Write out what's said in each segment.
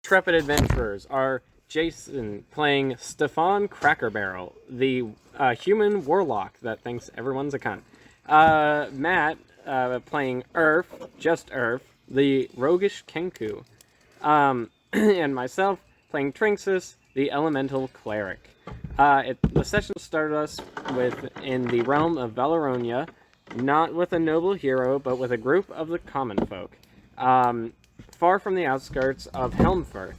intrepid adventurers are Jason playing Stephan Crackerbarrel, the human warlock that thinks everyone's a cunt. Matt playing Erf, just Erf, the roguish Kenku. And myself playing Trinxus, the elemental cleric. The session started us in the realm of Valonia, not with a noble hero, but with a group of the common folk. Far from the outskirts of Helmfirth,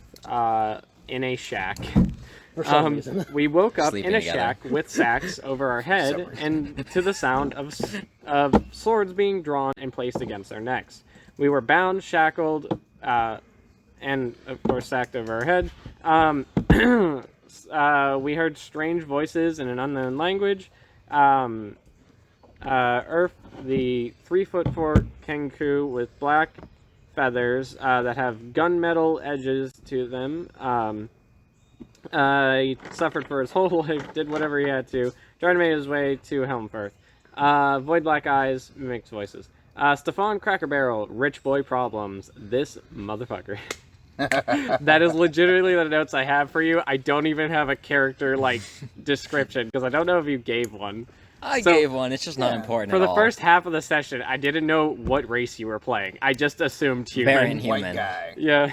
in a shack. We woke up in a shack with sacks over our head and to the sound of swords being drawn and placed against our necks. We were bound, shackled, and of course sacked over our head. We heard strange voices in an unknown language. Erf, the 3'4" Kenku with black feathers that have gunmetal edges to them. He suffered for his whole life, did whatever he had to, tried to make his way to Helmfirth. Void black eyes, mixed voices. Stephan Crackerbarrel, rich boy problems. This motherfucker. That is legitimately the notes I have for you. I don't even have a character, description, because I don't know if you gave one. I gave one, it's just not important at all. For the first half of the session, I didn't know what race you were playing. I just assumed human. Very human. White guy. Yeah.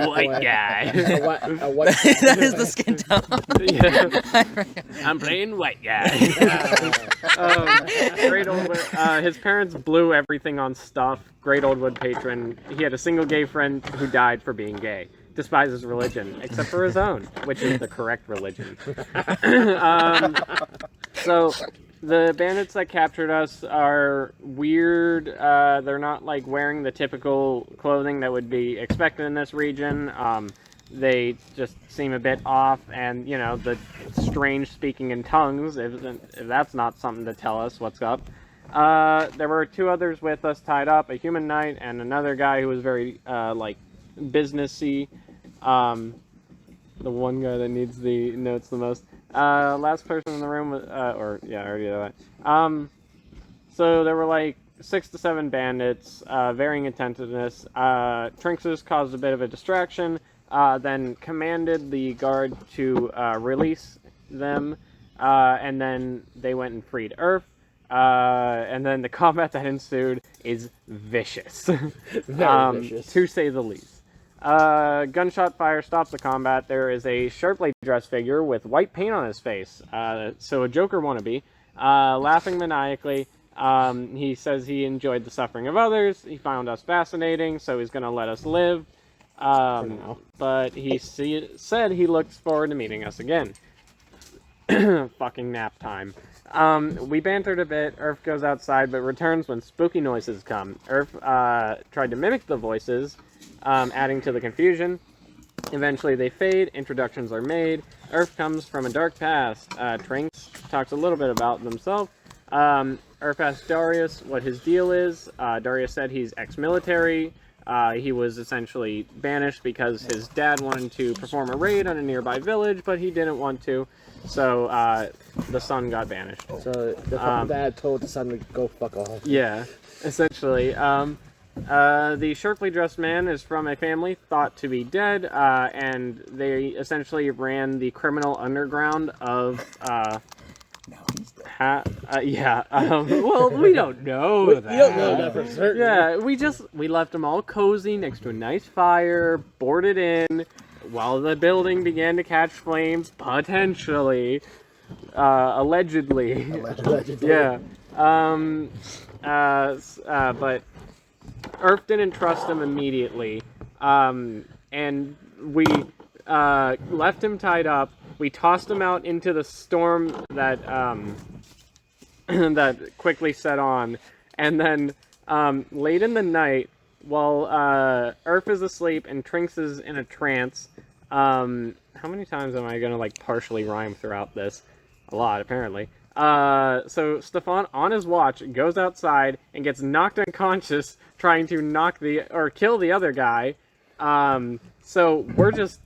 White guy. That is the skin tone. Yeah. I'm playing white guy. Great old wood. His parents blew everything on stuff. Great old wood patron. He had a single gay friend who died for being gay. Despises religion, except for his own, which is the correct religion. So, the bandits that captured us are weird. They're not, wearing the typical clothing that would be expected in this region. They just seem a bit off, and, the strange speaking in tongues, if that's not something to tell us what's up. There were two others with us tied up, a human knight and another guy who was very, businessy. The one guy that needs the notes the most. Last person in the room was, I already did that. So there were 6 to 7 bandits, varying attentiveness. Trinxus caused a bit of a distraction, then commanded the guard to release them, and then they went and freed Erf. And then the combat that ensued is vicious. Very vicious. To say the least. Gunshot fire stops the combat. There is a sharply dressed figure with white paint on his face. So a Joker wannabe, laughing maniacally. He says he enjoyed the suffering of others. He found us fascinating, so he's going to let us live. But he said he looks forward to meeting us again. Fucking nap time. We bantered a bit. Erf goes outside, but returns when spooky noises come. Erf tried to mimic the voices, adding to the confusion. Eventually they fade, introductions are made. Erf comes from a dark past. Trinx talks a little bit about themselves. Erf asks Darius what his deal is. Darius said he's ex-military. He was essentially banished because his dad wanted to perform a raid on a nearby village, but he didn't want to. So, the son got banished. So, the fucking dad told the son to go fuck off. Yeah, essentially. The sharply dressed man is from a family thought to be dead, and they essentially ran the criminal underground of, well, we don't know that. You don't know that for certain. Yeah, we left them all cozy next to a nice fire, boarded in, while the building began to catch flames, potentially, allegedly. Allegedly. Yeah. But Erf didn't trust him immediately, and we left him tied up. We tossed him out into the storm that that quickly set on, and then late in the night, while Erf is asleep and Trinx is in a trance. How many times am I gonna partially rhyme throughout this? A lot, apparently. So Stephan, on his watch, goes outside and gets knocked unconscious trying to kill the other guy. So we're just,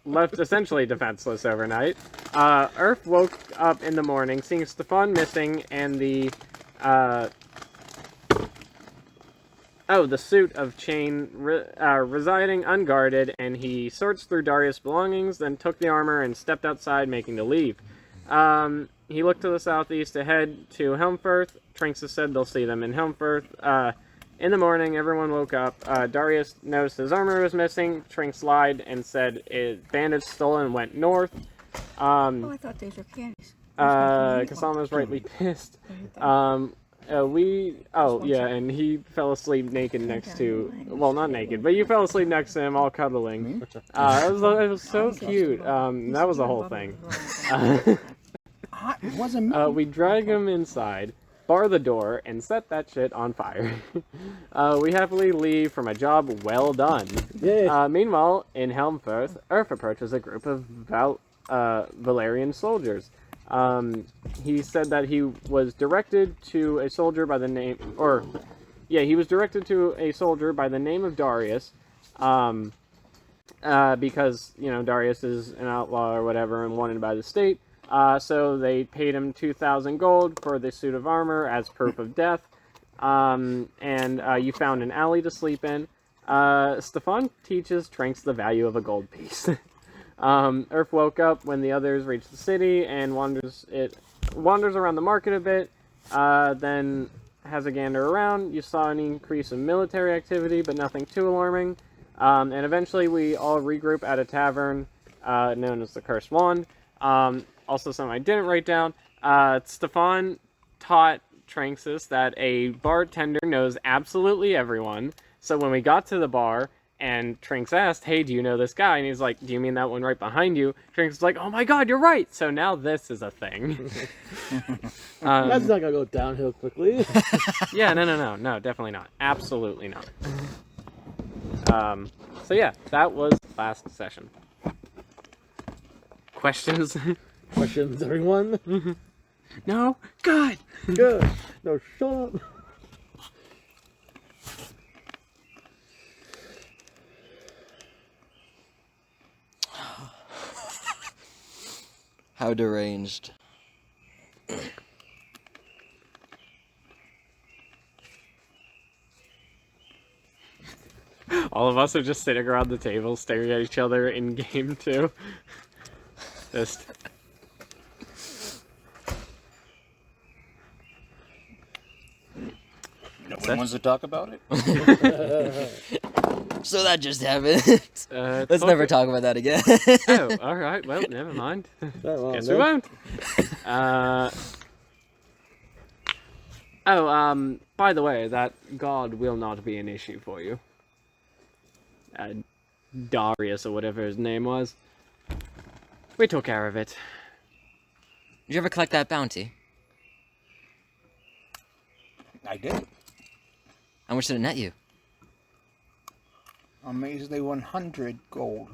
left essentially defenseless overnight. Erf woke up in the morning, seeing Stephan missing and the, the suit of chain residing unguarded, and he sorts through Darius' belongings, then took the armor and stepped outside, making to leave. He looked to the southeast ahead to Helmfirth. Trinx said they'll see them in Helmfirth. In the morning, everyone woke up. Darius noticed his armor was missing. Trinx lied and said bandits stole and went north. I thought these were candies. Casama's rightly pissed. And he fell asleep naked next to, well, not naked, but you fell asleep next to him, all cuddling. It was so cute. That was the whole thing. It wasn't me. We drag him inside, bar the door, and set that shit on fire. We happily leave from a job well done. Yeah. Meanwhile, in Helmfirth, Erf approaches a group of Valerian soldiers. He said that he was directed to a soldier by the name, he was directed to a soldier by the name of Darius, because, Darius is an outlaw or whatever and wanted by the state. So they paid him 2,000 gold for the suit of armor as proof of death. And you found an alley to sleep in. Stephan teaches Trinx the value of a gold piece. Erf woke up when the others reached the city and wanders around the market a bit, then has a gander around. You saw an increase in military activity, but nothing too alarming. And eventually we all regroup at a tavern, known as the Cursed Wand. Also something I didn't write down. Stephan taught Trinx that a bartender knows absolutely everyone. So when we got to the bar, and Trinx asked, hey, do you know this guy? And he's like, do you mean that one right behind you? Trinx was like, oh my god, you're right! So now this is a thing. That's not gonna go downhill quickly. Yeah, no, definitely not. Absolutely not. So yeah, that was last session. Questions? Questions, everyone? No? Good! Good. No, shut up. How deranged. All of us are just sitting around the table staring at each other in game too. Just... No one wants to talk about it? So that just happened. Let's never talk about that again. Oh, alright, well, never mind. Guess we won't. By the way, that god will not be an issue for you. Darius, or whatever his name was. We took care of it. Did you ever collect that bounty? I did. How much did it net you? A measly 100 gold.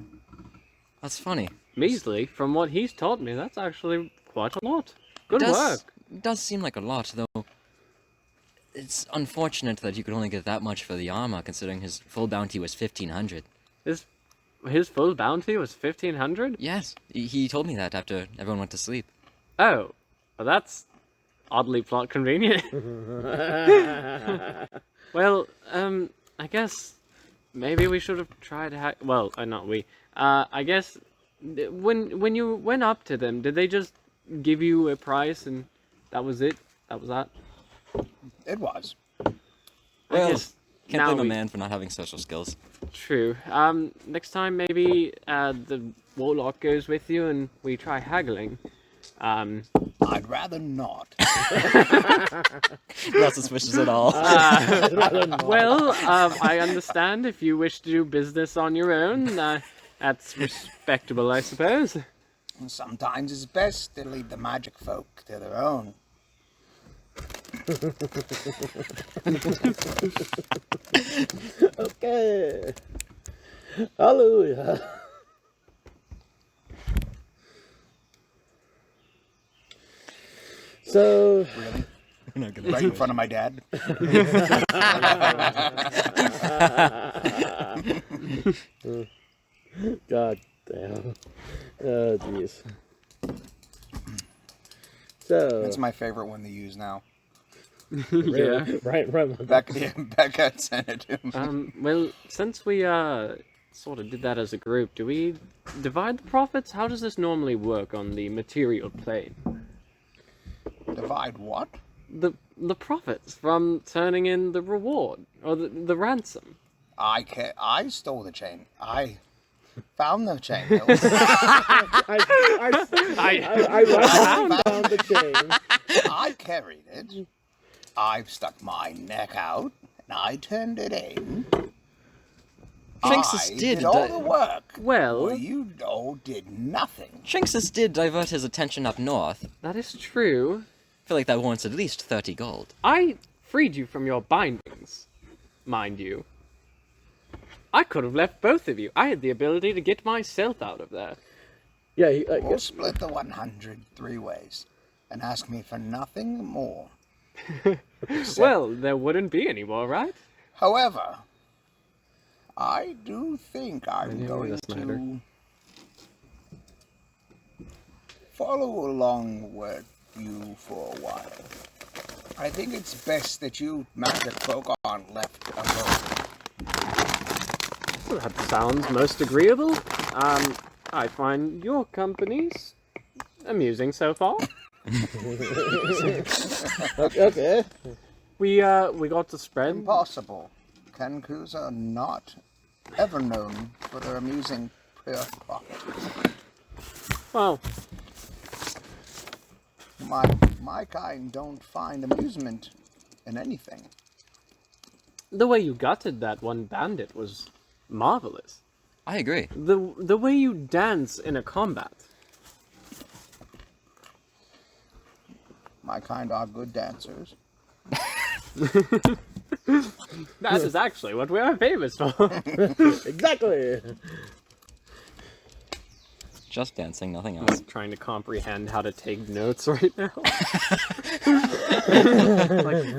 That's funny. Measly, from what he's told me, that's actually quite a lot. Good work. It does seem like a lot, though. It's unfortunate that you could only get that much for the armor, considering his full bounty was 1,500. His full bounty was 1,500? Yes, he told me that after everyone went to sleep. Oh, well, that's oddly plot convenient. Well, I guess maybe we should have tried well, not we. I guess when you went up to them, did they just give you a price and that was it? That was that? It was. Well, can't blame a man for not having social skills. True. Next time maybe the warlock goes with you and we try haggling. I'd rather not. Not suspicious at all. Well, I understand if you wish to do business on your own. That's respectable, I suppose. Sometimes it's best to leave the magic folk to their own. Okay. Hallelujah. So... Really? Right in front of my dad? God damn. Oh, jeez. So... That's my favorite one to use now. Yeah. Right. Becca sent it to me. Well, since we sort of did that as a group, do we divide the profits? How does this normally work on the material plane? Divide what? The profits from turning in the reward or the ransom. I stole the chain. I found the chain. I found the chain. I carried it. I stuck my neck out and I turned it in. Trinx I did did all the work. Well, You all did nothing. Trinx did divert his attention up north. that is true. I feel like that warrants at least 30 gold. I freed you from your bindings, mind you. I could have left both of you. I had the ability to get myself out of there. Yeah, We'll split the 100 3 ways and ask me for nothing more. Well, there wouldn't be any more, right? However, I do think I'm Maybe going that's matter. to follow along with you for a while. I think it's best that you magic folk aren't left alone. That sounds most agreeable. I find your companies amusing so far. okay. We got to spread. Impossible. Kenkus are not ever known for their amusing pure profit. Well, My kind don't find amusement in anything. the way you gutted that one bandit was marvelous. I agree. The way you dance in a combat. My kind are good dancers. That is actually what we are famous for. Exactly. Just dancing, nothing else. Trying to comprehend how to take notes right now. Like,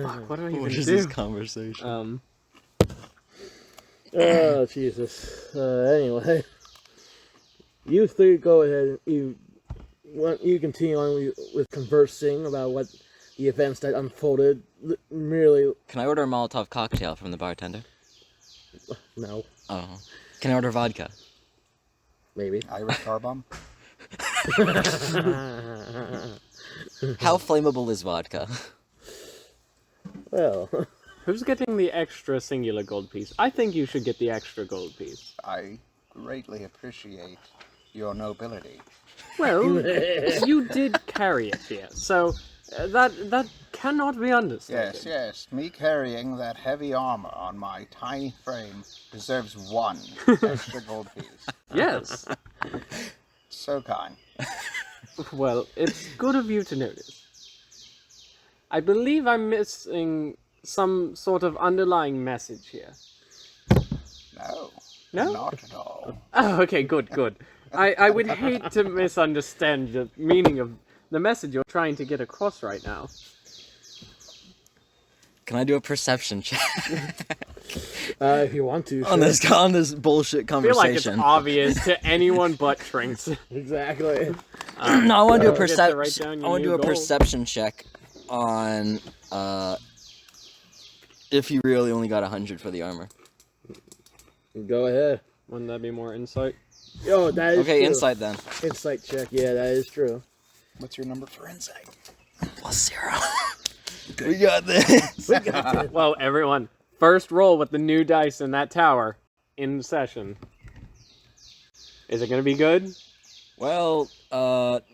fuck, what do I even What is do? this conversation? Oh, Jesus. Anyway. You three go ahead. You continue on with conversing about what the events that unfolded. Merely, Can I order a Molotov cocktail from the bartender? no, Oh. Can I order vodka? maybe. Irish car bomb. How flammable is vodka? Well, Who's getting the extra singular gold piece? I think you should get the extra gold piece. I greatly appreciate your nobility. Well, you did carry it here, so that cannot be understated. Yes. Me carrying that heavy armor on my tiny frame deserves one extra gold piece. Yes. So kind. Well, it's good of you to notice. I believe I'm missing some sort of underlying message here. No. No? Not at all. Oh, okay, good. I would hate to misunderstand the meaning of the message you're trying to get across right now. Can I do a perception check if you want to. on this bullshit I feel like it's conversation? obvious to anyone but Trinx. Exactly. No, I want to do a Don't forget to write perception. down I your want to new do a goal. perception check on if he really only got 100 for the armor. Go ahead. Wouldn't that be more insight? Oh, that is Okay, true. insight then. Insight check. Yeah, that is true. What's your number for insight? +0. We got this. Well, everyone, first roll with the new dice in that tower in session. Is it going to be good? Well,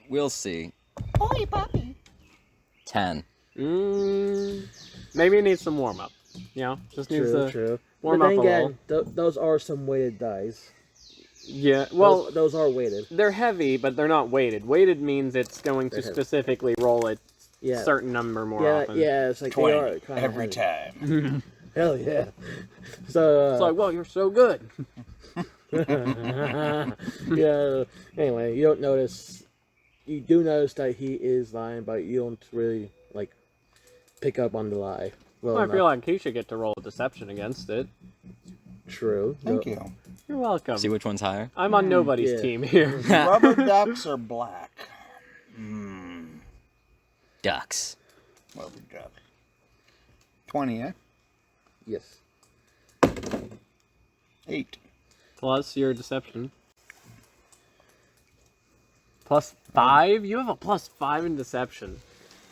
we'll see. Oi, puppy. 10. Maybe it needs some warm up. You know, just needs to True. warm But up then a little. again, those are some weighted dice. Yeah, well, Those are weighted. they're heavy, but they're not weighted. Weighted means it's going to They're heavy. specifically roll a Yeah. certain number more Yeah, often. yeah. It's like they are 20 kind every of time. Hell yeah. So. It's like, well, you're so good. Yeah. Anyway, you don't notice. You do notice that he is lying, but you don't really like pick up on the lie. Well, I feel like he should get to roll a deception against it. True. Thank you. You're welcome. See which one's higher. I'm on nobody's yeah. team here. Rubber ducks are black. Ducks. Rubber duck. 20, eh? Yes. 8. Plus your deception. Plus 5? You have a plus 5 in deception.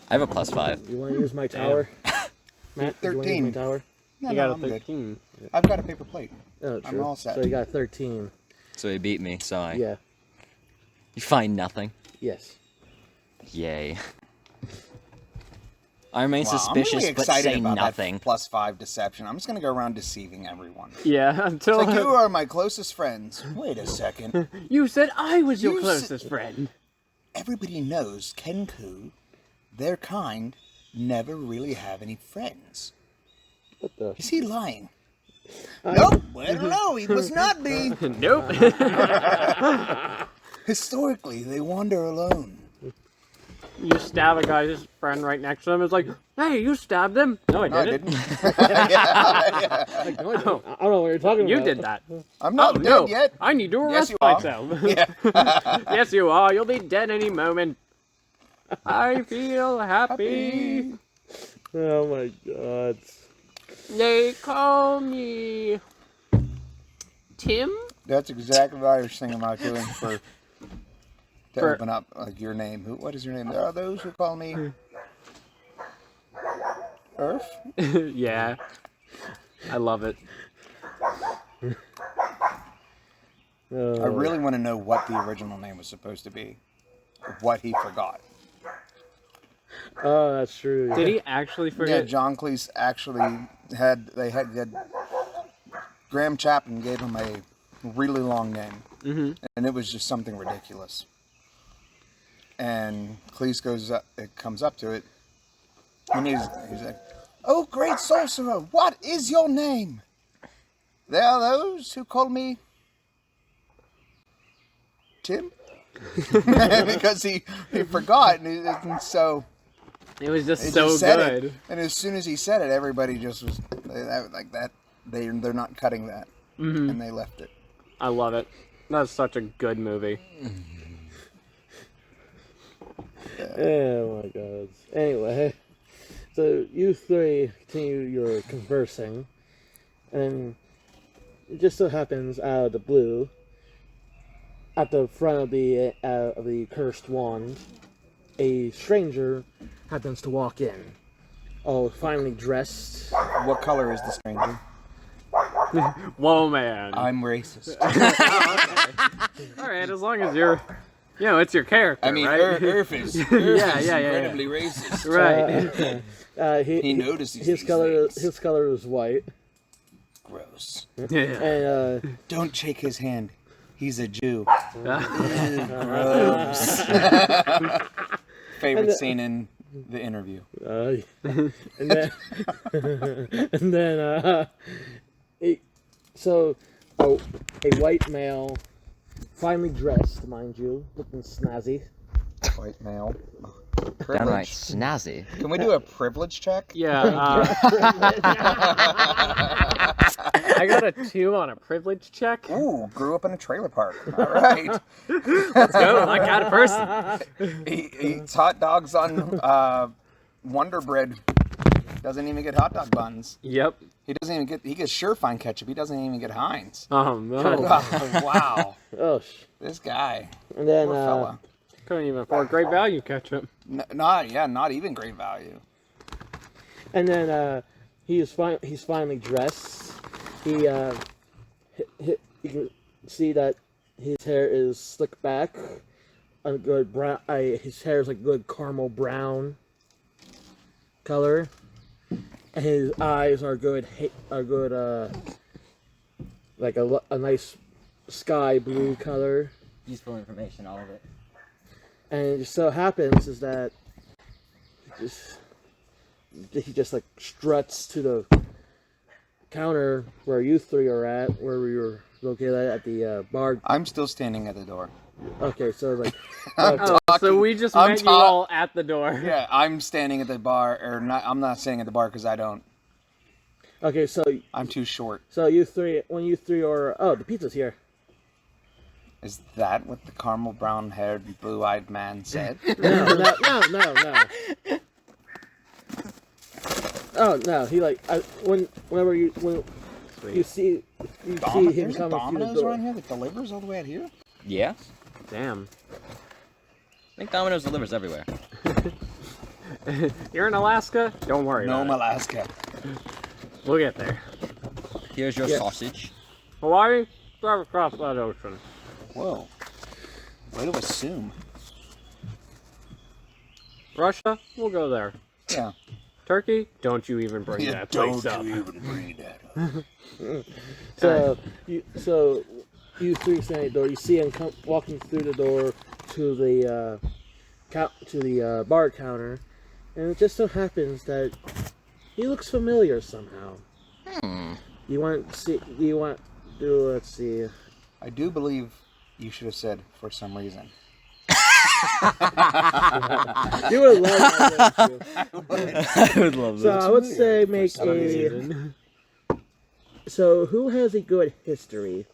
I have a +5. You want to use my tower? Matt, do you want to use 13. my tower? No, You got a I'm good. 13. I've got a paper plate. Oh, I'm true. all set. So you got 13. So he beat me, so I... Yeah. You find nothing. Yes. Yay. I remain Wow, suspicious, I'm really but excited say about nothing. that +5 deception. I'm just going to go around deceiving everyone. Yeah, until It's like, you are my closest friends. Wait a second. you said I was your You closest friend. Everybody knows Kenku, their kind, never really have any friends. What the? Is he lying? Nope. I don't know. He must not be. Nope. Historically, they wander alone. You stab a guy's friend right next to him. It's like, hey, you stabbed him. No, I No, I didn't. didn't. Yeah. I don't know what you're talking You about. did that. I'm not Oh, dead no. yet. I need to Yes, arrest you are. myself. Yeah. Yes, you are. You'll be dead any moment. I feel happy. Oh my god. They call me Tim. That's exactly what I was thinking about doing to For- open up like your name. What is your name? There are those who call me Erf. Yeah, I love it. I really want to know what the original name was supposed to be. What he forgot. Oh, that's true. Did he actually Yeah, forget? John Cleese actually had Graham Chapman gave him a really long name, and it was just something ridiculous. And Cleese comes up to it, and he's like, "Oh, great sorcerer, what is your name?" "There are those who call me Tim," because he forgot, and so. It was just He so just said good. it, and as soon as he said it, everybody just was like that. They're not cutting that, and they left it. I love it. That's such a good movie. Oh my god. Anyway, so you three continue your conversing, and it just so happens out of the blue, at the front of the cursed wand, a stranger happens to walk in, all finely dressed. What color is the stranger? Whoa, man. I'm racist. All right, as long as you're, it's your character, I mean, right? Erf is yeah. incredibly racist. Right. He notices his these color. things. His color is white, Gross. yeah. and Don't shake his hand. He's a Jew. Favorite scene in The Interview. and then, and then, a white male, finely dressed, mind you, looking snazzy. White male. Downright Privilege. snazzy. Can we do a privilege check? Yeah. I got a 2 on a privilege check. Ooh, grew up in a trailer park. All right. Let's go. I got a person. He eats hot dogs on Wonder Bread. Doesn't even get hot dog buns. Yep. He doesn't even get. He gets Surefine ketchup. He doesn't even get Heinz. Oh no. Oh, wow. Oh, This guy. and then Poor fella. Couldn't even afford great value ketchup. Not even great value. and then he's finally dressed. He you can see that his hair is slicked back, a good brown. His hair is like good caramel brown color, and his eyes are good. Like a nice sky blue color. Useful information, all of it. And it just so happens is that he just like struts to the counter where you three are at, where we were located at the bar. I'm still standing at the door. Okay, so like, Oh, so we just I'm met you talk- all at the door. Yeah, I'm standing at the bar, or not. I'm not standing at the bar because I don't. okay, so I'm too short. you three, when you three are, oh, the pizza's here. Is that what the caramel brown-haired, blue-eyed man said? No. Oh no, he like whenever you see him There's a coming through the Domino's door. around here that delivers all the way out here? Yeah? Damn. I think Domino's delivers everywhere. You're in Alaska? Don't worry No, about it. Alaska. We'll get there. Here's your Yeah. sausage. Hawaii? Drive across that ocean. Whoa. Way to assume. Russia? We'll go there. Yeah. Turkey? Don't you even bring that place up. even bring that up. So you three stand at the door. You see him walking through the door to the bar counter, and it just so happens that he looks familiar somehow. Let's see. I do believe you should have said for some reason. You would love that, wouldn't you? I would love So I would say make some a. Reason. So who has a good history?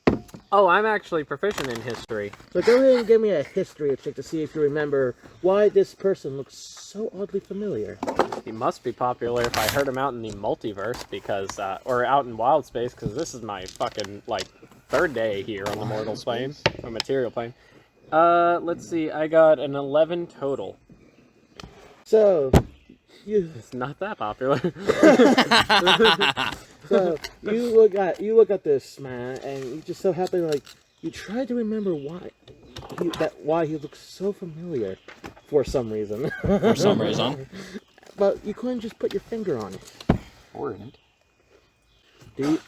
Oh, I'm actually proficient in history. So go ahead and give me a history check to see if you remember why this person looks so oddly familiar. He must be popular if I heard him out in the multiverse because, or out in wild space, because this is my fucking, like, third day here on the mortal plane, or material plane. Let's see, I got an 11 total. So, It's not that popular. So you look at this man, and you just so happen like you try to remember why he looks so familiar for some reason. For some reason. But you couldn't just put your finger on it. Or isn't. Do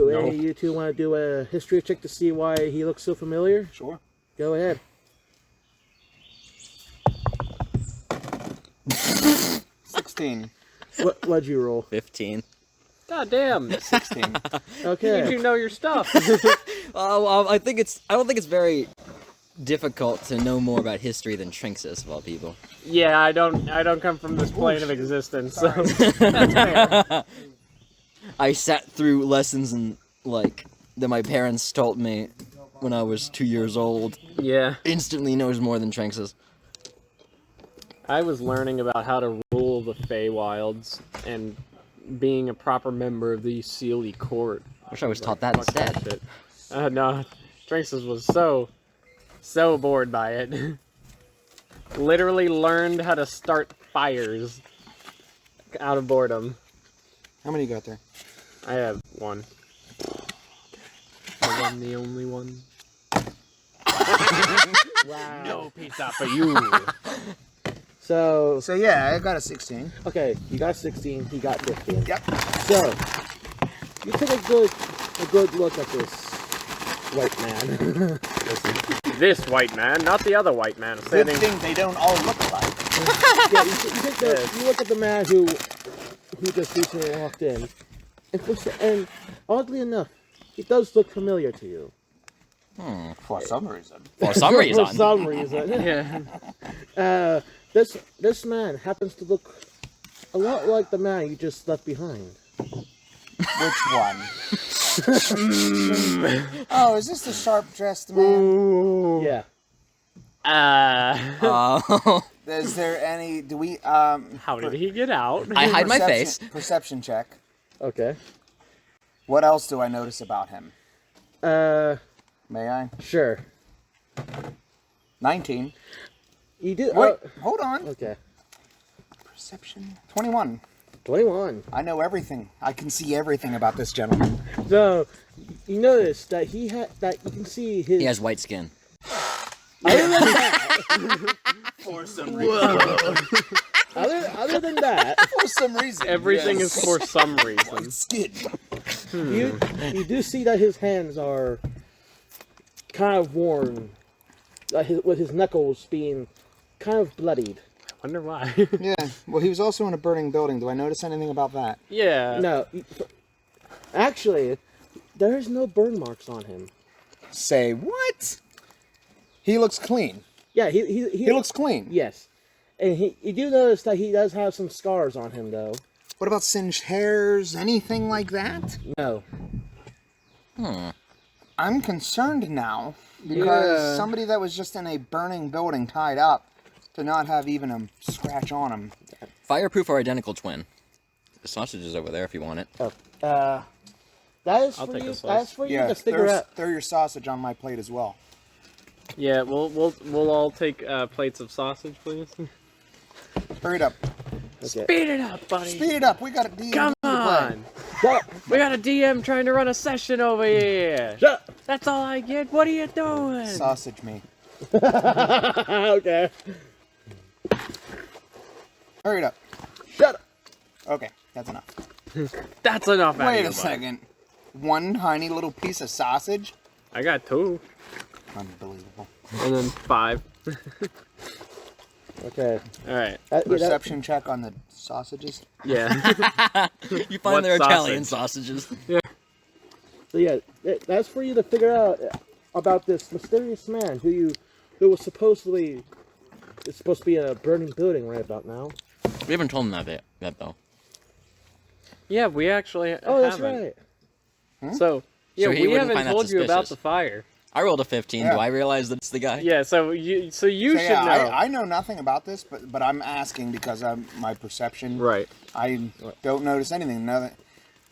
any of you two want to do a history check to see why he looks so familiar? Sure. Go ahead. 16. What'd you roll? 15. God damn. 16. Okay. You know your stuff. I don't think it's very difficult to know more about history than Trinx is, of all people. Yeah, I don't come from this plane of existence, so that's fair. I sat through lessons that my parents taught me when I was 2 years old. Yeah. Instantly knows more than Trinx is. I was learning about how to rule the Feywilds and being a proper member of the Sealy Court. Wish I was taught that Fuck that instead. shit. No, Trinx's was so bored by it. Literally learned how to start fires out of boredom. How many you got there? I have one. The one, the only one. Wow. No pizza for you. So yeah, I got a 16. okay, you got 16. He got 15. Yep. So you take a good look at this white man. This white man, not the other white man Good standing. thing they don't all look alike. Yeah, you look at the man who just recently walked in, and oddly enough, he does look familiar to you. For some reason. For some reason. For some reason. Yeah. This man happens to look a lot like the man you just left behind. Which one? Oh, is this the sharp-dressed man? Yeah. Oh. Is there any... Do we... How did he get out? I hide my face. Perception check. Okay. What else do I notice about him? May I? Sure. 19. You do. Wait, hold on. Okay. Perception. 21. 21. I know everything. I can see everything about this gentleman. So you notice that you can see his. He has white skin. Other than that, For some reason. other than that, For some reason. Everything yes. is for some reason. Skin. you do see that his hands are kind of worn, with his knuckles being kind of bloodied. I wonder why. Yeah. Well, he was also in a burning building. Do I notice anything about that? Yeah. No, actually, there is no burn marks on him. Say what? He looks clean. Yeah, He looks clean. Yes, and you do notice that he does have some scars on him, though. What about singed hairs? Anything like that? No. I'm concerned now because Yeah. somebody that was just in a burning building tied up to not have even a scratch on him. Fireproof or identical twin? sausage is over there if you want it. Oh, that is I'll for take you. a slice. That's for you Yeah, to figure out. throw your sausage on my plate as well. Yeah, we'll all take plates of sausage, please. Hurry it up. Okay. Speed it up, buddy. Speed it up. We got a D&D Come to play. on. Shut up. We got a DM trying to run a session over here. Shut up. That's all I get. What are you doing? Sausage me. Okay. Hurry it up. Shut up. Okay, that's enough. That's enough. out of Wait you, a buddy. second. One tiny little piece of sausage? I got 2, Unbelievable. and then 5. Okay. All right. Perception check on the sausages. Yeah. You find What their sausage? Italian sausages. So yeah, that's for you to figure out about this mysterious man who was supposedly is supposed to be in a burning building right about now. We haven't told them that though. Yeah, we actually Oh, that's haven't. right. So, yeah, So he we wouldn't haven't find that told you about suspicious. the fire. I rolled a 15. Yeah. Do I realize that it's the guy? Yeah, so you So should yeah, know. I know nothing about this, but I'm asking because my perception. Right. I don't notice anything. Not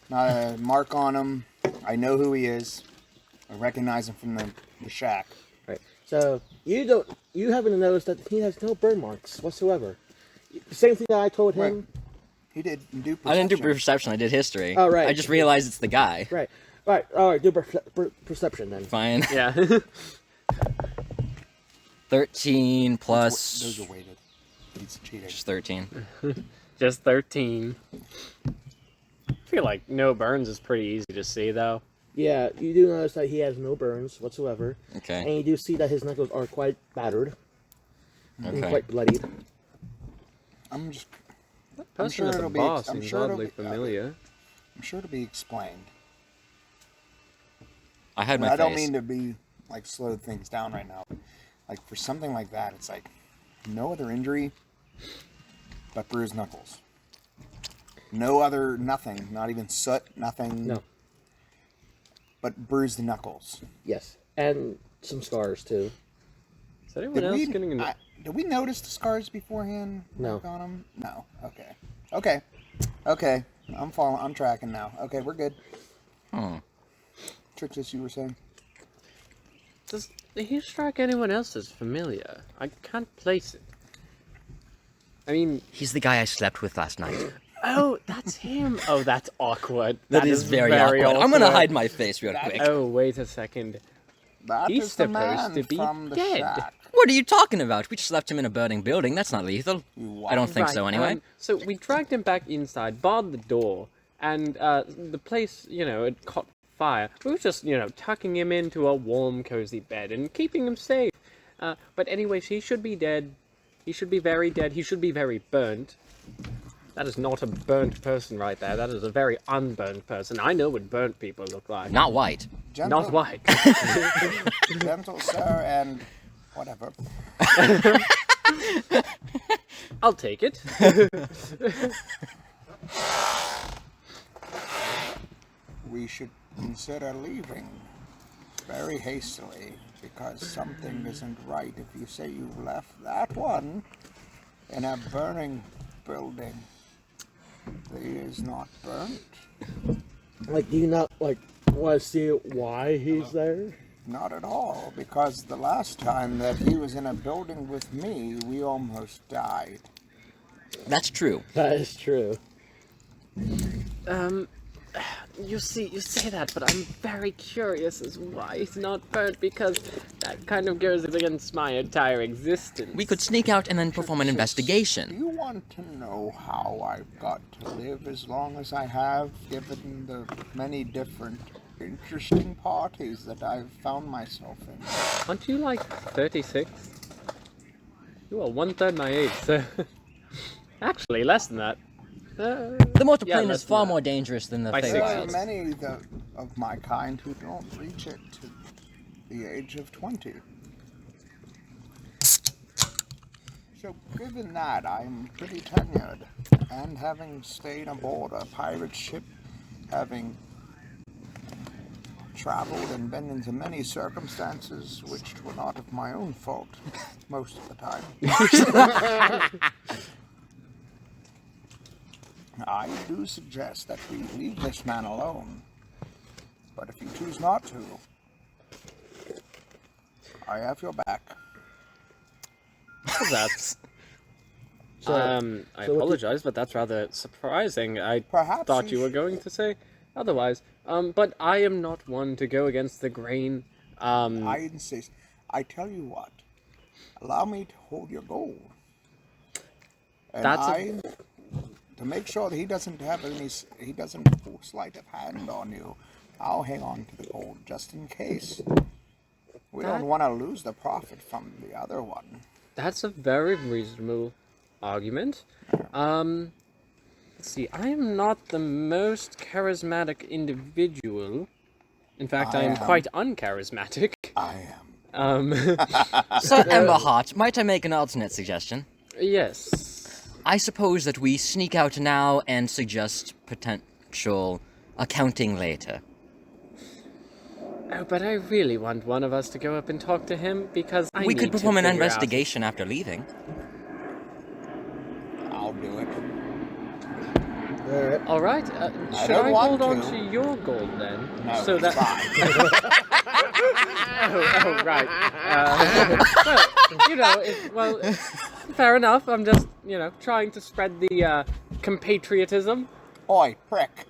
a mark on him. I know who he is. I recognize him from the shack. Right. So you haven't noticed that he has no burn marks whatsoever. Same thing that I told him. Right. He did do perception. I didn't do perception. I did history. Oh, right. I just realized it's the guy. Right. Right. All right. Do perception then. Fine. Yeah. 13 plus. Those are weighted. He's cheating. Just 13. Just 13. I feel like no burns is pretty easy to see, though. Yeah, you do notice that he has no burns whatsoever, and Okay. you do see that his knuckles are quite battered and Okay. quite bloodied. I'm just. That person sure at the it'll be- boss I'm seems sure it'll oddly be- familiar. I'm sure to be explained. I had my I face. don't mean to be like slow things down right now. Like for something like that, it's like no other injury but bruised knuckles. No other nothing, not even soot, nothing. No. But bruised knuckles. Yes, and some scars too. Is anyone else getting an... Did we notice the scars beforehand? No. Like, on them? No. Okay. Okay. Okay. I'm tracking now. Okay, we're good. Oh. Trixis, you were saying? Does he strike anyone else as familiar? I can't place it. I mean... He's the guy I slept with last night. Oh, that's him. Oh, that's awkward. that is very awkward. I'm gonna hide my face real quick. Oh, wait a second. That He's is the supposed man to be from the dead. shack. What are you talking about? We just left him in a burning building. That's not lethal. I don't think so, Right, anyway. so we dragged him back inside, barred the door, and the place, it caught fire. We were just, tucking him into a warm, cozy bed and keeping him safe. But anyways, he should be dead. He should be very dead. He should be very burnt. That is not a burnt person right there. That is a very unburnt person. I know what burnt people look like. Not white. Gentle, Not white. gentle sir, and whatever. I'll take it. We should consider leaving very hastily because something isn't right if you say you left that one in a burning building. He is not burnt. Like, do you not want to see why he's there? Not at all, because the last time that he was in a building with me, we almost died. That's true. That is true. You say that, but I'm very curious as why he's not burnt, because that kind of goes against my entire existence. We could sneak out and then perform an Do investigation. you want to know how I've got to live as long as I have, given the many different interesting parties that I've found myself in? Aren't you like 36? You are 1/3 my age, so... Actually, less than that. The mortal Yeah, plane less is than far that. more dangerous than the By Fey There are Wilds. many of my kind who don't reach it to the age of 20. So given that, I'm pretty tenured, and having stayed aboard a pirate ship, having traveled and been into many circumstances which were not of my own fault most of the time. I do suggest that we leave this man alone. But if you choose not to, I have your back. That's... So, I so what apologize, but that's rather surprising. I Perhaps thought you you were going to say otherwise. But I am not one to go against the grain. I insist. I tell you what. Allow me to hold your gold. And to make sure that he doesn't have he doesn't pull sleight of hand on you, I'll hang on to the gold just in case. We don't want to lose the profit from the other one. That's a very reasonable argument. Let's see, I am not the most charismatic individual. In fact, I am quite uncharismatic. I am. Sir Emberheart, might I make an alternate suggestion? Yes. I suppose that we sneak out now and suggest potential accounting later. Oh, but I really want one of us to go up and talk to him because We could perform an figure out- investigation after leaving. I'll do it. Alright. All right. Should don't I want hold on to. to your gold then? No, So that. fine. Oh, right. Well, fair enough. I'm just, trying to spread the compatriotism. Oi, prick.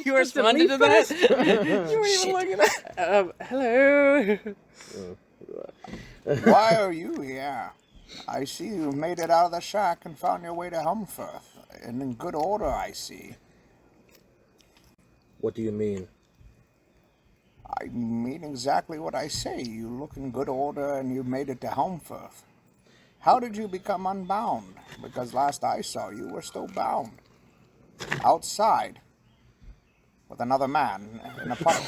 You responded to that? You weren't even looking at. Hello. Why are you here? I see you made it out of the shack and found your way to Helmfirth. And in good order, I see. What do you mean? I mean exactly what I say. You look in good order and you made it to Helmfirth. How did you become unbound? Because last I saw you were still bound. Outside. With another man in a puddle.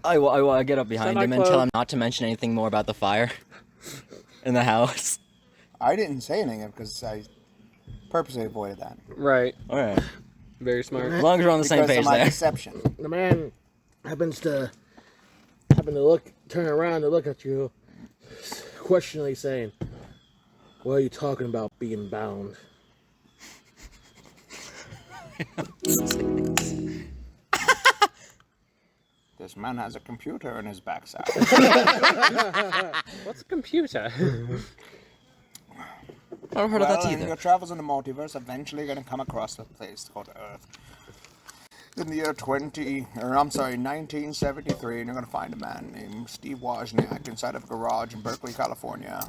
I get up behind him and Semi-clothed. tell him not to mention anything more about the fire in the house. I didn't say anything because I purposely avoided that. Right. Alright. Very smart. As long as we're on the same Because page of my there. deception. The man happens to turn around to look at you, questioningly saying, "What are you talking about being bound?" This man has a computer in his backside. What's a computer? I haven't heard of that Well, in either. your travels in the multiverse, eventually you're going to come across a place called Earth. In the year 1973, and you're going to find a man named Steve Wozniak inside of a garage in Berkeley, California.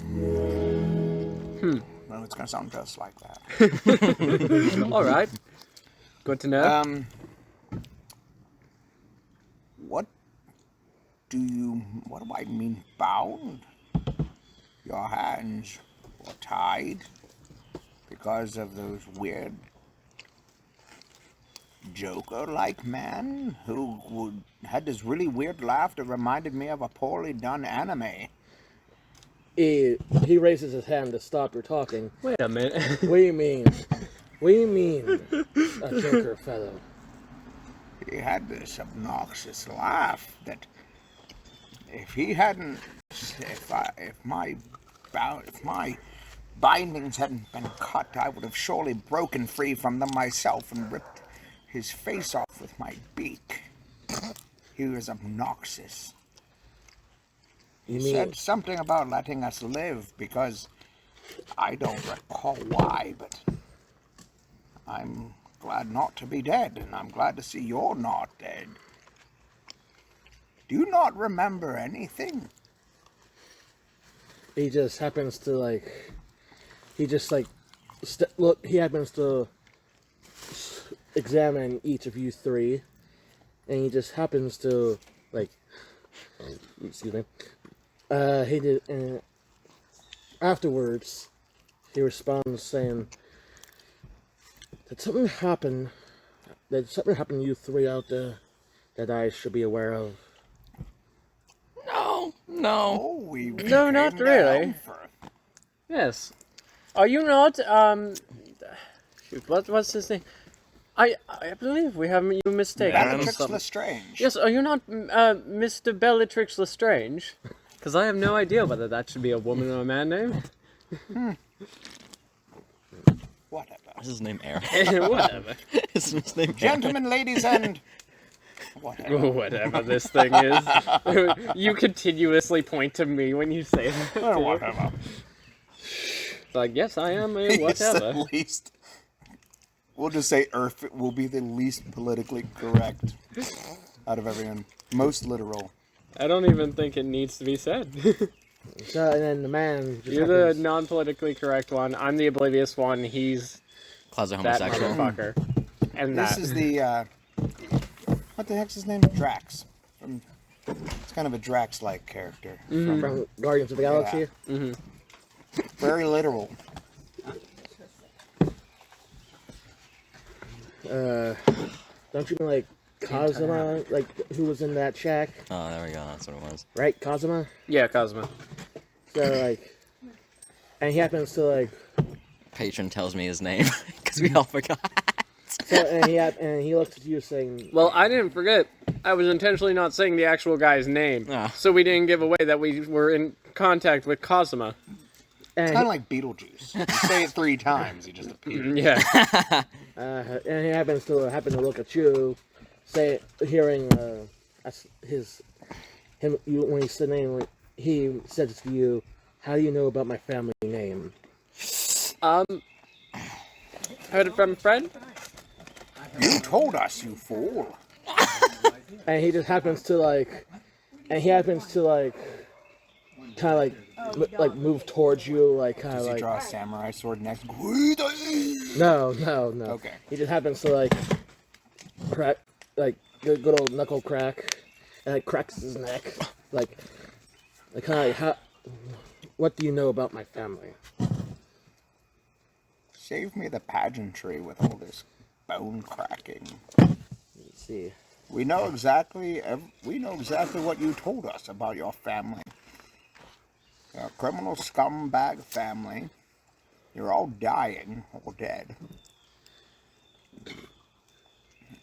Well, it's going to sound just like that. All right. Good to know. What do I mean bound? Your hands were tied because of those weird Joker-like man who had this really weird laugh that reminded me of a poorly done anime. He raises his hand to stop your talking. Wait a minute. What do you mean? What do you mean, a Joker fellow? He had this obnoxious laugh that if my bindings hadn't been cut, I would have surely broken free from them myself and ripped his face off with my beak. He was obnoxious. You He mean said something about letting us live because I don't recall why, but I'm glad not to be dead, and I'm glad to see you're not dead. Do you not remember anything? he just happens to he happens to examine each of you three, and he just happens to excuse me. He did, and afterwards, he responds saying, "Did something happen? Did something happen to you three out there that I should be aware of?" No. Oh, we No, not came to really. Helmfirth. Yes. Are you not, shoot, what's his name? I believe we have you mistaken. Bellatrix Lestrange. Yes, are you not, Mr. Bellatrix Lestrange? Because I have no idea whether that should be a woman or a man name. Whatever. Is his name Aaron? Whatever. Is his name Aaron? Gentlemen, ladies, and whatever. Whatever this thing is. You continuously point to me when you say that. Or too. whatever. It's like, yes, I am a It's whatever. the least. We'll just say Erf will be the least politically correct out of everyone. Most literal. I don't even think it needs to be said. So, and then the man. Just You're the happens- non-politically correct one. I'm the oblivious one. He's Closet that homosexual. motherfucker. And This that. is the, what the heck's his name? Drax. It's kind of a Drax-like character. from Guardians of the Galaxy. Very literal. Don't you know, like, Casama, like, who was in that shack? Oh, there we go. That's what it was. Right? Casama? Yeah, Cosmo. So, like, and he happens to, like, Patron tells me his name because we all forgot. so, and he looks at you saying, Well, I didn't forget. I was intentionally not saying the actual guy's name. Ah. So we didn't give away that we were in contact with Cosima. and, It's kind of like Beetlejuice. You say it 3 times, he just appears. Yeah. and he happens to look at you, hearing when he said name, he says to you, "How do you know about my family name?" Heard it from a friend? You told us, you fool. And he just happens to kind of move towards you, like kind of Does he like draw a samurai sword next? no. Okay. He just happens to like crack, like good old knuckle crack, and it cracks his neck, like kind of like how. What do you know about my family? Save me the pageantry with all this bone cracking. Let's see. We know exactly what you told us about your family. You're a criminal scumbag family. You're all dying or dead.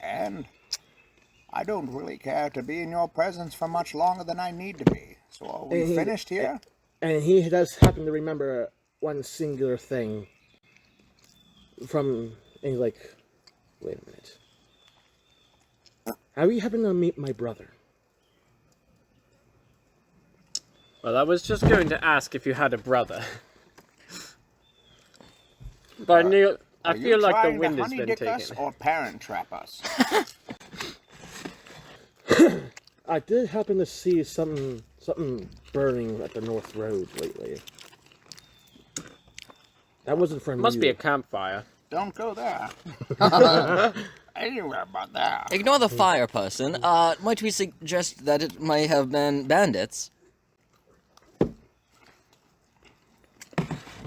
And I don't really care to be in your presence for much longer than I need to be. So are we finished here? And he does happen to remember one singular thing from, and he's like, wait a minute. How you happen to meet my brother? Well, I was just going to ask if you had a brother. But I knew... I Are you feel like the trying wind to has been honey-dick us taken. or parent trap us? I did happen to see something burning at the North Road lately. That wasn't from Must you. be a campfire. Don't go there. Anywhere but there. Ignore the fire person. Might we suggest that it may have been bandits? A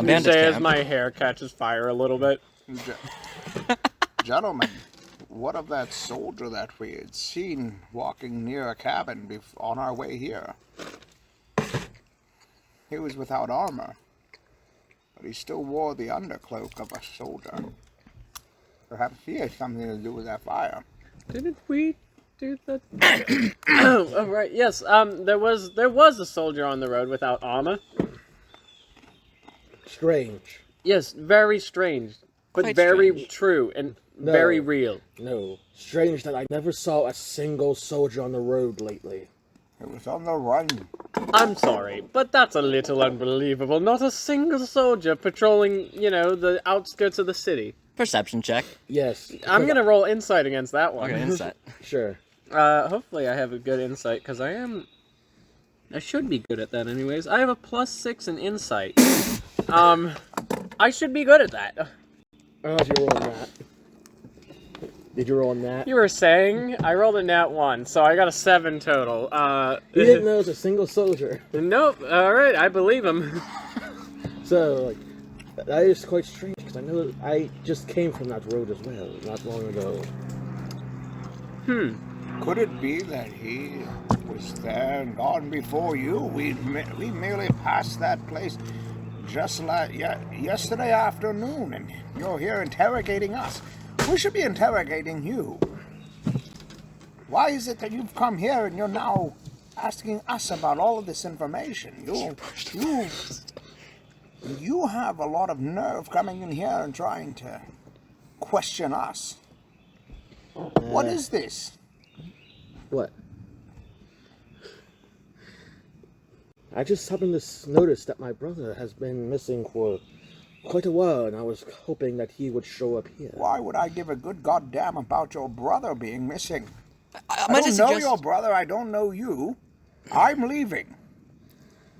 You bandit say as camp. my hair catches fire a little bit. Gentlemen, what of that soldier that we had seen walking near a cabin on our way here? He was without armor, but he still wore the undercloak of a soldier. Perhaps he has something to do with that fire. Didn't we do that? Oh, right. Yes. There was a soldier on the road without armor. Strange. Yes, very strange, but Quite very strange. true and No. very real. No. Strange that I never saw a single soldier on the road lately. It was on the run. I'm sorry, but that's a little unbelievable. Not a single soldier patrolling, the outskirts of the city. Perception check. Yes. I'm gonna roll insight against that one. Okay, insight. Sure. Hopefully I have a good insight, because I should be good at that anyways. I have a +6 in insight. I should be good at that. Unless you roll on that. Did you roll on that? You were saying? I rolled a nat 1, so I got a 7 total. You didn't know it was a single soldier. Nope, alright, I believe him. So, like, that is quite strange, because I know I just came from that road as well, not long ago. Could it be that he was there and gone before you? We merely passed that place just like yesterday afternoon, and you're here interrogating us. We should be interrogating you. Why is it that you've come here and you're now asking us about all of this information? You have a lot of nerve coming in here and trying to question us. What is this? What? I just happened to notice that my brother has been missing for quite a while, and I was hoping that he would show up here. Why would I give a good goddamn about your brother being missing? I Might don't know your brother, I don't know you. I'm leaving.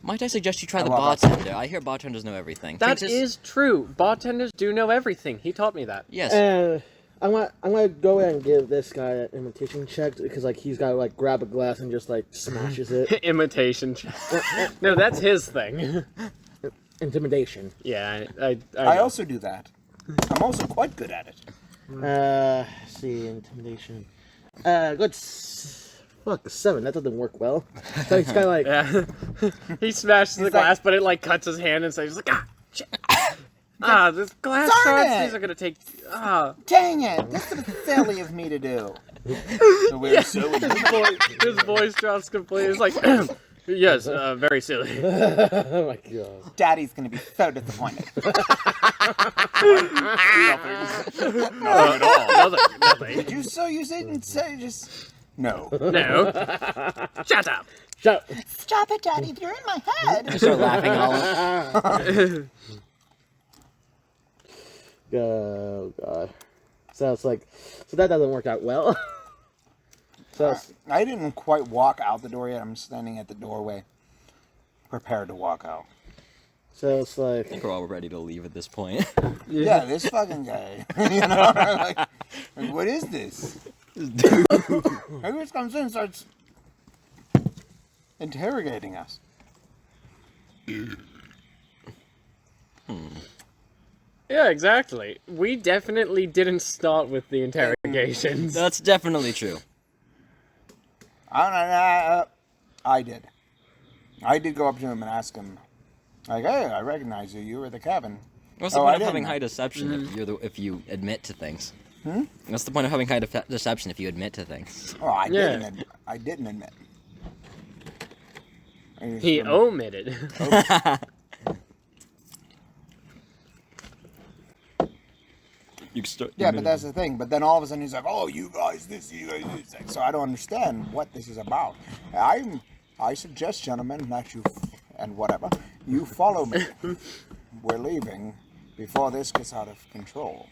Might I suggest you try the love bartender? I hear bartenders know everything. That Trinx is true. Bartenders do know everything. He taught me that. Yes. I'm gonna go ahead and give this guy an imitation check, because like he's gotta like grab a glass and just like smashes it. Imitation. No, that's his thing. Intimidation. Yeah, I know. also do that. I'm also quite good at it. Let's see, intimidation. Good. Fuck, 7. That doesn't work well. So he's kind of like. Yeah. He smashes the glass, but it like cuts his hand, and so he's like, ah, shit. This glass Darn shards. it! These are gonna take. Dang it! This is silly of me to do. So we're silly. His voice drops completely. It's like, yes, very silly. Oh my god. Daddy's gonna be so disappointed. Nothing. Did you so you didn't say just no. No. Shut up. Shut. Stop it, Daddy! You're in my head. I start laughing all. Oh god. So it's like, so that doesn't work out well. So it's, I didn't quite walk out the door yet. I'm standing at the doorway, prepared to walk out. so it's I like. think we're all ready to leave at this point. Yeah, this fucking guy. You know, like, what is this? Who just comes in and starts interrogating us? Yeah, exactly. We definitely didn't start with the interrogations. That's definitely true. I did. I did go up to him and ask him, like, hey, I recognize you. You were at the cabin. What's the Oh, point I of having didn't. high deception if you admit to things? What's the point of having high deception if you admit to things? Oh, I Yeah. didn't admit. I just He remember- omitted. You can start. Yeah, but that's the thing. But then all of a sudden he's like, oh, you guys this, you guys this. Like, so I don't understand what this is about. I suggest, gentlemen, that you, and whatever, you follow me. We're leaving before this gets out of control.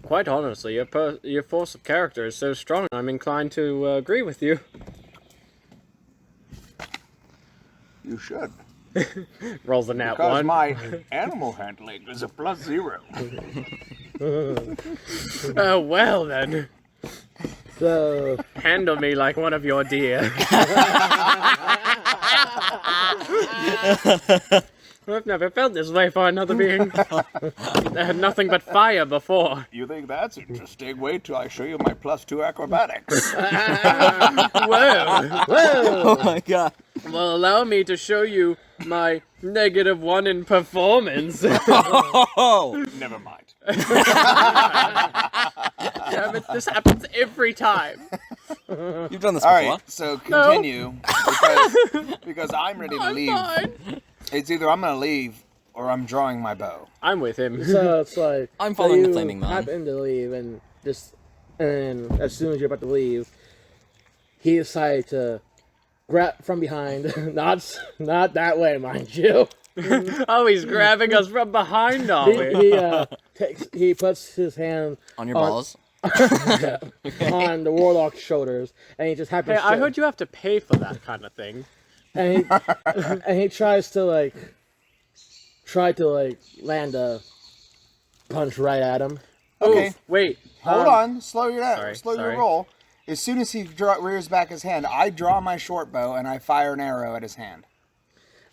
Quite honestly, your force of character is so strong, I'm inclined to agree with you. You should. Rolls a nat Because 1. my animal handling is a +0. Oh, well then. So. Handle me like one of your deer. I've never felt this way for another being. I had nothing but fire before. You think that's interesting? Wait till I show you my +2 acrobatics. Whoa. Oh my god. Well, allow me to show you my -1 in performance. Oh! Never mind. Damn it, this happens every time. You've done this All before. right, so continue because I'm ready to I'm leave. fine. It's either I'm gonna leave or I'm drawing my bow. I'm with him. So it's like. I'm following so the flaming man. You happen to leave, and as soon as you're about to leave, he decided to grab from behind. Not that way, mind you. Oh, he's grabbing us from behind, are we? He puts his hand On your balls. on the warlock's shoulders, and he just happens. Hey, I heard you have to pay for that kind of thing. And he tries to land a punch right at him. Okay. Oof, wait. Hold on, slow your sorry. roll. As soon as he rears back his hand, I draw my short bow and I fire an arrow at his hand.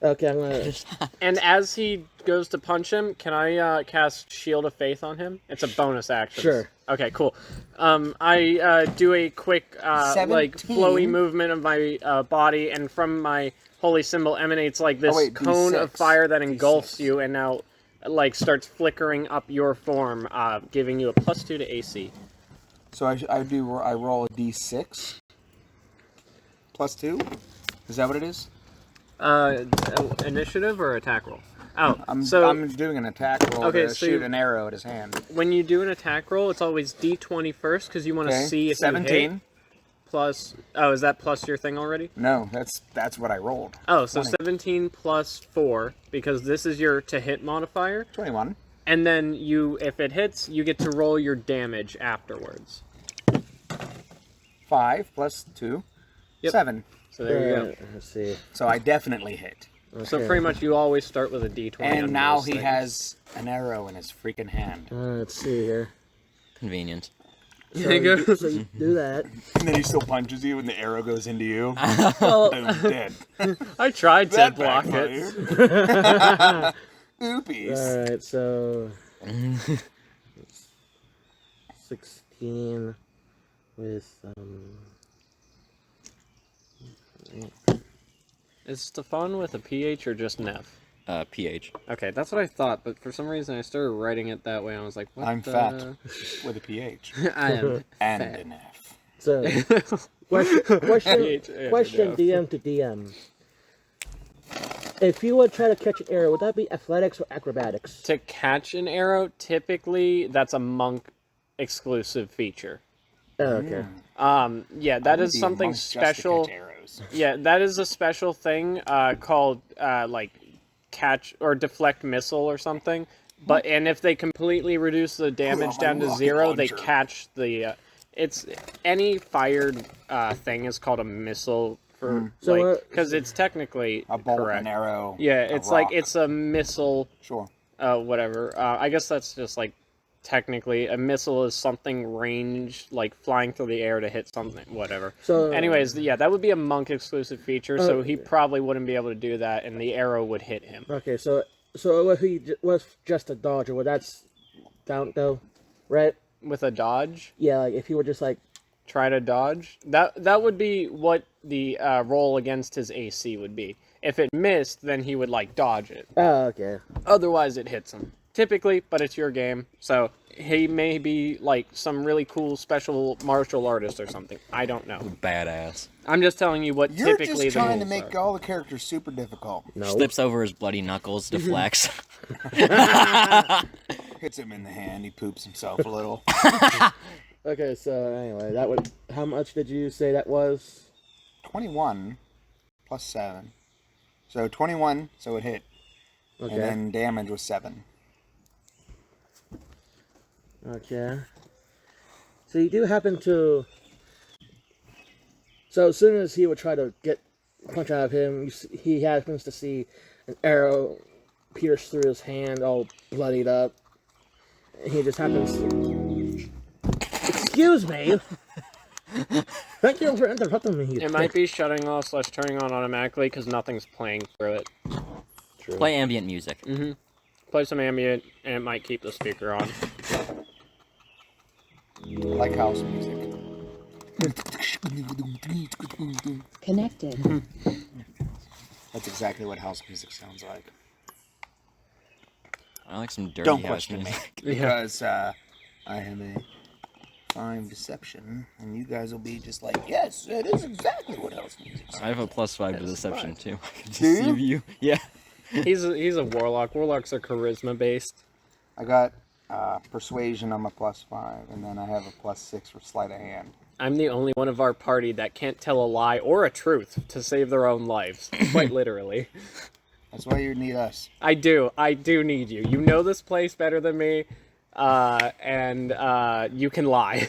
Okay, I'm gonna. And as he goes to punch him, can I cast Shield of Faith on him? It's a bonus action. Sure. Okay, cool. I do a quick, like, 17. flowy movement of my body, and from my holy symbol emanates, like, this cone of D6. fire that engulfs D6. you, and now, like, starts flickering up your form, giving you a +2 to AC. So I roll a d6 +2. Is that what it is? Initiative or attack roll? Oh, I'm doing an attack roll to shoot an arrow at his hand. When you do an attack roll, it's always D20 first, because you want to see if 17. you hit. Plus, is that plus your thing already? No, that's what I rolled. Oh, so 20. 17 plus 4, because this is your to hit modifier. 21. And then if it hits, you get to roll your damage afterwards. 5 plus 2. Yep. 7. So there you go. Let's see. So I definitely hit. Okay. So pretty much you always start with a D20. And now he has an arrow in his freaking hand. Let's see here. Convenient. So you do that. And then he still punches you and the arrow goes into you. Well, I'm dead. I tried to That block it. backfired. Oopies. Alright, so 16 with Is Stephan with a PH or just Neff? PH. Okay, that's what I thought, but for some reason I started writing it that way. I was like, what I'm the... fat with a PH. I am And fat. an F. so question PH, DM to DM. If you would try to catch an arrow, would that be athletics or acrobatics? To catch an arrow, typically that's a monk exclusive feature. Oh, okay. Yeah, that is something special. Yeah, that is a special thing called like catch or deflect missile or something. But and if they completely reduce the damage down to 0, they catch the. It's any fired thing is called a missile for because it's technically a bolt, correct. an arrow. Yeah, it's like it's a missile. Sure. Whatever. I guess that's just like. Technically, a missile is something ranged, like flying through the air to hit something, whatever. So, anyways, yeah, that would be a monk exclusive feature, so he probably wouldn't be able to do that, and the arrow would hit him. Okay, so if he was just a dodger, well, that's down though, right? With a dodge? Yeah, like if he were just like try to dodge, that would be what the roll against his AC would be. If it missed, then he would like dodge it. Oh, okay. Otherwise, it hits him. Typically, but it's your game, so he may be like some really cool special martial artist or something. I don't know. Badass. I'm just telling you what You're typically just the trying to rules make are. all the characters super difficult. No. Slips over his bloody knuckles, deflects. Hits him in the hand. He poops himself a little. Okay, so anyway, that would. How much did you say that was? 21 plus 7. So 21, so it hit. Okay. And then damage was 7. Okay. So you do happen to. So as soon as he would try to get punch out of him, he happens to see an arrow pierce through his hand, all bloodied up. And he just happens to. Excuse me. Thank you for interrupting me. It might be shutting off / turning on automatically because nothing's playing through it. True. Play ambient music. Mm-hmm. Play some ambient, and it might keep the speaker on. Like house music. Connected. That's exactly what house music sounds like. I like some dirty Don't house question me. Yeah. music. Because I have a fine deception, and you guys will be just like, yes, it is exactly what house music sounds I have a like. +5 to deception too. I can Do you? deceive you. Yeah. He's a warlock. Warlocks are charisma based. I got persuasion on my +5, and then I have a +6 for sleight of hand. I'm the only one of our party that can't tell a lie or a truth to save their own lives. Quite literally. That's why you need us. I do need you. You know this place better than me, and you can lie.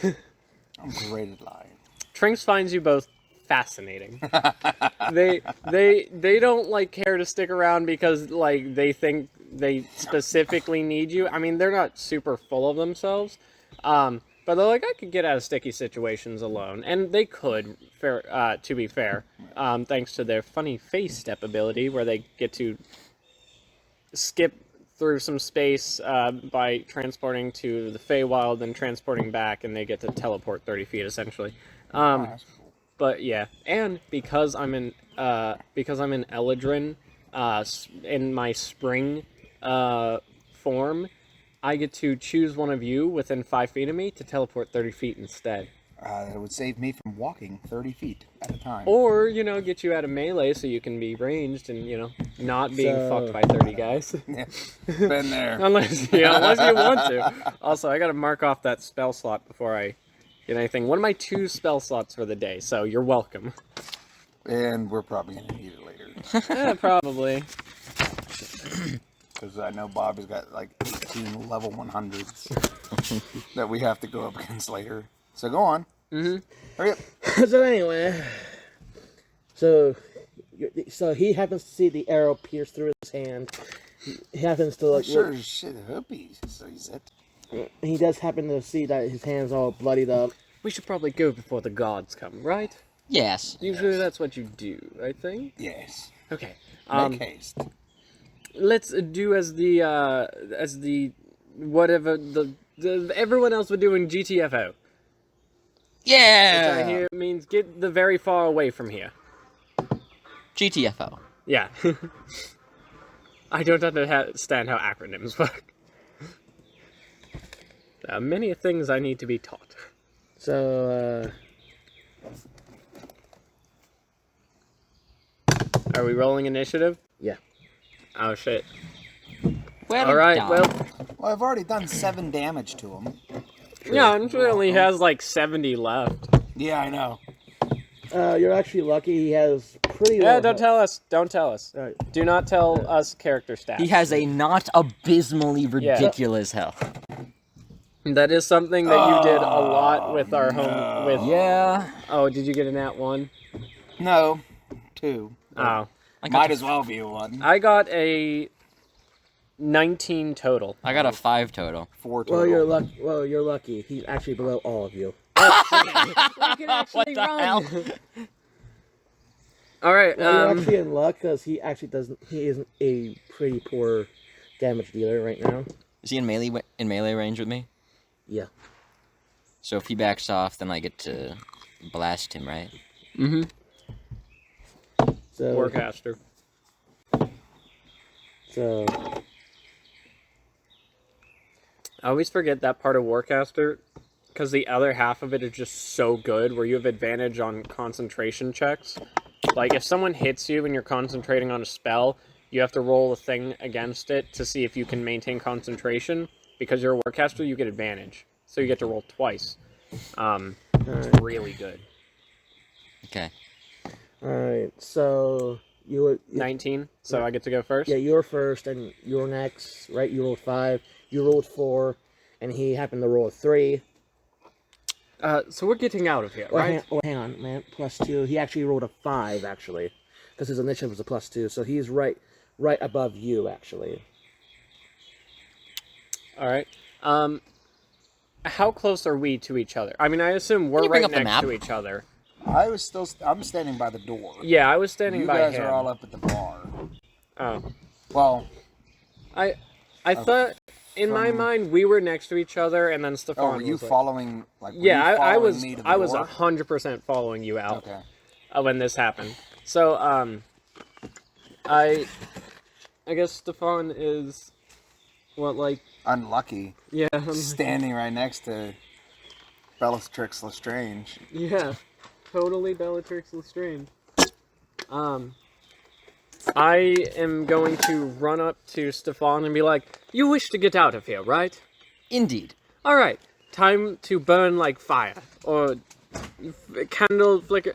I'm great at lying. Trinx finds you both fascinating. they don't like care to stick around because like they think they specifically need you. I mean, they're not super full of themselves, but they're like, I could get out of sticky situations alone, and they could. To be fair, thanks to their funny face step ability, where they get to skip through some space by transporting to the Feywild and transporting back, and they get to teleport 30 feet essentially. That's cool. But yeah, and because I'm an eladrin, in my spring form, I get to choose one of you within 5 feet of me to teleport 30 feet instead. It would save me from walking 30 feet at a time. Or, you know, get you out of melee so you can be ranged and, you know, not being fucked by 30 guys. Yeah, been there. unless you want to. Also, I gotta mark off that spell slot before I get anything. One of my 2 spell slots for the day, so you're welcome. And we're probably going to need it later. Yeah, probably. Because I know Bob has got like 18 level 100s that we have to go up against later. So go on. Mm-hmm. Hurry up. So anyway, so he happens to see the arrow pierce through his hand. He happens to like. Sure as shit hope he sees it. He does happen to see that his hand's all bloodied up. We should probably go before the gods come, right? Yes. Usually that's what you do, I think. Yes. Okay. Make haste. Let's do as the whatever the everyone else would do in GTFO. Yeah! Which I hear means get the very far away from here. GTFO. Yeah. I don't understand how acronyms work. There are many things I need to be taught. So, Are we rolling initiative? yeah. Oh shit. Well Alright, done. Well, I've already done 7 damage to him. yeah, I'm sure he only has like 70 left. Yeah, I know. You're actually lucky he has pretty Yeah, low don't tell us. Don't tell us. Alright. Do not tell us character stats. He has a not abysmally ridiculous health. That is something that you did a lot with our home. With Yeah. Oh, did you get a nat 1? No. 2. Oh. Might as well be a 1. I got a 19 total. I got a 5 total. 4 total. Well, you're lucky. He's actually below all of you. What the hell? All right. Well, you're actually in luck because he actually doesn't. He isn't a pretty poor damage dealer right now. Is he in melee range with me? Yeah. So if he backs off, then I get to blast him, right? Mm-hmm. So Warcaster. So I always forget that part of Warcaster because the other half of it is just so good where you have advantage on concentration checks. Like, if someone hits you and you're concentrating on a spell, you have to roll a thing against it to see if you can maintain concentration. Because you're a Warcaster, you get advantage. So you get to roll twice. It's really good. Okay. alright, so you were 19, so I get to go first? yeah, you're first and you're next, right? You rolled 5, you rolled 4, and he happened to roll a 3. So we're getting out of here, right? Hang on, man. +2. He actually rolled a 5, actually, because his initiative was a +2, so he's right above you, actually. Alright. How close are we to each other? I mean, I assume we're you bring right up the next map? to each other. I'm standing by the door. Yeah, I was standing You by guys him. are all up at the bar. Oh. Well, I thought, in my mind, we were next to each other, and then Stephan were you was like... following? Like, were Yeah, you I following was me to the I was door? 100% following you out Okay. when this happened. So, I guess Stephan is, what, like... Unlucky. Yeah. Standing right next to Bellatrix Lestrange. Yeah. Totally Bellatrix Lestrange. I am going to run up to Stephan and be like, you wish to get out of here, right? Indeed. Alright, time to burn like fire. Or candle flicker.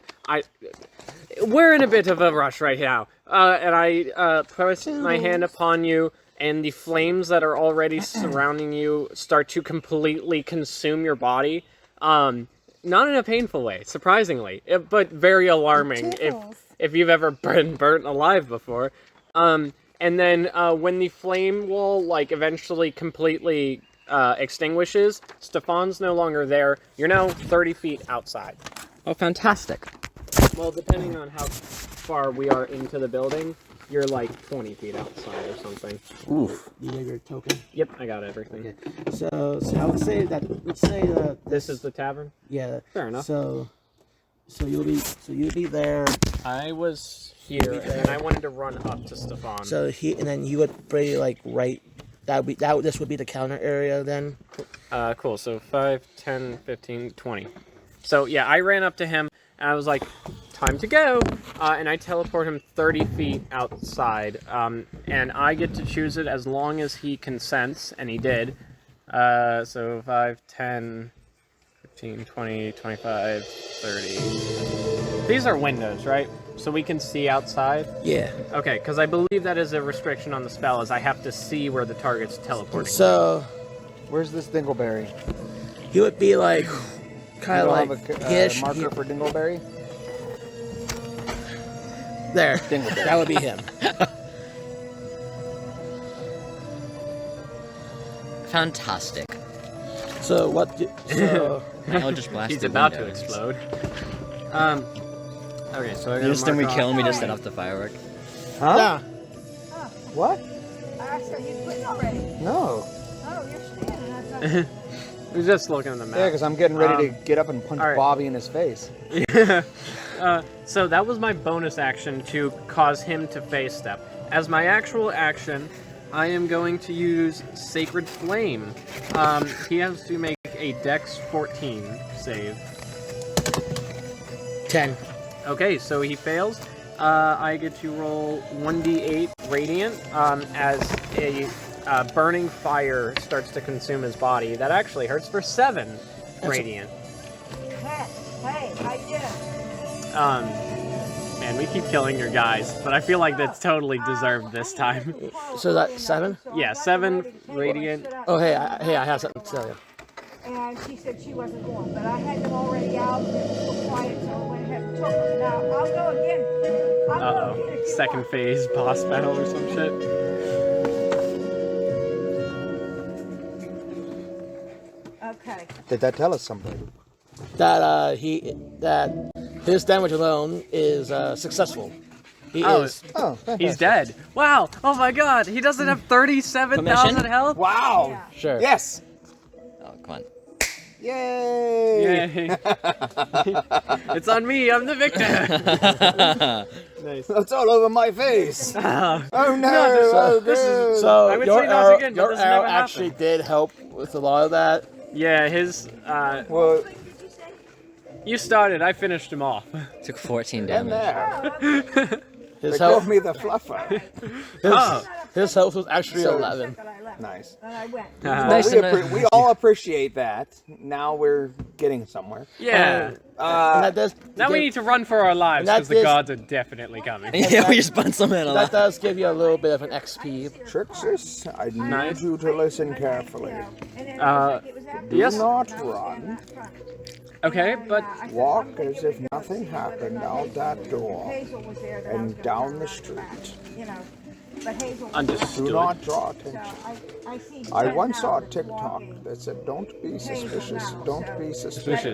We're in a bit of a rush right now. And I press my hand upon you, and the flames that are already surrounding you start to completely consume your body. Not in a painful way, surprisingly, but very alarming if you've ever been burnt alive before. And then when the flame wall like eventually completely extinguishes, Stephan's no longer there. You're now 30 feet outside. Oh, fantastic. Well, depending on how far we are into the building, you're like 20 feet outside or something. Oof. You have your token? Yep, I got everything. Okay. So I would say that, let's say that... This is the tavern? Yeah. Fair enough. So you'll be there. I was here, and then I wanted to run up to Stephan. And then you would be like this would be the counter area then. Cool, so 5, 10, 15, 20. So yeah, I ran up to him and I was like, time to go. And I teleport him 30 feet outside. And I get to choose it as long as he consents, and he did. So 5, 10, 15, 20, 25, 30. These are windows, right? So we can see outside? Yeah. Okay, because I believe that is a restriction on the spell, is I have to see where the target's teleporting. So, Where's this Dingleberry? he would be like, kind You of don't like, have a ish. marker for Dingleberry? There. Dingleberry. That would be him. Fantastic. So what? So My Eldritch Blast. He's through about to windows. explode. Okay, so I You gotta just then we mark kill off- him, we just set off the firework. Huh? yeah. What? I said you quit already. No. Oh, you're standing. I thought, He was just looking at the map. Yeah, because I'm getting ready to get up and punch all right. Bobby in his face. So that was my bonus action to cause him to phase step. As my actual action, I am going to use Sacred Flame. He has to make a Dex 14 save. 10. Okay, so he fails. I get to roll 1d8 Radiant as a burning fire starts to consume his body. That actually hurts for 7 Radiant. hey, I did it. Man, we keep killing your guys, but I feel like that's totally deserved this time. So that's 7. Yeah, 7 Radiant. Oh hey, I have something to tell you. And she said she wasn't going, but I had them already out and it was so quiet, so I went ahead and took them. Now, I'll go again. I'll go again if you Second want. phase boss battle or some shit. Okay. Did that tell us something? That his damage alone is successful. He is. Oh, He's fantastic. dead. Wow. Oh my god. He doesn't have 37,000 Permission? health? Wow! Yeah. Sure. Yes! Oh, come on. Yay! Yay. It's on me. I'm the victor. Nice. It's all over my face! Ah. Oh no! So- Oh, this is- no. So I would your say not arrow, again, but your this arrow never actually happened. did help with a lot of that. Yeah, his, Well, you started. I finished him off. Took 14 and damage. there. His They health, called me the fluffer. his health was actually So- 11. But I left. Nice. And I went. Nice we, to know. we all appreciate that. Now we're getting somewhere. Yeah. And that does. Now we need to run for our lives that because the is- gods are definitely coming. Yeah, we just bunched some in a That lot. does give you a little bit of an XP. Trixus, I need Nice. you to listen carefully. And then it was like it was after Do Yes. not I was run. standing out front. Okay, but I said, Walk I'm gonna as give if it to nothing her. happened But out that door Hazel was there that I was and gonna down turn the around and street. back, you know. But Hazel was Understood. Do not draw So attention. I see I Jen once saw a Howard TikTok walking. that said, "Don't be Hazel suspicious. now, Don't so- be suspicious.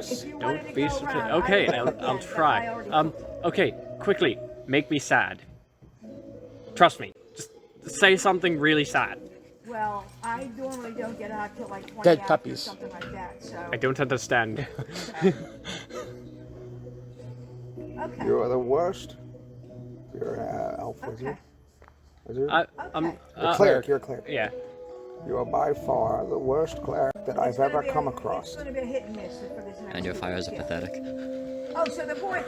suspicious." If you wanted Don't to be go suspicious. around, I Okay, would I'll have done, but try. I already Okay, quickly, make me sad. Trust me. Just say something really sad. Well, I normally don't get out till like 20 Dead after puppies. something like that. So I don't understand. okay. You are the worst. You're an elf wizard. Wizard? I'm You're a cleric. You're a cleric. yeah. You are by far the worst cleric that I've ever come across. It's going to be a hit and miss for this next And your week, fires are yeah. pathetic. Oh, so the boy.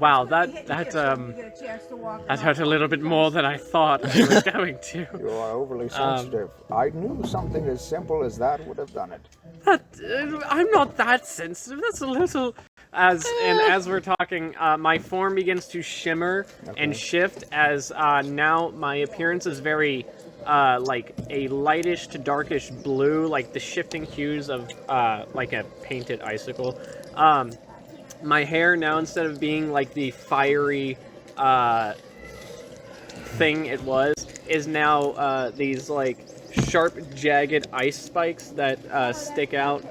Wow, it's gonna be that- hit and that, miss when you get a chance to walk That around. hurt a little bit more than I thought it was going to. You are overly sensitive. I knew something as simple as that would have done it. I'm not that sensitive. That's a little. As we're talking, my form begins to shimmer and shift as now my appearance is very like a lightish to darkish blue, like the shifting hues of like a painted icicle. My hair now, instead of being like the fiery thing it was, is now these like sharp, jagged ice spikes that stick out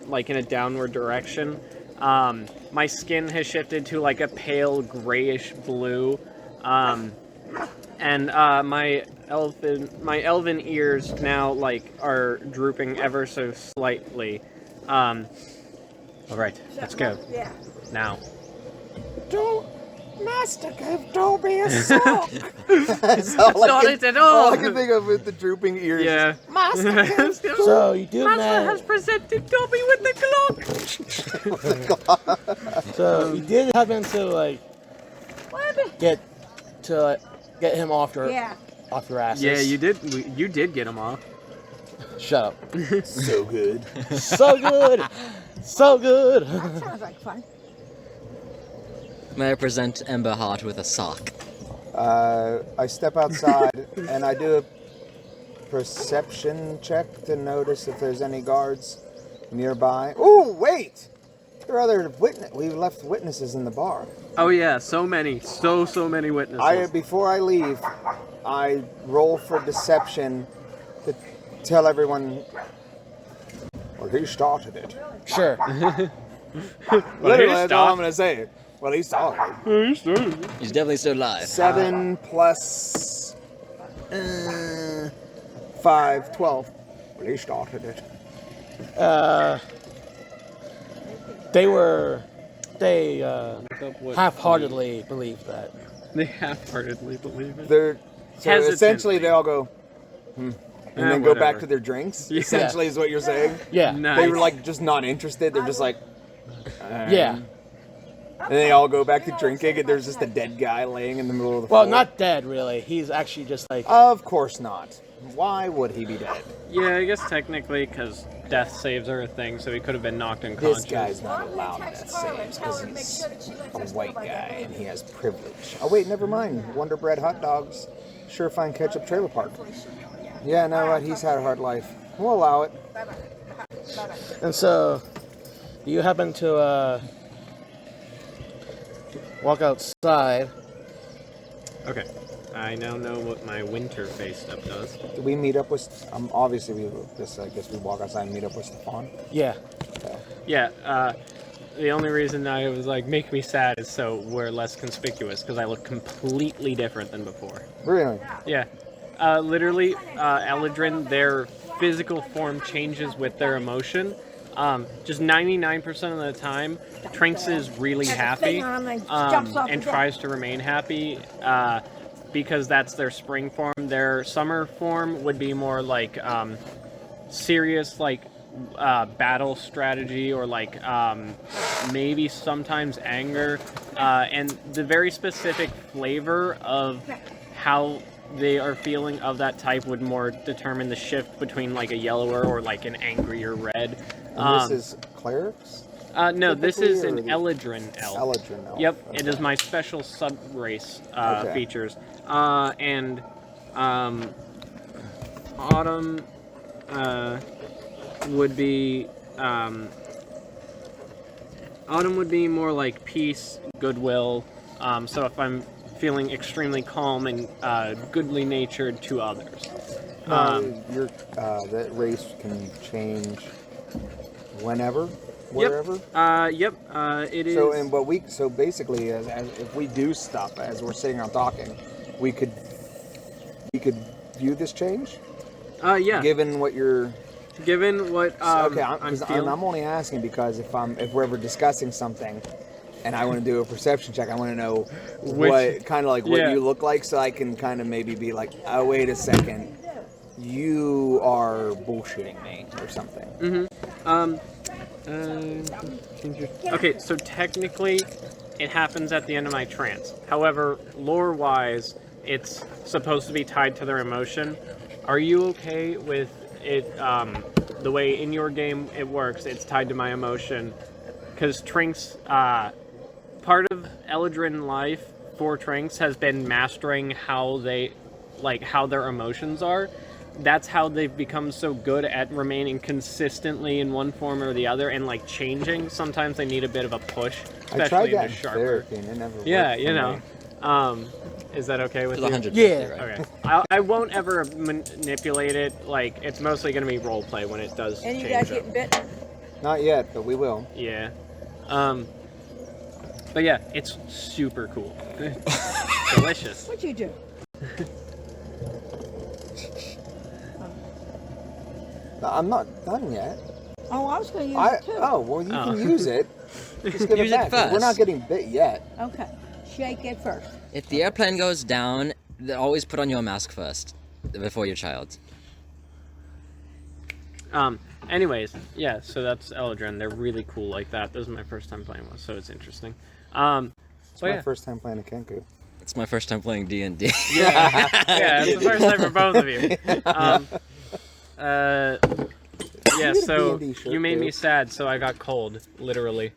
like in a downward direction. My skin has shifted to like a pale grayish blue, and my elven ears now like are drooping ever so slightly. All right, let's go Yeah. now. Don't Master gave Toby a sock. That's all it at all. All I can think of with the drooping ears. Yeah. Master. So you do Master manage. has presented Toby with the clock. So you did happen to like get him off your asses. Yeah, you did. You did get him off. Shut up. So good. So good. So good. That sounds like fun. May I present Ember Heart with a sock? I step outside and I do a perception check to notice if there's any guards nearby. Oh, wait! There are other we left witnesses in the bar. Oh yeah, so many witnesses. Before I leave, I roll for deception to tell everyone. Well, he started it. Sure. Literally, that's all I'm gonna say. Well, he started it. He's definitely still alive. 7 plus 5, 12. Well, he started it. They half-heartedly believe that. They half-heartedly believe it. They're so Hesitantly. essentially they all go, and then go back whatever. to their drinks. Yeah. Essentially, is what you're saying. Yeah. Nice. They were like just not interested. They're just like, Yeah. And they all go back to drinking, and there's just a dead guy laying in the middle of the floor. Well, not dead, really. He's actually just like... Of course not. Why would he be dead? Yeah, I guess technically, because death saves are a thing, so he could have been knocked unconscious. This guy's not allowed death saves because he's a white guy and he has privilege. Oh wait, never mind. Wonder Bread hot dogs, Surefine Ketchup Trailer Park. Yeah, no, what? He's had a hard life. We'll allow it. And so, you happen to walk outside. Okay. I now know what my winter face stuff does. Do we meet up with? Obviously, we just. I guess we walk outside and meet up with Stephan. Yeah. Yeah, the only reason I was like, make me sad is so we're less conspicuous, because I look completely different than before. Really? Yeah. Literally, eladrin, their physical form changes with their emotion. Just 99% of the time, Trinx is really happy and tries to remain happy because that's their spring form. Their summer form would be more like serious, like battle strategy, or like maybe sometimes anger, and the very specific flavor of how they are feeling of that type would more determine the shift between like a yellower or like an angrier red. And this is clerics? No, this typically, is an or the- eladrin elf. Eladrin elf. Yep, Okay. it is my special sub-race Okay. features. And Autumn would be more like peace, goodwill. So if I'm feeling extremely calm and goodly natured to others. Your that race can change whenever, wherever. Yep. It is. So basically, as if we do stuff as we're sitting around talking, we could view this change. Yeah. Given what you're. Given what Okay, I'm feeling. I'm only asking because if we're ever discussing something, and I want to do a perception check, I want to know what Yeah. you look like, so I can kind of maybe be like, oh wait a second, you are bullshitting me or something. Okay, so technically, it happens at the end of my trance. However, lore-wise, it's supposed to be tied to their emotion. Are you okay with it? The way in your game it works, it's tied to my emotion, because Trinx, part of eladrin life for Trinx has been mastering how their emotions are. That's how they've become so good at remaining consistently in one form or the other, and like changing. Sometimes they need a bit of a push, I tried especially that into in sharper. therapy and it never worked Yeah, for you me. know. Is that okay with It's you? 150, Yeah. right? Okay. I won't ever manipulate it. Like, it's mostly going to be role play when it does And you change guys up. getting bitten? Not yet, but we will. Yeah. But yeah, it's super cool. Delicious. What'd you do? No, I'm not done yet. Oh, I was going to use it too. Oh, well, you can use it. Just give Use it it back. 'cause first. We're not getting bit yet. Okay. shake it first. If the airplane goes down, always put on your mask first, before your child. Anyways, yeah, so that's eladrin. They're really cool like that. This is my first time playing one, so it's interesting. It's my first time playing a Kenku. It's my first time playing D&D. Yeah, yeah, it's the first time for both of you. Yeah, so D&D shirt, you made me dude. sad, so I got cold, literally.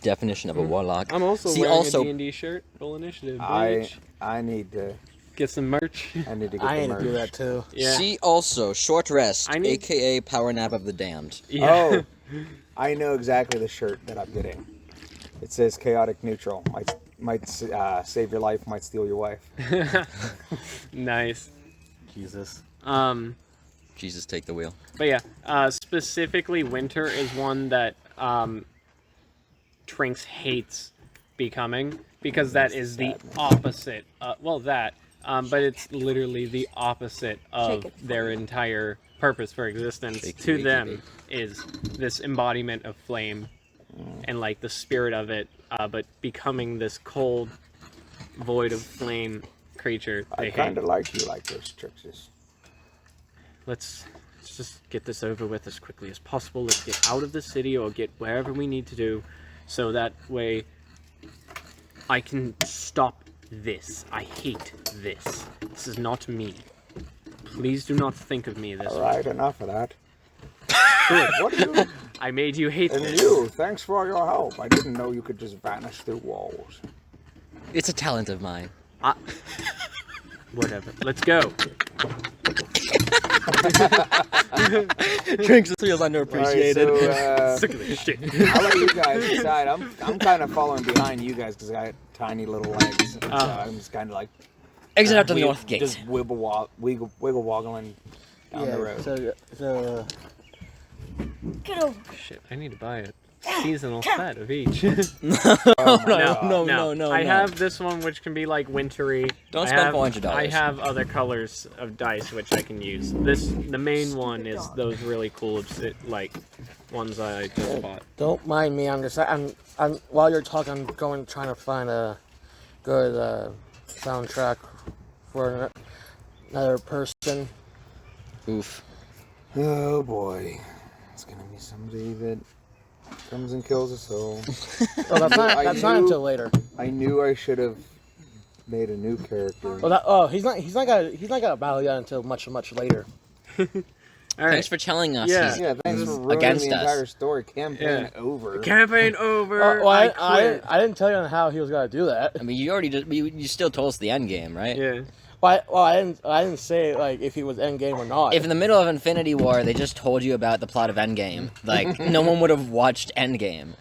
Definition of a warlock. I'm also See, wearing also, a D&D shirt. Full initiative, I bitch. need to Get some merch. get I the need to merch. do that too. Yeah. See also short rest, I need- aka power nap of the damned. Yeah. Oh, I know exactly the shirt that I'm getting. It says chaotic neutral. Might save your life, might steal your wife. Nice. Jesus. Jesus, take the wheel. But yeah, specifically winter is one that Trinx hates becoming, because that is the opposite. But it's literally the opposite of their entire purpose for existence. Shake To it, them baby. is this embodiment of flame and like the spirit of it, but becoming this cold void of flame creature I they kind hate. of like you like those Trixes. Let's just get this over with as quickly as possible. Let's get out of the city or get wherever we need to do, so that way I can stop this. I hate this. This is not me. Please do not think of me this All way. right, enough of that. Good. What are you? I made you hate And this. you, thanks for all your help. I didn't know you could just vanish through walls. It's a talent of mine. Whatever. Let's go. Drinks feels underappreciated. All right, so, Sick of this shit. I'll let you guys decide. I'm kind of following behind you guys because I got tiny little legs. And so I'm just kind of like Exit out the wiggle- north gate. just wiggle woggling down the road. So Get over. Shit, I need to buy a seasonal set of each. Oh, no. I have this one which can be like wintry. Don't I spend have- $400. I have other colors of dice which I can use. The main one is those really cool like ones I just bought. don't mind me. I'm while you're talking, I'm trying to find a good soundtrack for another person. Oof. Oh boy, it's gonna be somebody that comes and kills us all. Oh, that's not I that's not knew- until later. I knew I should have made a new character. He's not gonna battle yet until much later. All right. Thanks for telling us Yeah. he's Yeah, thanks for ruining against the us. entire story. Campaign Yeah. over. Campaign over. Well, I I quit. didn't tell you on how he was gonna do that. I mean, you already did, you still told us the end game, right? Yeah. I didn't say like if he was endgame or not. If in the middle of Infinity War they just told you about the plot of Endgame, like no one would have watched Endgame.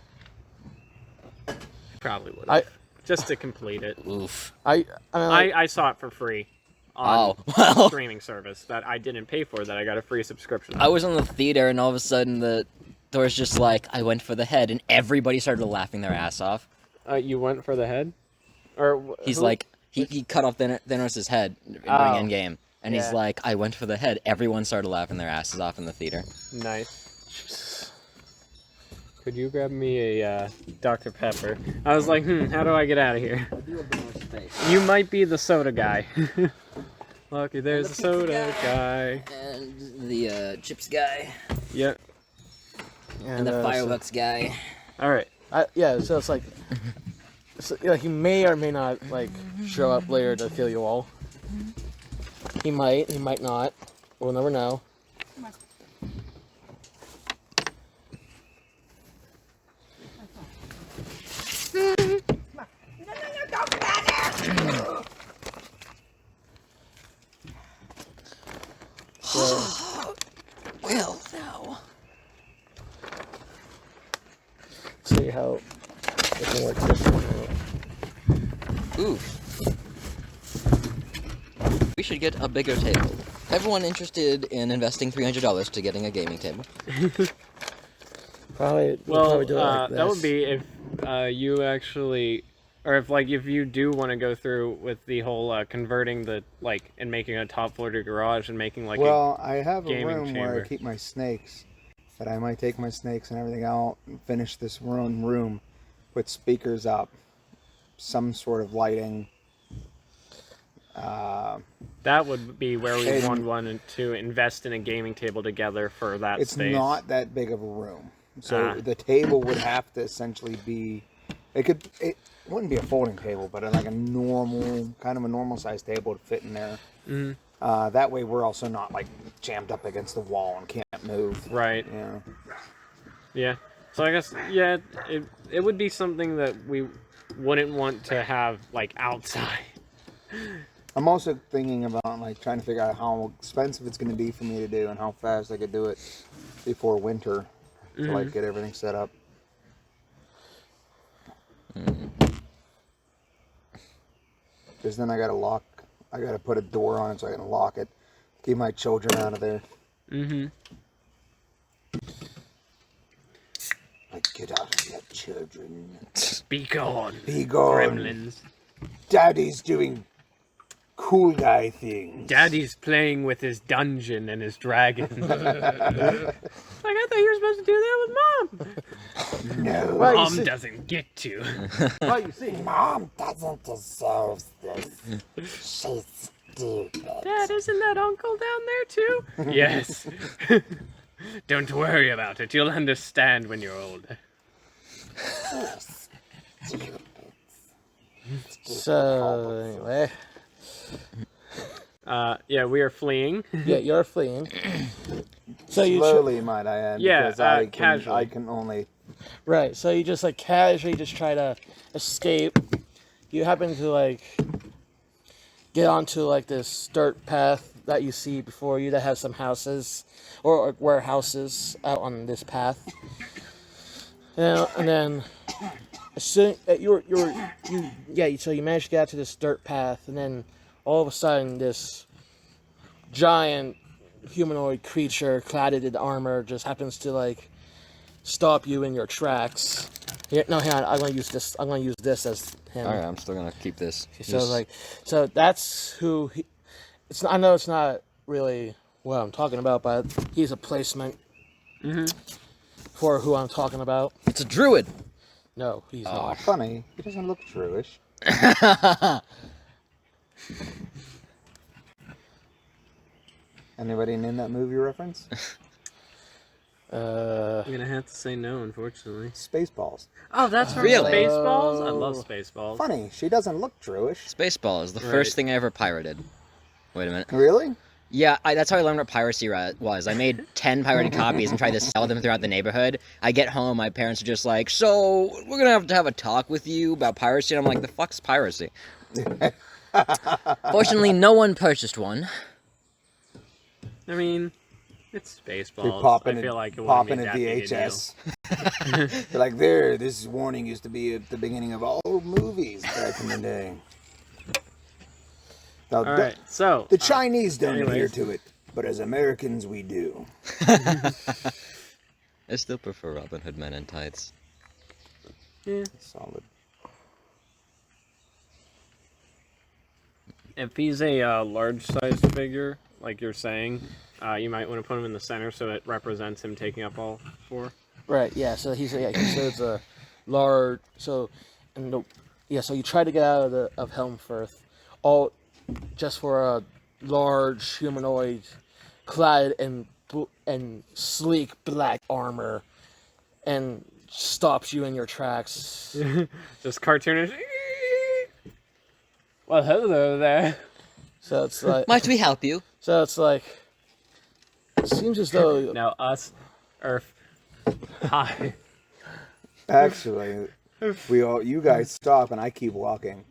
Probably would I- have. Just to complete it. Oof. I saw it for free on Oh, well. streaming service that I didn't pay for, that I got a free subscription. I was in the theater and all of a sudden there was just like, I went for the head and everybody started laughing their ass off. You went for the head? Or He's who? like, he cut off Thanos' head during Oh. Endgame. And he's Yeah. like, I went for the head. Everyone started laughing their asses off in the theater. Nice. Could you grab me a Dr. Pepper? I was like, how do I get out of here? You might be the soda guy. Lucky there's a soda guy. And the chips guy. Yep. And the fireworks guy. Alright. So it's like, he may or may not like show up later to kill you all. He might not. We'll never know. No, don't come down there. Well, now. See how it can work this way. Oof. We should get a bigger table. Everyone interested in investing $300 to getting a gaming table? Probably. Well, probably do it like that would this. be if you actually, or if you do want to go through with the whole converting the, and making a top floor to garage and making Well, I have a gaming room where chamber. I keep my snakes, but I might take my snakes and everything out and finish this room with speakers up, some sort of lighting. That would be where we And- wanted to invest in a gaming table together for that It's space. not that big of a room, so the table would have to essentially be. It wouldn't be a folding table, but like a normal sized table to fit in there. Mm-hmm. That way, we're also not like jammed up against the wall and can't move. Right. Yeah. Yeah. So I guess, yeah, it would be something that we wouldn't want to have, like, outside. I'm also thinking about like trying to figure out how expensive it's going to be for me to do and how fast I could do it before winter to like get everything set up. Because then I got to put a door on it so I can lock it, keep my children out of there. Mm-hmm. Like, get out of here, children. Be gone, Be gone. gremlins. Daddy's doing cool guy things. Daddy's playing with his dungeon and his dragon. Like, I thought you were supposed to do that with Mom. No. Well, you Mom see, doesn't get to. well, you see, Mom doesn't deserve this. She's stupid. Dad, isn't that Uncle down there too? Yes. Don't worry about it. You'll understand when you're older. so anyway, Yeah, we are fleeing. yeah, you're fleeing. So you Slowly, might I add, Yeah, because casually. I can only. right, so you just like casually just try to escape. You happen to like get onto like this dirt path that you see before you that has some houses or warehouses out on this path. And then as soon so you manage to get out to this dirt path, and then all of a sudden this giant humanoid creature clad in armor just happens to like stop you in your tracks. Here, no, hang on. I'm gonna use this as him. Alright, I'm still gonna keep this. So that's who he. I know it's not really what I'm talking about, but he's a placement for who I'm talking about. It's a druid! No, he's Oh, not. funny. He doesn't look Jewish. Anybody name that movie reference? I'm gonna have to say no, unfortunately. Spaceballs. Oh, that's from Really? Spaceballs? I love Spaceballs. Funny, she doesn't look Jewish. Spaceball is the Right. first thing I ever pirated. Wait a minute. Really? Yeah, that's how I learned what piracy was. I made 10 pirated copies and tried to sell them throughout the neighborhood. I get home, my parents are just like, so, we're gonna have a talk with you about piracy. And I'm like, the fuck's piracy? Fortunately, no one purchased one. I mean, it's We Spaceballs. pop I in feel like it pop wouldn't in be a that big a deal. VHS. They're like, this warning used to be at the beginning of all movies back in the day. Now, All right, so the Chinese don't adhere anyways. to it, but as Americans we do. I still prefer Robin Hood Men in Tights. yeah, Solid. if he's a large-sized figure, like you're saying, you might want to put him in the center so it represents him taking up all four. Right. Yeah. So he's it's a large. So so you try to get out of Helmfirth, all just for a large humanoid, clad in sleek black armor, and stops you in your tracks. Just cartoonish. Well, hello there. So it's like. Might we help you? So it's like. It seems as though. Now us, Earth. Hi. Actually, you guys stop and I keep walking.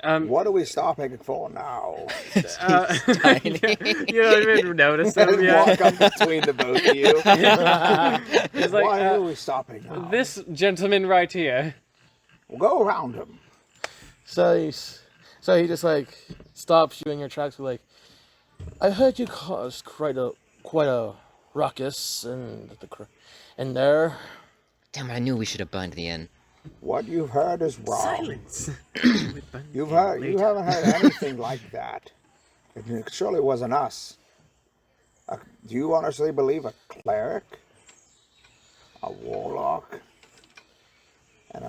What are we stopping for now? Tiny. You don't even notice him And yet. walk up between the both of you. It's like, Why are we stopping now? this gentleman right here. We'll go around him. So he just like stops you in your tracks. Like, I heard you caused quite a ruckus and there. Damn it, I knew we should have burned the inn. What you've heard is wrong. Silence. You haven't heard anything like that. It surely wasn't us. Do you honestly believe a cleric, a warlock, and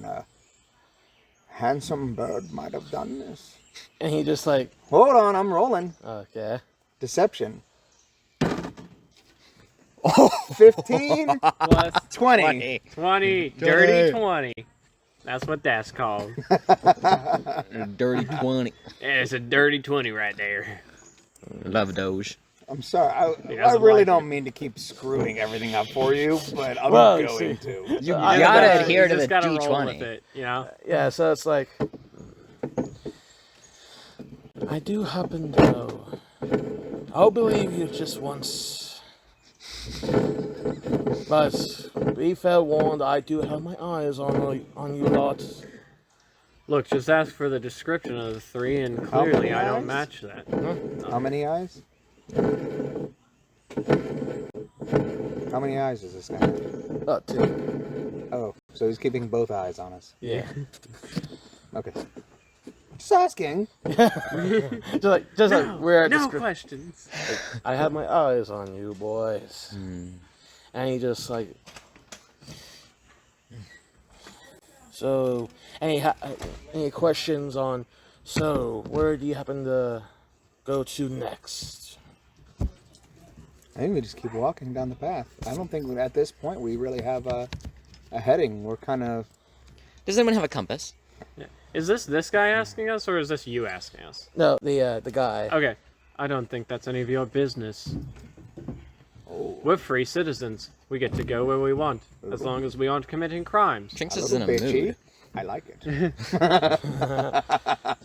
a handsome bird might have done this. And he just like, Hold on, I'm rolling. okay. Deception. Oh, 15 Plus 20. 20. Dirty 20. That's what that's called. Dirty 20. It's a dirty 20 right there. Love Doge. I'm sorry. I doesn't really like don't mean to keep screwing everything up for you, but I'm Well, you going see. to. You I gotta gotta- adhere to just the gotta roll with D20. it, you know? Yeah, so it's like, I do happen to know. I'll believe you just once. But be fair warned, I do have my eyes on you lot. Look, just ask for the description of the 3, and How clearly many I don't eyes? match that. How many eyes? How many eyes does this guy have? 2. Oh, so he's keeping both eyes on us. Yeah. Okay. Just asking. just like we're at No descri- questions. I have my eyes on you, boys. And he just like. So, any questions on? So, where do you happen to go to next? I think we just keep walking down the path. I don't think at this point we really have a heading. We're kind of... Does anyone have a compass? Is this guy asking us, or is this you asking us? No, the guy. Okay. I don't think that's any of your business. We're free citizens. We get to go where we want, as long as we aren't committing crimes. Trinx a is in little a bitchy. mood. I like it.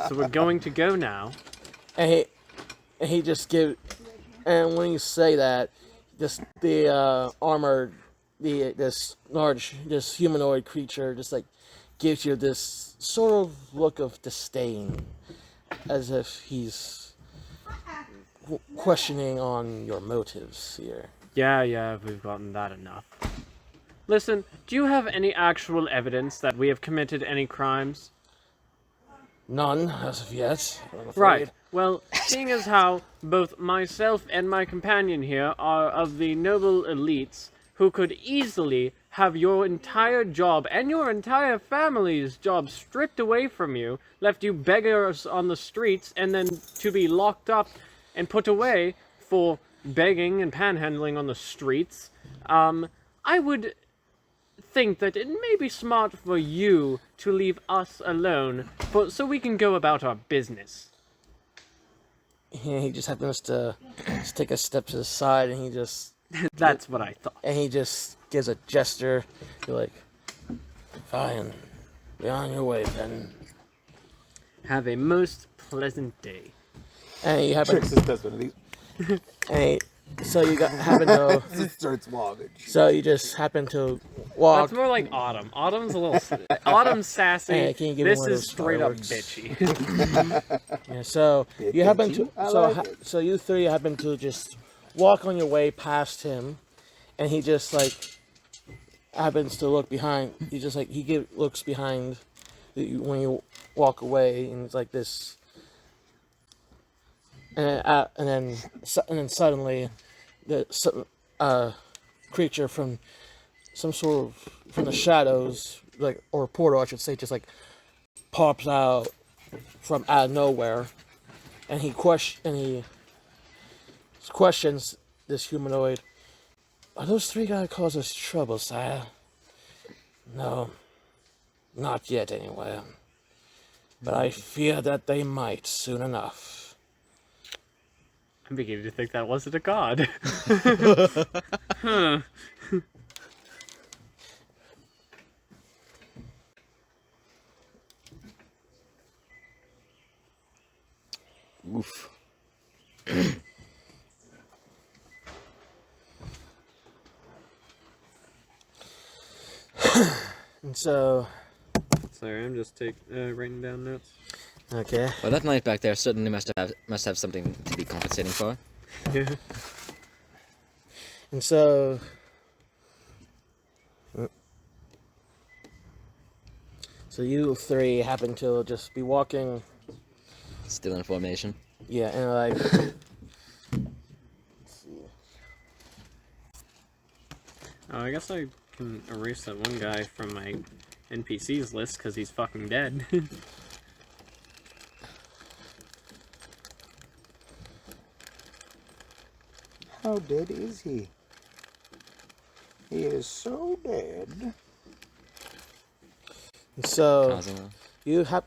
So we're going to go now. And he just give. And when you say that, just the armored, this humanoid creature just like gives you this sort of look of disdain, as if he's questioning on your motives here. Yeah, we've gotten that enough. Listen, do you have any actual evidence that we have committed any crimes? None as of yet. I'm afraid. Right. Well, seeing as how both myself and my companion here are of the noble elites who could easily have your entire job and your entire family's job stripped away from you, left you beggars on the streets, and then to be locked up and put away for begging and panhandling on the streets, I would think that it may be smart for you to leave us alone so we can go about our business. He just happens to just take a step to the side, and he just That's what I thought. gives a gesture. You're like, fine, be on your way then. Have a most pleasant day. And you happen, Trix just does one of these. so you happen to, Just starts walking. so you just happen to walk. That's more like Autumn. Autumn's a little... Autumn's sassy. Hey, can you give me This one of is those straight up fireworks? bitchy. Yeah, so you happen to, I like it. so you three happen to just walk on your way past him, and he just like happens to look behind. He just like looks behind when you walk away, and it's like this. And then suddenly, creature from some sort of from the shadows, like, or a portal, I should say, just like pops out from out of nowhere, and he questions this humanoid. Are those 3 guys cause us trouble, sire? No, not yet anyway. But I fear that they might soon enough. I'm beginning to think that wasn't a god. Huh. Oof. And so, Sorry, I'm just writing down notes. okay. Well, that knight back there certainly must have something to be compensating for. Yeah. And so, you 3 happen to just be walking, Still in formation. yeah, and like, Oh, I guess I can erase that one guy from my NPC's list because he's fucking dead. How dead is he? He is so dead. So Casama.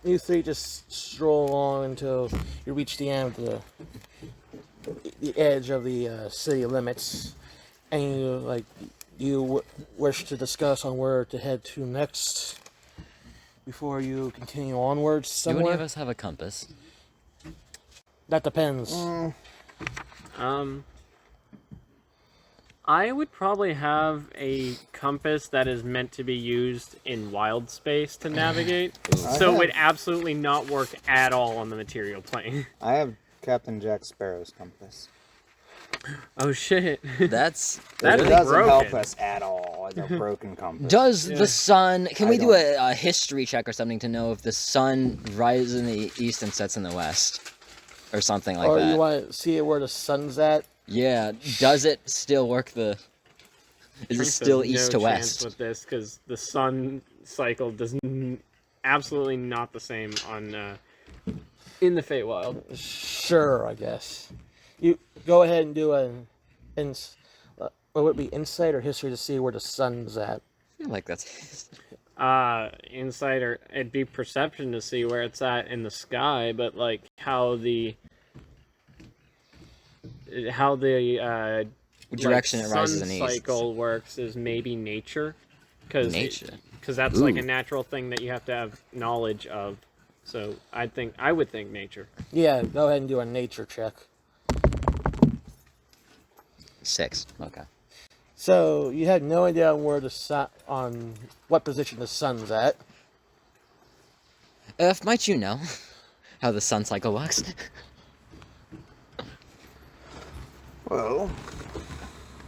you three just stroll along until you reach the end of the edge of the city limits, and you wish to discuss on where to head to next before you continue onwards Do any somewhere. of us have a compass? That depends. I would probably have a compass that is meant to be used in wild space to navigate, so it would absolutely not work at all on the material plane. I have Captain Jack Sparrow's compass. Oh shit. That's That It is doesn't help broken. us at all. It's a broken compass. Does the sun... Can I we do don't- a history check or something to know if the sun rises in the east and sets in the west? Or something like or that. you want to see where the sun's at? Yeah, does it still work the... Is it Trinx still has east no to chance west? with this because the sun cycle does absolutely not the same on in the Feywild. Sure, I guess. You go ahead and do what would it be, insight or history to see where the sun's at? I feel like that's... Insight or it'd be perception to see where it's at in the sky, but like how the direction it rises sun in east. cycle works is maybe nature, because Nature. that's like a Ooh. natural thing that you have to have knowledge of. So I would think nature. Yeah, go ahead and do a nature check. 6. Okay. So you had no idea where on what position the sun's at. Erf, might you know how the sun cycle works? Well,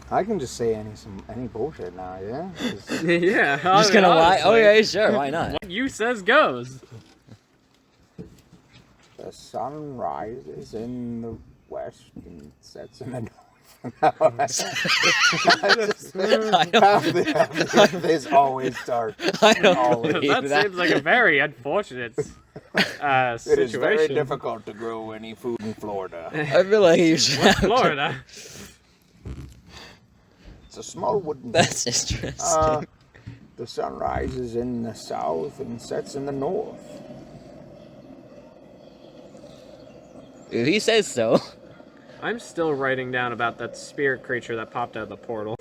I can just say any bullshit now, yeah? 'Cause Yeah, Just gonna lie? Oh yeah, sure, why not? What you says goes. the sun rises in the west and sets in the north. I don't, Half the is always dark. I don't Always. believe That that. seems like a very unfortunate It is very situation. difficult to grow any food in Florida. I feel like you should have to- Florida. It's a small wooden. That's interesting. The sun rises in the south and sets in the north. If he says so. I'm still writing down about that spirit creature that popped out of the portal.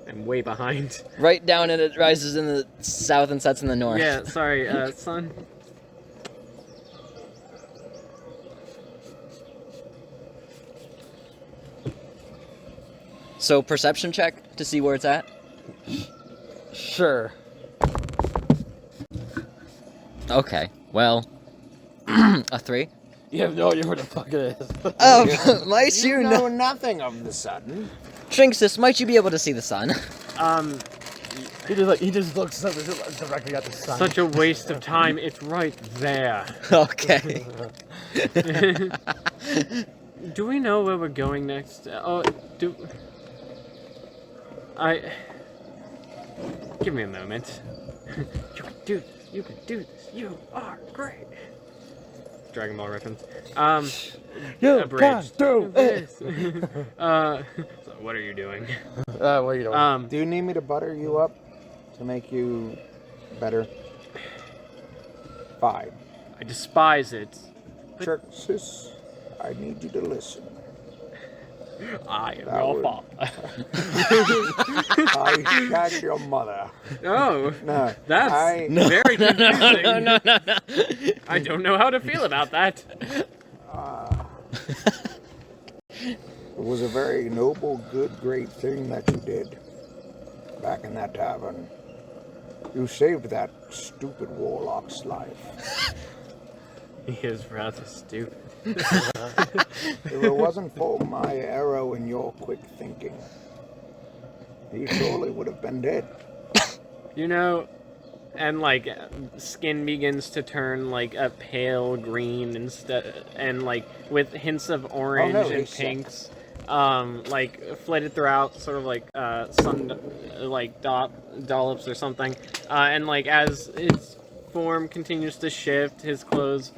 I'm way behind. Right down and it rises in the south and sets in the north. Yeah, sorry, son. So perception check to see where it's at? Sure. Okay, well, a 3. You have no idea where the fuck it is. Oh, might you You know? know nothing of the sun. Trinxus, might you be able to see the sun? He just looks up directly at the sun. Such a waste of time. It's right there. Okay. Do we know where we're going next? Give me a moment. You can do this. You can do this. You are great. Dragon Ball reference. You Abridged. can't do it. So what are you doing? What are you doing? Do you need me to butter you up to make you better? 5. I despise it. Xerxes, I need you to listen. I am That your would- father. I shagged your mother. Oh, No, that's very confusing. no. I don't know how to feel about that. It was a very noble, good, great thing that you did back in that tavern. You saved that stupid warlock's life. He is rather stupid. If it wasn't for my arrow and your quick thinking, he surely would have been dead. You know, and like skin begins to turn like a pale green instead, and like with hints of orange no, he and sucks. pinks. like flitted throughout, sort of like dollops or something. And like as his form continues to shift, his clothes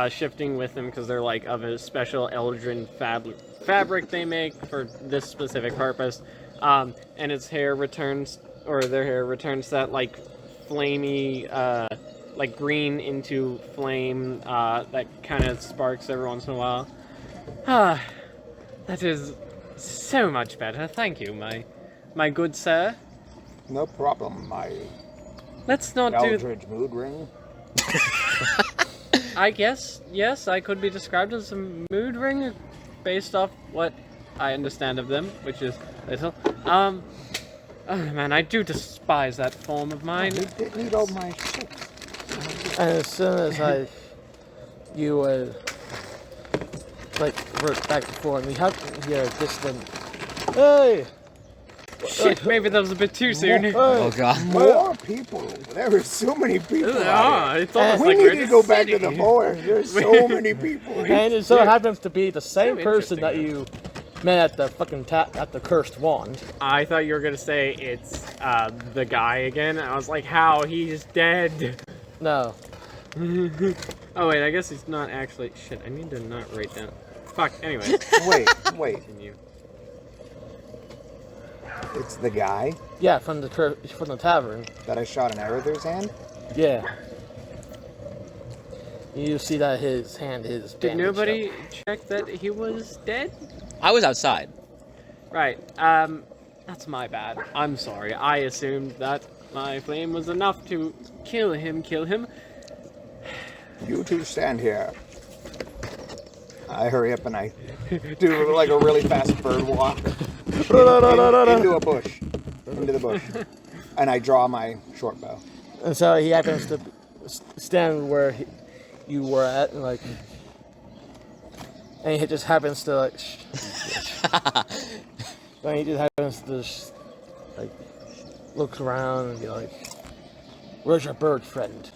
shifting with him because they're like of a special eladrin fabric they make for this specific purpose. And his hair returns, or their hair returns that like flamey, like green into flame that kind of sparks every once in a while. That is so much better. Thank you, my good sir. No problem, my Let's not Eldridge mood ring. I guess, yes, I could be described as a mood ring based off what I understand of them, which is little. Oh man, I do despise that form of mine. He didn't eat all my shit. And as soon as you revert back to form, you have to hear a distant, "Hey!" Shit, maybe that was a bit too soon. Oh god. More people. There were so many people out here. It's almost We like need we're to in go a back to city. the forest. There's so many people. And it so happens to be the same So person that interesting, you met at the fucking at the cursed wand. I thought you were gonna say it's the guy again. I was like, how? He's dead. No. Oh wait, I guess he's not actually. Shit, I need to not write down. Fuck. Anyway. Wait. Continue. It's the guy Yeah, from the tavern. that I shot an arrow through his hand? Yeah. You see that his hand is Did bandaged nobody up. check that he was dead? I was outside. Right. That's my bad. I'm sorry. I assumed that my flame was enough to kill him. You two stand here. I hurry up and I do like a really fast bird walk into a bush, into the bush, and I draw my short bow. And so he happens to stand where you were at, and he just happens to and he just happens to look around and be like, "Where's your bird friend?"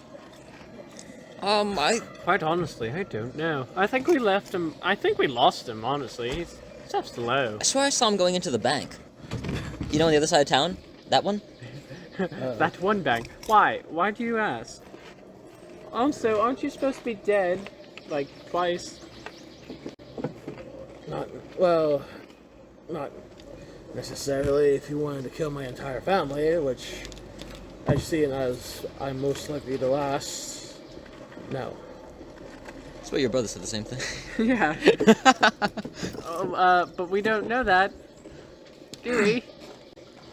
Quite honestly, I don't know. I think we left him. I think we lost him. Honestly, he's just low. I swear I saw him going into the bank. You know, on the other side of town? That one? That one bank. Why? Why do you ask? Also, aren't you supposed to be dead, like twice? Not necessarily if you wanted to kill my entire family, which I see as I'm most likely to last. No. I swear your brother said the same thing. Yeah. But we don't know that, do we?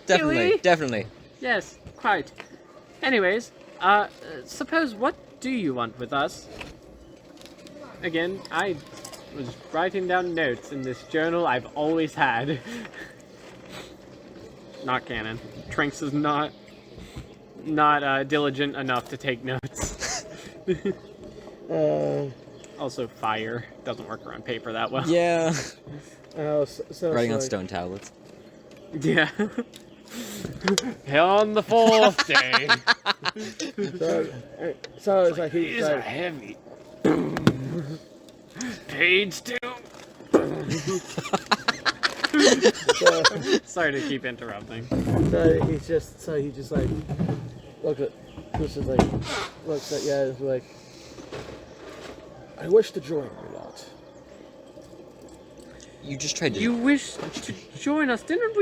Definitely. Yes, quite. Anyways, suppose what do you want with us? Again, I was writing down notes in this journal I've always had. Not canon. Trinx is not diligent enough to take notes. Also, fire doesn't work around paper that well. Yeah. So Writing on stone tablets. Yeah. On the fourth day. So it's like he's These are like, heavy. Page 2. Sorry to keep interrupting. he just like looks at you and is like, "I wish to join you lot." You just tried to... You wish to join us? Didn't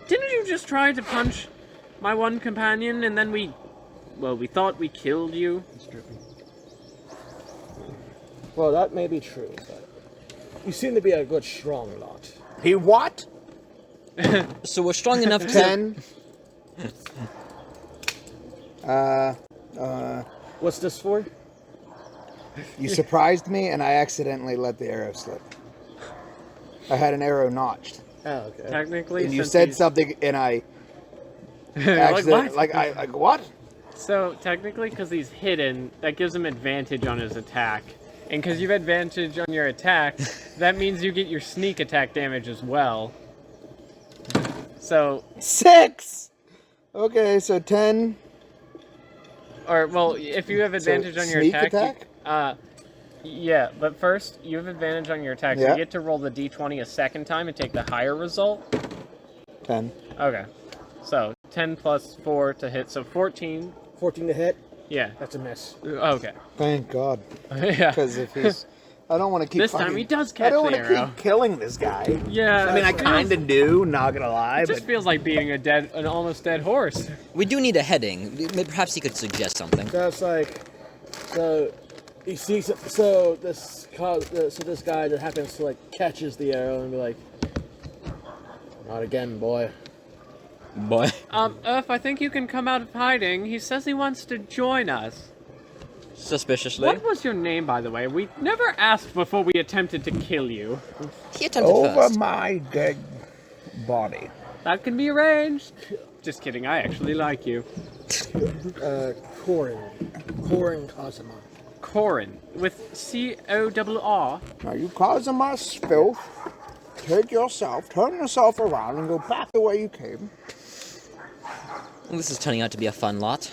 you just try to punch my one companion and then we thought we killed you? Well, that may be true, but you seem to be a good, strong lot. He what? So we're strong enough to... 10. What's this for? You surprised me, and I accidentally let the arrow slip. I had an arrow notched. Oh, okay. Technically, And you since said he's- something, and I what? like what? So technically, because he's hidden, that gives him advantage on his attack. And because you've advantage on your attack, that means you get your sneak attack damage as well. So, 6. Okay, so 10. or well, if you have advantage on your sneak attack, attack? Yeah, but first, you have advantage on your attack, so Yeah. you get to roll the d20 a second time and take the higher result. 10. Okay. So, 10 plus 4 to hit, so 14. 14 to hit. Yeah. That's a miss. Okay. Thank God. Yeah. Because if he's... I don't want to keep This time fucking- he does I catch don't the want to arrow. keep killing this guy. Yeah. I mean, I kind of do, not gonna lie, It just but... feels like beating an almost dead horse. We do need a heading. Perhaps he could suggest something. That's like, so he sees it, so this guy that happens to like catches the arrow and be like, not again, boy. Boy. Erf, I think you can come out of hiding. He says he wants to join us. Suspiciously. What was your name, by the way? We never asked before we attempted to kill you. He attempted Over first. my dead body. That can be arranged. Just kidding, I actually like you. Corrin Casama. Corrin, with C-O-R-R. Now you causing my filth. Take yourself, turn yourself around, and go back the way you came. Well, this is turning out to be a fun lot.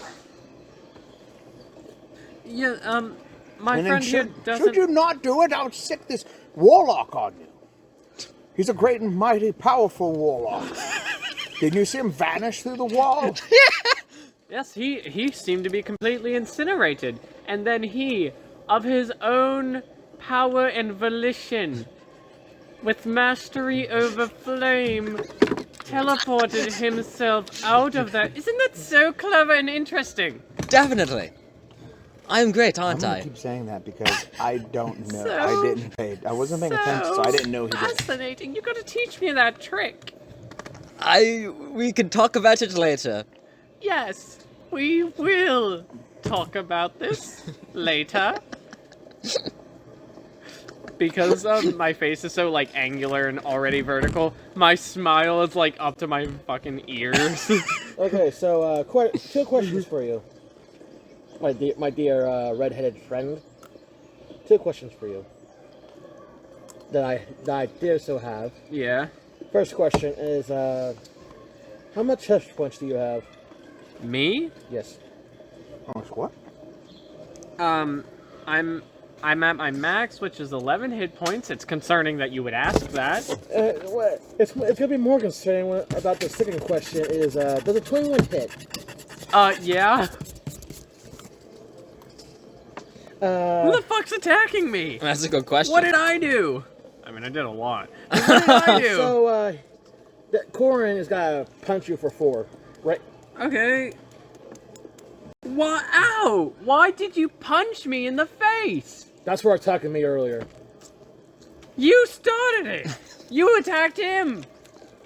Yeah, my And then friend here should doesn't... you not do it, I'll sick this warlock on you. He's a great and mighty, powerful warlock. Didn't you see him vanish through the wall? Yes, he seemed to be completely incinerated. And then he, of his own power and volition, with mastery over flame, teleported himself out of that. Isn't that so clever and interesting? Definitely. I'm great, aren't I'm I? gonna keep saying that because I don't know. So- I didn't pay. I wasn't paying attention, so I didn't know he did. Fascinating. You gotta teach me that trick. We can talk about it later. Yes, we will talk about this later. Because my face is so like angular and already vertical, my smile is like up to my fucking ears. Okay, so two questions for you, my dear red-headed friend. Two questions for you that I dare so have. Yeah. First question is, how much hit points do you have? Me? Yes. Oh, what? I'm at my max, which is 11 hit points. It's concerning that you would ask that. It's gonna be more concerning about the second question is, does a 21 hit? Yeah. Who the fuck's attacking me? That's a good question. What did I do? I mean, I did a lot. What did I do? So, Corrin is gonna punch you for 4, right? Okay. Why? Ow! Why did you punch me in the face? That's for attacking me earlier. You started it! You attacked him!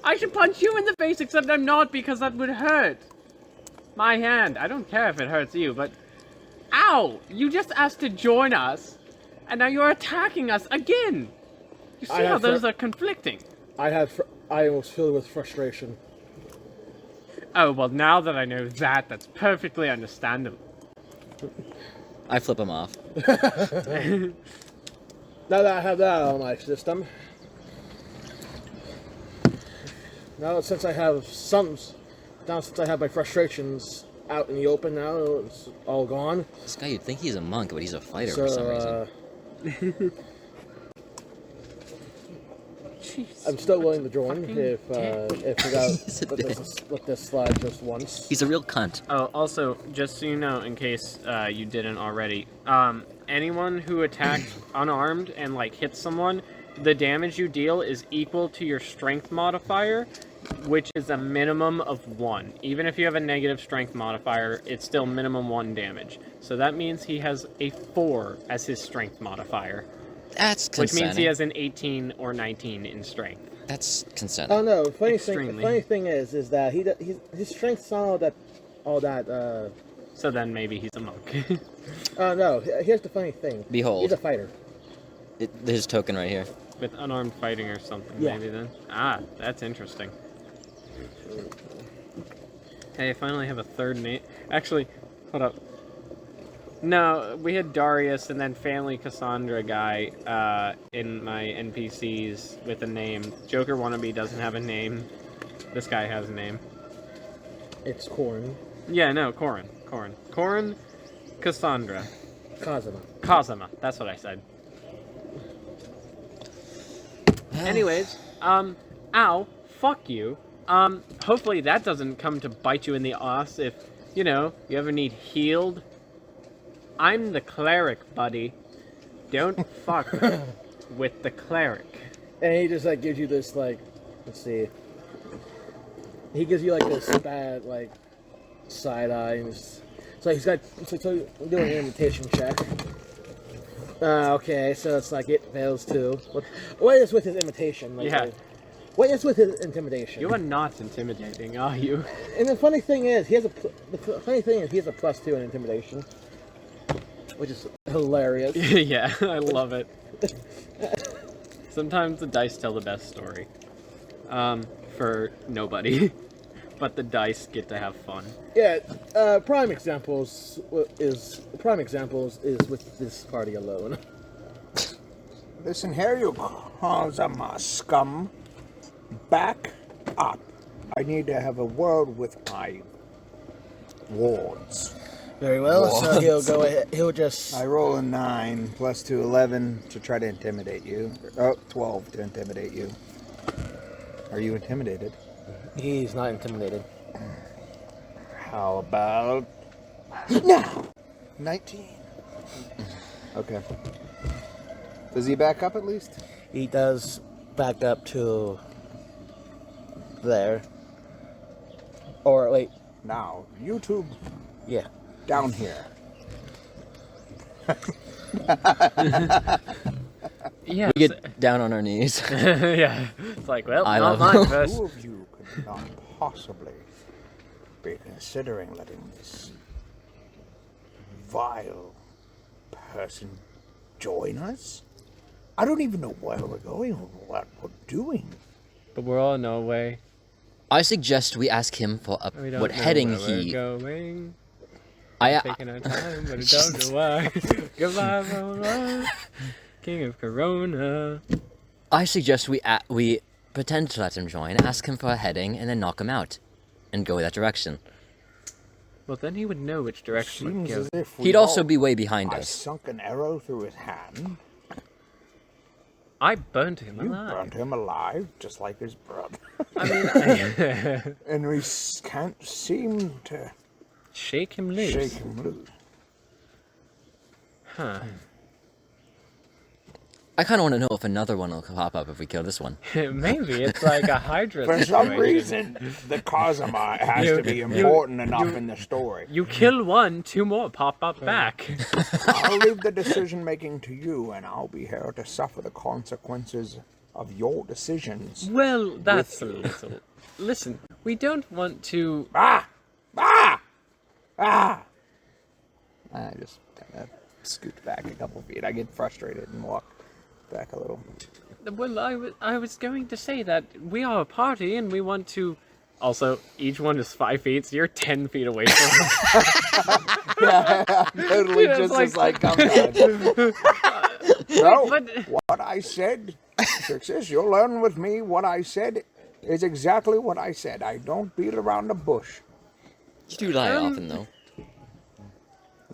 I should punch you in the face, except I'm not, because that would hurt. My hand. I don't care if it hurts you, but... Ow! You just asked to join us, and now you're attacking us again! You see how those are conflicting? I was filled with frustration. Oh, well, now that I know that, that's perfectly understandable. I flip him off. Now that I have that on my system, since I have my frustrations out in the open now, it's all gone. This guy, you'd think he's a monk, but he's a fighter So, for some reason. I'm still willing to join if we He's a let this slide just once. He's a real cunt. Oh, also, just so you know, in case you didn't already, anyone who attacks unarmed and, like, hits someone, the damage you deal is equal to your strength modifier, which is a minimum of 1. Even if you have a negative strength modifier, it's still minimum 1 damage. So that means he has a 4 as his strength modifier. That's Which concerning. means he has an 18 or 19 in strength. That's concerning. Oh no! Funny Extremely. thing is that his strength's not all that. So then maybe he's a monk. No. Here's the funny thing. Behold. He's a fighter. His token right here. With unarmed fighting or something, Yeah. maybe then. Ah, that's interesting. Hey, I finally have a third name. Actually, hold up. No, we had Darius and then Family Cassandra guy in my NPCs with a name. Joker Wannabe doesn't have a name. This guy has a name. It's Corrin. Yeah, no, Corrin, Cassandra. Casama. Casama, that's what I said. Anyways, ow, fuck you. Hopefully that doesn't come to bite you in the ass if, you know, you ever need healed. I'm the cleric, buddy. Don't fuck with the cleric. And he just like gives you this like, let's see. He gives you like this bad like side eye, and so he's got so I'm doing an imitation check. Okay, so it's like it fails too. What is with his imitation? Like, Yeah. What is with his intimidation? You are not intimidating, are you? And the funny thing is, he has a +2 in intimidation, which is hilarious. Yeah, I love it. Sometimes the dice tell the best story. For nobody. But the dice get to have fun. Yeah, prime examples is with this party alone. Listen here, you Casama scum. Back up. I need to have a word with my wards. Very well, so he'll go ahead, he'll just... I roll a 9 plus 2, 11 to try to intimidate you. Oh, 12 to intimidate you. Are you intimidated? He's not intimidated. How about now? 19. Okay. Does he back up at least? He does back up to there. Or wait, Now, you two yeah. down here. Yeah. We get down on our knees. Yeah. It's like, well, I not love mine him. first. Two of you could not possibly be considering letting this vile person join us. I don't even know where we're going or what we're doing. But we're all in no way. I suggest we ask him for We don't what know heading where we're he. going. I Taking our time, but it don't know why. Goodbye, bye, King of Corona. I suggest we pretend to let him join, ask him for a heading, and then knock him out, and go that direction. Well, then he would know which direction Seems to go. as if He'd also be way behind I us. sunk an arrow through his hand. I burnt him You alive. burned him alive, just like his brother. I mean, And we can't seem to shake him loose. shake him loose. Huh. I kind of want to know if another one will pop up if we kill this one. Maybe it's like a Hydra For some situation. reason, the Casama has to be important enough in the story. You kill one, two more pop up back. I'll leave the decision making to you, and I'll be here to suffer the consequences of your decisions. Well, that's a little. Listen, we don't want to. Ah! Ah! Ah! I just kind of scoot back a couple feet. I get frustrated and walk back a little. Well, I was going to say that we are a party and we want to. Also, each one is 5 feet, so you're 10 feet away from us. Yeah, totally Yeah, just it's as like, come on. No, But what I said, Trixis, you'll learn with me what I said is exactly what I said. I don't beat around the bush. You do lie often, though.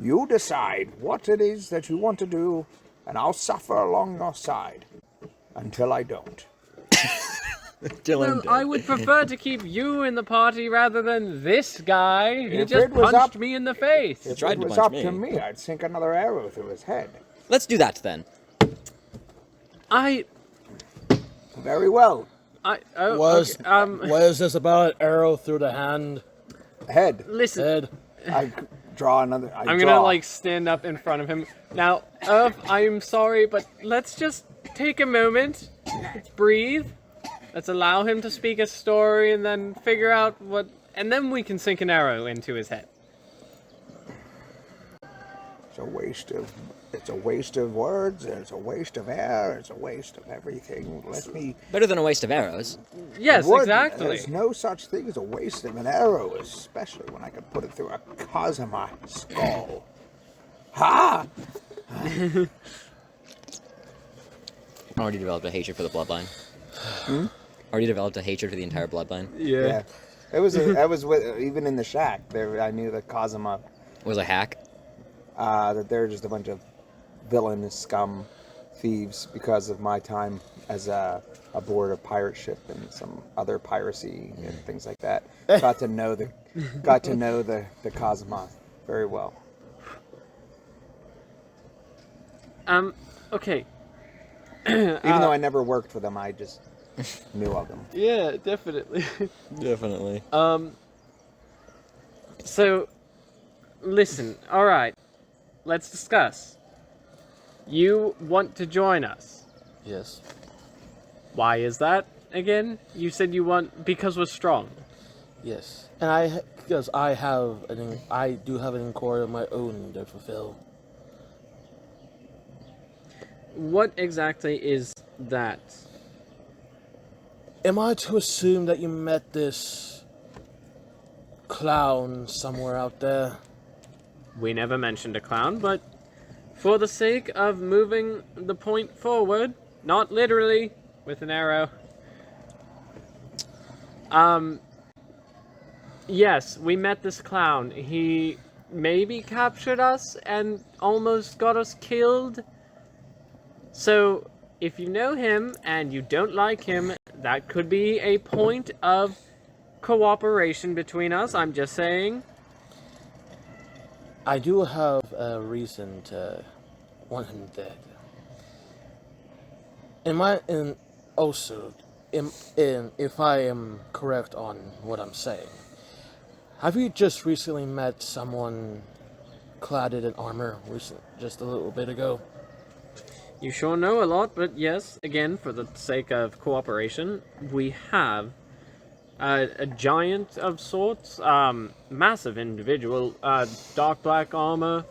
You decide what it is that you want to do, and I'll suffer along your side until I don't. well, I would prefer to keep you in the party rather than this guy. He If just it was punched up- me in the face. If tried it to was punch up to me. me, I'd sink another arrow through his head. Let's do that then. Very well. Oh, Was okay, what is this about? Arrow through the hand, Head. listen. head. I draw another. I'm gonna like stand up in front of him. Now, I'm sorry, but let's just take a moment. Let's breathe. Let's allow him to speak a story and then figure out what, and then we can sink an arrow into his head. It's a waste of words. It's a waste of air. It's a waste of everything. Let me. Better than a waste of arrows. Yes, Wood, exactly. There's no such thing as a waste of an arrow, especially when I can put it through a Casama skull. Ha! Already developed a hatred for the bloodline. Already developed a hatred for the entire bloodline. Yeah. It was. I was with, even in the shack. There, I knew that Casama. Was a hack. That they're just a bunch of villainous scum. thieves because of my time as aboard a pirate ship and some other piracy and things like that. Got to know the Casama very well. Okay. Even though I never worked for them, I just knew of them. Yeah, definitely. Definitely. So, listen, alright. Let's discuss. You want to join us. Yes. Why is that, again? You said you want... because we're strong. Yes. And because I do have an inquiry of my own to fulfill. What exactly is that? Am I to assume that you met this clown somewhere out there? We never mentioned a clown, but for the sake of moving the point forward, not literally, with an arrow. Yes, we met this clown. He maybe captured us and almost got us killed. So, if you know him and you don't like him, that could be a point of cooperation between us, I'm just saying. I do have a reason to want him dead. If I am correct on what I'm saying, have you just recently met someone clad in armor just a little bit ago? You sure know a lot, but yes, again, for the sake of cooperation, we have a giant of sorts, massive individual, dark black armor.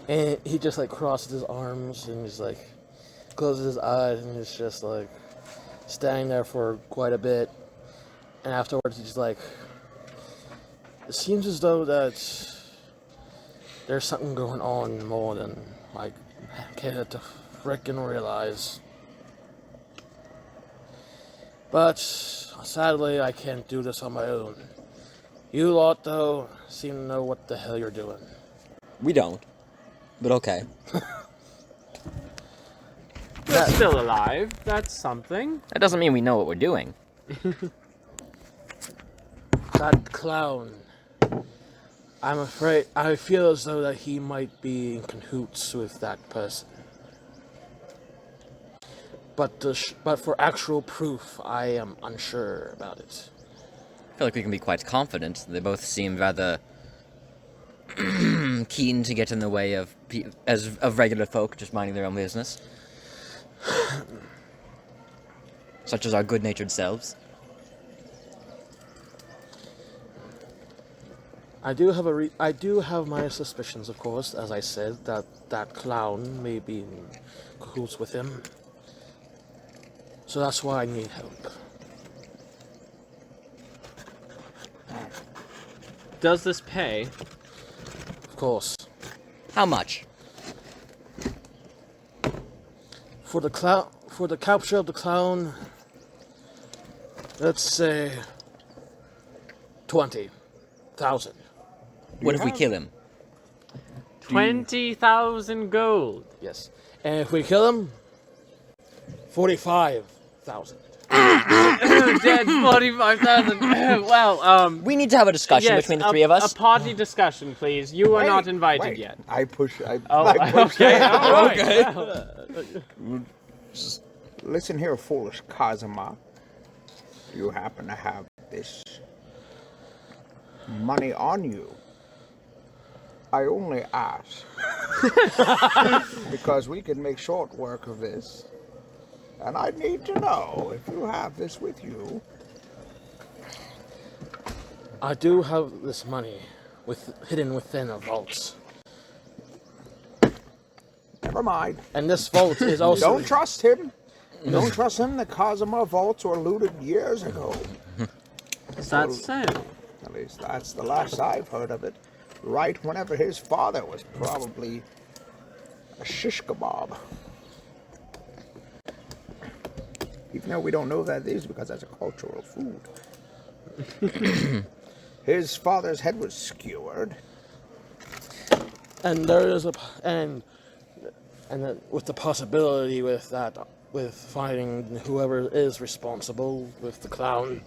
And he just like crosses his arms and just like closes his eyes and is just like standing there for quite a bit. And afterwards he's like, it seems as though that there's something going on more than I care to frickin' realize. But sadly, I can't do this on my own. You lot, though, seem to know what the hell you're doing. We don't. But okay. We're still alive. That's something. That doesn't mean we know what we're doing. That clown. I'm afraid, I feel as though that he might be in cahoots with that person. But for actual proof, I am unsure about it. I feel like we can be quite confident. They both seem rather keen to get in the way of regular folk just minding their own business. Such as our good-natured selves. I do have my suspicions, of course, as I said, that clown may be in cahoots with him. So that's why I need help. Does this pay? Of course. How much? For the capture of the clown, let's say 20,000. What if we kill him? 20,000 gold. Yes. And if we kill him, 45,000. Dead 45,000. Well, We need to have a discussion yes, between the three of us. A party discussion, please. You are not invited yet. I push. I push. Okay, all right. Okay. Well. Just listen here, foolish Casama. You happen to have this money on you. I only ask because we can make short work of this. And I need to know if you have this with you. I do have this money hidden within a vault. Never mind. And this vault is also... Don't trust him. Don't trust him. The Casama vaults were looted years ago. Is that so? At least that's the last I've heard of it. Right whenever his father was probably a shish kebab. Even though we don't know that it is because that's a cultural food. His father's head was skewered. And And then with the possibility with finding whoever is responsible with the clown,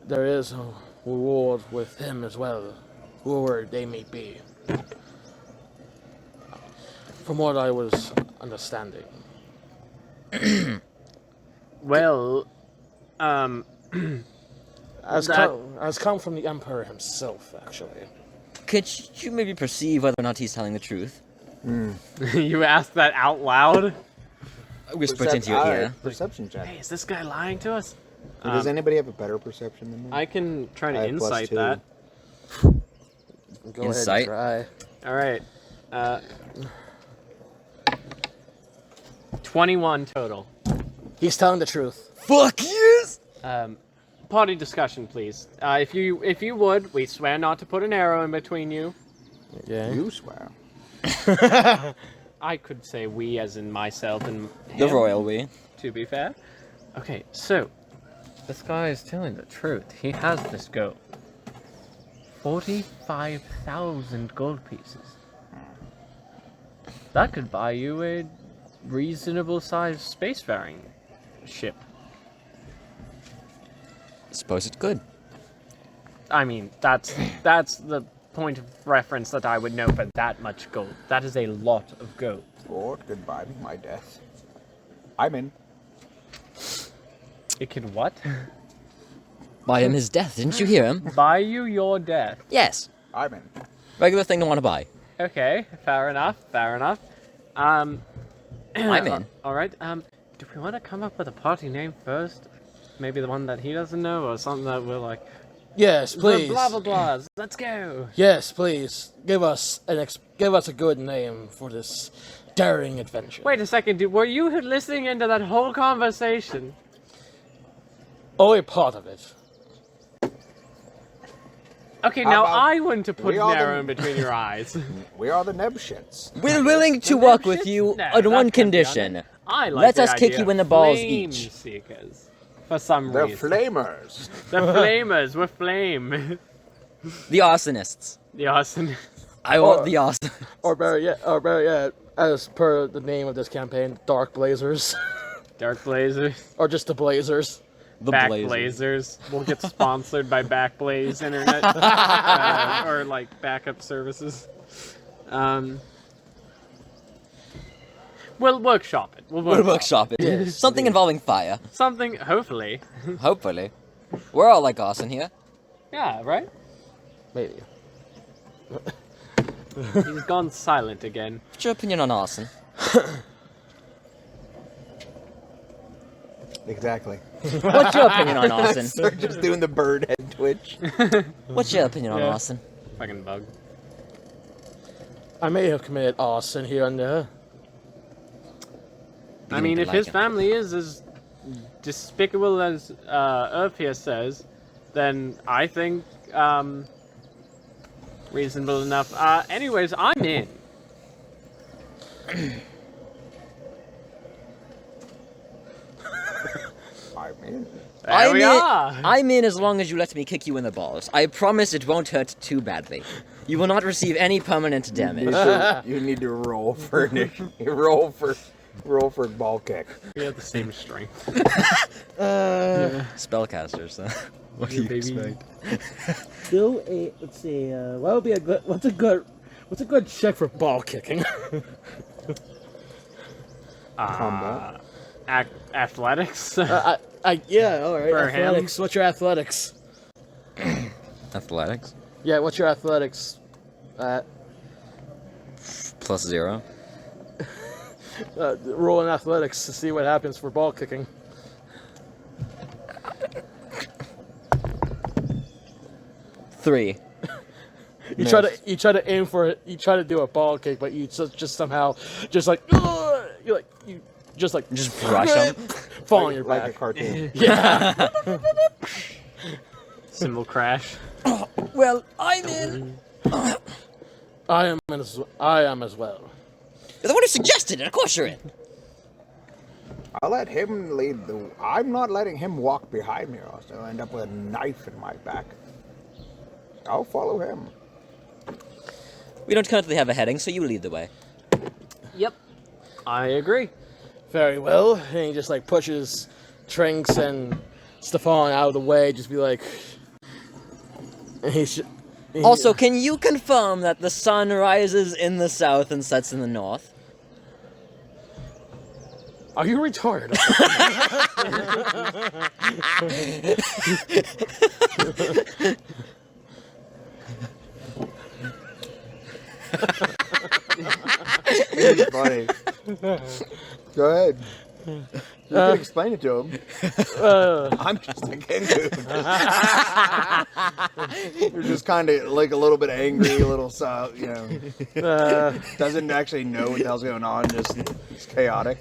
there is a reward with him as well, whoever they may be. From what I was understanding. Well, Has come from the Emperor himself, actually. Could you maybe perceive whether or not he's telling the truth? you asked that out loud? Whispered into your ear. Perception check. Hey, is this guy lying to us? Does anybody have a better perception than me? I can try to I have insight +2. that. Go Insight? ahead and try. All right. 21 total. He's telling the truth. Fuck yes! Party discussion, please. If you would, we swear not to put an arrow in between you. Yeah. You swear. I could say we, as in myself and The him, royal we. to be fair. Okay, so this guy is telling the truth. He has this goat. 45,000 gold pieces. That could buy you a reasonable-sized spacefaring ship. Suppose it could. I mean, that's the point of reference that I would know for that much gold. That is a lot of gold. Or it could buy me my death. I'm in. It could what? Buy him his death, didn't you hear him? Buy you your death. Yes. I'm in. Regular thing to want to buy. Okay, fair enough, fair enough. I'm in. Alright, do we want to come up with a party name first? Maybe the one that he doesn't know, or something that we're like, Yes, please. blah blah blahs, let's go! Yes, please. Give us a good name for this daring adventure. Wait a second, dude, were you listening into that whole conversation? Only part of it. Okay, How now about I want to put we an all arrow the- in between your eyes. We are the Nebshits. We're willing to The work Nebshits? with you No, on that one can't be condition. honest. I like Let the us kick idea you in the of balls flame each. Seekers, for some The reason. Flamers. The Flamers, we're flame. The Arsonists. The Arsonists. I want the Arsonists. Or better yet, as per the name of this campaign, Dark Blazers. Dark Blazers. Or just the Blazers. The Back Blazers. Blazers. We'll get sponsored by Backblaze Internet. Or like backup services. We'll workshop it. We'll workshop it. Yes. Something involving fire. Something, hopefully. Hopefully. We're all like Arson here. Yeah, right? Maybe. He's gone silent again. What's your opinion on Arson? Exactly. What's your opinion on Arson? They're just doing the bird head twitch. What's your opinion on Yeah. Arson? Fucking bug. I may have committed arson here and there. I mean, if like his him. family is as despicable as Erf here says, then I think reasonable enough. Anyways, I'm in. I'm in. There we are. I'm in as long as you let me kick you in the balls. I promise it won't hurt too badly. You will not receive any permanent damage. You need to roll for roll for ball kick. We have the same strength. Spellcasters, though. What do you baby. expect? Still a let's see. What would be a good? What's a good check for ball kicking? Combat. Athletics. Yeah, all right. For Athletics. What's your athletics? Athletics? Yeah, what's your athletics? +0. Roll in athletics to see what happens for ball kicking. 3. You try to aim for it. You try to do a ball kick, but you just somehow just like you just brush 'em. fall on your Like a back. cartoon. Yeah. Symbol crash. Well, I'm in. I am as well. You're the one who suggested it. Of course you're in. I'll let him lead the. I'm not letting him walk behind me, or else I'll end up with a knife in my back. I'll follow him. We don't currently have a heading, so you lead the way. Yep. I agree. Very well. And he just like pushes Trinx and Stephan out of the way, just be like. And Also, can you confirm that the sun rises in the south and sets in the north? Are you retarded? It's funny. Go ahead. You can explain it to him. I'm just a Kenku. You're just kind of like a little bit angry, a little, doesn't actually know what the hell's going on, just it's chaotic.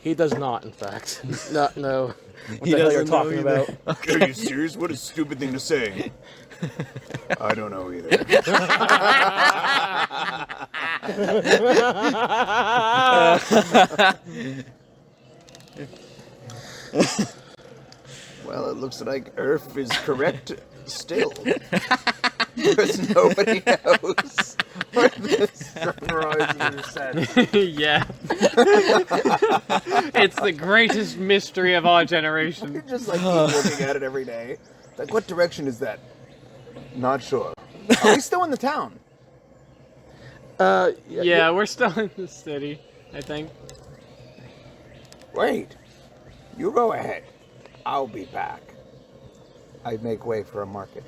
He does not, in fact. Not know what the hell you're talking about. Are you serious? What a stupid thing to say. I don't know either. Well, it looks like Erf is correct still. Because nobody knows where this sunrise sets. Yeah. It's the greatest mystery of our generation. You just like keep looking at it every day. Like, what direction is that? Not sure. Are we still in the town? Yeah, we're still in the city, I think. Wait. You go ahead. I'll be back. I make way for a market.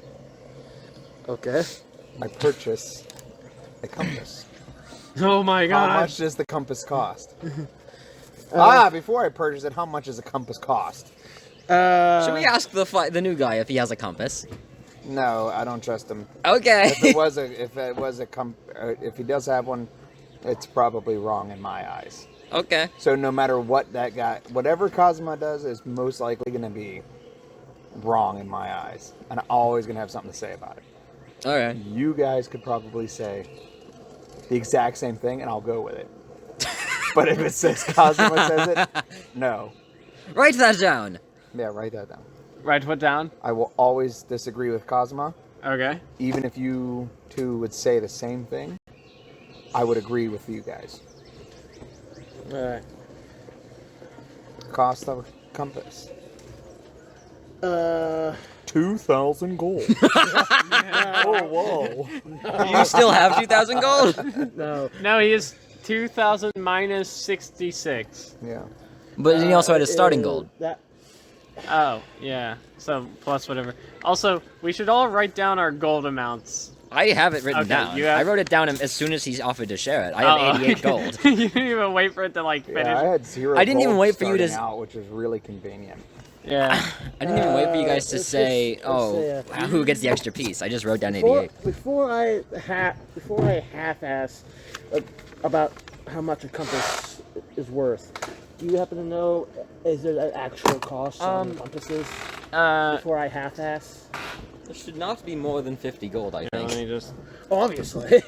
Okay. I purchase a compass. Oh my god. How much does the compass cost? Before I purchase it, how much does a compass cost? Should we ask the new guy if he has a compass? No, I don't trust him. Okay. If he does have one, it's probably wrong in my eyes. Okay. So no matter what that guy, whatever Casama does is most likely going to be wrong in my eyes. And I'm always going to have something to say about it. Alright. You guys could probably say the exact same thing and I'll go with it. But if it says Casama says it, no. Write that down. Yeah, write that down. Right foot down. I will always disagree with Casama. Okay. Even if you two would say the same thing, I would agree with you guys. Alright. Cost of a compass. 2,000 gold. Oh, whoa. You still have 2,000 gold? No. No, he is 2,000 minus 66. Yeah. But then he also had a starting gold. That. Oh, yeah. So, plus whatever. Also, we should all write down our gold amounts. I have it written Okay, down. you have- I wrote it down as soon as he offered to share it. I have 88 gold. You didn't even wait for it to, like, finish. Yeah, I had 0 I didn't even gold wait for you to- starting out, which was really convenient. Yeah. I didn't even wait for you guys to let's say, just- let's say, wow, who gets the extra piece? I just wrote down 88. Before I half-ass about how much a compass is worth, do you happen to know, is there an actual cost on compasses before I half-ass? There should not be more than 50 gold, I think. Let me just... Obviously.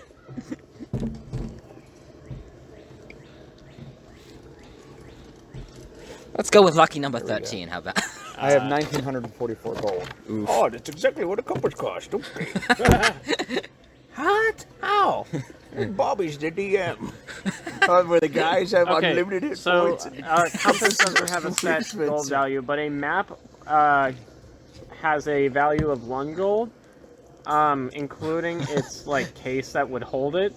Let's go with lucky number 13, how about? I have 1,944 gold. Oof. Oh, that's exactly what a compass costs. Okay. What? How? Bobby's the DM. Where the guys have unlimited hit so points. our compass doesn't have a set gold value, but a map has a value of 1 gold, including its like case that would hold it.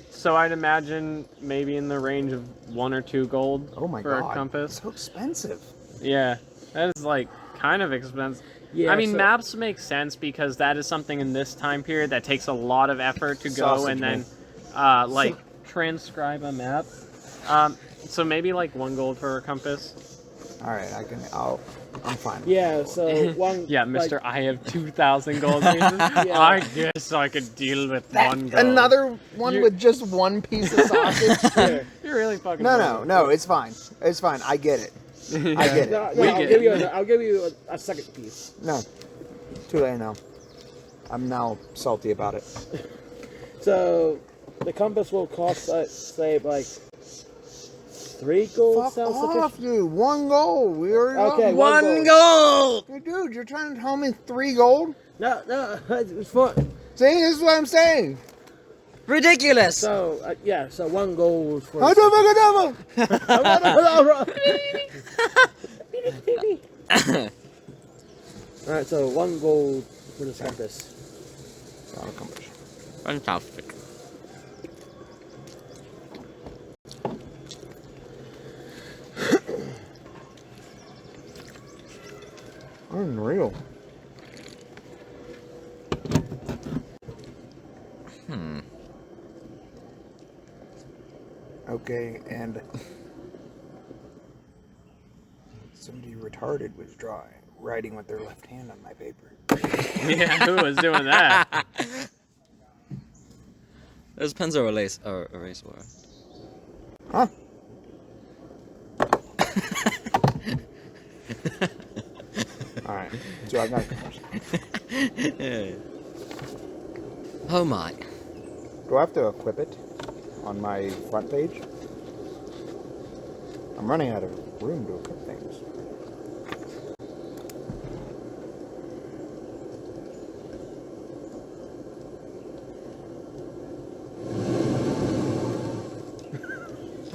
So I'd imagine maybe in the range of 1 or 2 gold Oh my for god. a compass. So expensive. Yeah, that is like kind of expensive. Yeah, I mean, so- maps make sense because that is something in this time period that takes a lot of effort to go Sausage and then like transcribe a map. So maybe like 1 gold for a compass. Alright, I'm fine. Yeah, so one... Yeah, Mister, like, I have 2,000 gold pieces. I guess I could deal with 1 gold. Another one with just 1 piece of sausage? Sure. You're really fucking. No, it's fine. It's fine. I get it. I get No, it. no, get it. I'll give you a second piece. No. Too late now. I'm now salty about it. So, the compass will cost, say, like 3 gold. Fuck Sounds off, sufficient? you. 1 gold. We already Okay, know. 1 gold! Hey, dude, you're trying to tell me 3 gold? No, it's fun. See, this is what I'm saying. Ridiculous! So, yeah, so 1 gold for... I don't make a devil! Alright, so 1 gold for this compass. Fantastic. Unreal. Okay, and somebody retarded was writing with their left hand on my paper. Yeah, who was doing that? Those pens are erase were. Huh? Alright, so I got Oh my. Do I have to equip it on my front page? I'm running out of room to equip things.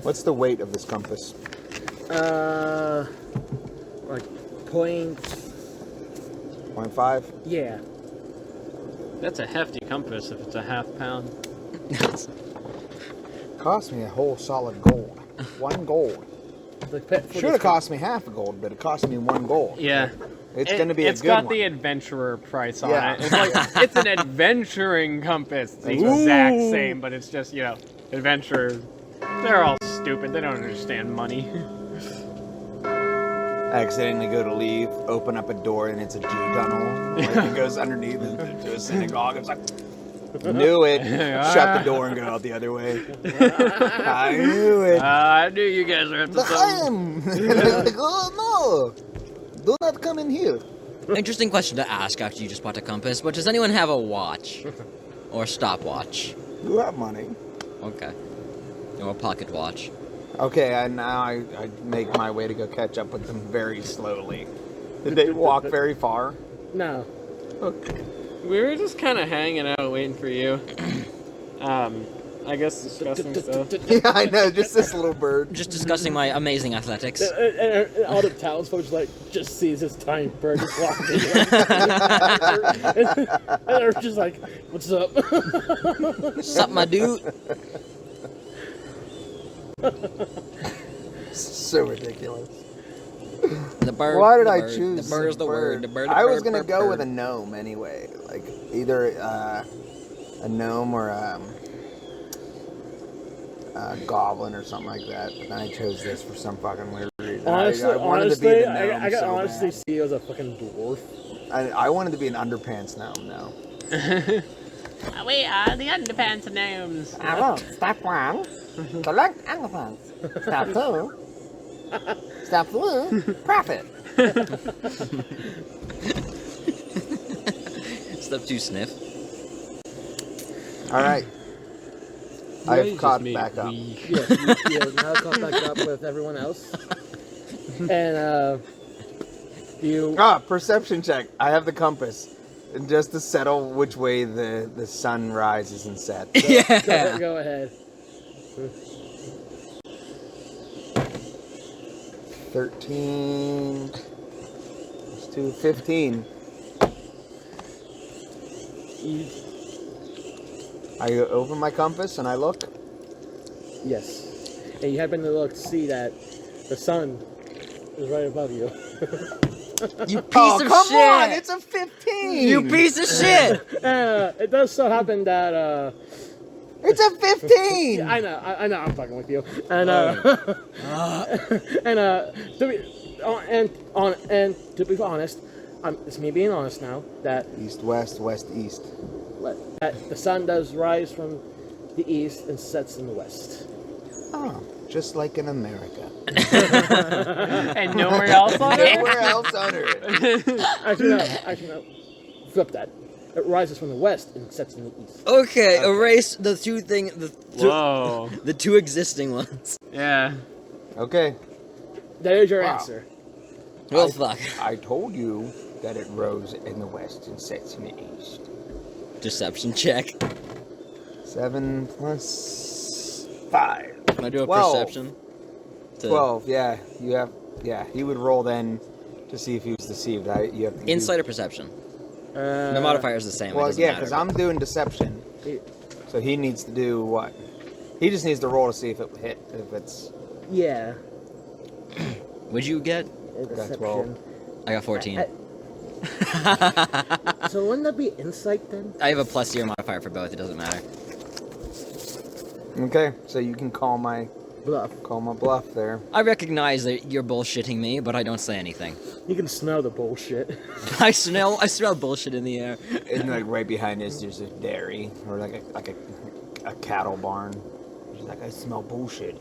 What's the weight of this compass? Like, point... 0.5? Yeah. That's a hefty compass if it's a ½ pound. Cost me a whole solid gold. 1 gold. Should have cost me half a gold, but it cost me 1 gold. Yeah. It's going to be a good one. It's got the adventurer price on Yeah. it. It's like it's an adventuring compass. It's the exact same, but it's just, adventurers. They're all stupid. They don't understand money. I accidentally go to leave, open up a door, and it's a Jew tunnel. Like it goes underneath into a synagogue. It's like, knew it. Shut the door and go out the other way. I knew it. I knew you guys were up to something. Like, oh no! Do not come in here. Interesting question to ask after you just bought a compass, but does anyone have a watch? Or stopwatch? You have money. Okay. Or a pocket watch. Okay, and now I make my way to go catch up with them very slowly. Did they walk very far? No. Okay. We were just kind of hanging out waiting for you. I guess discussing stuff. Yeah, I know, just this little bird. Just discussing my amazing athletics. And all the townsfolk just sees this tiny bird just walking. And they're just like, what's up? Sup, my dude? So ridiculous. The bird. Why did the I bird, choose The bird is the word. The bird. The I was bird, gonna bird, go bird. with a gnome anyway, like either a gnome or a goblin or something like that. But then I chose this for some fucking weird reason. Honestly, I wanted to be the gnome I got so honestly bad. see you as a fucking dwarf. I wanted to be an underpants gnome now. We are the underpants gnomes. Hello, step 1, collect underpants. Step 2, step 3, profit. Step 2, sniff. All right. I've caught back up. Yeah, now caught back up with everyone else. And, you... Perception check. I have the compass. And just to settle which way the sun rises and sets. Yeah. Go ahead. 13. Let's do 15. I open my compass and I look. Yes. And you happen to look to see that the sun is right above you. You piece of come shit! on! It's a 15! You piece of shit! It does so happen that, It's a 15! I know, I'm fucking with you. And, to be honest, it's me being honest now, that East, west, west, east. the sun does rise from the east and sets in the west. Oh, just like in America. And nowhere else on it? Nowhere else on Earth. Actually, no. Flip that. It rises from the west and sets in the east. Okay, erase the two Whoa. the two existing ones. Yeah. Okay. There's your Wow. answer. Well, fuck. I told you that it rose in the west and sets in the east. Deception check. 7 plus 5. Can I do a 12. perception? 12, yeah. You have, yeah, he would roll then to see if he was deceived. You have to Insight or perception? The modifier is the same. Well, yeah, because I'm doing deception. So he needs to do what? He just needs to roll to see if it hit. If it's. Yeah. Would you get? Got 12. I got 14. So wouldn't that be insight then? I have a +0 modifier for both. It doesn't matter. Okay, so you can call my Bluff. bluff there. I recognize that you're bullshitting me, but I don't say anything. You can smell the bullshit. I smell bullshit in the air. And like right behind us, there's a dairy or like a cattle barn. She's like, I smell bullshit.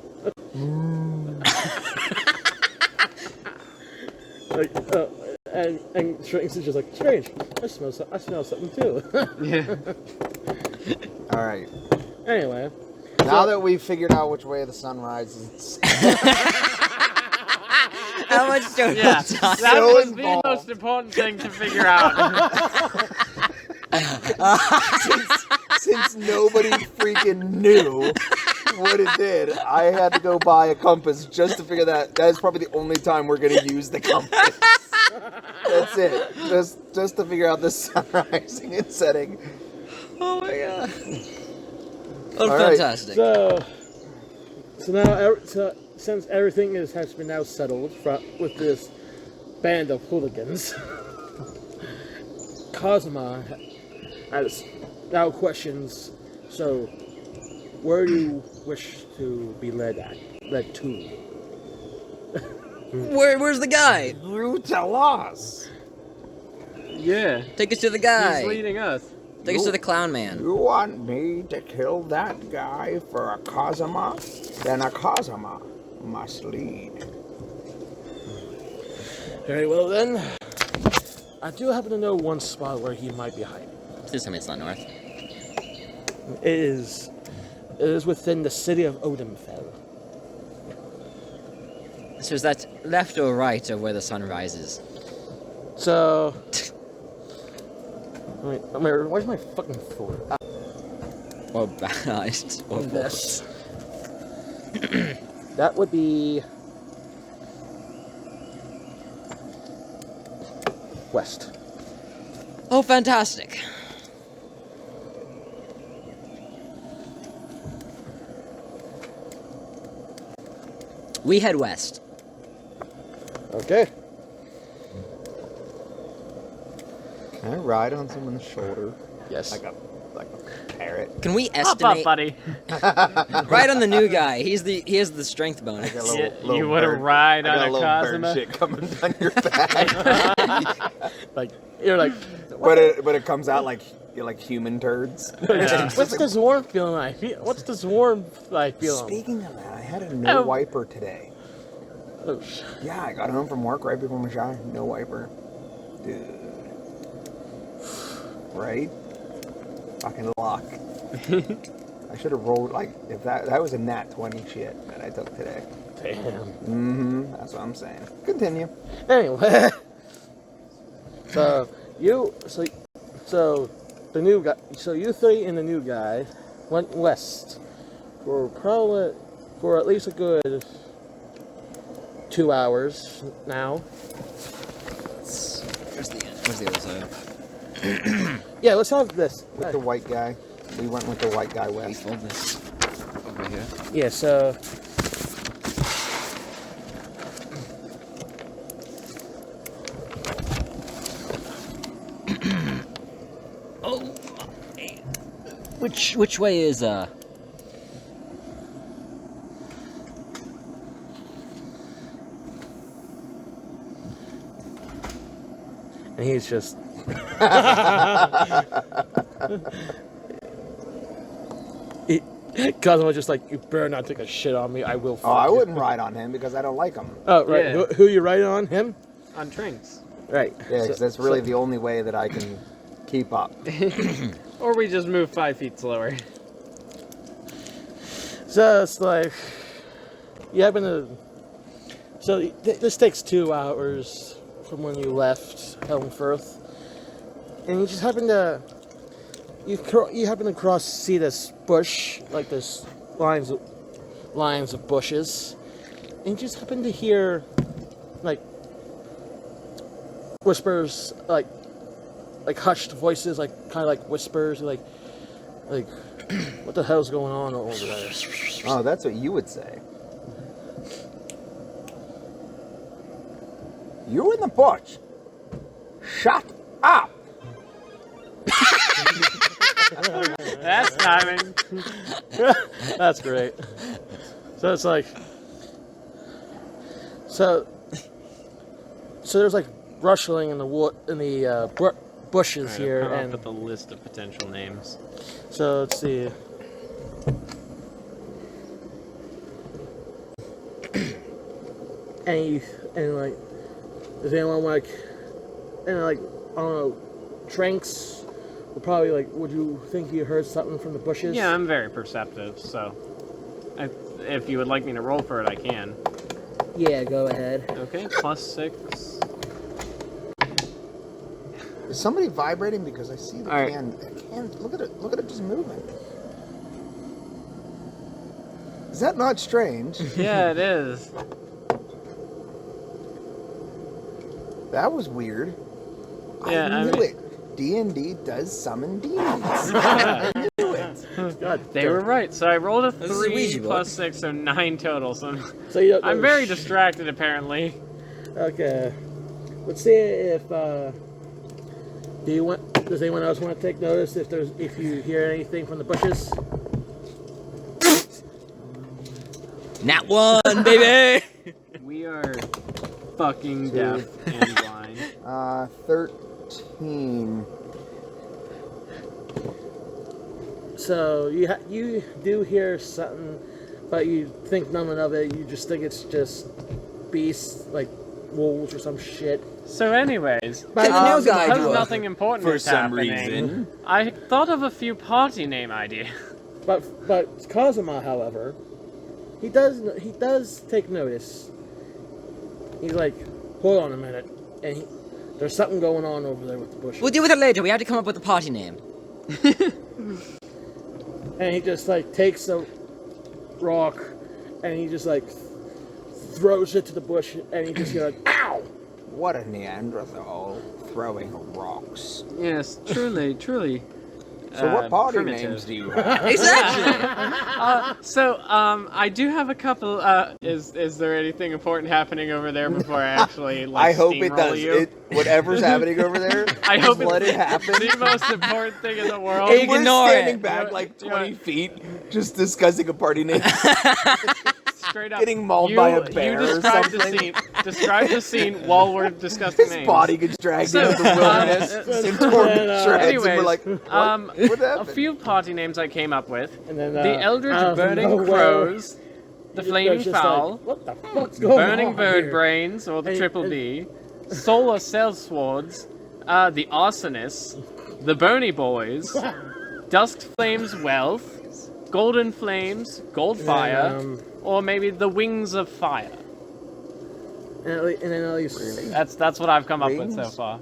Like, and Trinx is just like, strange. I smell something too. Yeah. All right. Anyway. Now that we've figured out which way the sun rises, How much total Yeah. time? That So was the involved. most important thing to figure out. since nobody freaking knew what it did, I had to go buy a compass just to figure that. That is probably the only time we're gonna use the compass. That's it. Just to figure out the sun rising and setting. Oh my god. Oh, All right. fantastic. So now, since everything has been now settled with this band of hooligans, Casama has now questions. So, where do you wish to be led to? Where's the guy? You tell us. Yeah. Take us to the guy. He's leading us. Take us to the clown man. You want me to kill that guy for a Casama? Then a Casama must lead. Very well then. I do happen to know one spot where he might be hiding. Please tell me it's not north. It is within the city of Odimfell. So is that left or right of where the sun rises? So, wait, where's my fucking sword? Or balanced? Or This. That would be west. Oh, fantastic. We head west. Okay. Can I ride on someone's shoulder Yes. like a parrot? Can we Hop up, estimate? buddy. Right on the new guy. He has the strength bonus. Like a Yeah, little you want to bird. ride I got on a a little bird Casama? shit coming down your back. Like you're like, but it comes out like you're like human turds. Yeah. what's this warm feeling I feel? What's this warm I feel? Speaking of that, I had a no Oh. wiper today. Oh, sh- Yeah, I got home from work right before my shower. No wiper. Dude. Right? Fucking luck. I should have rolled, like, if that was a nat 20 shit that I took today. damn. Mm-hmm. That's what I'm saying. Continue. Anyway, so the new guy. So you three and the new guy went west for at least a good 2 hours now. Where's the other side? Yeah, let's have this. With the white guy. We went with the white guy We west. fold this over here. Yeah, so Oh, which way is and he's just Cousin was just like, you better not take a shit on me. I will. Oh, I fuck you." wouldn't ride on him because I don't like him. Oh, right. Yeah. Who you writing on? Him? On Trinx. Right. Yeah, because So- that's really the only way that I can keep up. Or we just move 5 feet slower. So it's like you happen to. So this takes 2 hours from when you left Helmfirth, and you just happen to you happen to see this bush, like this lines of bushes, and you just happen to hear like whispers, like hushed voices, like kind of like whispers, like what the hell's going on over there? Oh, that's what you would say. You in the bush. Shut up. That's timing. That's great. So it's like, so there's like rustling in the wood, in the bushes Alright, here, I've come and up with a list of potential names. so let's see. And like, does anyone like, and like, I don't know, Trinx would probably like, would you think you heard something from the bushes? Yeah, I'm very perceptive, so if you would like me to roll for it, I can. Yeah, go ahead. Okay, +6. Is somebody vibrating? Because I see the All right. can. Look at it just moving. Is that not strange? Yeah, it is. That was weird. Yeah, I I knew mean- it. D&D does summon demons. I knew it. God, They were right. So I rolled a This is a 3 Ouija board. +6, so 9 total. So So you don't I'm know very distracted, apparently. Okay. Let's see if does anyone else want to take notice if you hear anything from the bushes? Nat 1, baby! We are fucking deaf and blind. 13. So you do hear something, but you think nothing of it. You just think it's just beasts, like wolves or some shit. So, anyways, But the news guy because do nothing important for is some happening, reason. I thought of a few party name ideas. But Casama, however, he does take notice. He's like, hold on a minute, and there's something going on over there with the bushes. We'll deal with it later. We have to come up with a party name. And he just like takes a rock and he just like throws it to the bush, and he just goes like, ow! What a Neanderthal throwing rocks. Yes, truly, truly. So what party primitive. names do you have? Exactly! So, I do have a couple. Is there anything important happening over there before I actually like I hope it steamroll does. you? Whatever's happening over there, I just hope let it's it happen. the most important thing in the world. And we're Ignore standing it. back You- like you- 20 feet, just discussing a party name. Straight up, getting mauled by a bear You or describe the something. scene. Describe the scene while we're discussing His names. body gets dragged So, into the wilderness and torn and, to shreds, and anyways, we're like, what? What a happened? few party names I came up with: And then the Eldritch out of Burning nowhere, Crows, the there's Flaming just Fowl, Like, what the fuck's going Burning on Bird here? Brains, or the Hey, Triple hey. B, Solar Cell Swords, the Arsonists, the Bony Boys, Dusk Flames Wealth, Golden Flames, Goldfire, And, or maybe the Wings of Fire. and then at least That's what I've come up with so Wings? far.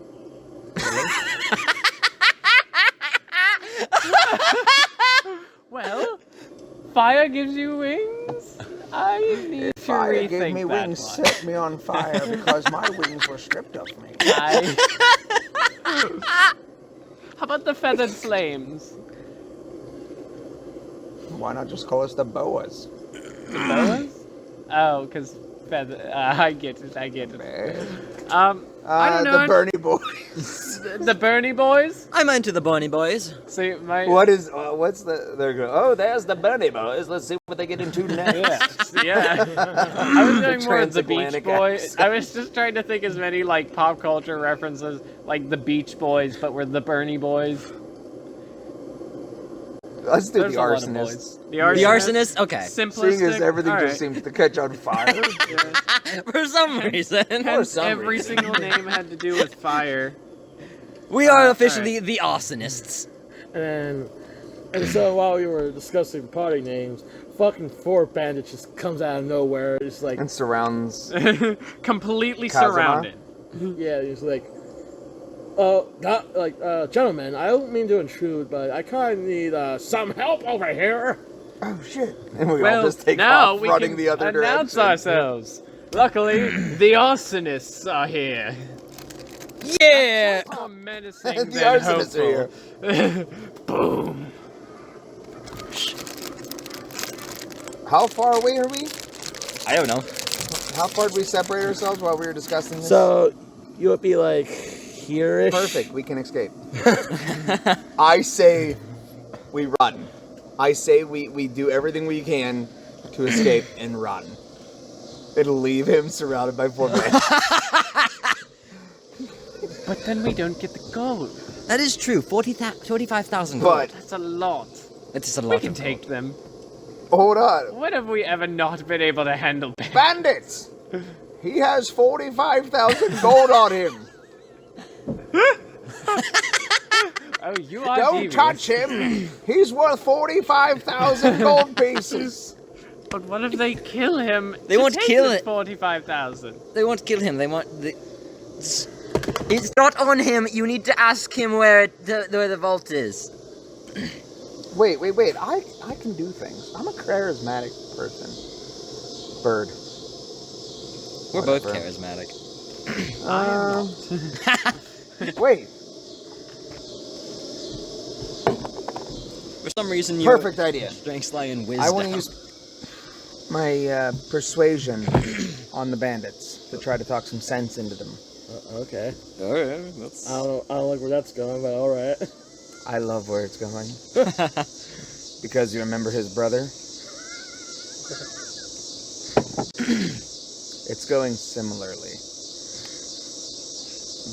Well, fire gives you wings. I need to Fire rethink gave me that wings, one. set me on fire because my wings were stripped of me. How about the feathered flames? Why not just call us the boas? Boas? Oh, because feather. I get it. I get it. I don't know. The Bernie boys. The Bernie boys. I'm into the Bonnie Boys. See, my What's the? They're going. Oh, there's the Bernie boys. Let's see what they get into next. yeah. I was doing more of the Beach Transatlantic Boys. accent. I was just trying to think as many like pop culture references, like the Beach Boys, but we're the Bernie Boys. Let's do There's the a lot of arsonist. boys. The Arsonist? Okay. Simplistic. Seeing as everything All just right. seems to catch on fire. For some reason. Hence, some every reason. single name had to do with fire. We are officially the Arsonists. and so while we were discussing party names, fucking 4 bandits just comes out of nowhere. It's like, And surrounds. Completely Casama? surrounded. yeah, he's like, Gentlemen, I don't mean to intrude, but I kind of need some help over here. Oh shit! And we all Well, just take now off we running can the other announce direction. ourselves. Luckily, the Arsonists are here. Yeah! More menacing The than Arsonists are hopeful. Boom. How far away are we? I don't know. How far did we separate ourselves while we were discussing this? So, you would be like here-ish? Perfect, we can escape. I say we run. I say we do everything we can to escape and run. It'll leave him surrounded by 4 men. But then we don't get the gold. That is true. 45,000 But That's a lot. That is a We lot can of take gold. them. hold on. When have we ever not been able to handle Bandits! He has 45,000 gold on him. Oh, you are Don't devious. touch him. He's worth 45,000 gold pieces. But what if they kill him? They to won't take kill this it. 45,000. They won't kill him. They want the. It's not on him. You need to ask him where the vault is. Wait. I can do things. I'm a charismatic person. Bird. We're both Whatever. charismatic. Wait. For some reason, your Perfect idea. strengths lie in wisdom. I want to use my persuasion on the bandits to try to talk some sense into them. Okay. Oh, yeah, that's... I don't like where that's going, but alright. I love where it's going. Because you remember his brother? It's going similarly.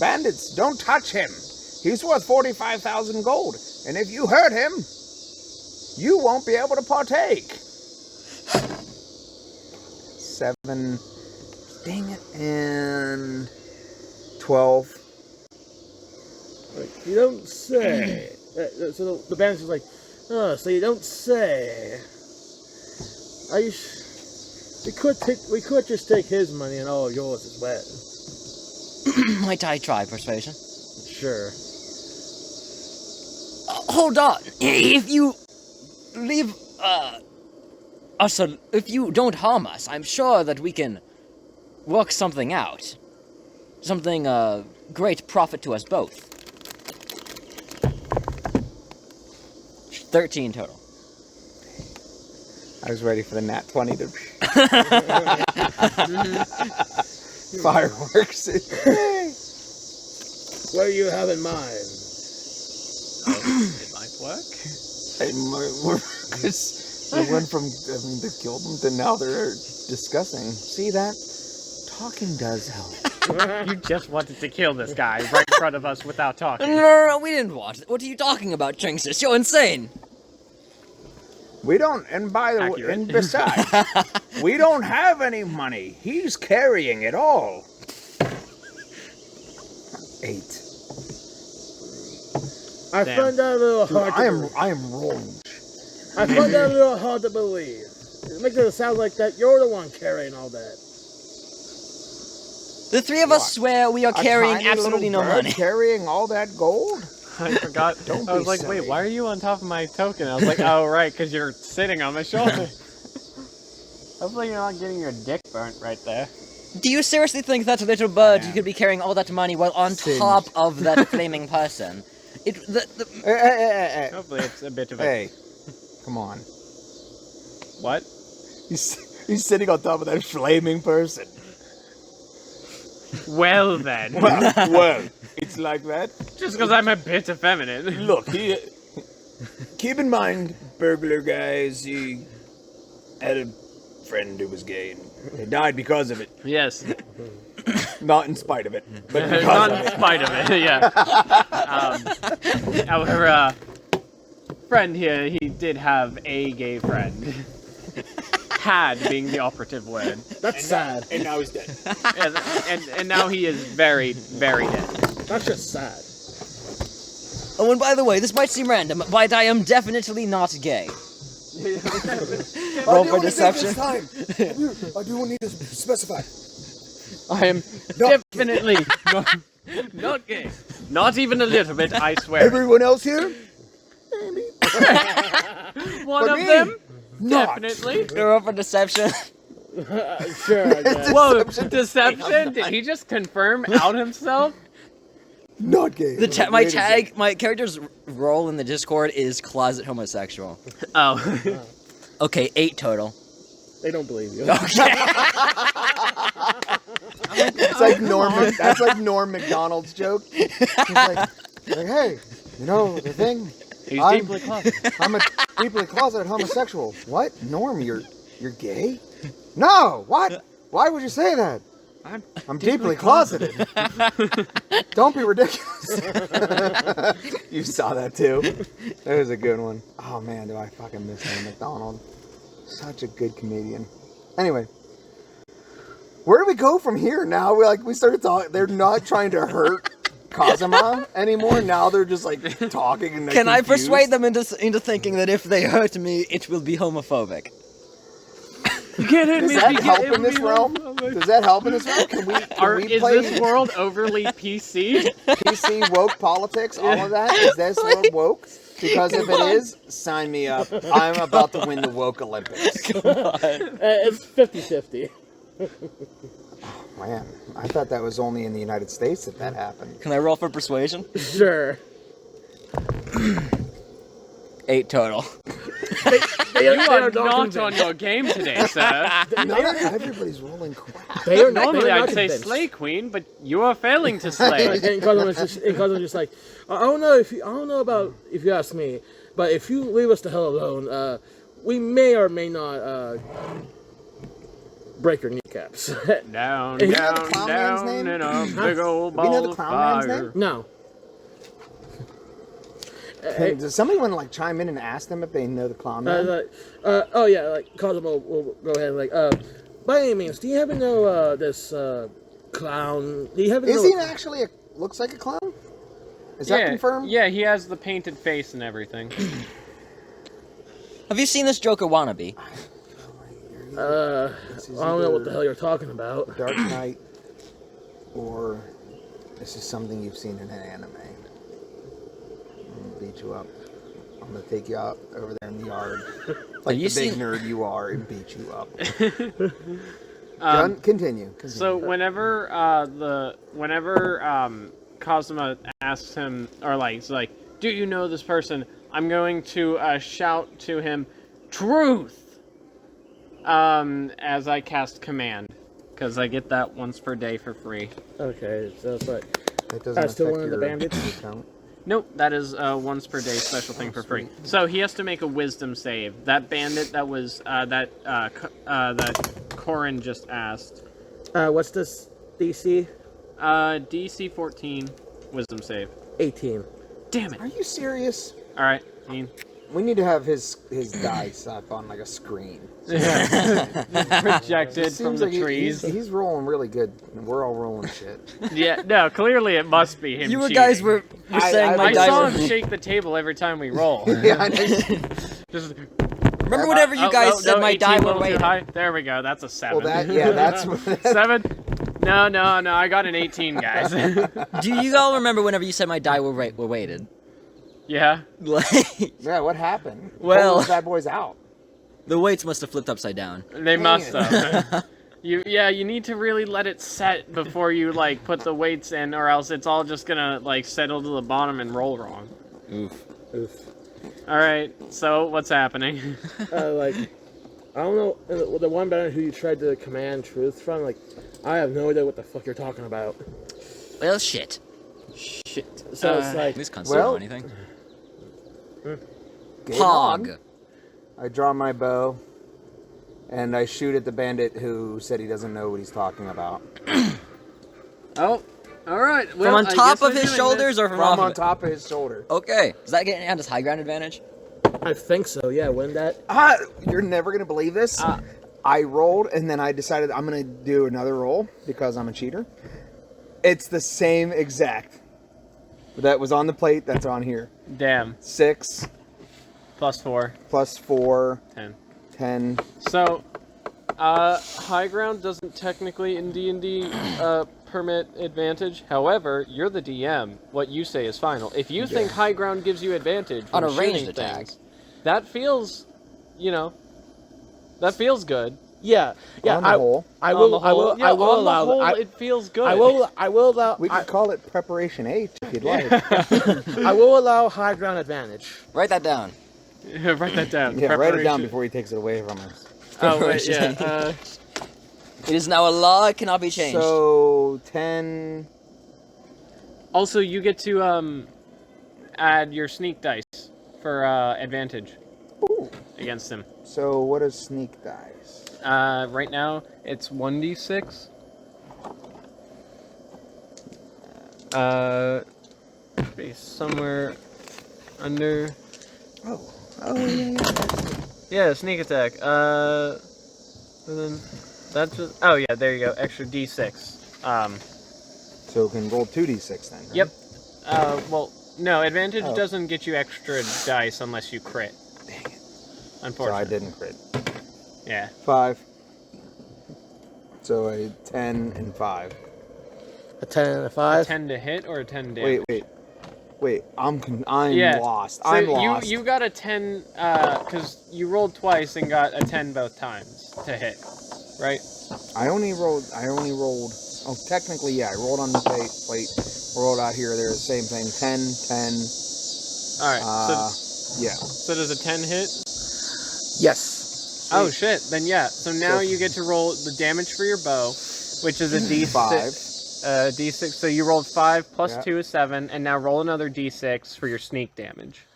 Bandits, don't touch him. He's worth 45,000 gold. And if you hurt him, you won't be able to partake. 7. Dang it. And 12. Like, you don't say. So the bandit's just like, oh, so you don't say. Are you? We could just take his money and all of yours as well. Might I try persuasion? Sure. Hold on. If you leave us, if you don't harm us, I'm sure that we can work something out. Something great profit to us both. 13 total. I was ready for the nat 20 to... Fireworks. What do you have in mind? It might work. Because they went from having to kill them to now they're discussing. See that? Talking does help. You just wanted to kill this guy right in front of us without talking. No, we didn't want it. What are you talking about, Trinx? You're insane. We don't, and by the way, Accurate. and besides, we don't have any money. He's carrying it all. 8. I Damn. find that a little hard to believe. I am rolling. I find that a little hard to believe. It makes it sound like that you're the one carrying all that. The three of us What? swear we are carrying tiny absolutely no little bird money. carrying all that gold? I forgot. Don't I was be like, silly. wait, why are you on top of my token? I was like, oh, right, because you're sitting on my shoulder. Hopefully you're not getting your dick burnt right there. Do you seriously think that little bird could be carrying all that money while on Singed. top of that flaming person? Hey. Hopefully it's a bit of a... Hey, come on. What? He's sitting on top of that flaming person. Well, then. Well, it's like that. Just because I'm a bit effeminate. Look, keep in mind, burglar guys, he had a friend who was gay and he died because of it. Yes. Not in spite of it, but because Not of in it. spite of it, yeah. Our friend here, he did have a gay friend. Had being the operative word. That's sad. And now he's dead. Yes, and now he is very, very dead. That's just sad. Oh, and by the way, this might seem random, but I am definitely not gay. Roll for deception. I do need to specify. I am definitely not gay. Not even a little bit, I swear. Everyone else here? One For of me, them? not. Definitely. You're up for deception. Sure, I guess. Whoa, deception? Did he just confirm out himself? Not gay. My character's role in the Discord is closet homosexual. Oh. Okay, 8 total. They don't believe you. It's like that's like Norm Macdonald's joke. He's like, hey, you know the thing? He's I'm- deeply closeted. I'm a deeply closeted homosexual. What? Norm, you're gay? No! What? Why would you say that? I'm deeply closeted. Don't be ridiculous. You saw that too. That was a good one. Oh man, do I fucking miss Norm Macdonald. Such a good comedian. Anyway. Where do we go from here now? We started talking. They're not trying to hurt Casama anymore. Now they're just like talking and they're Can I confused. persuade them into thinking that if they hurt me, it will be homophobic? Does that help in this realm? Does that help in this realm? Can we Is play this world overly PC? PC woke politics? All of that? Is this world woke? Because if it is, sign me up. I'm about to win the woke Olympics. It's 50-50. Man, I thought that was only in the United States that happened. Can I roll for persuasion? Sure. 8 total. You are not on your game today, sir. Everybody's rolling crap. They are Normally I'd say convinced. slay queen, but you are failing to slay. And Cousin just like, I don't know about if you ask me, but if you leave us the hell alone, we may or may not break your kneecaps. Down, You know the down, clown man's down name? in a big old Do we know ball the of clown man's fire. name? No. Does somebody want to like chime in and ask them if they know the clown man? Oh yeah, like Cousin will go ahead and like, by any means, do you happen to know this clown? Do you happen to Is know? he actually looks like a clown? Is that confirmed? Yeah, he has the painted face and everything. Have you seen this Joker wannabe? I don't know what the hell you're talking about. Dark Knight, or this is something you've seen in an anime. I'm gonna beat you up. I'm gonna take you out over there in the yard, like you the big seen- nerd you are, and beat you up. Continue. So whenever Casama asks him, or like, he's like, do you know this person? I'm going to shout to him, truth! As I cast command. Because I get that once per day for free. Okay, so it's like, That doesn't as to affect one of the your bandits. account. Nope, that is a once per day special thing for free. So he has to make a wisdom save. That bandit that was, that Corrin just asked. What's this DC? DC 14, wisdom save. 18. Damn it. Are you serious? Alright, Ian. We need to have his dice up on like a screen. Projected It from seems the like trees. He's rolling really good, and we're all rolling shit. Yeah, no, clearly it must be him You cheating. guys were saying my I dice saw were... him shake the table every time we roll. Yeah, I know. Just, Remember whenever you guys said my 18 die were level too weighted? high? There we go, that's a 7. Well, that's 7? No, I got an 18, guys. Do you all remember whenever you said my die were weighted? Yeah? Like, yeah. What happened? Well- Pull those bad boys out. the weights must have flipped upside down. They must have. You need to really let it set before you, like, put the weights in, or else it's all just gonna, like, settle to the bottom and roll wrong. Oof. Alright, so what's happening? Like, I don't know, the one bandit who you tried to command truth from, like, I have no idea what the fuck you're talking about. Well, shit. Shit. So it's like, These cunts well- don't know anything. Game on. Pog. I draw my bow, and I shoot at the bandit who said he doesn't know what he's talking about. Oh, alright. From on top of his shoulders or from off From of on it? top of his shoulder. Okay. Is that getting on his high ground advantage? I think so, yeah, wouldn't that? You're never gonna believe this. I rolled, and then I decided I'm gonna do another roll because I'm a cheater. It's the same exact. That was on the plate. That's on here. Damn. 6 +4. plus 4, 10. 10. So, High ground doesn't technically in D&D permit advantage. However, you're the DM. What you say is final. If you think high ground gives you advantage On when a ranged shooting attack. things, that feels, that feels good. Yeah. On the whole. I On the will whole, yeah, on the allow. whole, I, it feels good. I will allow. We could call it Preparation H if you'd like. I will allow high ground advantage. Write that down. Write that down. Yeah, write it down Preparation. before he takes it away from us. Oh wait, yeah. It is now a law. It cannot be changed. So 10. Also, you get to add your sneak dice for advantage against him. So what is sneak dice? Right now it's 1d6. Be somewhere under. Oh yeah. Yeah, sneak attack. And then that just. Oh yeah, there you go. Extra d6. So we can roll 2d6 then. Right? Yep. Well, no, advantage Oh. doesn't get you extra dice unless you crit. Dang it. So Unfortunately. I didn't crit. Yeah. 5. So a 10 and 5. A 10 and a A 5. 10 to hit or a 10 damage? Wait. I'm Yeah. lost. So I'm lost. you got a 10 because you rolled twice and got a 10 both times to hit, right? I only rolled. Oh, technically, yeah. I rolled on the plate. Rolled out here. They're the same thing. 10, 10. All right. Yeah. So does a 10 hit? Yes. Oh shit. Then yeah. So now you get to roll the damage for your bow, which is a d6. 5. D6. So you rolled 5 plus Yeah. 2 is 7, and now roll another d6 for your sneak damage.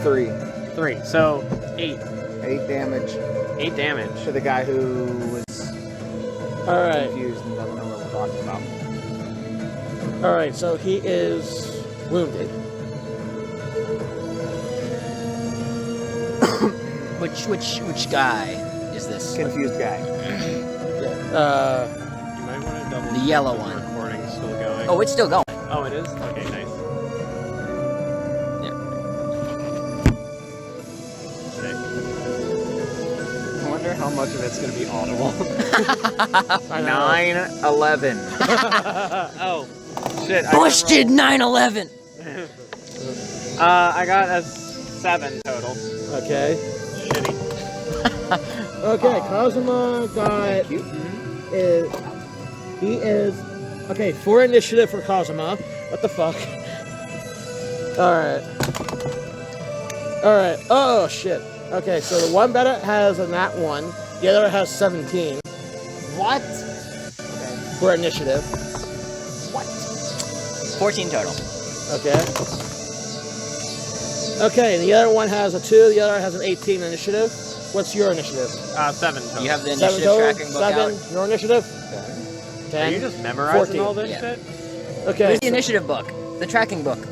3. 3. So 8. 8 damage 8 damage. to the guy who was All right. confused and doesn't know what we're talking about. All right. So he is wounded. Which guy is this? Confused guy. You might want to double. The yellow check one. The recording's still going. Oh, it's still going. Oh, it is? Okay, nice. Yeah. Sick. I wonder how much of it's going to be audible. 9/11. Oh, shit. Busted 9/11. I got a 7 total. Okay. Shitty. Okay. Casama got. Cute. He is. Okay. 4 initiative for Casama. What the fuck? All right. All right. Oh shit. Okay. So the one bandit has a nat 1. The other has 17. What? For initiative. 14 total. Okay. Okay, the other one has a 2, the other has an 18 initiative. What's your initiative? 7 total. You have the 7 initiative total? tracking book 7, out. your initiative? Are 10. you just memorizing 14. all this Yeah. shit? Okay. Where's the initiative book? The tracking book. I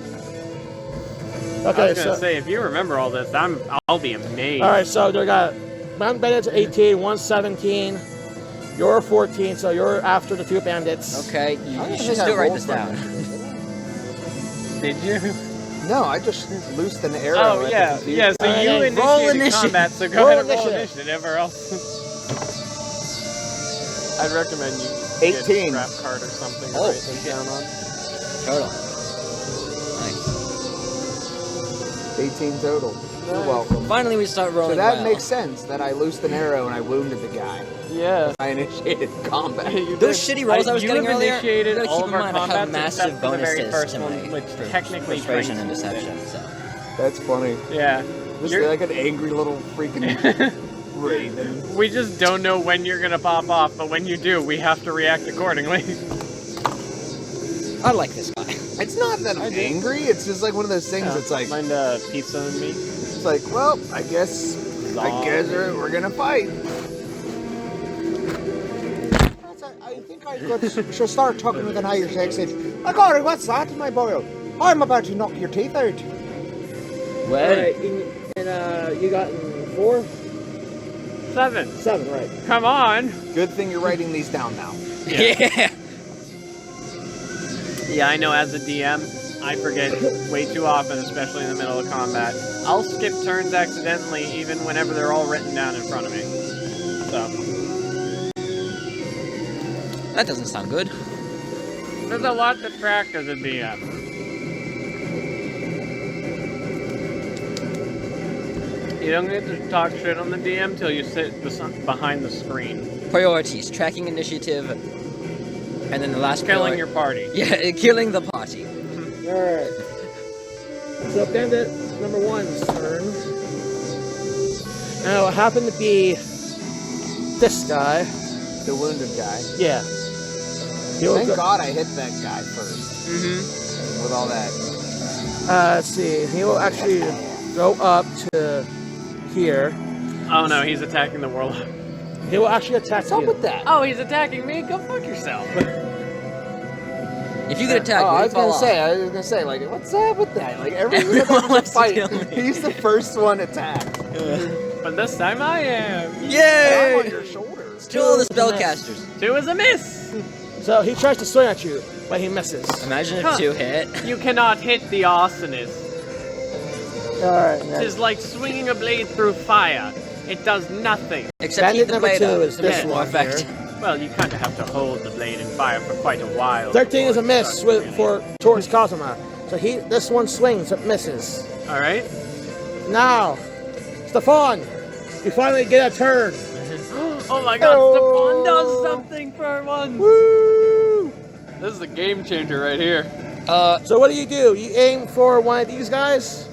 Okay, was gonna so. say, if you remember all this, I'll be amazed. Alright, so they got one bandit's 18, one's 17. You're 14, so you're after the 2 bandits. Okay, you I should think I still write rolled this for down. initiative. Did you? No, I just loosed an arrow. Oh, at yeah. the confused Yeah, so guy. you Alright, roll initiated initiative. combat, so go Roll ahead and roll initiative. initiative, or else... I'd recommend you 18. get a scrap card or something to Oh, write those down on. Total. Nice. 18 total. You're welcome. Finally, we start rolling. So that well. makes sense that I loosed an arrow and I wounded the guy. Yeah. I initiated combat. Those shitty rolls I was you getting have earlier. initiated you gotta all keep of in our mind I have combats massive except for the very bonuses first to one, my which technically persuasion Trinx and did. deception. So That's funny. Yeah. Just You're- like an angry little freaking raven. We just don't know when you're gonna pop off, but when you do, we have to react accordingly. I like this guy. It's not that I'm angry. It's just like one of those things. It's like Mind pizza and meat? it's like, well, I guess we're gonna fight. I think I should start talking with an Irish accent. Oh, Corrin, what's that, my boy? I'm about to knock your teeth out. Well, Alright, and you got 4? 7. 7, right. Come on. Good thing you're writing these down now. yeah. Yeah, I know. As a DM, I forget way too often, especially in the middle of combat. I'll skip turns accidentally, even whenever they're all written down in front of me. up. That doesn't sound good. There's a lot to track as a DM. You don't get to talk shit on the DM till you sit behind the screen. Priorities: tracking initiative, and then the last Killing your party. Yeah, killing the party. Alright. So Bandit number 1's turn. Now it happened to be this guy. The wounded guy. Yeah. Thank God I hit that guy first. Mm-hmm. With all that. Let's see. He will actually go up to here. Oh no, he's attacking the warlock. He will actually attack What's up you. with that? Oh, he's attacking me? Go fuck yourself. If you get attacked, I you was fall off. gonna say, like, what's up with that? Like, every Everyone wants to fight, kill me. he's the first one attacked. But this time I am. I'm on Yay! your shoulders. Kill the spellcasters. 2 is a miss. So he tries to swing at you, but he misses. Imagine if Huh. 2 hit. You cannot hit the Arsonists. Alright, It is like swinging a blade through fire. It does nothing. Except Bandit keep the number blade 2 up is to this make more one effect. here. Well, you kind of have to hold the blade in fire for quite a while. 13 is a before it miss starts really. towards Casama. So this one swings, it misses. All right. Now, Stephan, you finally get a turn. Oh my God! Stephan does something for once. Woo! This is a game changer right here. So what do? You aim for one of these guys?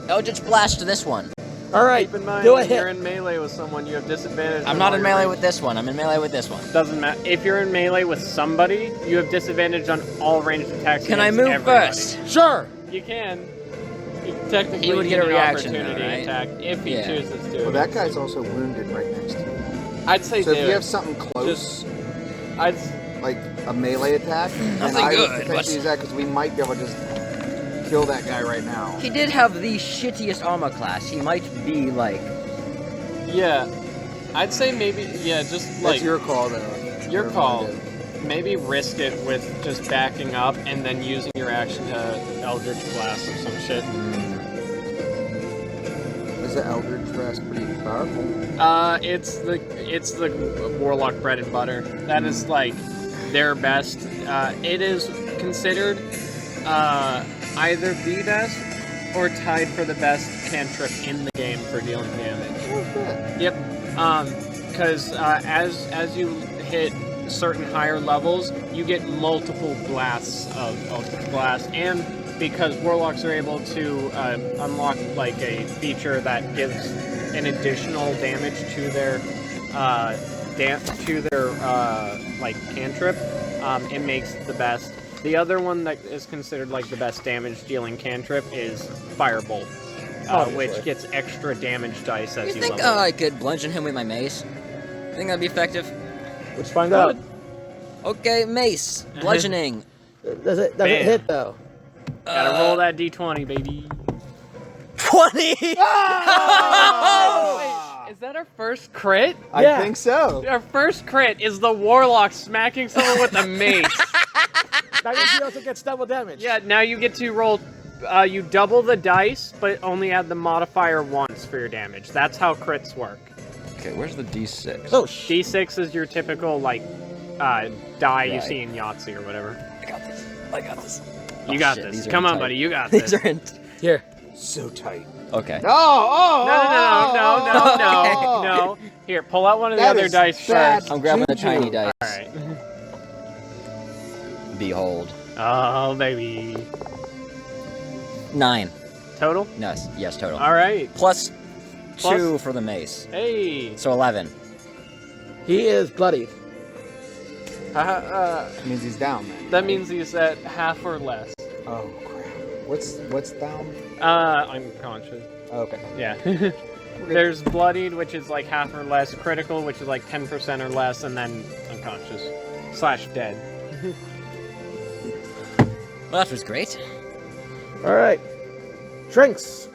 Eldritch Blast to this one. Alright, Keep in mind, do a when you're hit. in melee with someone, you have disadvantage. I'm on not all in your melee range. with this one. I'm in melee with this one. Doesn't matter. If you're in melee with somebody, you have disadvantage on all ranged attacks. Can I against move everybody. first? Sure. You can. You technically He would get a an reaction, though, opportunity right? attack if he Yeah. chooses to. Well, that guy's also wounded right next to you. I'd say So if do you it. have something close, I'd. like a melee attack, then Nothing I good, would but- potentially use that because we might be able to just kill that guy right now. He did have the shittiest armor class. He might be like. Yeah. I'd say maybe. Yeah, just like That's your call, though. your Whatever call. you do. Maybe risk it with just backing up and then using your action to Eldritch Blast or some shit. Is the Eldritch Blast pretty powerful? It's the Warlock bread and butter. That is like their best. It is considered either the best or tied for the best cantrip in the game for dealing damage. Yep. Because as you hit certain higher levels, you get multiple blasts of Eldritch Blast, and because Warlocks are able to unlock like a feature that gives an additional damage to their like cantrip, it makes the best. The other one that is considered like the best damage dealing cantrip is Firebolt, which gets extra damage dice as You you think level. I could bludgeon him with my mace? Think that'd be effective? Let's find out. Okay, mace. Bludgeoning. Does it Bam. hit though? Gotta roll that d20, baby. 20! Wait, is that our first crit? I Yeah. think so. Our first crit is the Warlock smacking someone with a mace. That means he also gets double damage. Yeah, now you get to roll. You double the dice, but only add the modifier once for your damage. That's how crits work. Okay, where's the D6? Oh D6 is your typical like die you Right. see in Yahtzee or whatever. I got this. I got this. You got shit, this. these are Come on, tight. buddy. You got These this. are in. Here. So tight. Okay. No! No. Here, pull out one of the That other is dice bad. first. I'm grabbing the Juju. tiny dice. All right. Behold. Oh, baby. 9. Total. Yes, total. All right. Plus 2 Plus- for the mace. Hey. So 11. He is bloodied. Means he's down then. That means he's at half or less. Oh crap. What's down? Unconscious. Oh, okay. Yeah. There's bloodied, which is like half or less. Critical, which is like 10% or less, and then unconscious / dead. Well, that was great. Alright. Trinx.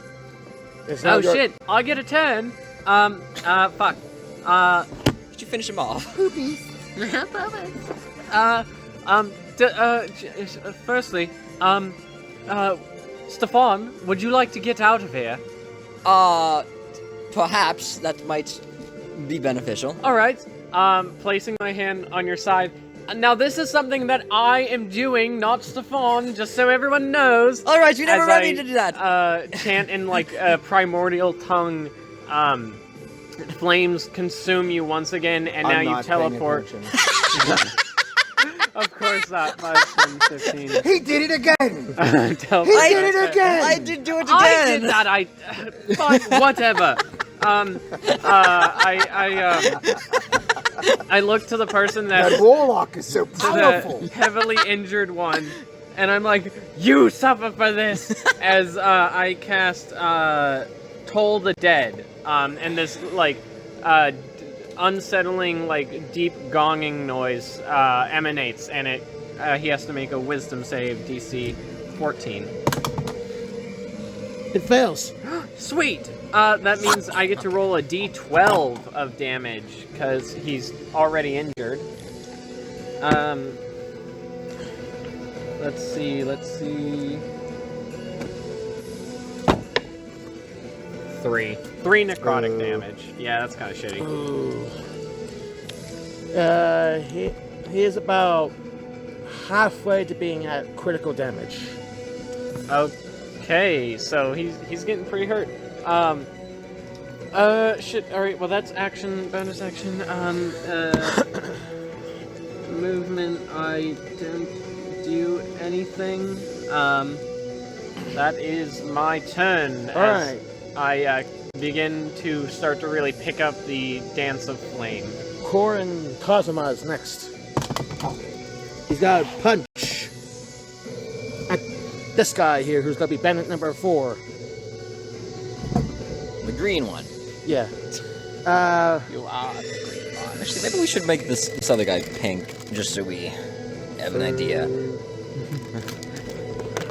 It's now Oh your- shit! I get a 10. Fuck. Did you finish him off? Firstly, Stephan, would you like to get out of here? Perhaps that might be beneficial. All right. Placing my hand on your side. Now, this is something that I am doing, not Stephan, just so everyone knows. All right, you never as ready I, to do that. Chant in, like, a primordial tongue. Flames consume you once again, and now I'm you not paying teleport. attention. Of course not. 5, 10, 15. He did it again! Teleport. He did it again! I did do it again. I did that. Fine, whatever. I look to the person That that's warlock is so to powerful! the heavily injured one, and I'm like, "You suffer for this!" As I cast Toll the Dead, and this like unsettling, like deep gonging noise emanates, and it he has to make a Wisdom save, DC 14. It fails. Sweet! That means I get to roll a d12 of damage, because he's already injured. Let's see. 3 necrotic damage. Yeah, that's kind of shitty. Ooh. He is about halfway to being at critical damage. Okay, so he's getting pretty hurt. Shit, alright, well that's action, bonus action, movement, I don't do anything, that is my turn. Alright. I begin to start to really pick up the Dance of Flame. Corrin Casama is next. He's got a punch at this guy here, who's gonna be bandit number 4. The green one. Yeah. You are the green one. Actually, maybe we should make this other guy pink, just so we have an idea.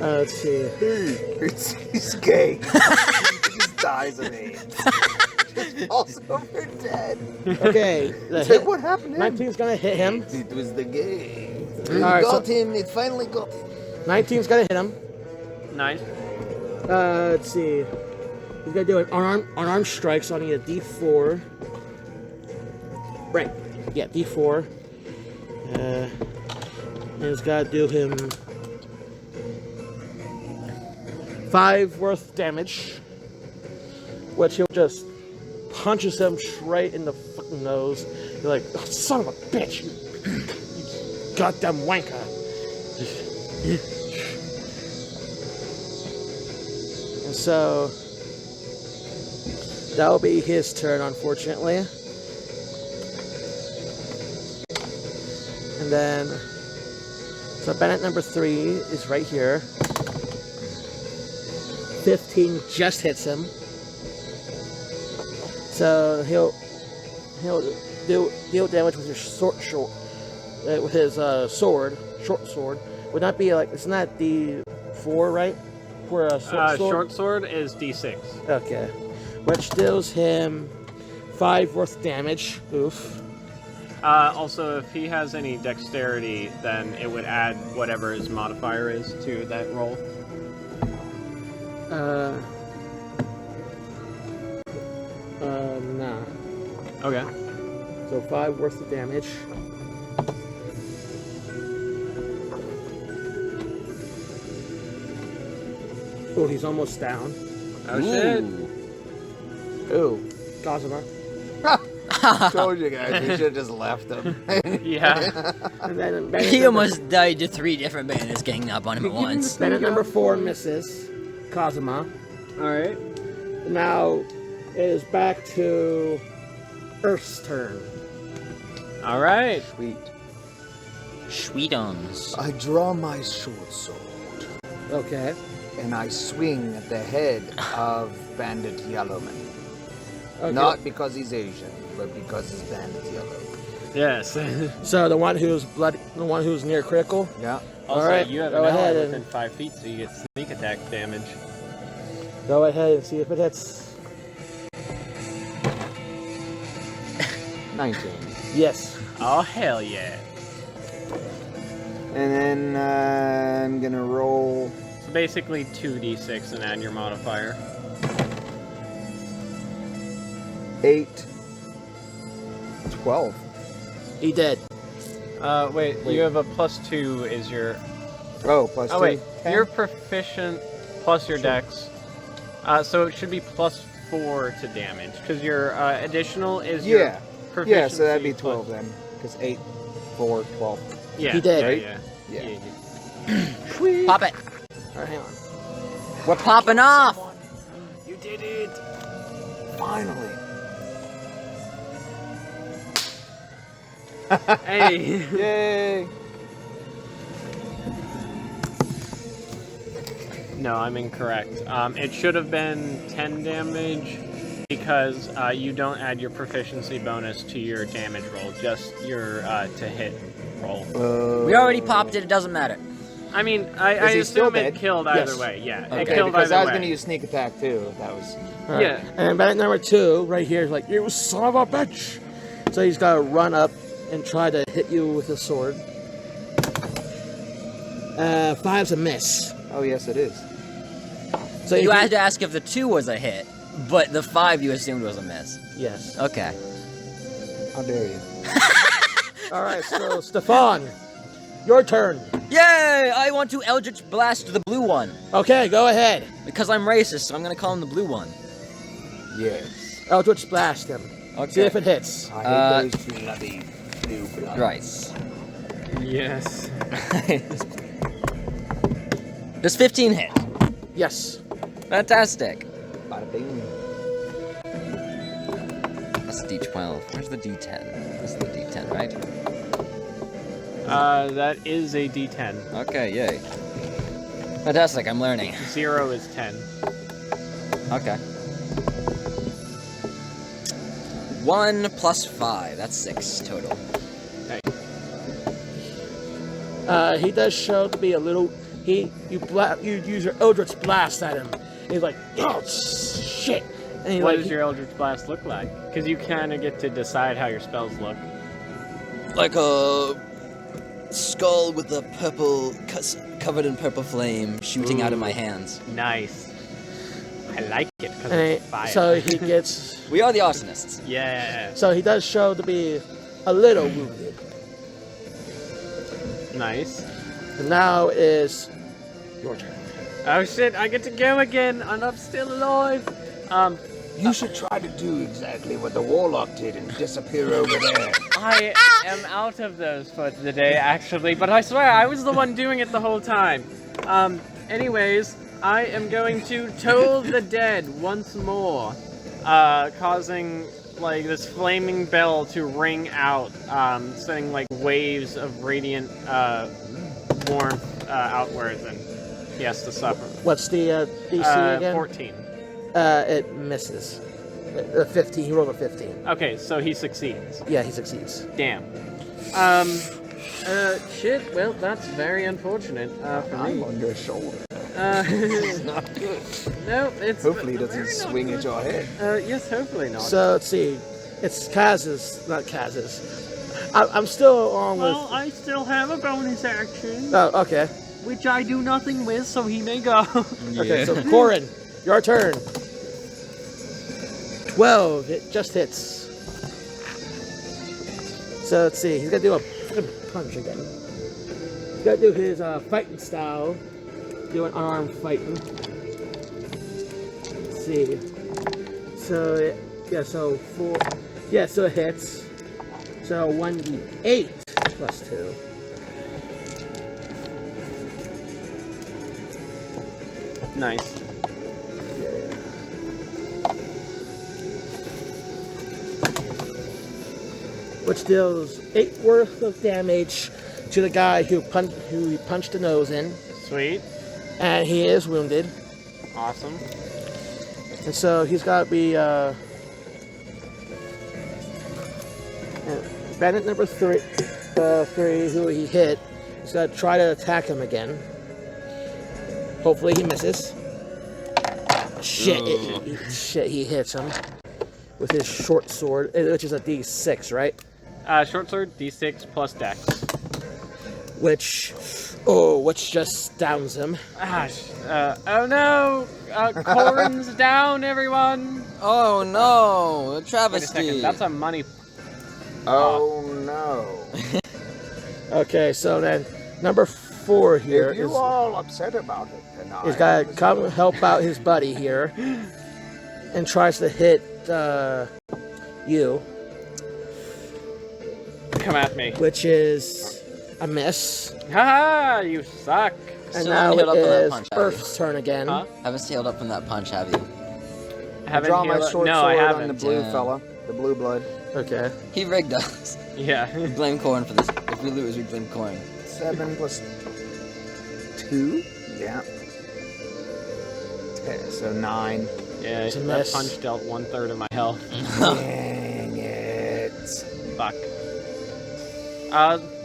Let's see. He's gay. He just dies of AIDS. Just falls over dead. Okay. It's like, what happened to him? 19's gonna hit him. It was the gay. It Alright, got him. It finally got him. 19's gonna hit him. Nice. Let's see. He's gonna do an unarmed strike, so I need a D4. Right. Yeah, D4. And he's gotta do him 5 worth damage, which he'll just punches him straight in the fucking nose. You're like, oh, son of a bitch, you goddamn wanker. And so that'll be his turn, unfortunately. And then, so bandit number 3 is right here. 15 just hits him. So he'll deal damage with his short sword. Would not be like, it's not D4, right? For a sword. Short sword is D6. Okay. Which deals him 5 worth damage. Oof. Also, if he has any dexterity, then it would add whatever his modifier is to that roll. Nah. Okay. So 5 worth of damage. Oh, he's almost down. Oh shit. Ooh, Casama. Told you guys, we should have just left him. Yeah. And then He almost died to 3 different bandits ganging up on him at once. bandit number 4 misses. Casama. Alright. Now it is back to Earth's turn. Alright. Sweet. Sweetums. I draw my short sword Okay. and I swing at the head of Bandit Yellowman. Okay. Not because he's Asian, but because he's Bandit Yellow. Yes. So the one who's near critical. Yeah. Also, Alright, you have go an ally ahead within and 5 feet, so you get sneak attack damage. go ahead and see if it hits. 19. Yes. Oh, hell yeah. And then I'm gonna roll. So basically 2d6 and add your modifier. 8 12. He did. Wait, you have a +2 is your... Oh, plus 2. Oh, wait. 10? You're proficient plus your dex. So it should be +4 to damage, because your additional is your proficiency. Yeah, so that'd be plus- 12 then. Because 8, 4, 12. Yeah, He did. Yeah, Yeah. yeah. Pop it. Alright, hang on. We're popping off. You did it! Finally. Hey! Yay. No, I'm incorrect. It should have been 10 damage because you don't add your proficiency bonus to your damage roll, just your to hit roll. We already popped it. It doesn't matter. I mean, I he still assume it dead? killed Yes. either way. Yeah, it Okay, killed because either I was way. going to use sneak attack too. That was... Alright. Yeah. And bandit number 2, right here, is like, you son of a bitch! So he's got to run up and try to hit you with his sword. 5's a miss. Oh, yes, it is. So You if had to ask if the 2 was a hit, but the 5 you assumed was a miss. Yes. Okay. How dare you? Alright, so Stephan, your turn. Yay! I want to Eldritch Blast the blue one. Okay, go ahead. Because I'm racist, so I'm gonna call him the blue one. Yes. Eldritch blast him. Okay. See if it hits. I hate those bloody blue blood. Right. Yes. Does 15 hit? Yes. Fantastic. Bada bing. That's D12. Where's the D10? This is the D10, right? That is a D10. Okay, yay. Fantastic, I'm learning. 0 is 10. Okay. 1 plus 5, that's 6 total. He does show to be a little. You use your Eldritch blast at him. He's like, oh shit. And he What like, does your Eldritch Blast look like? Because you kind of get to decide how your spells look. Like a skull with a purple, covered in purple flame shooting out of my hands. Nice. I like it because and it's fire. so he gets. We are the Arsonists. Yeah. So he does show to be a little wounded. Nice. And now is your turn. Oh shit, I get to go again and I'm still alive. You should try to do exactly what the warlock did and disappear over there. I am out of those for the day actually, but I swear I was the one doing it the whole time. Anyways, I am going to toll the dead once more, causing like this flaming bell to ring out, sending like waves of radiant warmth outwards, and he has to suffer. What's the DC again? 14. It misses. 15. He rolled a 15. Okay, so he succeeds. Yeah, he succeeds. Damn. Shit. Well, that's very unfortunate for I'm me. on your shoulder. It's Not good. No, it's Hopefully it doesn't very not swing good. at your head. Yes, hopefully not. So let's see. It's Kaz's, not Kaz's. I'm still on well, with. I still have a bonus action, Oh, okay. which I do nothing with, so he may go. Okay, so Corrin, your turn. 12. It just hits. So let's see. He's gonna do a fucking punch again. He's gonna do his fighting style. Do an unarmed fighting. Let's see. So yeah, so 4. Yeah, so it hits. So 1d8 plus 2. Nice. Which deals 8 worth of damage to the guy who he punched the nose in, Sweet. and he is wounded. Awesome. And so he's got to be bandit number 3, who he hit. He's got to try to attack him again. Hopefully he misses. Shit! He hits him with his short sword, which is a D6, right? Short sword, D6 plus dex. Which just downs him. Oh no! Corrin's down, everyone! Oh no, a Wait a travesty. second, that's a money... Oh no. Okay, so then number 4 here If you is all upset about it, then he's got to come help out his buddy here, and tries to hit you, Come at me. which is a miss. Ha! You suck. And Still now haven't healed up it from that is punch, have you? Earth's turn again. Huh? Haven't healed up from that punch, have you? Haven't Draw my healed- short No, I sword haven't. on the blue Damn. fella, the blue blood. Okay. He rigged us. Yeah. We blame Corrin for this. If we lose, we blame Corrin. 7 plus 2? Yeah. 10, so 9. Yeah, It's a that miss. punch dealt 1/3 of my health. Dang it. Fuck.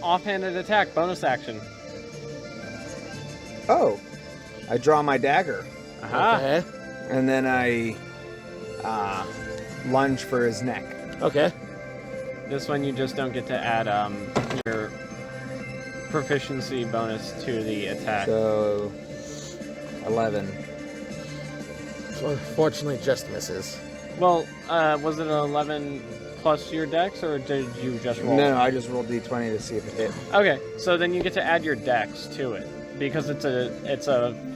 Offhanded attack, bonus action. Oh. I draw my dagger. Aha. Okay. And then I lunge for his neck. Okay. This one you just don't get to add your proficiency bonus to the attack. So 11. So unfortunately, just misses. Well, was it an 11 plus your dex, or did you just roll? No, I just rolled d20 to see if it hit. Okay, so then you get to add your dex to it because it's a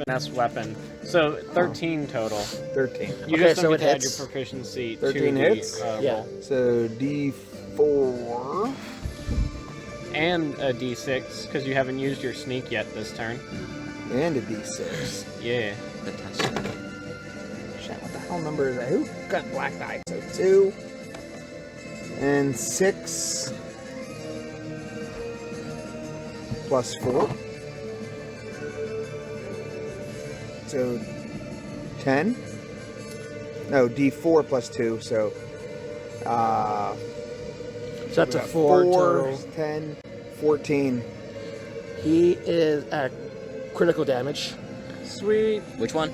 finesse weapon. So 13 total. 13. You Okay, just so don't it get to add your hits. proficiency 13 to hits? the Yeah. roll. So d4. And a d6 because you haven't used your sneak yet this turn. And a d6. Yeah. Fantastic. Shit, what the hell number is that? Who got black die? So 2. And 6. Plus 4. So 10. No, d4 plus 2. So So that's a we got 4 total. 10, 14. He is at critical damage. Sweet. Which one?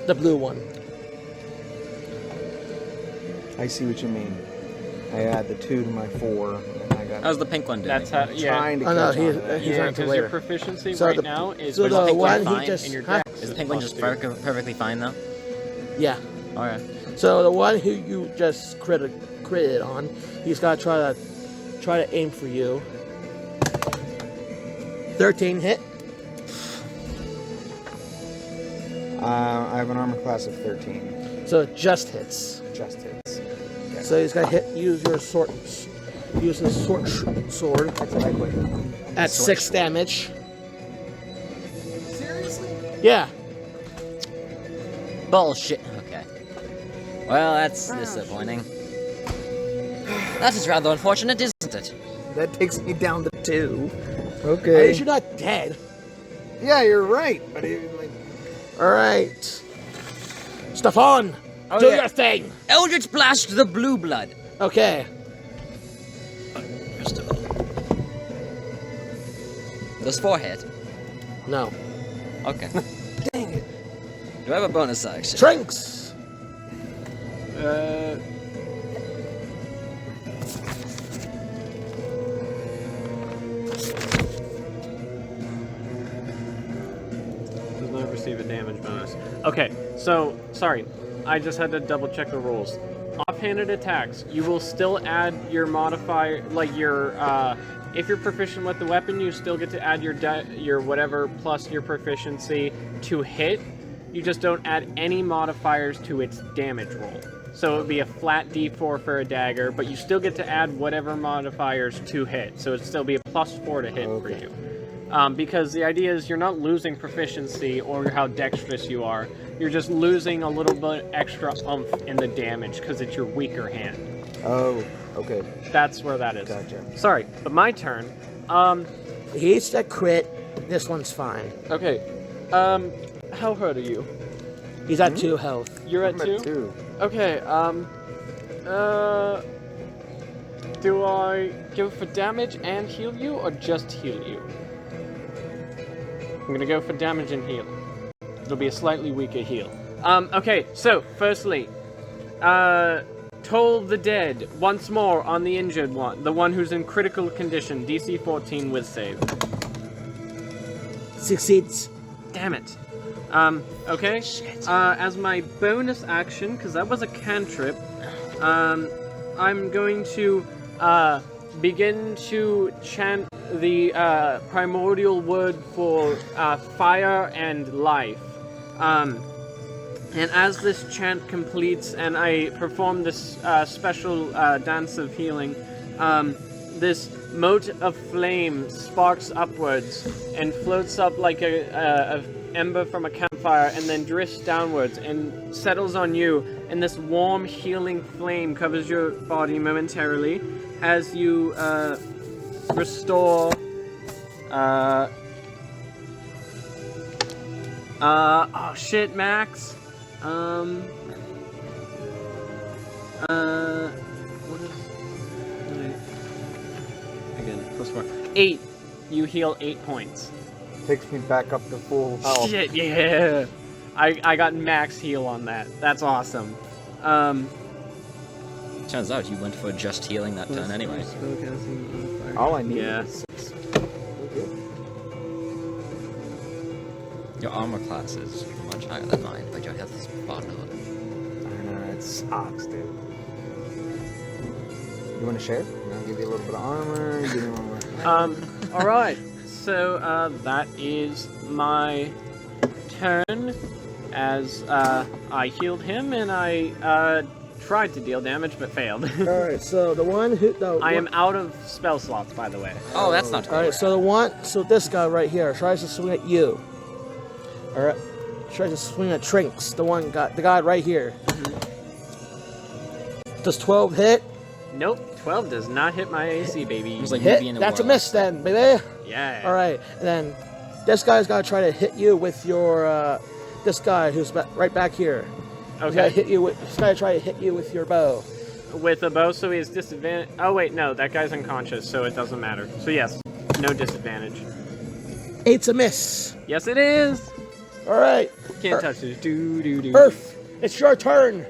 The blue one. I see what you mean. I add the 2 to my 4, and I got How's the pink one doing? That's how. Yeah. trying to Oh, no, catch on to that. he's Yeah, on to because later. your proficiency So right the- now is so with the pink one one fine he just in your huh? dex. Is the pink one plus just 2. perfectly fine though? Yeah. Alright. So the one who you just critted on, he's got to try to aim for you. 13 hit. I have an armor class of 13. So it just hits. Just hits. So he's got to use your sword. Use his sword Exactly. at 6 damage. Seriously? Yeah. Bullshit. Okay. Well, that's disappointing. That is rather unfortunate, isn't it? That takes me down to 2. At Okay. least you're not dead. Yeah, you're right. But Alright. Stephan, Oh, do yeah. your thing. Eldritch Blast the blue blood. Okay. First of all. Does 4 hit? No. Okay. Dang it. Do I have a bonus action? Trinx. Does not receive a damage bonus. Okay, so sorry, I just had to double check the rules. Offhanded attacks, you will still add your modifier, like your if you're proficient with the weapon, you still get to add your whatever plus your proficiency to hit. You just don't add any modifiers to its damage roll. So it would be a flat d4 for a dagger, but you still get to add whatever modifiers to hit. So it'd still be a +4 to hit for you. Because the idea is you're not losing proficiency or how dexterous you are. You're just losing a little bit extra oomph in the damage because it's your weaker hand. Oh, okay. That's where that is. Gotcha. Sorry, but my turn. He's a crit. This one's fine. Okay. How hurt are you? He's at 2 health. You're at I'm 2? at 2. Okay, do I go for damage and heal you, or just heal you? I'm gonna go for damage and heal. It'll be a slightly weaker heal. Okay, so, firstly, toll the dead once more on the injured one, the one who's in critical condition, DC 14 with save. Succeeds. Damn it. Okay. As my bonus action, because that was a cantrip, I'm going to begin to chant the primordial word for fire and life. And as this chant completes and I perform this special dance of healing, this mote of flame sparks upwards and floats up like a ember from a campfire and then drifts downwards and settles on you, and this warm healing flame covers your body momentarily as you restore oh shit, Max. What is again, +4. 8. You heal 8 points. Takes me back up to full health. Shit, yeah. I got max heal on that. That's awesome. Turns out you went for just healing that turn anyway. All I need Yeah. is 6. Your armor class is much higher than mine, but your health is far lower. I know, it sucks, dude. You want to share? I'll give you a little bit of armor. Give you one more. Alright. So, that is my turn as I healed him and I tried to deal damage but failed. Alright, so the one who... I am out of spell slots, by the way. Oh, that's not good. Alright, so this guy right here tries to swing at you. Alright, tries to swing at Trinx, the guy right here. Does 12 hit? Nope, 12 does not hit my AC, baby. It was like me being Hit? a That's a warlock. miss then, baby. Yeah. Alright, and then this guy's gotta try to hit you with your, this guy who's right back here. He's gotta try to hit you with your bow. With a bow, so he has disadvantage. Oh, wait, no, that guy's unconscious, so it doesn't matter. So, yes, no disadvantage. 8's a miss. Yes, it is. Alright. Can't touch this. Do. Earth, it's your turn.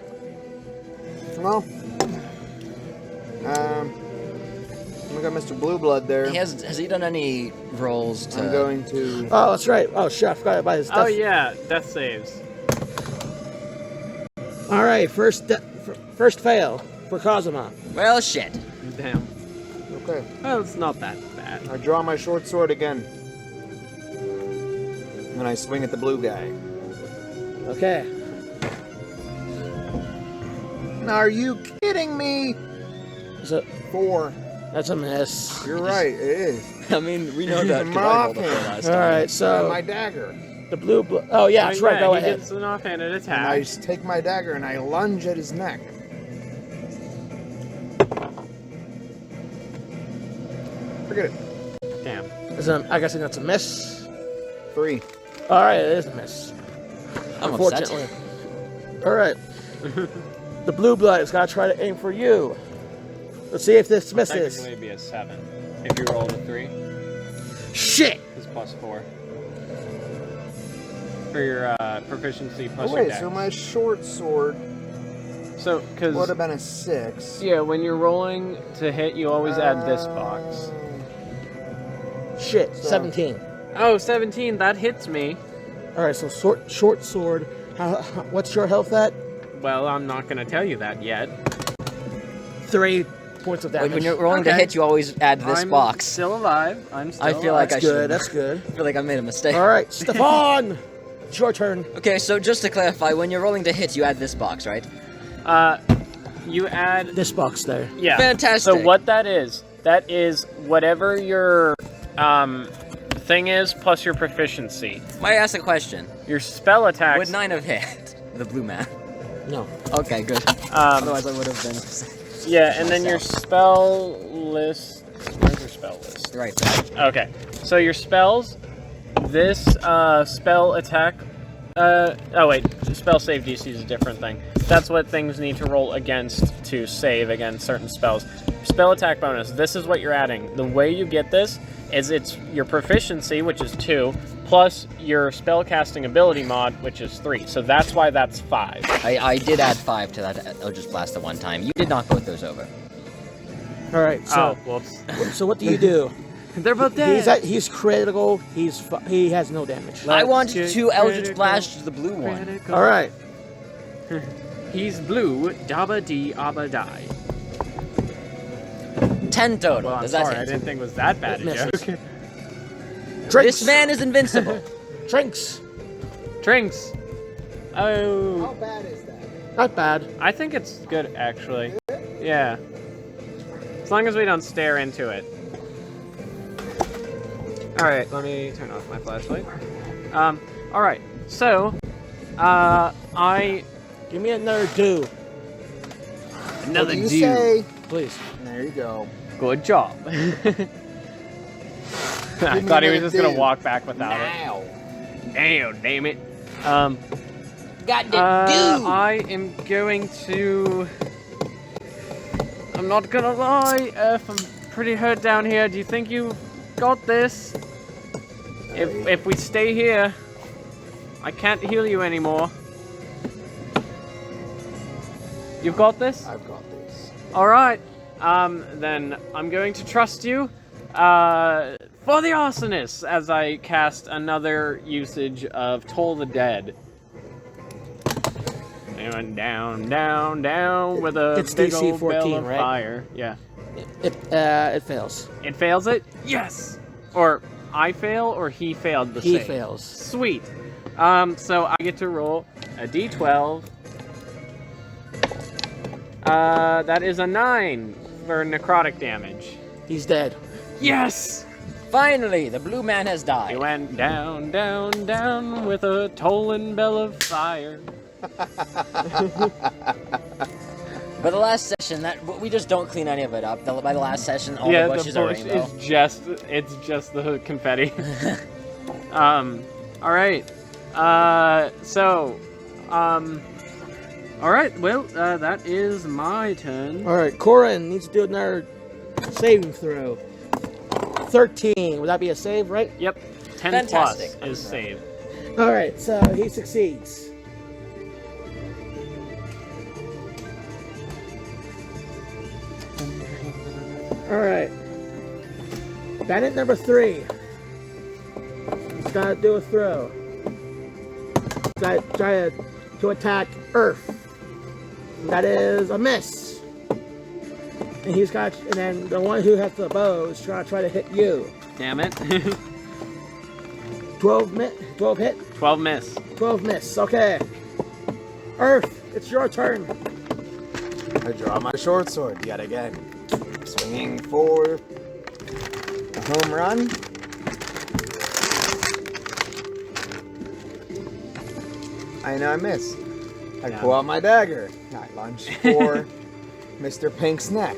Well, we got Mr. Blue Blood there. Has he done any rolls to... I'm going to... Oh, that's right. Oh, shit, I forgot about his death. Oh, yeah, death saves. Alright, first fail for Casama. Well, shit. Damn. Okay. Well, it's not that bad. I draw my short sword again. And I swing at the blue guy. Okay. Now, are you kidding me? So, 4. that's a miss. You're right, it is. I mean, we know that I'm because I rolled a rocking. 4 last time. Alright, And so my dagger. the blue... Oh, yeah, that's right. Go he ahead. gets an offhanded And I attack. just take my dagger and I lunge at his neck. Forget it. Damn. I guess that's a miss. 3. Alright, it is a miss. I'm Unfortunately. Alright. The blue blood has got to try to aim for you. Let's see if this misses. Technically, it'd be a 7. If you rolled a 3, Shit! it's +4. For your proficiency plus Oh your wait, dex. so my short sword So, because... would have been a 6. Yeah, when you're rolling to hit, you always add this box. Shit, So- 17. Oh, 17, that hits me. Alright, so short sword. What's your health at? Well, I'm not going to tell you that yet. 3 points of damage. When you're rolling to Okay. hit, you always add this I'm box. still alive. I'm still I feel like That's I good, should. that's good. I feel like I made a mistake. Alright, Stephan! It's your turn. Okay, so just to clarify, when you're rolling to hit, you add this box, right? You add... This box there. Yeah. Fantastic. So what that is whatever your thing is plus your proficiency. Might I ask a question? Your spell attacks... Would 9 have hit the blue man? No. Okay, good. Otherwise, I would have been. Yeah, and then your spell list... Where's your spell list? Right there. Okay. So your spells, this spell attack... oh wait, spell save DC is a different thing. That's what things need to roll against to save against certain spells. Spell attack bonus, this is what you're adding. The way you get this is it's your proficiency, which is 2, plus your spellcasting ability mod, which is 3. So that's why that's 5. I did add 5 to that Eldritch Blast at one time. You did not go with those over. Alright, so Oh, whoops. so what do you do? They're both dead. He's critical. He has no damage. I want get to Eldritch critical, Blast the blue one. critical. All right. He's blue, dabba dee abba die. 10 total. Well, I'm Does that sorry, I hit? didn't think it was that bad a Misses. joke. This man is invincible. Trinx. Trinx. Oh, How bad is that? Not bad. I think it's good, actually. Yeah. As long as we don't stare into it. Alright, let me turn off my flashlight. Alright, so, Give me another do, Another What do you dude. say? please. There you go. Good job. I me thought he was another just gonna dude. walk back without Now. it. Damn it. Got the I am going to... I'm not gonna lie, Erf, I'm pretty hurt down here. Do you think you got this? If we stay here, I can't heal you anymore. You've got this? I've got this. Alright. Then I'm going to trust you. For the Arsonists, as I cast another usage of Toll the Dead. And went down, down, down with a It's big DC old 14, bell of right? fire. Yeah. It fails. It fails it? Yes! Or I fail, or he failed the He save? fails. Sweet. So I get to roll a d12. That is a 9 for necrotic damage. He's dead. Yes! Finally, the blue man has He died. went down, down, down with a tolling bell of fire. By the last session, we just don't clean any of it up. By the last session, all Yeah, the the bushes are bush rainbow. it's just the confetti. Alright. Alright, well, that is my turn. Alright, Corrin needs to do another saving throw. 13. Would that be a save, right? Yep. 10 Fantastic. plus is saved. Alright, so he succeeds. Alright. Bandit number 3. He's gotta do a throw. Gotta try to attack Earth. That is a miss. And and then the one who has the bow is trying to hit you. Damn it. 12 hit? 12 miss. 12 miss, okay. Earth, it's your turn. I draw my short sword yet again. Swinging for a home run. I know I miss. I Yeah. pull out my dagger. I lunge for Mr. Pink's neck.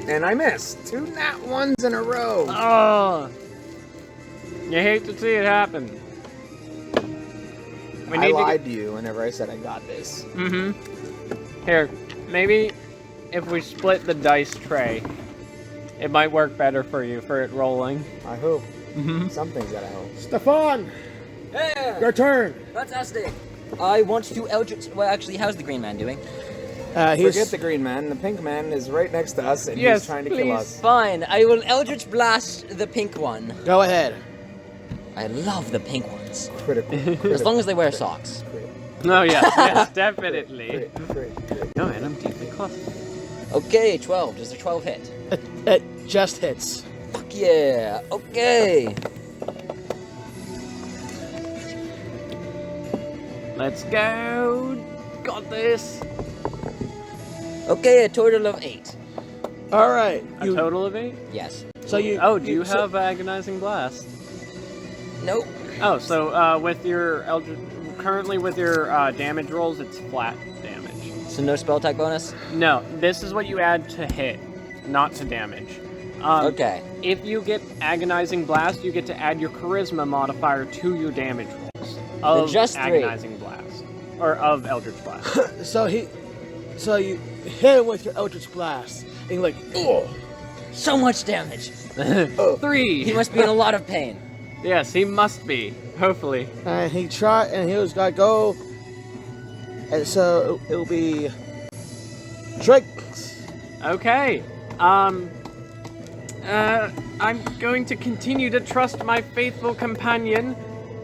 And I miss. 2 nat ones in a row. Oh! You hate to see it happen. We I need to lied to you whenever I said I got this. Here, maybe if we split the dice tray, it might work better for you for it rolling. I hope. Something's gotta help. Stefan, Yeah, your turn. fantastic. I want to Eldritch. Well, actually, how's the green man doing? Forget the green man. The pink man is right next to us and Yes, he's trying to please. kill us. Fine, I will Eldritch Blast the pink one. Go ahead. I love the pink ones. Critical. As long as they wear socks. Oh, yes, yes, definitely. Crit. Go ahead, I'm deeply close. Okay, 12. Does the 12 hit? It just hits. Fuck yeah. Okay. Let's go. Got this. Okay, a total of 8. All right. A total of 8? Yes. So you. Oh, do you have Agonizing Blast? Nope. Oh, so with your currently with your damage rolls, it's flat damage. So no spell attack bonus? No, this is what you add to hit, not to damage. Okay. If you get Agonizing Blast, you get to add your Charisma modifier to your damage rolls of just 3. Agonizing Blast or of Eldritch Blast. So you hit him with your Eldritch Blast, and you're like, oh. So much damage. 3. He must be in a lot of pain. Yes, he must be. Hopefully. And he tried, and he was gonna go, and so it'll be Trinx. Okay. I'm going to continue to trust my faithful companion.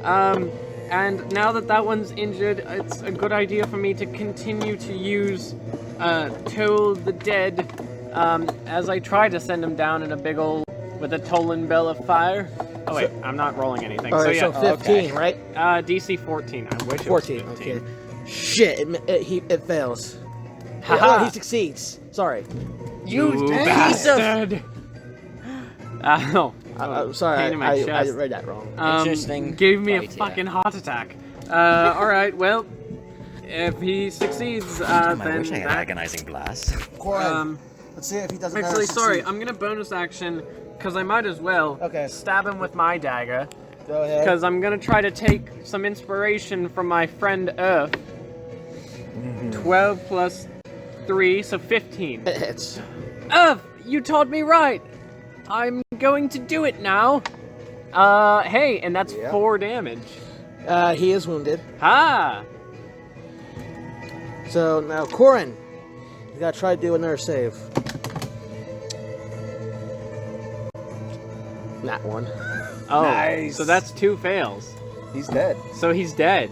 And now that one's injured, it's a good idea for me to continue to use Toll the Dead as I try to send him down in a big ol' with a tolling bell of fire. Oh wait, I'm not rolling anything. Alright, so so yeah, 15, right? DC 14. I wish 14, it was 15. okay. Shit, it fails. Haha. Oh, he succeeds. Sorry. You piece of- bastard! Ow. I'm sorry, Pain in my I chest. read that wrong. Interesting Gave me a fight, yeah. fucking heart attack. Alright, well, if he succeeds, I then wish I had that, agonizing blast. Corrin, let's see if he doesn't actually, sorry, I'm gonna bonus action, because I might as well Okay. stab him with my dagger, Go ahead. because I'm gonna try to take some inspiration from my friend Earth. 12 plus 3, so 15. It hits. Earth, you told me right! I'm going to do it now! Hey, and that's Yeah. 4 damage. He is wounded. Ha! So now, Corrin, you gotta try to do another save. That one. Oh, Nice. so that's 2 fails. He's dead. So he's dead.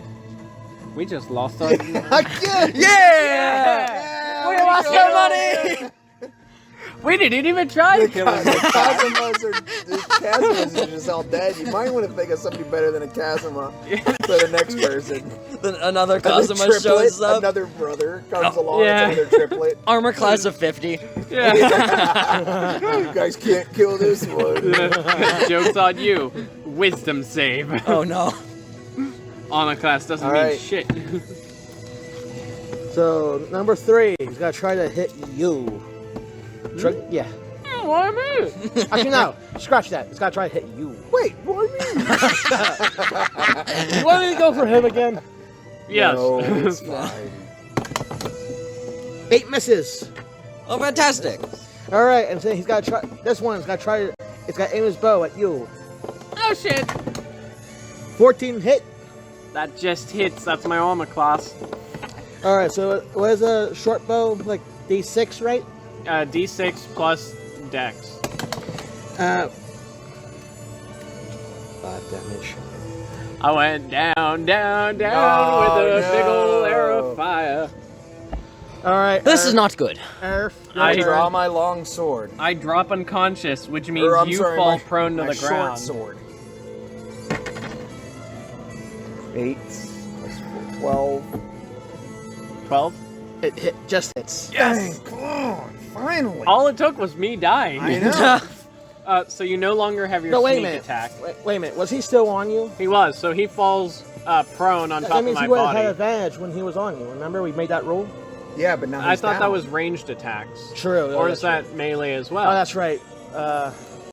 We just lost our... Yeah! We lost our money! We didn't even try to kill him. The Casamas are just all dead. You might want to think of somebody better than a Casama for the next person. Then another Another Casama triplet, shows up. Another brother comes along. yeah. It's another triplet. Armor class of 50. Yeah. You guys can't kill this one. Joke's on you. Wisdom save. Oh no. Honor class doesn't All mean right. shit. So number 3, he's gotta try to hit you. Yeah. Why me? Actually, no. Scratch that. He's gotta try to hit you. Wait, why me? You want me to go for him again? Yes. No, it's fine. 8 misses. Oh, fantastic. All right, and so he's gotta try. This one's gotta try to. It's gotta aim his bow at you. Oh shit. 14 hit. That just hits. That's my armor class. All right. So what is a short bow? Like D6, right? D6 plus dex. 5 damage. I went down, down, down Oh, with a no. big ol' arrow of fire. All right. This is not good. Erf. I I- draw my long sword. I drop unconscious, which means Or, I'm you sorry, fall my- prone to my the ground. short sword. 8 plus 4, 12. 12? It hit. Just hits. Yes! Thank God, finally. All it took was me dying. I know. So you no longer have your No, wait a sneak minute. attack. Wait a minute. Was he still on you? He was, so he falls prone on top That of means my he would have body. had advantage when he was on you. Remember, we made that rule. Yeah, but now I he's thought down. that was ranged attacks. True. Or that's is that melee as well? Right. Oh, that's right.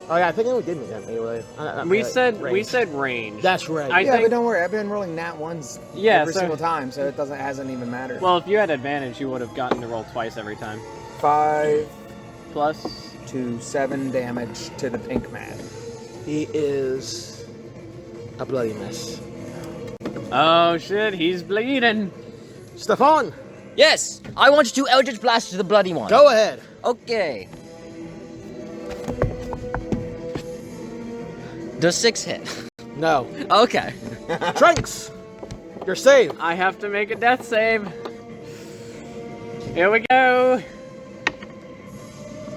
Oh yeah, I think we did make that melee. we said range. That's right. I Yeah, think- but don't worry. I've been rolling nat ones Yeah, every so- single time, so it hasn't even mattered. Well, if you had advantage, you would have gotten to roll twice every time. 5 Plus, to 7 damage to the pink man. He is a bloody mess. oh shit, he's bleeding. Stefan, Yes, I want you to Eldritch Blast to the bloody one. go ahead. Okay. Does 6 hit? No. Okay. Trinx, you're saved. I have to make a death save. Here we go.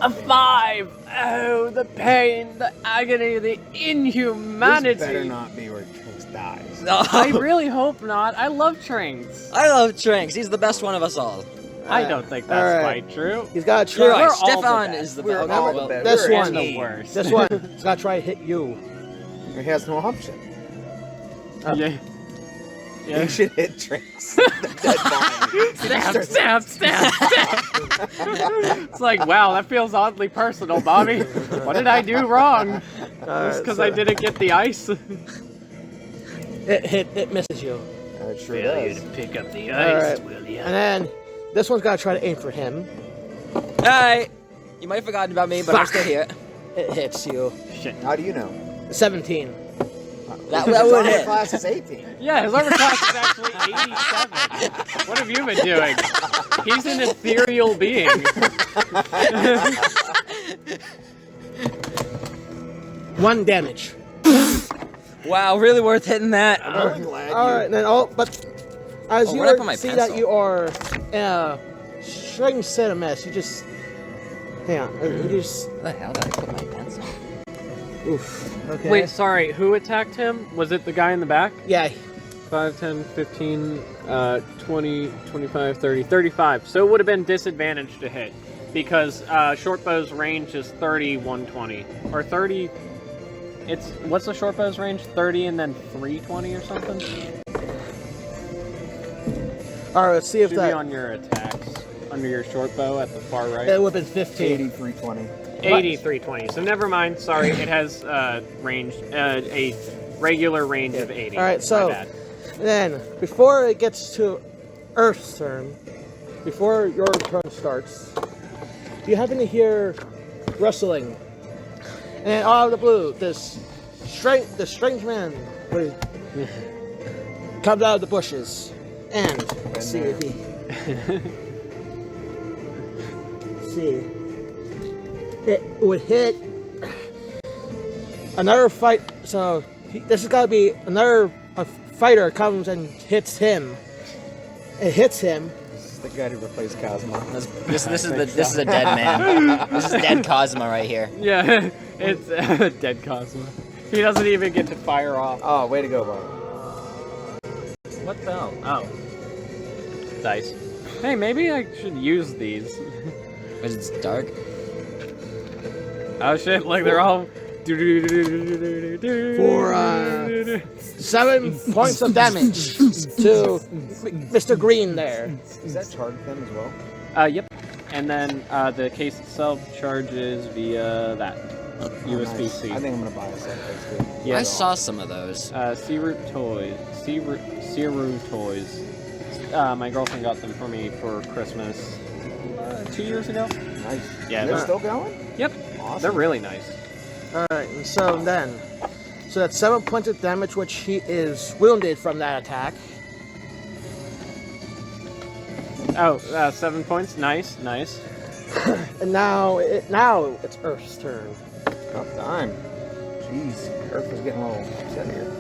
A 5. Oh, the pain, the agony, the inhumanity. This better not be where Trinx dies. No. I really hope not. I love Trinx. I love Trinx. He's the best one of us all. I don't think that's Alright. quite true. He's got to You're try. right. We're all the Stefan best. is the We're best. all Okay, the best. This We're one. And the NE. worst. This one, he's got to try to hit you. He has no option. Yeah. Yeah. He should hit Trinx. The dead body. Stab, stab, stab, stab. It's like, wow, that feels oddly personal, Bobby. What did I do wrong? Just because I didn't get the ice. It misses you. It sure does. pick up the Alright. will ya? And then this one's got to try to aim for him. Hey, you might have forgotten about me, but I'm Fuck. still here. It hits you. Shit. How do you know? 17. That His would armor hit. class is 18. Yeah, his armor class is actually 87. What have you been doing? He's an ethereal being. 1 damage. Wow, really worth hitting that. I'm glad All right, then but as Oh, you where'd I put my see pencil? that you are string set a mess, you just Hang on. Just, Where the hell did I put my pencil? oof. Okay. Wait, sorry, who attacked him? Was it the guy in the back? Yeah. 5, 10, 15, 20, 25, 30, 35. So it would have been disadvantaged to hit. Because short bow's range is 30, 120. Or 30... What's the short bow's range? 30 and then 320 or something? Alright, let's see if Should that... be on your attacks. Under your short bow at the far right. It would have been 15. 80, 320. 80, 320. So never mind. Sorry, it has range, a regular range of 80. Alright, so... My bad. Then, before it gets to Earth's turn, before your turn starts, you happen to hear rustling. And out of the blue, this strange man comes out of the bushes. And let's see if he see. It would hit another fight, so this has got to be another fighter comes and hits him. It hits him. This is the guy who replaced Casama. This is a dead man. This is dead Casama right here. Yeah, it's dead Cosmo. He doesn't even get to fire off. Oh, way to go, Bob. What the hell? Oh. Dice. Hey, maybe I should use these. Because it's dark. Oh shit, like they're all... For 7 points of damage to Mr. Green there. Is that charged then as well? Yep. And then the case itself charges via that. USB-C. I think I'm gonna buy a set. That's good. Yeah. I saw some of those. Searoot toys. Searoot toys. My girlfriend got them for me for Christmas 2 years ago. Nice. Yeah, They're they're- still going? Yep. Awesome. They're really nice. Alright, and so that's 7 points of damage, which he is wounded from that attack. Oh, 7 points. Nice, nice. And now it's Earth's turn. About time. Jeez, Earth was getting a little upset here.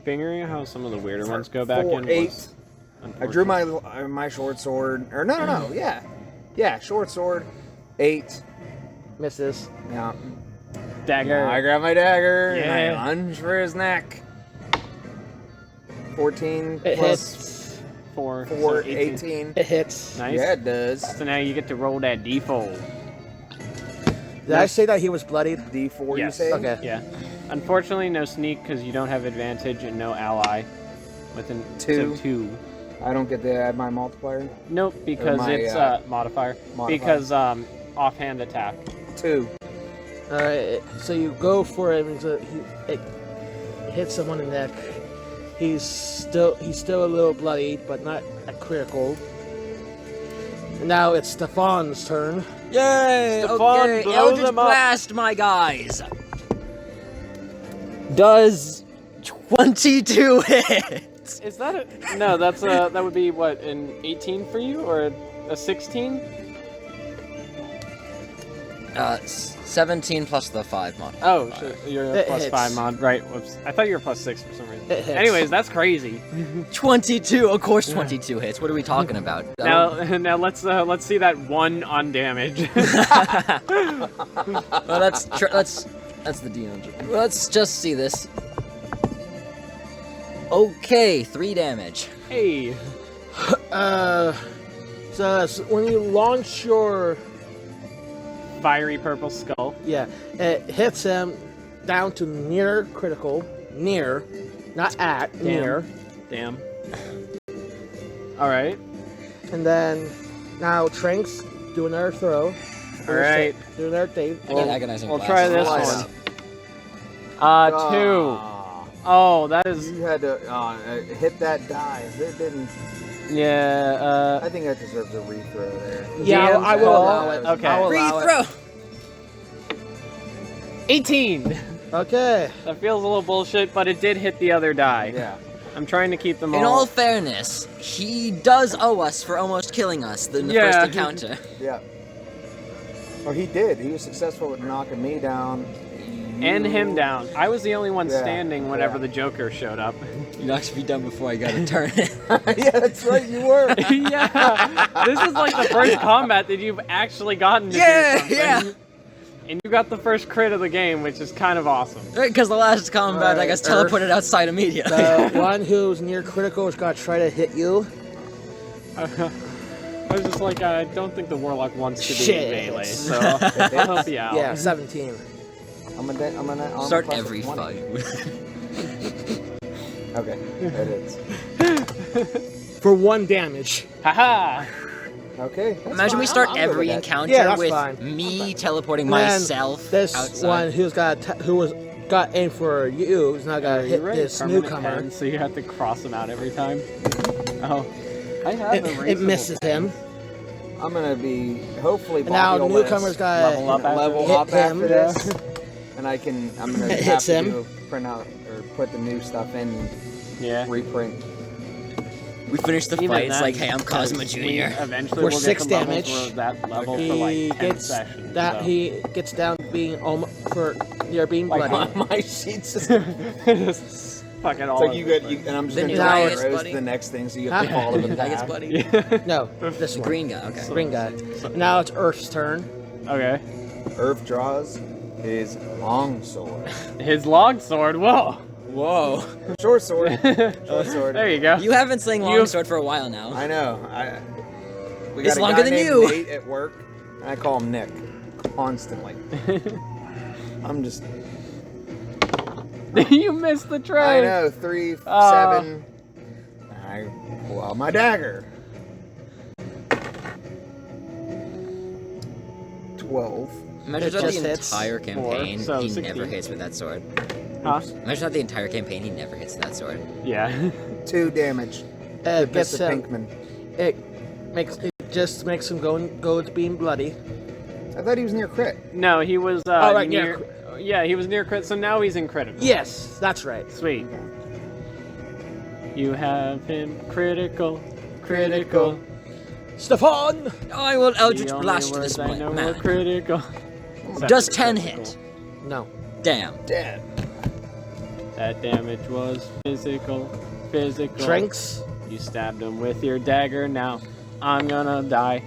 Figuring how some of the weirder ones go back 4, in 8. was I drew my short sword. Or no, yeah, short sword. 8. Misses. Yeah. dagger. I grab my dagger and Yeah. I lunge for his neck. 14 It plus hits. 4, 4, so 18. It hits. Nice. Yeah, it does. So now you get to roll that D4. Did I say that he was bloodied? D4, Yes. you say? Okay. Yeah. Unfortunately, no sneak because you don't have advantage and no ally. With an 2. so 2. I don't get to add my multiplier. Nope, because my, it's modifier. Because offhand attack. 2. Alright, so you go for him. So it hits him on the neck. He's still a little bloody, but not a critical. And now it's Stephan's turn. Yay! Stefan, Okay, blow Eldritch them up. Blast, my guys! Does 22 hit? Is that a... No, that's that would be, what, an 18 for you? Or a 16? 17 plus the 5 mod. Oh, so you're a It plus hits. 5 mod. Right, whoops. I thought you were plus 6 for some reason. It hits. Anyways, that's crazy. 22, of course 22 hits. What are we talking about? Now let's see that 1 on damage. Well, that's the D&D. Let's just see this. Okay, 3 damage. Hey. So when you launch your Fiery purple skull. it hits him down to near critical, near, not at, Damn. near, Damn. Alright. and then now Trinx do another throw. Alright. Do another thing. I get agonizing We'll blast. try this Blast. one. 2. Oh, that is... You had to hit that die. If it didn't, Yeah, I think that deserves a refthrow there. Yeah, Dan's I will call. allow it. Okay. I will Free allow it. throw! 18! Okay. That feels a little bullshit, but it did hit the other die. Yeah. I'm trying to keep them all... In all fairness, he does owe us for almost killing us in the Yeah. first encounter. Yeah. Oh, he did. He was successful at knocking me down. And him down. I was the only one Yeah, standing whenever yeah. the Joker showed up. You knocked me down before I got a turn. Yeah, that's right, you were. Yeah, this is like the first combat that you've actually gotten to do Yeah, something. yeah. And you got the first crit of the game, which is kind of awesome. Right, because the last combat, I Right, got teleported outside immediately. The one who's near critical is gonna try to hit you. I was just like, I don't think the Warlock wants to be Shit. melee, so I'll help you out. Yeah, 17. I'm gonna Start plus every 20. fight. Okay, that is. For 1 damage. Haha! Okay. that's Imagine we fine. start I'm good every with that. encounter Yeah, that's with fine. me teleporting And then myself This outside. one who's got aim for you is not gonna hit You're right, this permanent newcomer. pen, so you have to cross them out every time. Oh, I have a It reasonable misses him. I'm gonna be hopefully. And now Bobby will let newcomer's us got level up after level hit up him. after this, and I'm gonna It have hits to him. print out or put the new stuff in, Yeah. reprint. We finished the Even fight. It's that, like, hey, I'm Cosma we Junior. Eventually, For we'll 6 get to levels damage. where that level for He like 10 gets sessions. that so. he gets down to being for near being Like, bloody. My sheets. Just, Just fucking all. so you over get, the and I'm just Then gonna you tell Darius, Rose buddy. the next thing, so you have to Huh? follow the I guess, path. buddy. place. No, this The one. green guy, okay. Green guy. Now it's Earth's turn. Okay. Irv draws his long sword, His log sword. Whoa. Whoa. short sword, short sword. There you go. You haven't sling You- longsword for a while now. I know. We It's got a longer guy than named you. Nate at work, and I call him Nick constantly. I'm just. You missed the tray. I know. 3, 7. I pull out my dagger. 12. Imagine It that just the hits. entire campaign, so he 16. never hits with that sword. Huh? Imagine that the entire campaign, he never hits with that sword. Yeah. 2 damage. It gets Mr. him. Pinkman. It just makes him go to being bloody. I thought he was near crit. No, he was right, near. Yeah, he was near crit, so now he's in critical. Yes, that's right. Sweet. You have him critical. Stefan! I will Eldritch The only Blast words this I know man. are critical. Does Except 10 for hit? critical. No. Damn. Dead. That damage was physical. Trinx. You stabbed him with your dagger. Now I'm gonna die.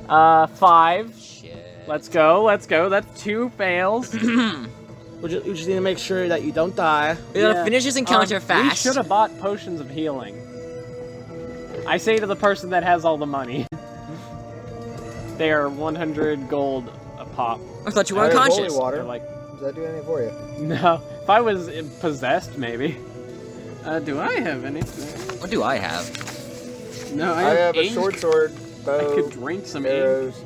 5. Shit. Let's go. That's 2 fails. We just need to make sure that you don't die. We gotta finish this encounter We fast. should have bought potions of healing. I say to the person that has all the money. They are 100 gold a pop. I thought you were I have unconscious. holy water. They're like, Does that do anything for you? no. If I was possessed, maybe. Do I have anything? What do I have? No, I have a ink. short sword, I bow, could drink some ink. arrows.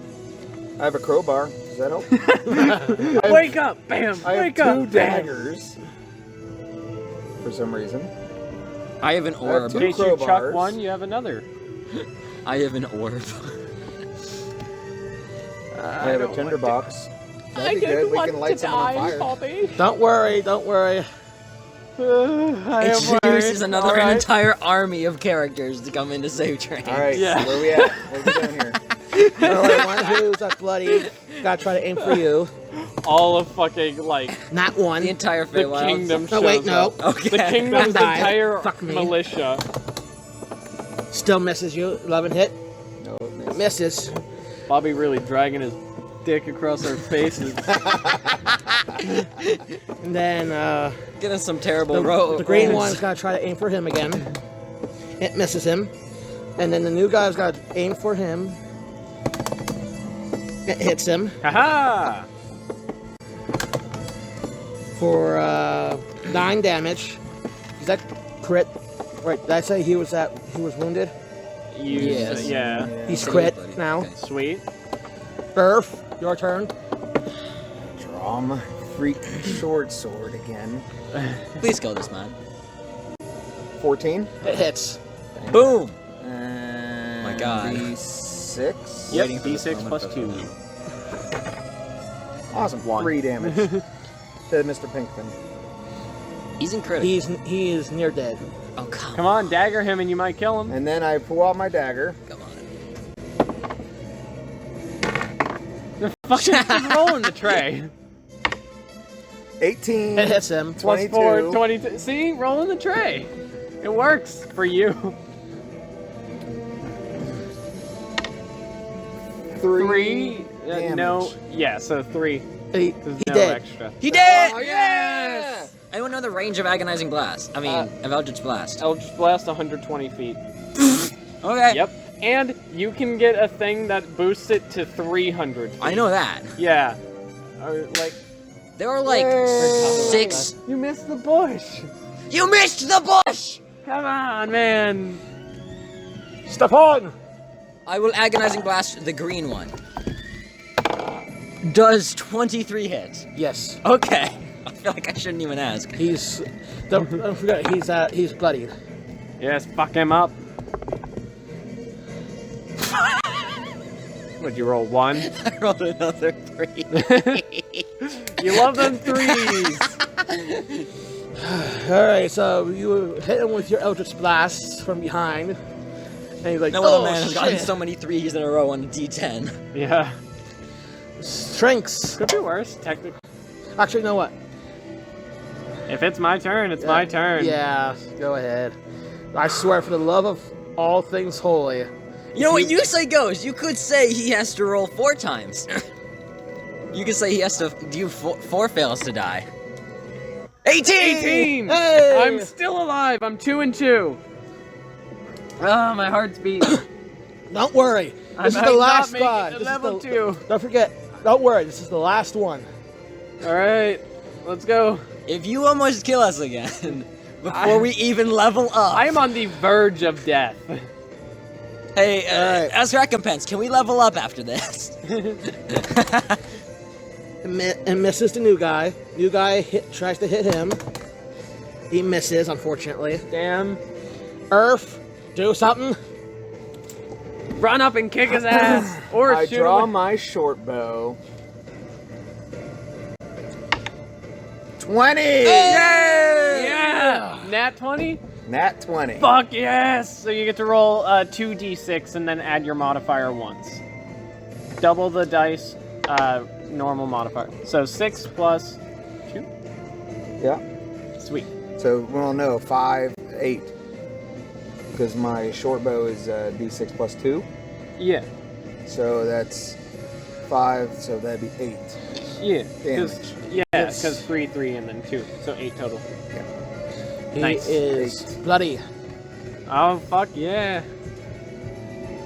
I have a crowbar. Does that help? Wake up! Bam! I have Wake 2 up! daggers. For some reason. I have an have orb. two In case you chuck crowbars. one, you have another. I have an orb. I have a tinderbox. That'd be good. We can light someone on fire. Poppy. Don't worry, don't worry. I am Introduces worried. another All right. entire army of characters to come in to save train. All right, Yeah. where we at? What are we doing here? Alright, one who's at bloody. Gotta try to aim for you. All of fucking, like, Not one. The entire the Feywild. kingdom Oh wait, shows no. up. Okay. The kingdom's Don't die. entire Fuck me. militia. Still misses you. 11 hit. No, it missed. Misses. Bobby really dragging his dick across our faces. And then Getting some terrible the green rolls. one's gotta try to aim for him again. It misses him. And then the new guy's gotta aim for him. It hits him Haha! for 9 damage. Is that crit? Right, did I say he was wounded? Yes. Yeah. He's Save crit buddy. now. Okay. Sweet. Earth, your turn. Draw my freak short sword again. Please kill this man. 14. It hits. Boom! And My God. D6. Yep, Waiting for this D6 moment plus for 2. Awesome. 3 damage to Mr. Pinkman. He's in critical. He is near dead. Oh, come Come on, dagger him and you might kill him. And then I pull out my dagger. Come on. They're fucking just rolling the tray. 18. It hits him. Plus 4, 22. See? Rolling the tray. It works for you. 3. No. Yeah, so 3. He There's no did. extra. He did! Oh, yes! Anyone know the range of agonizing blast? I mean, of Eldritch Blast. Eldritch Blast 120 feet. Okay. Yep. And you can get a thing that boosts it to 300 feet. I know that. Yeah. Or like... There are like 6. You missed the bush! You missed the bush! Come on, man! Stephan! I will agonizing blast the green one. Does 23 hit? Yes. Okay. I feel like I shouldn't even ask. He's... Don't forget, he's bloodied. Yes, fuck him up. Would you roll 1? I rolled another 3. You love them 3s! Alright, so you hit him with your Eldritch Blast from behind. And he's like, No oh, other man has gotten shit. so many 3s in a row on a D10. Yeah. Trinx. Could be worse, technically. Actually, you know what? If it's my turn, it's my turn. Yeah, go ahead. I swear, for the love of all things holy. You know what you say goes. You could say he has to roll 4 times. You could say he has to do 4 fails to die. 18! 18! Hey! I'm still alive. I'm 2 and 2. Oh, my heart's beating. Don't worry. This is the last one. This is level 2. Don't forget. Don't worry. This is the last one. All right, let's go. If you almost kill us again, before we even level up. I am on the verge of death. Hey, Alright. as recompense, can we level up after this? And misses the new guy. New guy tries to hit him. He misses, unfortunately. Damn. Erf, do something. Run up and kick his ass. Or I shoot draw him. my short bow. 20! Yeah! Nat 20? Nat 20. Fuck yes! So you get to roll 2d6 and then add your modifier once. Double the dice, normal modifier. So 6 plus 2? Yeah. Sweet. So, well, no, 5, 8. Because my short bow is d6 plus 2. Yeah. So that's 5, so that'd be 8. Yeah. Damage. Yeah, Yes. because 3, 3, and then 2. So 8 total. He Nice. is bloody. Oh, fuck yeah.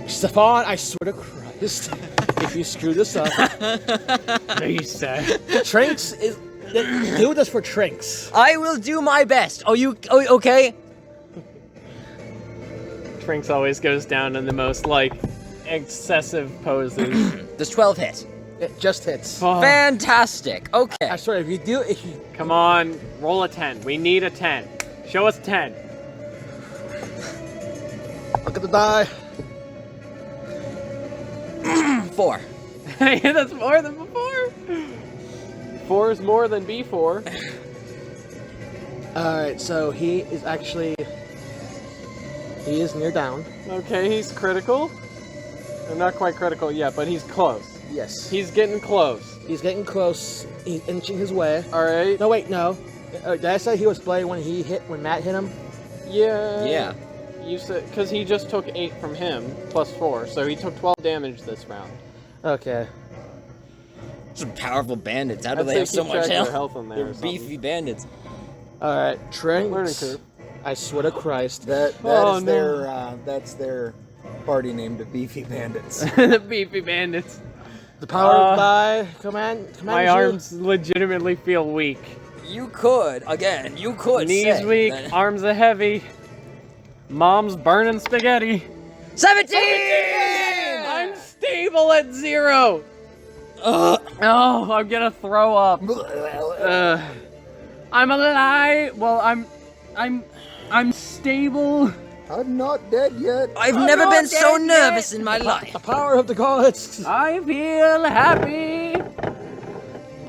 Stephan, I swear to Christ, if you screw this up, Please say. Trinx is... Do this for Trinx. I will do my best. Oh, okay? Trinx always goes down in the most, like, excessive poses. Does 12 hit? It just hits. Oh, Fantastic. Okay. I swear, if you do... come on, roll a 10. We need a 10. Show us 10. Look at the die. 4. Hey, that's more than before. 4 is more than B4. Alright, so he is actually... He is near down. Okay, he's critical. I'm not quite critical yet, but he's close. Yes. He's getting close. He's getting close. He's inching his way. All right. No, wait, no. Did I say he was bloody when Matt hit him? Yeah. Yeah. You said because he just took 8 from him plus 4, so he took 12 damage this round. Okay. Some powerful bandits. How do I'd they say have so keep much track of your health? health in there. They're or something. beefy bandits. Alright, Learning Trinx. curve. I swear to Christ. That Oh, is no. that's their party name, the Beefy Bandits. The beefy bandits. The power of die commands My you. arms legitimately feel weak. You could Knees say weak, that- arms are heavy. Mom's burning spaghetti. 17! I'm stable at 0. Oh, I'm gonna throw up. I'm alive. Well, I'm stable. I'm not dead yet. I've never been so nervous in my life. The power of the gods. I feel happy.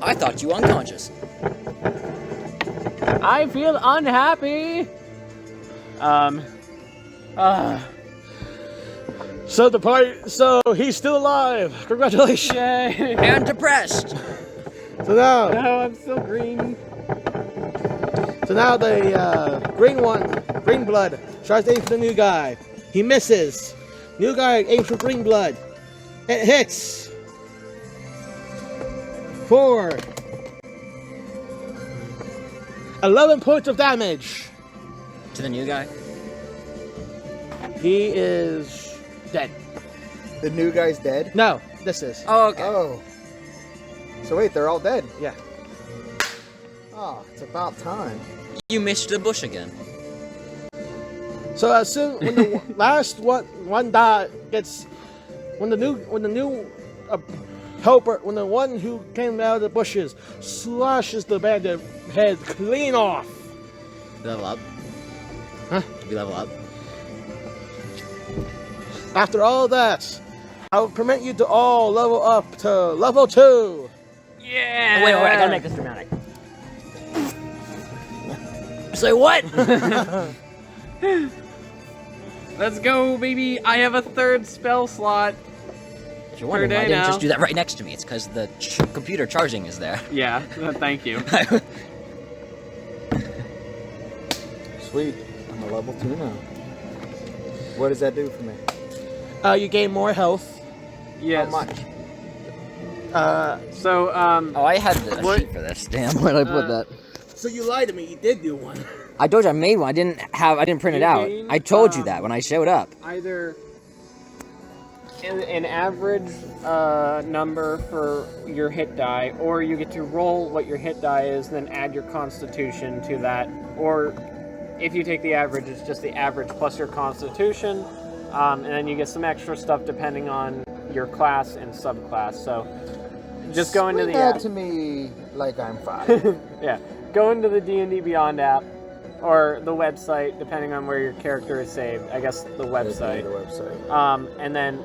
I thought you were unconscious. I feel unhappy. So he's still alive. Congratulations. Yay. And depressed. So now, No, I'm still green. So now the green blood, tries to aim for the new guy. He misses. New guy aims for green blood. It hits. 4. 11 points of damage. To the new guy? He is dead. The new guy's dead? No, this is. Oh, okay. Oh. So wait, they're all dead? Yeah. Oh, it's about time. You missed the bush again. So as soon when the last one die gets, when the new helper, when the one who came out of the bushes slashes the bandit head clean off. Level up? Huh? We level up? After all that, I will permit you to all level up to level 2. Yeah. Oh, wait, I gotta make this dramatic. Say what? Let's go, baby. I have a 3rd spell slot. If you're wondering why I didn't just do that right next to me, it's because the computer charging is there. Yeah, thank you. Sweet. I'm a level 2 now. What does that do for me? You gain more health. Yes. How much? So, Oh, I had a What? sheet for this. Damn, where did I put that? So you lied to me. You did do one. I told you I made one. I didn't print it You out. gain, I told you that when I showed up. either an average number for your hit die, or you get to roll what your hit die is, then add your constitution to that. Or if you take the average, it's just the average plus your constitution, and then you get some extra stuff depending on your class and subclass. So just go into Explain the that to me like I'm 5. yeah, go into the D&D Beyond app or the website, depending on where your character is saved. I guess the website. And then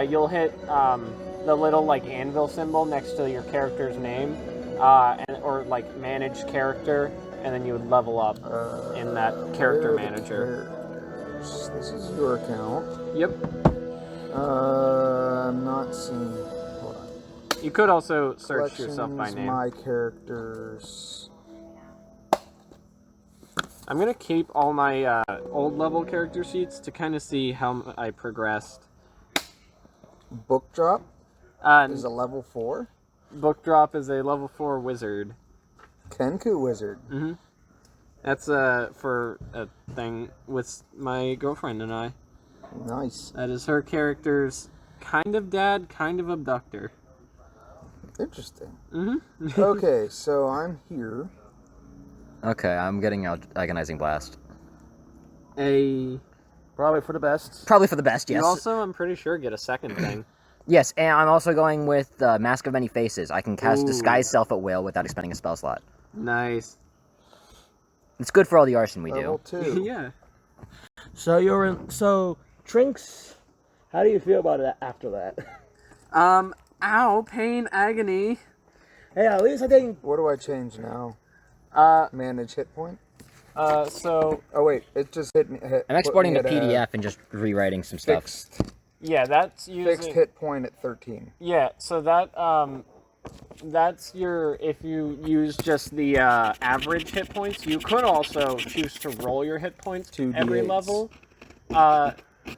you'll hit the little like anvil symbol next to your character's name, or like manage character, and then you would level up in that character manager. This is your account. Yep. I'm not seeing. Hold on. You could also search yourself by Collections, name. My characters. I'm gonna keep all my old level character sheets to kind of see how I progressed. Book drop is a level 4. Book drop is a level 4 wizard. Kenku wizard. Mm-hmm. That's for a thing with my girlfriend and I. Nice. That is her character's kind of dad, kind of abductor. Interesting. Mm-hmm. Okay, so I'm here. Okay, I'm getting out agonizing blast. Probably for the best. Probably for the best, yes. You also, I'm pretty sure, get a second thing. Yes, and I'm also going with Mask of Many Faces. I can cast Ooh. Disguise Self at will without expending a spell slot. Nice. It's good for all the arson we Level do. 2. Yeah. So so Trinx, how do you feel about it after that? Ow, pain, agony. Hey, at least I didn't. What do I change now? Manage hit point? So, Oh wait, it just hit me. I'm exporting the PDF and just rewriting some stuff. yeah, that's using... Fixed hit point at 13. Yeah, so that, that's your, if you use just the average hit points, you could also choose to roll your hit points to every 2d8s. level.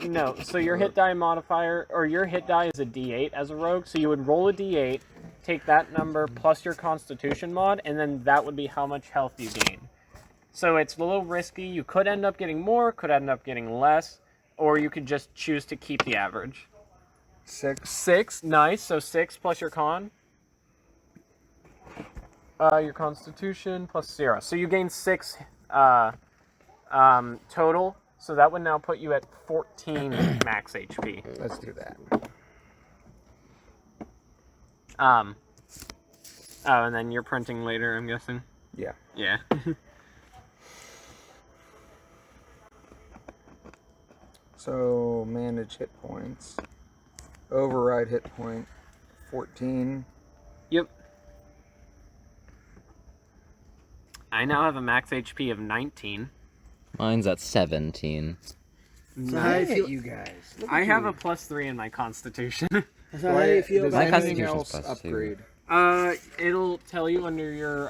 No, so your hit die modifier, or your hit die is a d8 as a rogue, so you would roll a d8, take that number plus your constitution mod, and then that would be how much health you gain. So it's a little risky. You could end up getting more, could end up getting less, or you could just choose to keep the average. 6. 6, nice, so 6 plus your con. Your constitution plus 0. So you gain 6 total, so that would now put you at 14 max HP. Let's do that. Oh, and then you're printing later, I'm guessing? Yeah. Yeah. So manage hit points. Override hit point 14. Yep. I now have a max HP of 19. Mine's at 17. So how do you feel? You guys. I have a +3 in my constitution. So how do you feel Does about My anything constitution's else plus 2. upgrade? It'll tell you under your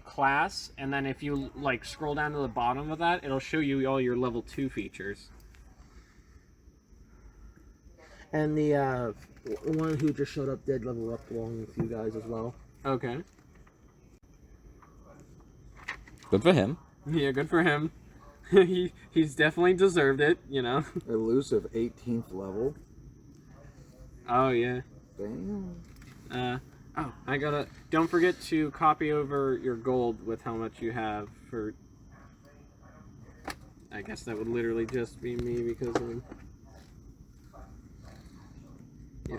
class, and then if you like scroll down to the bottom of that, it'll show you all your level 2 features. And the one who just showed up did level up along with you guys as well. Okay. Good for him. Yeah, good for him. He's definitely deserved it, you know. Elusive 18th level. Oh yeah. Damn. Oh, I gotta. Don't forget to copy over your gold with how much you have for. I guess that would literally just be me because of. Yeah.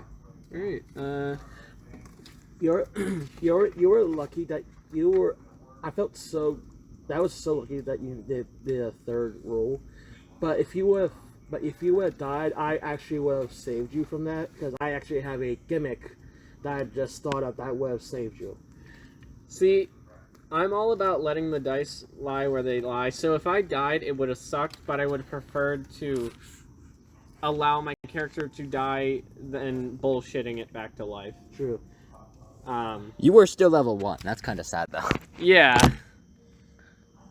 All right. You were lucky that you were. I felt so. That was so lucky that you did the third roll. But if you would have died, I actually would have saved you from that because I actually have a gimmick that I just thought of that would have saved you. See, I'm all about letting the dice lie where they lie. So if I died, it would have sucked, but I would have preferred to allow my character to die than bullshitting it back to life. True. You were still level 1. That's kind of sad, though. Yeah.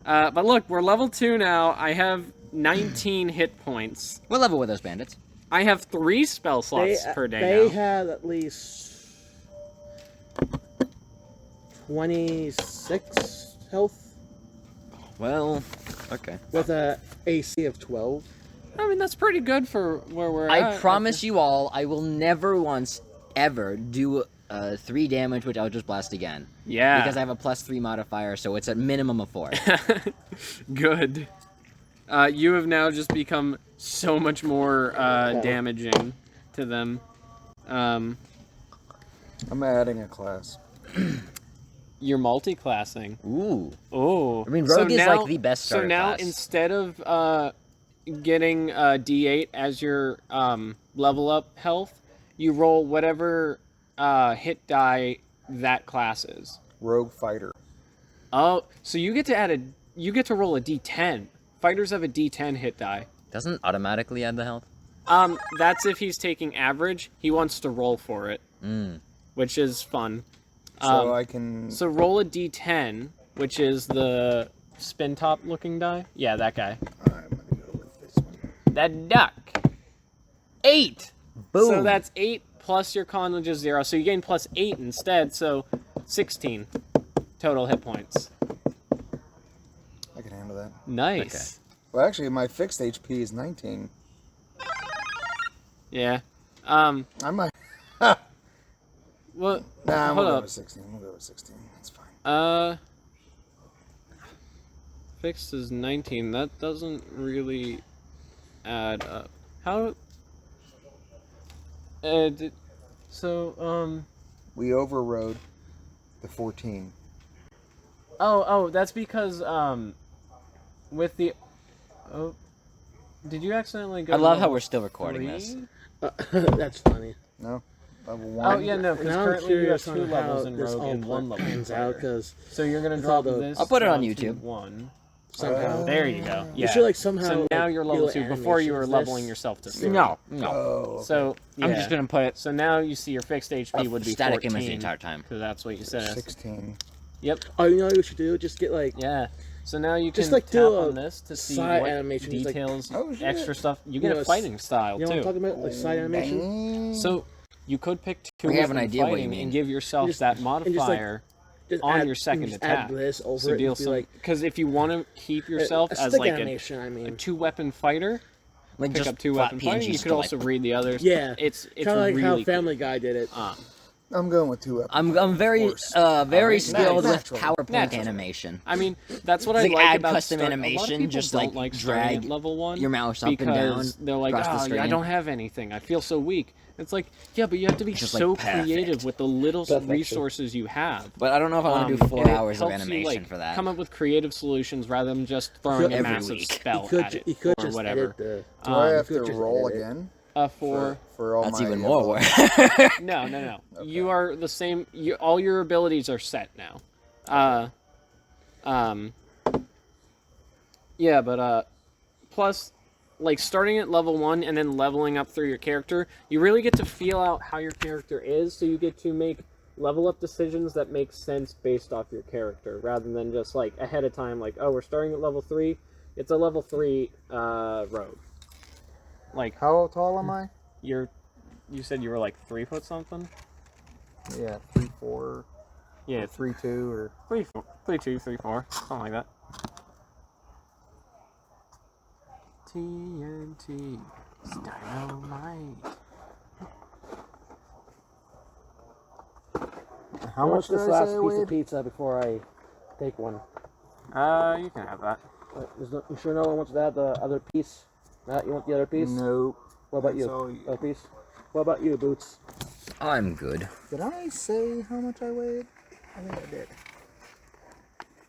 But look, we're level 2 now. I have 19 hit points. What level were those bandits? I have 3 spell slots per day They now. had at least 26 health Well, okay. with a AC of 12. I mean, that's pretty good for where we're at. I promise you all, I will never once, ever do 3 damage with Eldritch Blast again. Yeah. Because I have a +3 modifier, so it's a minimum of 4. Good. You have now just become so much more damaging to them. I'm adding a class. You're multi-classing. Ooh. Oh. I mean, Rogue is like the best starter So now, class. instead of getting D8 as your level up health, you roll whatever hit die that class is. Rogue fighter. Oh, so you get to roll a D10. Fighters have a D10 hit die. Doesn't automatically add the health? That's if he's taking average. He wants to roll for it, which is fun. So I can... So roll a D10, which is the spin top looking die. Yeah, that guy. I'm going to go with this one. That duck. 8. Boom. So that's 8 plus your con, which is 0. So you gain +8 instead. So 16 total hit points. I can handle that. Nice. Well, actually, my fixed HP is 19. Yeah. I might... Well, Nah, hold we'll go up. with 16. We'll go with 16. That's fine. Fixed is 19. That doesn't really add up. How? We overrode the 14. Oh, that's because with the did you accidentally go? I to love how level we're still recording 3? this. That's funny. No? Level 1? Oh yeah, no, because Now I'm currently you have curious 2 on levels how in this Rogue all and 1 level. plans out because So you're gonna with drop all the- this. I'll put it on down to YouTube. 1. somehow. There you go. Yeah. You should like somehow. So now like, you're level do 2. Before you were animations. leveling This- yourself to 3. No. Oh, okay. So I'm yeah. just going to put it So now you see your fixed HP would be static 14. image the entire time. Because that's what you said. 16. Yep. Oh, you know what you should do? Just get like. Yeah. So now you Just, can like, tap do a on this to see side what animation, just, like- details, Oh, shit. extra stuff. You get know, a fighting style You know what I'm too. talking about? Like side animation. Dang. So you could pick 2 I have an weapon idea what you fighting mean. and give yourself Just- that and just, like, modifier Just on add- your second just attack. Add this over So it. deal and be some like, because if you want to keep yourself a as stick like animation. I a mean, 2-weapon fighter, Like pick just up 2 flat weapon fighting. You PNGs could to, also read the others. yeah, It's kind of like really how cool. Family Guy did it. I'm going with 2 weapons. I'm very course. very skilled with Natural. PowerPoint Natural. animation. I mean, that's what It's I like like add about custom a lot of animation, people just, don't like, starting drag at level 1 your mouse up and down because they're like, across the oh, yeah, I screen." don't have anything. I feel so weak. It's like, yeah, but you have to be Just, like, so perfect. creative with the little Perfection. resources you have. But I don't know if I want to do 4 and it hours of helps you, animation like, for that. Come up with creative solutions rather than just throwing a Every massive week. spell You could, at it you could or just whatever. edit the. Do I have you to could just roll edit it. again? For all That's my even more work. no. You are the same. All your abilities are set now. Yeah, but plus, like starting at level 1 and then leveling up through your character, you really get to feel out how your character is. So you get to make level up decisions that make sense based off your character, rather than just like ahead of time, like, oh, we're starting at level 3. It's a level 3 rogue. Like, How tall am I? you said you were like 3 foot something? Yeah, 3'4", Yeah, 3'2", or 3'2", 3'4", something like that. TNT, dynamite. how much this did I last say piece it of pizza before I take one? You can have that. You sure no one wants to have the other piece? Matt, you want the other piece? Nope. What about That's you? all you. Other piece? What about you, Boots? I'm good. Did I say how much I weighed? I think I did.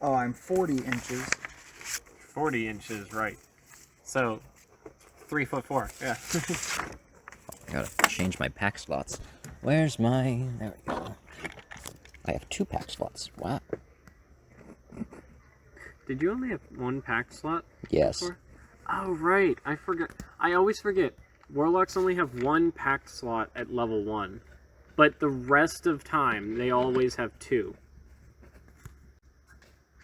Oh, I'm 40 inches. 40 inches, right. So, 3'4", yeah. I gotta change my pack slots. Where's my... There we go. I have 2 pack slots. Wow. Did you only have 1 pack slot? Yes. Before? Oh, right. I forgot. I always forget. Warlocks only have 1 pack slot at level 1. But the rest of time, they always have 2.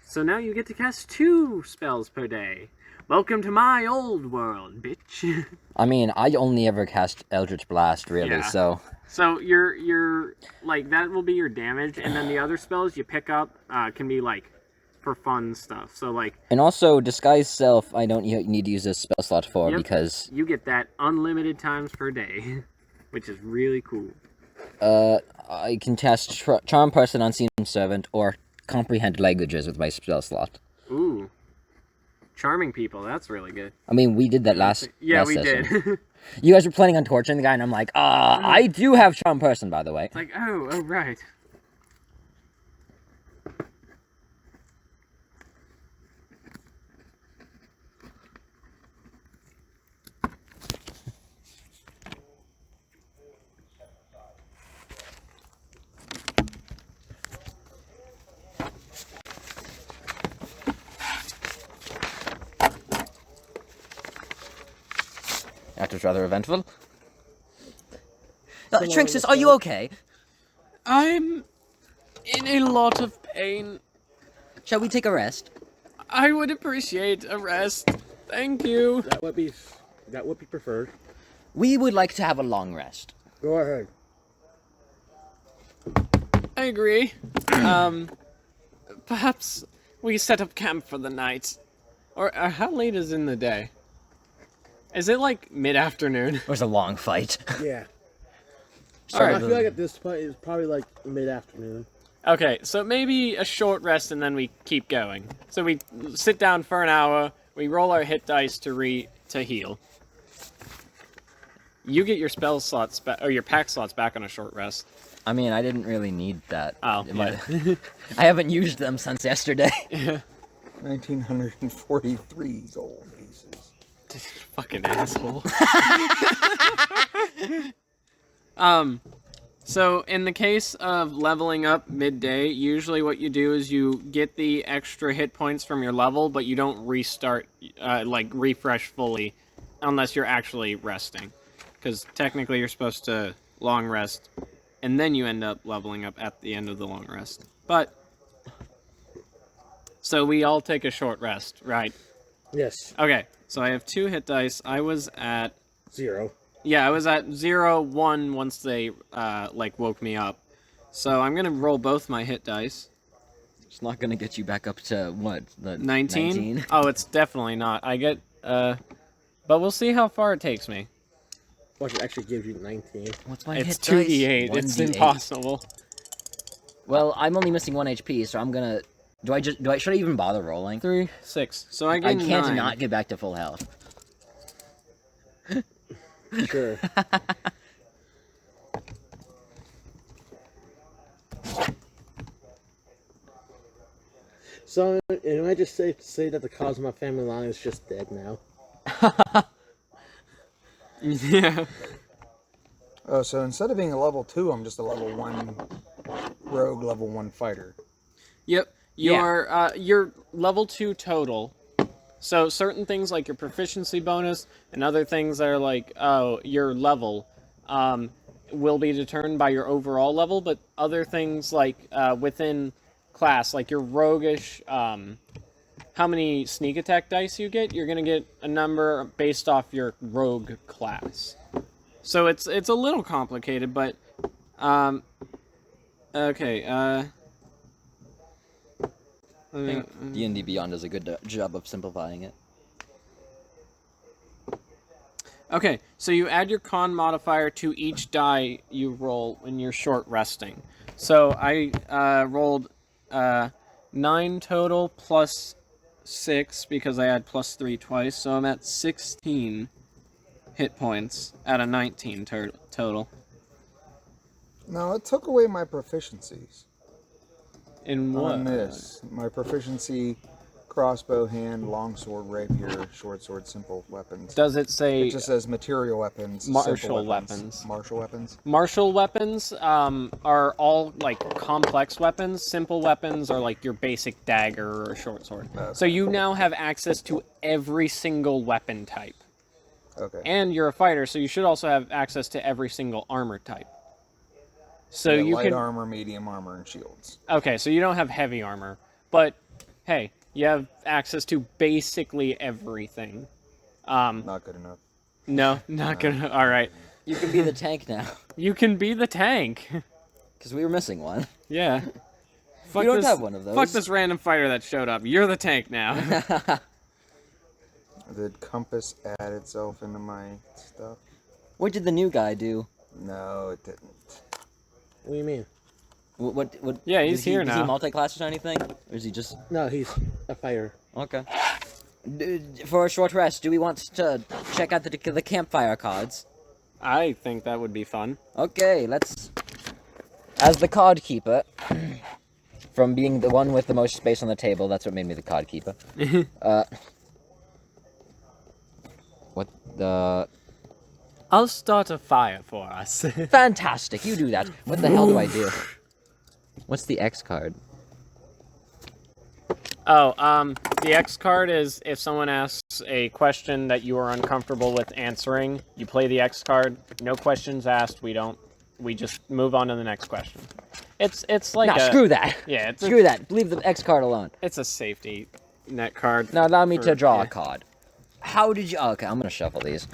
So now you get to cast 2 spells per day. Welcome to my old world, bitch. I mean, I only ever cast Eldritch Blast, really, Yeah. so... So you're like, that will be your damage, and then the other spells you pick up can be like for fun stuff. So like, And also, Disguise Self, I don't need to use a spell slot for, Yep. because... you get that unlimited times per day, which is really cool. I can cast Charm Person, Unseen Servant, or Comprehend Languages with my spell slot. Ooh, charming people, that's really good. I mean, we did that last Yeah, we session. did. You guys were planning on torturing the guy, and I'm like, I do have Charm Person, by the way. It's like, oh, right. That was rather eventful. Trinxus, are you okay? I'm in a lot of pain. Shall we take a rest? I would appreciate a rest. Thank you. That would be preferred. We would like to have a long rest. Go ahead. I agree. Perhaps we set up camp for the night. Or how late is in the day? Is it like mid-afternoon? It was a long fight. Yeah. Alright. I feel like at this point it's probably like mid-afternoon. Okay, so maybe a short rest and then we keep going. So we sit down for an hour, we roll our hit dice to heal. You get your spell slots back, or your pack slots back on a short rest. I mean, I didn't really need that. Oh, yeah. I haven't used them since yesterday. 1943 gold pieces. Fucking asshole. So in the case of leveling up midday, usually what you do is you get the extra hit points from your level, but you don't restart, like refresh fully, unless you're actually resting. Because technically you're supposed to long rest, and then you end up leveling up at the end of the long rest. But, so we all take a short rest, right? Yes. Okay, so I have 2 hit dice. I was at 0. Yeah, I was at 0, 1 once they, like, woke me up. So I'm gonna roll both my hit dice. It's not gonna get you back up to, what, the 19? Oh, it's definitely not. I get, but we'll see how far it takes me. Watch, it actually gives you 19. What's my It's hit dice? 2d8. It's 1d8. impossible. Well, I'm only missing 1 HP, so I'm gonna... should I even bother rolling? 3, 6. So I get I can't 9. not get back to full health. Sure. So, am I just safe to say that the Casama family line is just dead now? Yeah. Oh, so instead of being a level 2, I'm just a level 1 rogue, level 1 fighter. Yep. You're level 2 total. So certain things like your proficiency bonus and other things that are like, oh, your level, will be determined by your overall level, but other things like within class, like your roguish, how many sneak attack dice you get, you're going to get a number based off your rogue class. So it's a little complicated, but okay. I think D&D Beyond does a good job of simplifying it. Okay, so you add your con modifier to each die you roll when you're short resting. So I rolled 9 total plus 6 because I had plus 3 twice, so I'm at 16 hit points out of 19 total. No, it took away my proficiencies. In what? On this. My proficiency, crossbow, hand, longsword, rapier, short sword, simple weapons. Does it say... It just says material weapons, martial simple weapons. Martial weapons? Martial weapons are all, like, complex weapons. Simple weapons are, like, your basic dagger or short sword. Okay. So you now have access to every single weapon type. Okay. And you're a fighter, so you should also have access to every single armor type. So Yeah, you light can... armor, medium armor, and shields. Okay, so you don't have heavy armor. But, hey, you have access to basically everything. Not good enough. No, not gonna... Alright. You can be the tank now. You can be the tank. Because we were missing one. Yeah. Fuck We don't this, have one of those. Fuck this random fighter that showed up. You're the tank now. Did compass add itself into my stuff? What did the new guy do? No, it didn't. What do you mean? What Yeah, he's does he, here does now. he multi-class or anything? Or is he just... No, he's a fighter. Okay. For a short rest, do we want to check out the campfire cards? I think that would be fun. Okay, let's... As the card keeper, from being the one with the most space on the table, that's what made me the card keeper. What the... I'll start a fire for us. Fantastic, you do that. What the hell do I do? What's the X card? Oh, the X card is if someone asks a question that you are uncomfortable with answering, you play the X card. No questions asked. We just move on to the next question. It's like Nah, screw that. Yeah, Screw that. Leave the X card alone. It's a safety net card. Now allow me to draw yeah. a card. How did you... Oh, okay, I'm gonna shuffle these.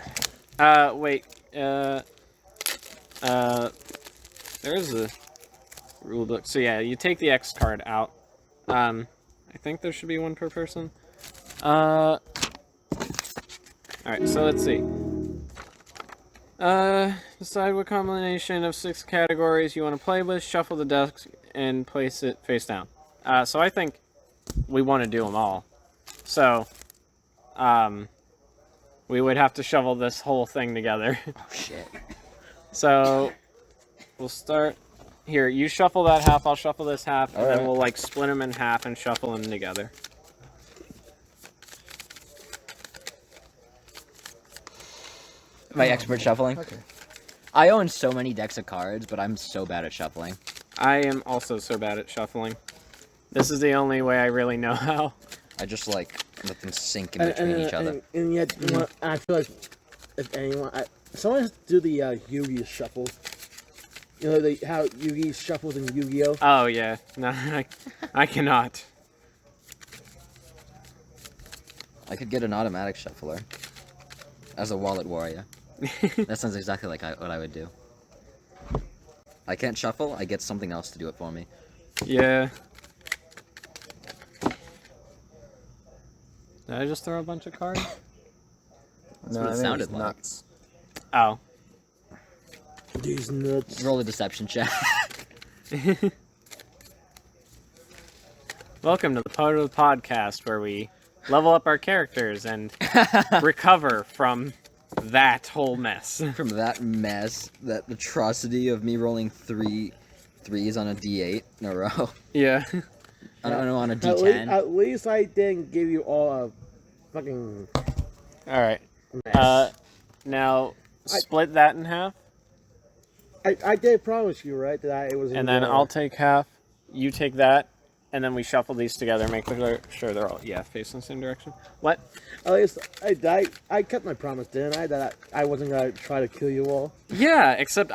Wait, there's a rule book. So yeah, you take the X card out. I think there should be one per person. Alright, so let's see. Decide what combination of 6 categories you want to play with, shuffle the deck, and place it face down. So I think we want to do them all. So, we would have to shovel this whole thing together. Oh, shit. So, we'll start... Here, you shuffle that half, I'll shuffle this half, and then Alright. we'll, like, split them in half and shuffle them together. Am I expert shuffling? Okay. I own so many decks of cards, but I'm so bad at shuffling. I am also so bad at shuffling. This is the only way I really know how. I just, like, let them sink in between each other. And yet, you know, I feel like if anyone, someone has to do the Yugi shuffle. You know, how Yugi shuffles in Yu-Gi-Oh. Oh, yeah. No, I cannot. I could get an automatic shuffler. As a wallet warrior. That sounds exactly like what I would do. I can't shuffle, I get something else to do it for me. Yeah. Did I just throw a bunch of cards? That's No, what it I think sounded it's like. nuts. Oh. These nuts. Roll a deception check. Welcome to the part of the podcast where we level up our characters and recover from that whole mess. From that mess, that atrocity of me rolling 3 3s on a D8 in a row. Yeah. I don't know, on a D10. At least I didn't give you all a fucking Alright. mess. Now, split that in half, I did promise you, right, that it was. and then I'll take half, you take that, and then we shuffle these together, make sure they're all facing the same direction. What? At least I kept my promise, didn't I? That I wasn't gonna try to kill you all. Yeah, except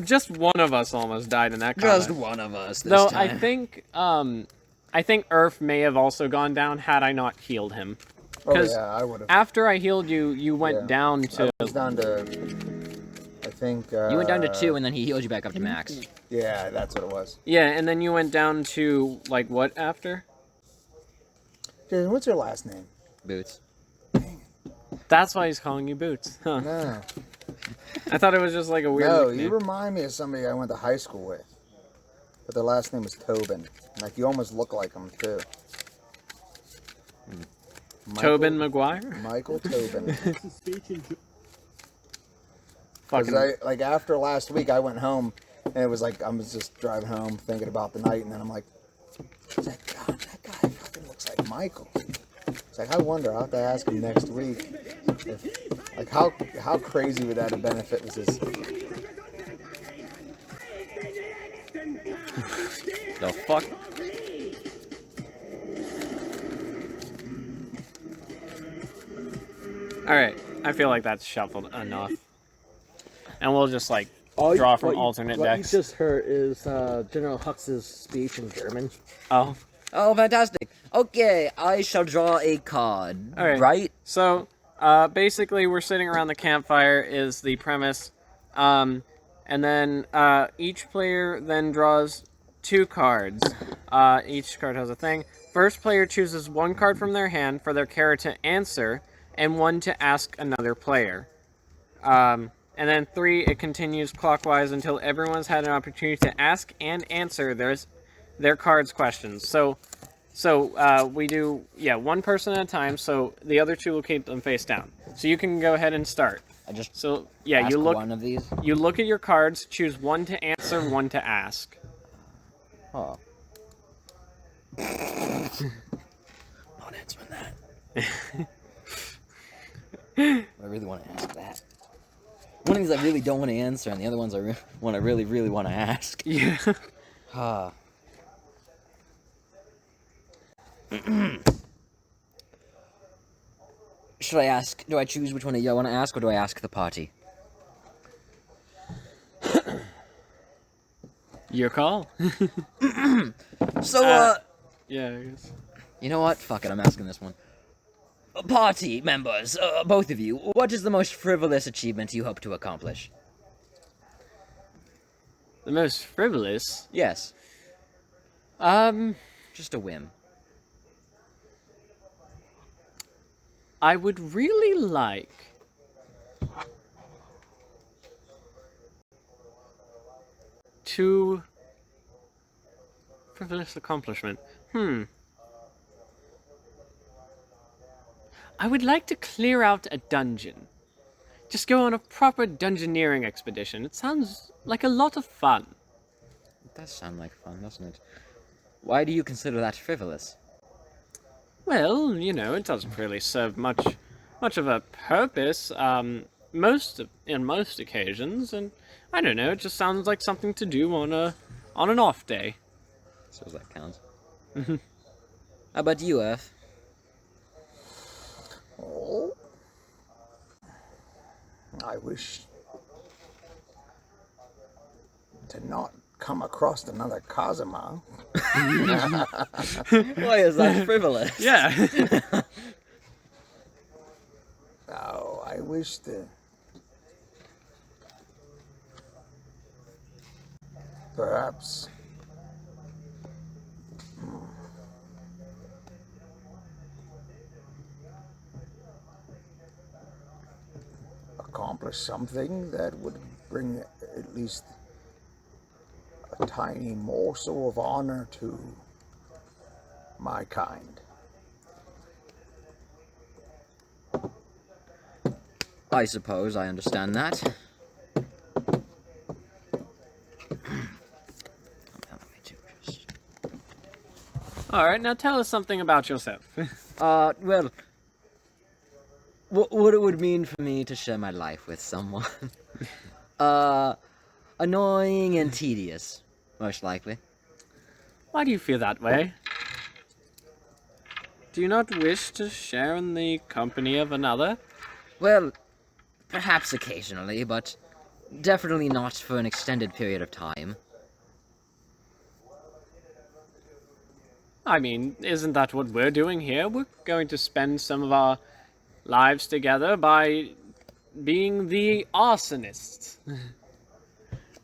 just one of us almost died in that combat. Just one of us. This Though time. I think Erf may have also gone down had I not healed him. Oh yeah, I would have. After I healed you, you went down to. I was down to. I think. You went down to 2, and then he healed you back up to max. Yeah, that's what it was. Yeah, and then you went down to like what after? Jason, what's your last name? Boots. That's why he's calling you Boots. Huh. No. I thought it was just like a weird. No, nickname. you remind me of somebody I went to high school with. But their last name was Tobin. Like, you almost look like him, too. Tobin Maguire? Michael Tobin. Fucking. Because like, after last week, I went home, and it was like, I was just driving home, thinking about the night, and then I'm like, God, that guy fucking looks like Michael. It's like, I wonder, I'll have to ask him next week. If, like, how crazy would that have been if it was his... The fuck? Alright, I feel like that's shuffled enough. And we'll just, like, draw from alternate decks. What you just heard is General Hux's speech in German. Oh. Oh, fantastic. Okay, I shall draw a card. All right. Right? So, basically, we're sitting around the campfire is the premise. And then each player then draws 2 cards. Each card has a thing. First player chooses 1 card from their hand for their character to answer, and 1 to ask another player. And then 3, it continues clockwise until everyone's had an opportunity to ask and answer their cards' questions. So we do, 1 person at a time, so the other 2 will keep them face down. So you can go ahead and start. Ask one of these? You look at your cards, choose 1 to answer, 1 to ask. Oh. Not answering that. I really want to ask that. One of these I really don't want to answer, and the other ones I really, really want to ask. Yeah. Should I ask? Do I choose which one of you I want to ask, or do I ask the party? Your call. So, yeah, I guess. You know what? Fuck it, I'm asking this one. Party members, both of you, what is the most frivolous achievement you hope to accomplish? The most frivolous? Yes. Just a whim. I would really like to... Frivolous accomplishment. I would like to clear out a dungeon. Just go on a proper dungeoneering expedition. It sounds like a lot of fun. It does sound like fun, doesn't it? Why do you consider that frivolous? Well, you know, it doesn't really serve much of a purpose, in most occasions, and I don't know, it just sounds like something to do on an off day. Suppose that counts. How about you, Erf? Oh. I wish to not come across another Casama. Why is that frivolous? Yeah. Oh, I wish to perhaps accomplish something that would bring at least a tiny morsel of honor to my kind. I suppose I understand that. Alright, now tell us something about yourself. Well, what it would mean for me to share my life with someone. Annoying and tedious, most likely. Why do you feel that way? Do you not wish to share in the company of another? Well, perhaps occasionally, but definitely not for an extended period of time. I mean, isn't that what we're doing here? We're going to spend some of our lives together by being the Arsonists.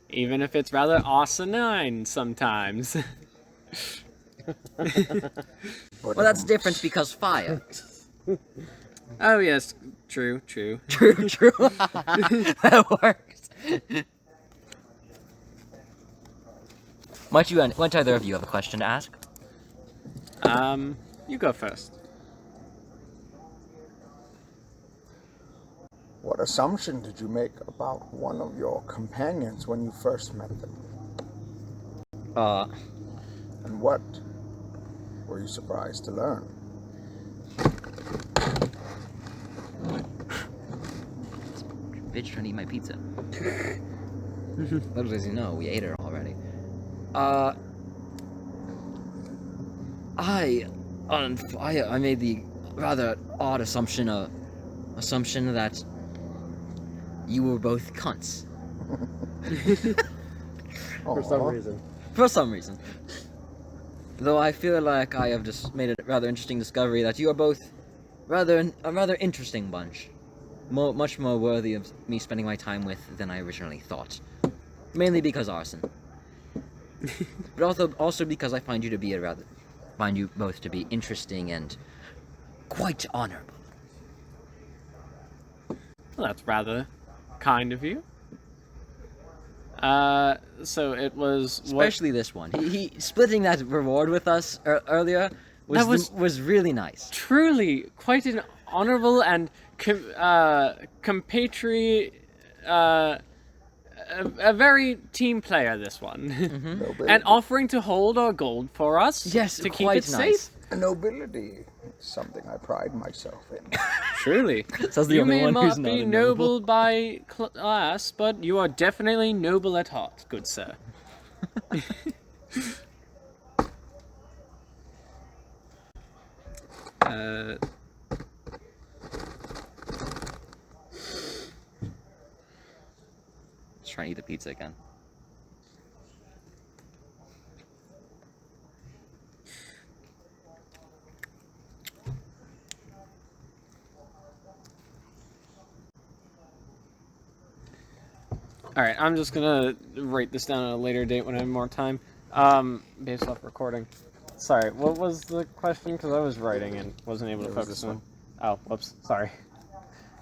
Even if it's rather asinine sometimes. Well, that's different because fire. Oh yes, true. True. That works. Might either of you have a question to ask? You go first. What assumption did you make about one of your companions when you first met them? And what were you surprised to learn? Bitch trying to eat my pizza. Little does he know, we ate it already. I made the rather odd assumption that you were both cunts. For some reason. For some reason. Though I feel like I have just made a rather interesting discovery that you are both a rather interesting bunch. Much more worthy of me spending my time with than I originally thought. Mainly because arson. But also because I find you both to be interesting and quite honorable. Well, that's rather kind of you. So it was... Especially this one. He splitting that reward with us earlier was really nice. Truly quite an honorable and compatriot... a very team player, this one. Mm-hmm. And offering to hold our gold for us to keep it safe. Nobility is something I pride myself in. Truly. Says the You only may one who's not not be a noble by class, but you are definitely noble at heart, good sir. Let's try and eat the pizza again. Alright, I'm just gonna write this down at a later date when I have more time. Based off recording. Sorry, what was the question? Because I was writing and wasn't able to focus on. Oh, whoops. Sorry.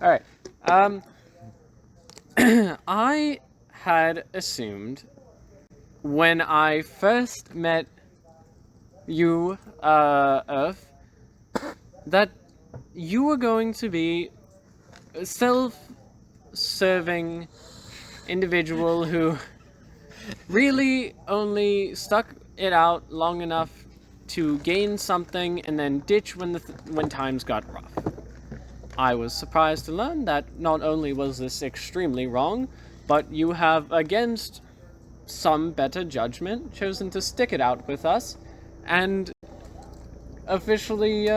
Alright. I had assumed when I first met you, Earth, that you were going to be a self-serving individual who really only stuck it out long enough to gain something and then ditch when times got rough. I was surprised to learn that not only was this extremely wrong, but you have, against some better judgment, chosen to stick it out with us and officially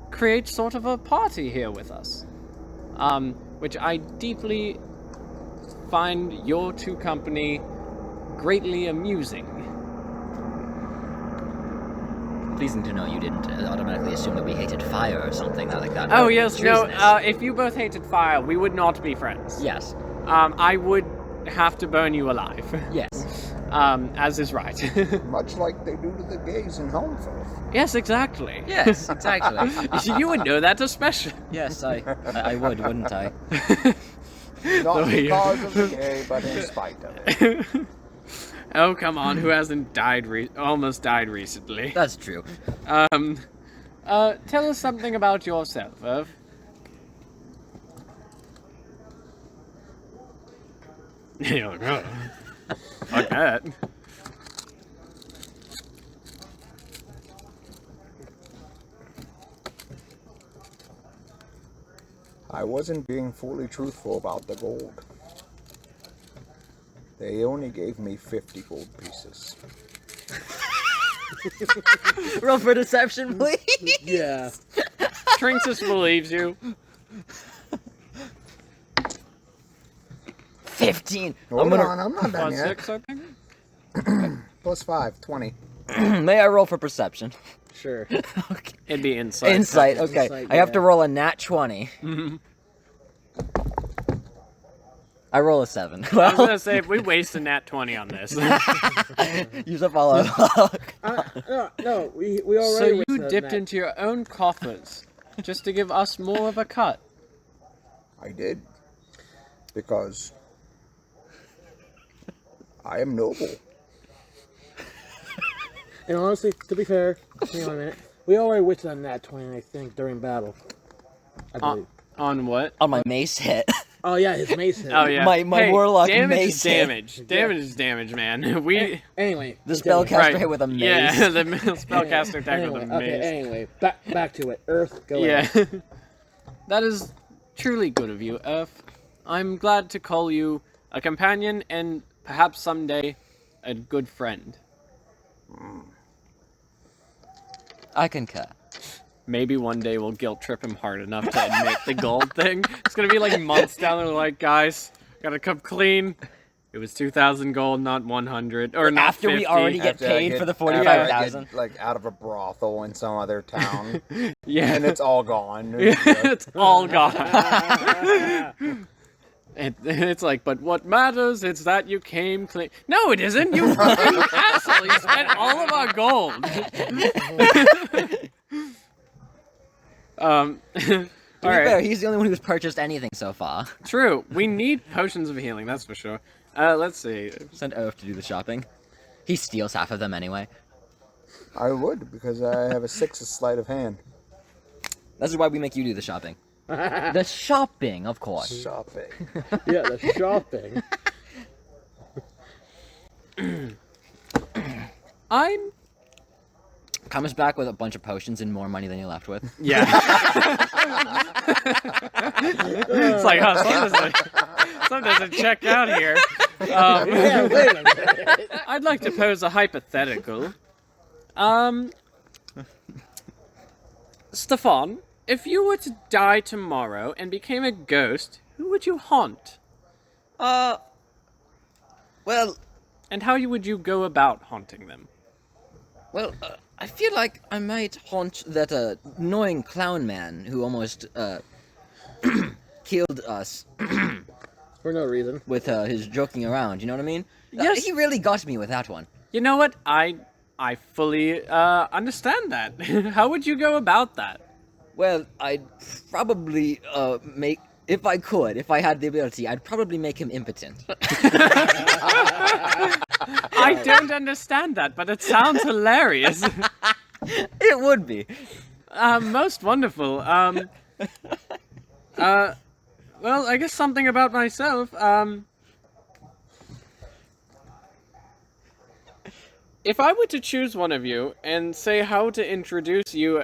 create sort of a party here with us. Which I deeply find your two company greatly amusing. Pleasing to know you didn't automatically assume that we hated fire or something like that. Oh yes, no, treasonous. if you both hated fire, we would not be friends. Yes. I would have to burn you alive. Yes. As is right. Much like they do to the gays in Helmfirth. Yes, exactly. Yes, exactly. You would know that especially. Yes, I would, wouldn't I? Not because of the gay, but in spite of it. Oh, come on, who hasn't almost died recently? That's true. Tell us something about yourself, Irv. You're like, oh, fuck that. I wasn't being fully truthful about the gold. They only gave me 50 gold pieces. Roll for deception, please. Yeah. Trinx believes you. 15. Hold on, I'm not done Plus yet. 6, I think. Plus 5, 20. May I roll for perception? Sure. Okay. It'd be insight. Insight. Okay. Insight, I have to yeah. roll a nat 20. I roll a 7. I was Well, gonna say, if we waste a nat 20 on this. use up all of luck. No, we So already. you wasted dipped that. into your own coffers just to give us more of a cut. I did. Because I am noble. And honestly, to be fair, hang on a minute. We already wished on that 20, I think, during battle. I believe. On what? On my mace hit. Oh yeah, his mace hit. Oh yeah. My Hey, warlock damage mace is hit. damage. Damage is damage, man. We Anyway, The continue. spellcaster hit with a mace. Yeah, the spellcaster attacked Anyway, with a okay, mace. anyway, back to it. Earth, go Yeah. ahead. That is truly good of you, Earth. I'm glad to call you a companion and perhaps someday a good friend. I concur. Maybe one day we'll guilt trip him hard enough to admit the gold thing. It's gonna be like months down there, like, guys, gotta come clean. It was 2,000 gold, not 100, or not After 50. we already get After I paid for the after I 45,000. get, like, out of a brothel in some other town, Yeah, and it's all gone. it's all gone. It's like, but what matters is that you came clean. No, it isn't. You fucking asshole. You spent all of our gold. To be all right. fair, he's the only one who's purchased anything so far. True. We need potions of healing. That's for sure. Let's see. Send Oaf to do the shopping. He steals half of them anyway. I would, because I have a 6 sleight of hand. This is why we make you do the shopping. The shopping, of course. Shopping. Yeah, the shopping. I'm. Comes back with a bunch of potions and more money than you left with. Yeah. It's like, something doesn't check out here. Yeah, wait a minute. I'd like to pose a hypothetical. Stefan, if you were to die tomorrow and became a ghost, who would you haunt? Well, And how would you go about haunting them? I feel like I might haunt that annoying clown man who almost killed us For no reason. with his joking around. You know what I mean? Yes. He really got me with that one. You know what? I fully understand that. How would you go about that? Well, I'd probably make, if I could, if I had the ability, I'd probably make him impotent. I don't understand that, but it sounds hilarious. It would be. Most wonderful. Well, I guess something about myself. If I were to choose one of you and say how to introduce you,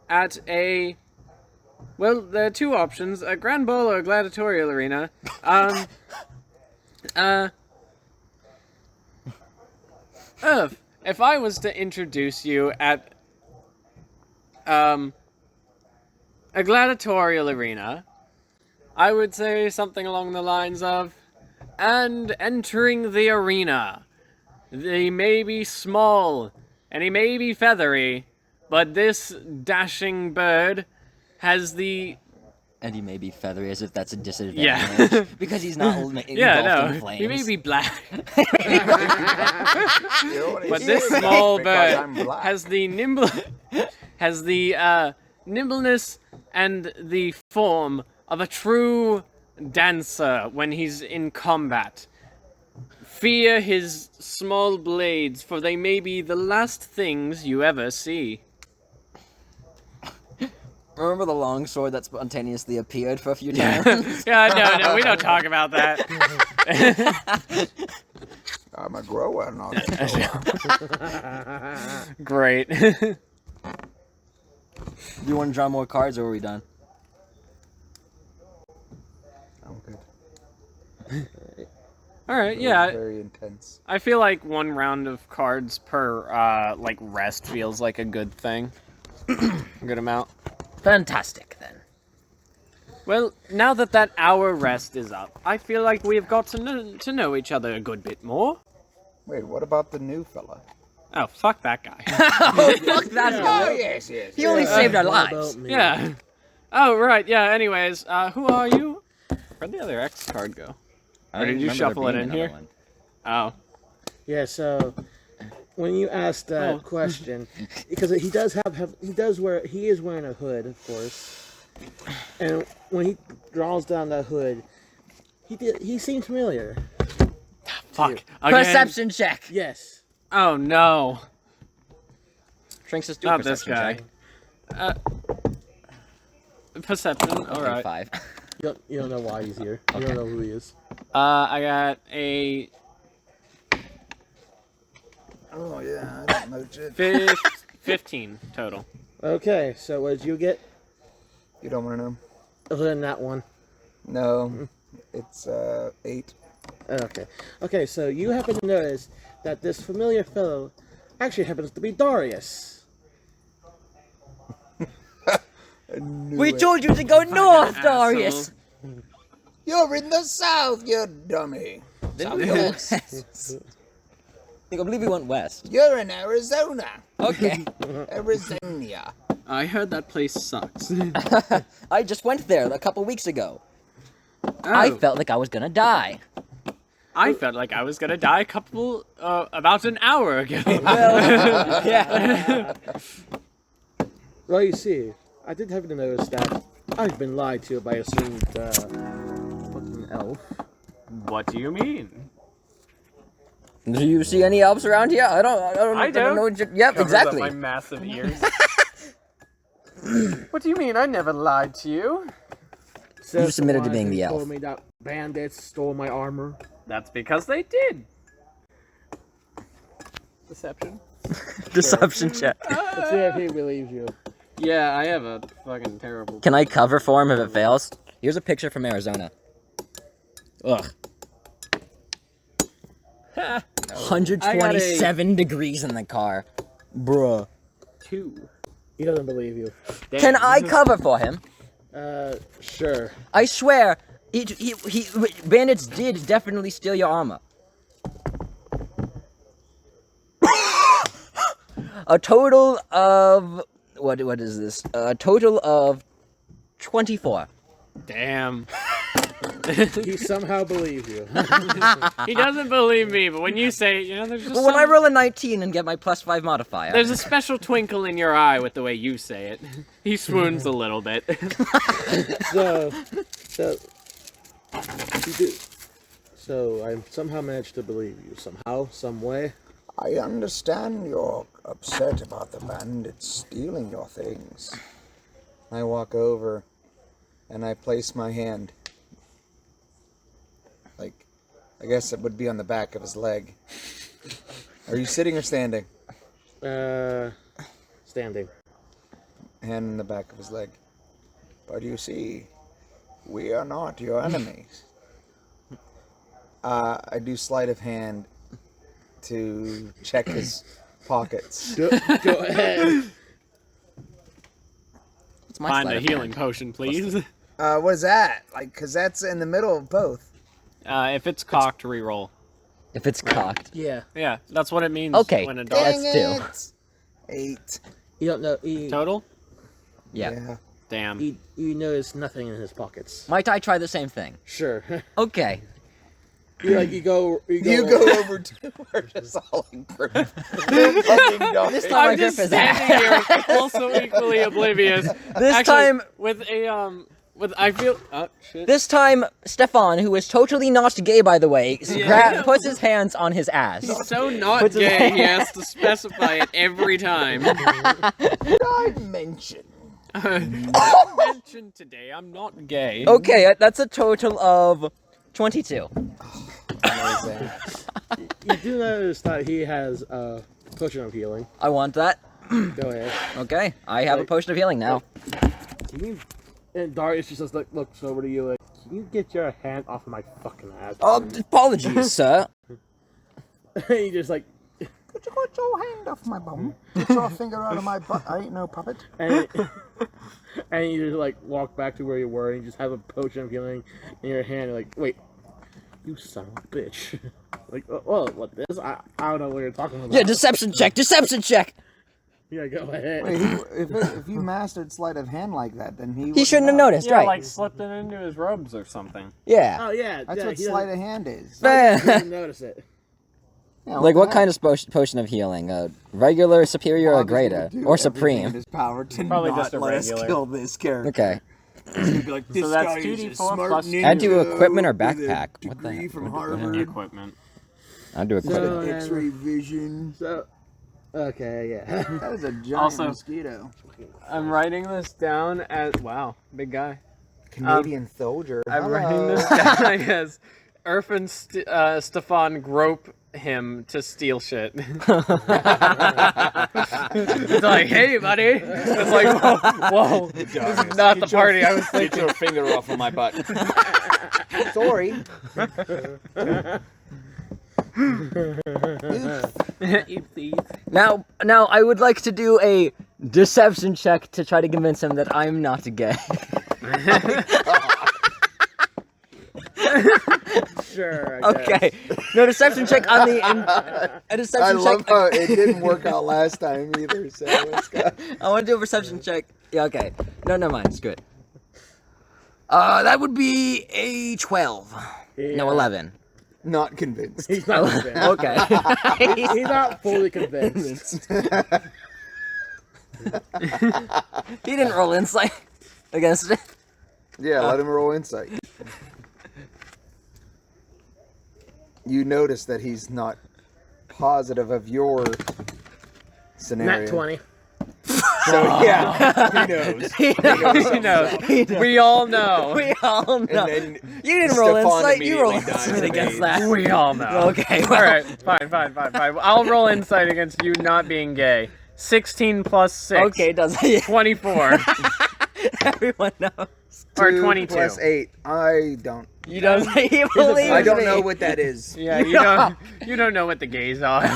at a, well, there are two options: a grand ball or a gladiatorial arena. Irv, if I was to introduce you at a gladiatorial arena, I would say something along the lines of, and entering the arena, he may be small and he may be feathery, but this dashing bird has the And he may be feathery, as if that's a disadvantage. Yeah. Because he's not engulfed yeah, in no, flames. he may be black, You know what but he this said? small Because I'm bird black. has the nimbleness and the form of a true dancer when he's in combat. Fear his small blades, for they may be the last things you ever see. Remember the long sword that spontaneously appeared for a few times? Yeah, no, we don't talk about that. I'm a grower, not a Great. Do you want to draw more cards, or are we done? I'm good. All right, It yeah. was very intense. I feel like 1 round of cards per, like, rest feels like a good thing. Good amount. Fantastic, then. Well, now that hour rest is up, I feel like we've got to know each other a good bit more. Wait, what about the new fella? Oh, fuck that guy. Oh, fuck that guy. Oh, yes, yes. He only saved our What lives. about me? Yeah. Oh, right, yeah, anyways, who are you? Where'd the other X card go? Or did you shuffle it in here? Oh. Yeah, so when you asked that question, because he is wearing a hood, of course, and when he draws down that hood, he seems familiar. Fuck. Again? Perception check. Yes. Oh, no. Trinx is do Not a this perception guy. check. Perception, Okay, alright. 5. You don't know why he's here. You Okay. don't know who he is. I got a Oh, yeah, I don't know shit. 15 total. Okay, so what did you get You don't want to know? other than that one? No, it's 8. Okay. Okay, so you happen to notice that this familiar fellow actually happens to be Darius. We told you to go north, asshole. Darius. You're in the south, you dummy. Didn't we go west? I believe we went west. You're in Arizona. Okay. Arizona. I heard that place sucks. I just went there a couple weeks ago. I felt like I was gonna die. I felt like I was gonna die about an hour ago. Well, yeah. Well, you see, I did happen to notice that I've been lied to by a certain fucking elf. What do you mean? Do you see any elves around here? I don't know what you're... Yep, Covers up exactly. my massive ears. What do you mean? I never lied to you. You just admitted to being the elf. Told me that bandits stole my armor. That's because they did. Deception. Deception check. Let's see if he believes you. Yeah, I have a fucking terrible. Can I cover for him if it fails? Here's a picture from Arizona. Ugh. 127 degrees in the car. Bruh. 2. He doesn't believe you. Damn. Can I cover for him? Sure. I swear, bandits did definitely steal your armor. A total of... What is this? A total of 24. Damn. He somehow believes you. He doesn't believe me, but when you say it, there's just But when I roll a 19 and get my +5 modifier... there's a special twinkle in your eye with the way you say it. He swoons a little bit. So you do. So I somehow managed to believe you. Somehow, some way. I understand you're upset about the bandits stealing your things. I walk over and I place my hand. Like, I guess it would be on the back of his leg. Are you sitting or standing? Standing. Hand in the back of his leg. But you see, we are not your enemies. I do sleight of hand to check his pockets. Go ahead. What's my Find sleight a of healing hand? potion, please. What is that? Like, cause that's in the middle of both. If it's cocked, reroll. If it's cocked. Yeah. Yeah, that's what it means Okay. when a dog... That's 2. 8. You don't know. Total? Yeah. Damn. You notice nothing in his pockets. Might I try the same thing? Sure. Okay. You go over to her just all in grip. This time I I'm grip just his standing ass. here, also equally oblivious. This Actually, time- with a I feel. Oh shit. This time, Stephan, who is totally not gay, by the way, puts his hands on his ass. He's so not gay, he has to specify it every time. I mentioned. I mentioned today I'm not gay. Okay, that's a total of 22. Amazing. You do notice that he has a potion of healing. I want that. Go ahead. Okay, I have a potion of healing now. And Darius just looks over to you like, Can you get your hand off my fucking ass? Oh, apologies, sir. And he just like, Could you get your hand off my bum? Get your finger out of my butt. I ain't no puppet. and you just like walk back to where you were, and you just have a potion of healing in your hand. You're like, wait, you son of a bitch! Like, oh, what this? I don't know what you're talking about. Yeah, deception check. Deception check. Yeah, go ahead. Wait, if you mastered sleight of hand like that, then He shouldn't have noticed, Yeah, right? like slipped it into his robes or something. Yeah. Oh yeah, That's yeah, what he sleight of hand is. He doesn't notice it. Yeah, Like what the kind of potion of healing? Regular, superior, or Obviously, greater, we do or everything supreme? in his power to Probably not just a let us regular. kill this character. Okay. He's gonna be like, this So that's guy is a 2d4 smart plus ninja Add to equipment or with a backpack. What the degree heck? from The Harvard. equipment. I'll do equipment. So, X-ray vision. So, okay, yeah. That is a giant Also- mosquito. I'm writing this down as wow, big guy. Canadian soldier. I'm writing this down as Erf and Stephan grope him to steal shit. It's like, hey, buddy. It's like, whoa, this is not the party I was Get thinking. your finger off of my butt. Sorry. Now, I would like to do a deception check to try to convince him that I'm not gay. Sure. I guess. Okay. No, deception check on the... a deception I check... love how it didn't work out last time either. So let's go. I want to do a perception check. Yeah, okay. No, never mind. It's good. That would be a 12. No, Yeah. 11. Not convinced. He's not convinced. Okay. He's not fully convinced. He didn't roll insight against it. Yeah, let him roll insight. You notice that he's not positive of your scenario. Nat 20. So yeah, he knows. He knows. He knows. We all know. We all know. And then You didn't roll Stephan insight. You roll immediately dies insight of against AIDS. that. We all know. Okay. All Well, right, fine. I'll roll insight against you not being gay. 16 plus 6. Okay, does it? 24. Everyone knows. Or 2 22. plus 8. I don't. You don't. He believes I don't me. know what that is. Yeah, you don't know what the gays are.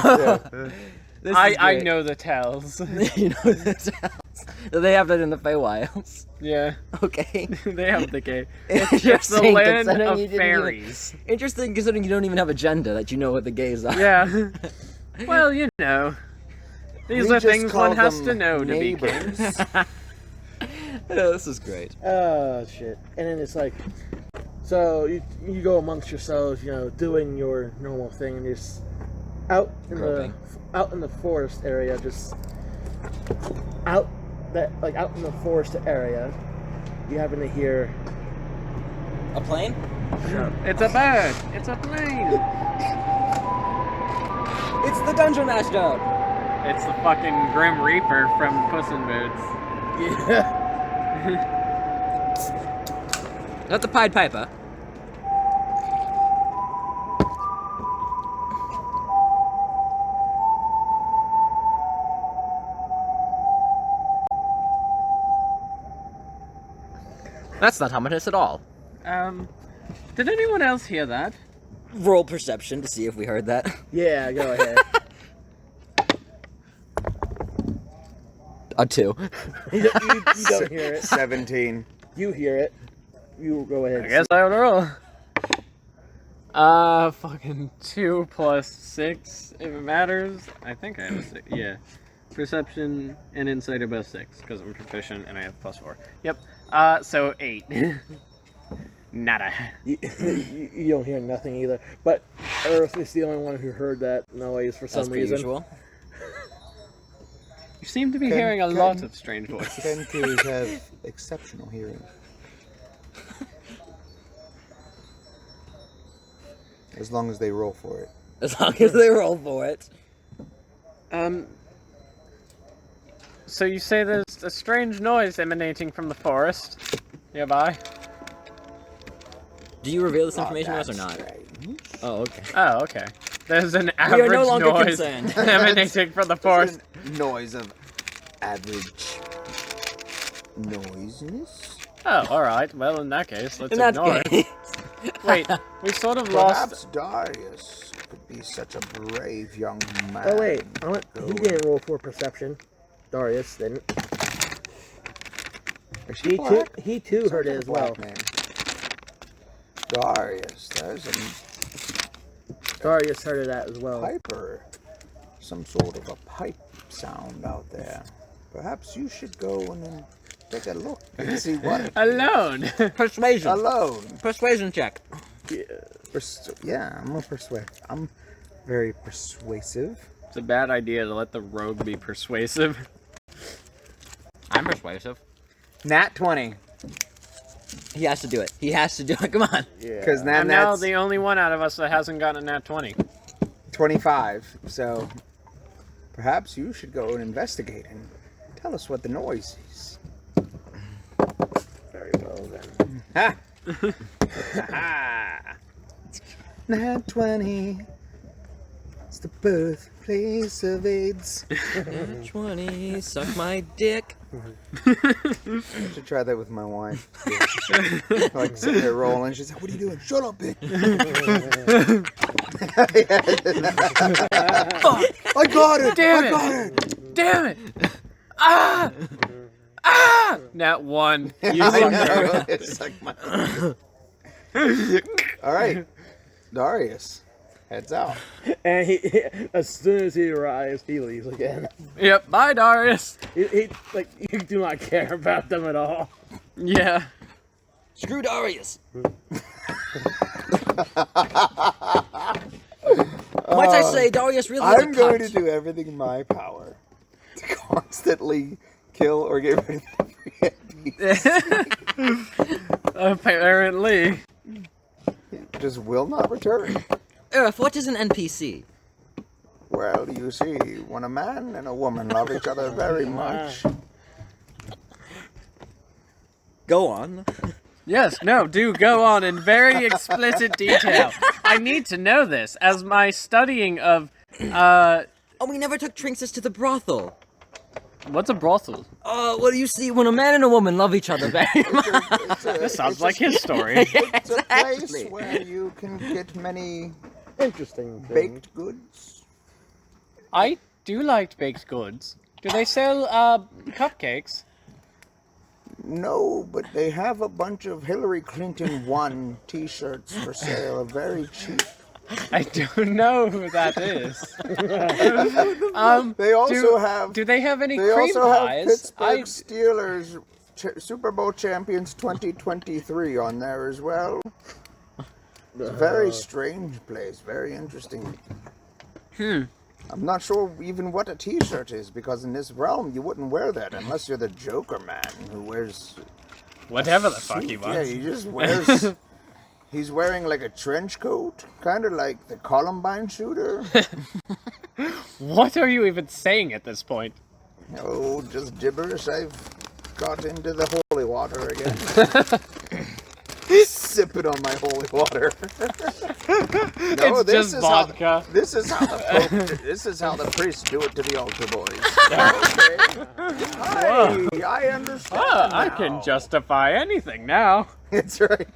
This is I great. know the tells. You know this house. They have that in the Feywilds. Yeah, Okay. they have the gay. It's the Interesting, land considering of you didn't even- fairies. Interesting considering you don't even have a gender that you know what the gays are. Yeah. Well, you know. These We are just things call one has them to know to be gay. neighbors. Yeah, this is great. Oh shit! And then it's like, so you go amongst yourselves, you know, doing your normal thing, and you're just out in the forest area, just out in the forest area. You happen to hear A plane? It's a bird. It's a plane. It's the Dungeon Master! It's the fucking Grim Reaper from Puss in Boots. yeah. Not the Pied Piper. That's not ominous at all. Did anyone else hear that? Roll perception to see if we heard that. Yeah, go ahead. A 2. you don't hear it. 17. You hear it. You go ahead. I guess I would roll. Fucking 2 plus 6, if it matters. I think I have a 6. Yeah. Perception and insight are both 6, because I'm proficient and I have plus 4. Yep. So 8. Nada. You don't hear nothing either. But Earth is the only one who heard that noise for some As per reason. usual. You seem to be hearing a lot of strange voices. Kenkus have exceptional hearing. As long as they roll for it. As long as they roll for it. So you say there's a strange noise emanating from the forest nearby? Do you reveal this information to us or not? Right. Oh, okay. Oh, okay. There's an We are average no longer noise concerned. emanating from the forest. Noise of average noisiness. Oh, alright. Well, in that case, let's In that ignore case. it. Wait, we sort of Perhaps lost... Darius could be such a brave young man. Oh wait, he didn't roll for perception. Darius didn't. Is she black? He too heard it as well. Name. Darius, there's a Darius heard of that as well. piper. Some sort of a pipe sound out there. Perhaps you should go and take a look and see what it Alone! Persuasion. alone. Persuasion check. Yeah, I'm very persuasive. It's a bad idea to let the rogue be persuasive. I'm persuasive. Nat 20. He has to do it. He has to do it. Come on. Because I'm now that's the only one out of us that hasn't gotten a nat 20. 25. So perhaps you should go and investigate and tell us what the noise is. Very well then. Ha! Nat 20. It's the birthplace of AIDS. 20, suck my dick. I should try that with my wife. Like sitting there rolling. She's like, "What are you doing? Shut up, bitch!" I got it! Damn I it! got it! Damn it! Ah! Ah! Nat 1. You I fucker. know. It's like my... All right, Darius, heads out. And he, as soon as he arrives, he leaves again. Yep, bye, Darius. He like you do not care about them at all. Yeah. Screw Darius. Might I say, Darius really is a I'm going to cunt. do everything in my power to constantly kill or get rid of every NPC. Apparently. Just will not return. Erf, what is an NPC? Well, you see, when a man and a woman love each other very much, Go on. Yes, no, do go on in very explicit detail. I need to know this, as my studying of, Oh, we never took Trinxus to the brothel. what's a brothel? What do you see when a man and a woman love each other very much? This sounds like his story. it's a place Exactly. where you can get many Interesting thing. baked goods. I do like baked goods. Do they sell, cupcakes? No, but they have a bunch of Hillary Clinton 1 t-shirts for sale, very cheap. I don't know who that is. They also have Do they have any they cream also have pies? Pittsburgh Steelers Super Bowl champions 2023 on there as well. It's a very strange place, very interesting. I'm not sure even what a t-shirt is, because in this realm you wouldn't wear that unless you're the Joker man who wears Whatever the fuck he Yeah, wants. he just wears he's wearing like a trench coat, kind of like the Columbine shooter. What are you even saying at this point? Oh, just gibberish. I've got into the holy water again. Sipping on my holy water. No, It's just vodka. This is how the Pope, this is how the priests do it to the altar boys. Okay. I understand. Oh, I now. can justify anything now. That's right.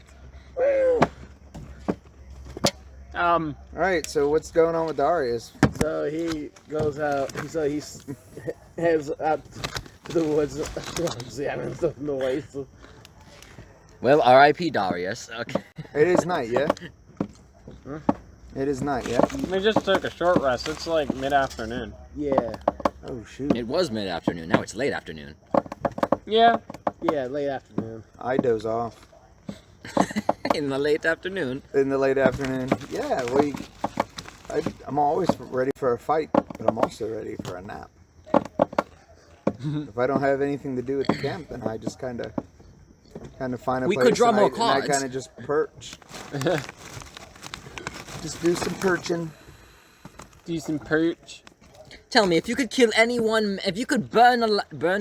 All right. So what's going on with Darius? So he goes out. So he heads out to the woods to examine the noise. Well, R.I.P. Darius. Okay. It is night, yeah. It is night, yeah. We just took a short rest. It's like mid-afternoon. Yeah, Oh shoot. It was mid-afternoon. Now it's late afternoon. Yeah. yeah, late afternoon. I doze off In the late afternoon. in the late afternoon. Yeah, I'm always ready for a fight, but I'm also ready for a nap. If I don't have anything to do at the camp, then I just kind of find a We place. could draw and more and cards. I kind of just perch. Just do some perching. Decent perch. Tell me, if you could kill anyone, if you could burn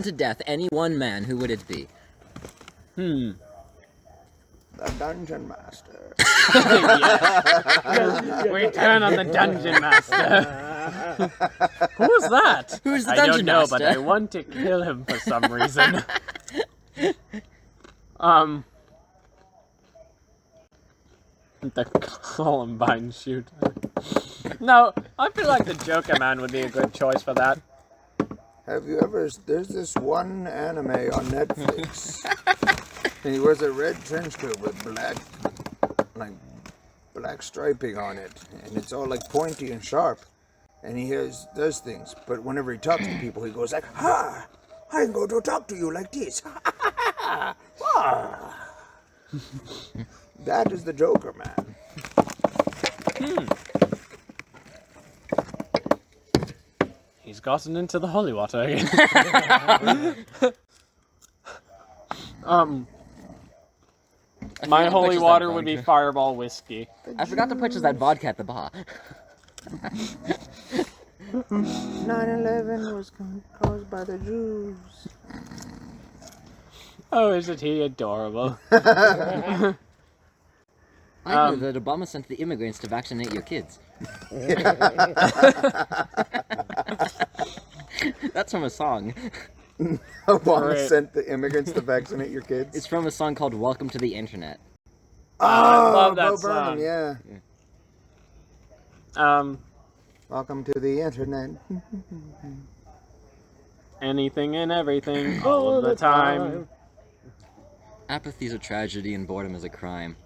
to death any one man, who would it be? The dungeon master. We turn on the dungeon master. Who's that? Who's the I dungeon don't know, master? but I want to kill him for some reason. The Columbine shooter. No, I feel like the Joker Man would be a good choice for that. Have you ever... There's this one anime on Netflix. And he wears a red trench coat with black striping on it. And it's all like pointy and sharp. And he does things. But whenever he talks to people, he goes like, "Ha! I'm going to talk to you like this. That is the Joker Man. He's gotten into the holy water again. My holy water would be Fireball whiskey. I forgot to purchase that vodka at the bar. 9/11 was caused by the Jews. Oh, isn't he adorable? I knew that Obama sent the immigrants to vaccinate your kids. That's from a song. Obama sent the immigrants to vaccinate your kids? It's from a song called Welcome to the Internet. Oh, I love that Bo song. Burnham, yeah. Welcome to the Internet. Anything and everything, all of the time. Apathy is a tragedy and boredom is a crime.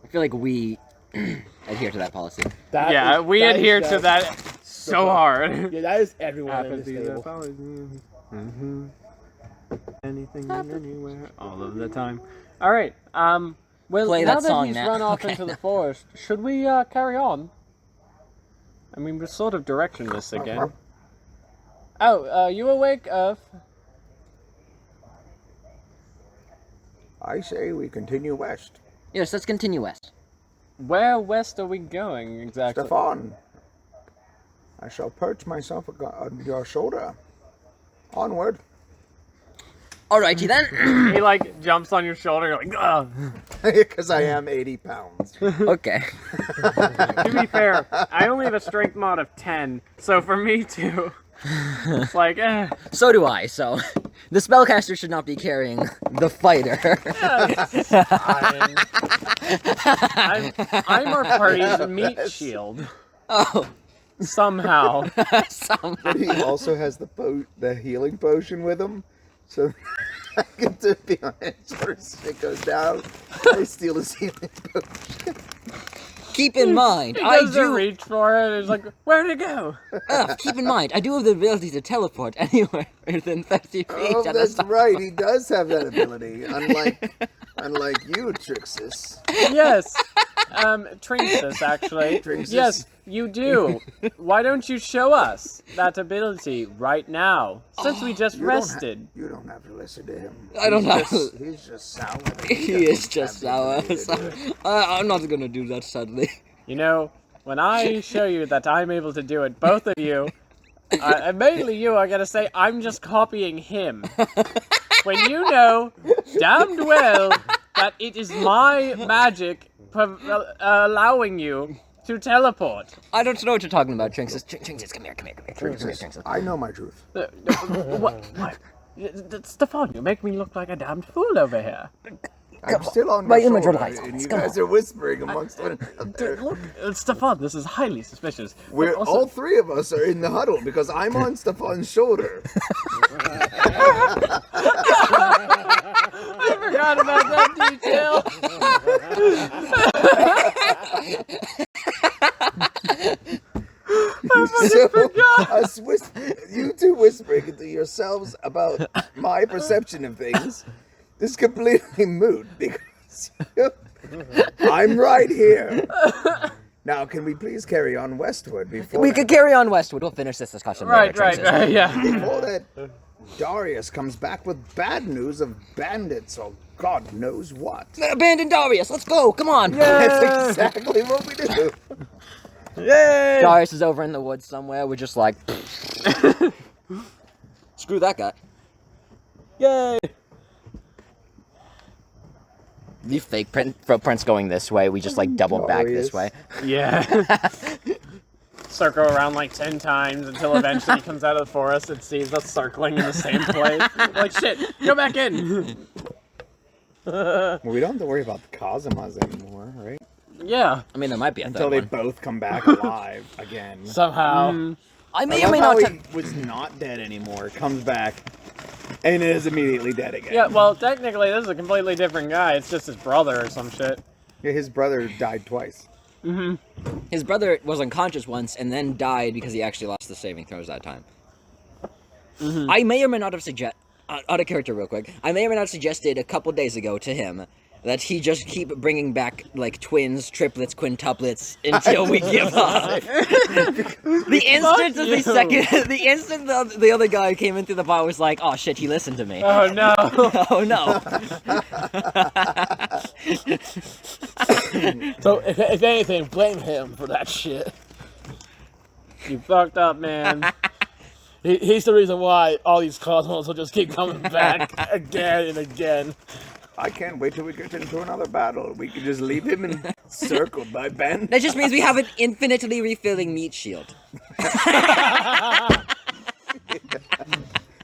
I feel like we adhere to that policy. Yeah, we adhere to that so hard. Yeah, that is everyone in this Apathy is a table. policy. Anything and anywhere, all of the time. Alright, well, Play now that that song he's now. run off Okay. into the forest, should we carry on? I mean, we're sort of directionless again. Oh, you awake, Earth? I say we continue west. Yes, let's continue west. Where west are we going, exactly? Stephan, I shall perch myself on your shoulder. Onward. Alrighty then. He, like, jumps on your shoulder, like, ugh. Because I am 80 pounds. Okay. To be fair, I only have a strength mod of 10, so for me too, it's like, So do I, so the spellcaster should not be carrying the fighter. I'm our party's meat shield. Oh. Somehow. But he also has the healing potion with him. So I get to be on it first. It goes down. I steal his healing potion. Keep in mind, He I goes to do. reach for it, it's like, where'd it go? Keep in mind, I do have the ability to teleport anywhere within 30 feet. Oh, at a that's time. right. He does have that ability. Unlike you, Trixus. Yes. Trinx, actually. Trinxus. Yes, you do. Why don't you show us that ability right now? Since we just rested. You don't have to listen to him. I don't have He's just sour. He is just sour. I'm not gonna do that, sadly. You know, when I show you that I'm able to do it, both of you, and mainly you, are gonna say I'm just copying him. When you know damned well that it is my magic allowing you to teleport. I don't know what you're talking about, Trinxus. Trinxus, come here. Trinxus. I know my truth. What? Stefan, you make me look like a damned fool over here. I'm still on My your image shoulder, relies on and this. you Come guys are whispering amongst one another. Look, Stefan, this is highly suspicious. But We're also- all three of us are in the huddle because I'm on Stefan's shoulder. I forgot about that detail. You two whispering into yourselves about my perception of things is completely moot because I'm right here. Now, can we please carry on westward before We could carry on westward. We'll finish this discussion later, Trinxus. Yeah. before that Darius comes back with bad news of bandits or God knows what. Abandon Darius. Let's go. Come on. That's exactly what we do. Yay! Darius is over in the woods somewhere. We're just like, screw that guy. Yay! The fake footprints going this way. We just like double back this way. Yeah. Circle around like 10 times until eventually he comes out of the forest and sees us circling in the same place. Like, shit, go back in! Well, we don't have to worry about the Casamas anymore, right? Yeah. I mean, there might be a Until third they one. both come back alive again. Somehow. I may I or may love not. how he was not dead anymore, comes back, and is immediately dead again. Yeah, well, technically, this is a completely different guy. It's just his brother or some shit. Yeah, his brother died twice. His brother was unconscious once and then died because he actually lost the saving throws that time. I may or may not have out of character real quick, I may or may not have suggested a couple days ago to him that he just keep bringing back, like, twins, triplets, quintuplets, until we give up. The instant of the instant the other guy came in through the bar was like, oh shit, he listened to me. Oh, no. Oh no. So, if anything, blame him for that shit. You fucked up, man. He's the reason why all these cosmos will just keep coming back again and again. I can't wait till we get into another battle. We can just leave him encircled by bandits. That just means we have an infinitely refilling meat shield. That's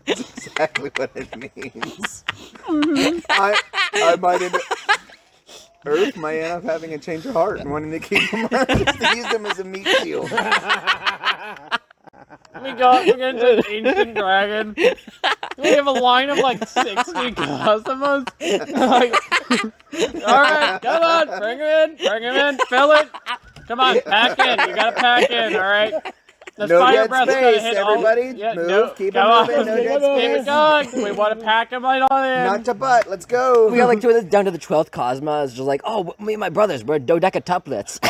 exactly what it means. I might end up... Earth might end up having a change of heart and wanting to keep him around just to use him as a meat shield. We got into an ancient dragon. We have a line of like 60 Casamas. Like, alright, come on, bring him in, fill it. Come on, pack in. You gotta pack in, alright? The No fire dead breath's space, gonna hit everybody. all... Move, keep it come moving, on. no dead Keep it space. going. We want to pack him right on in. Not to butt, let's go. We got like down to the 12th Cosma. It's just like, oh, me and my brothers, we're dodecatuplets.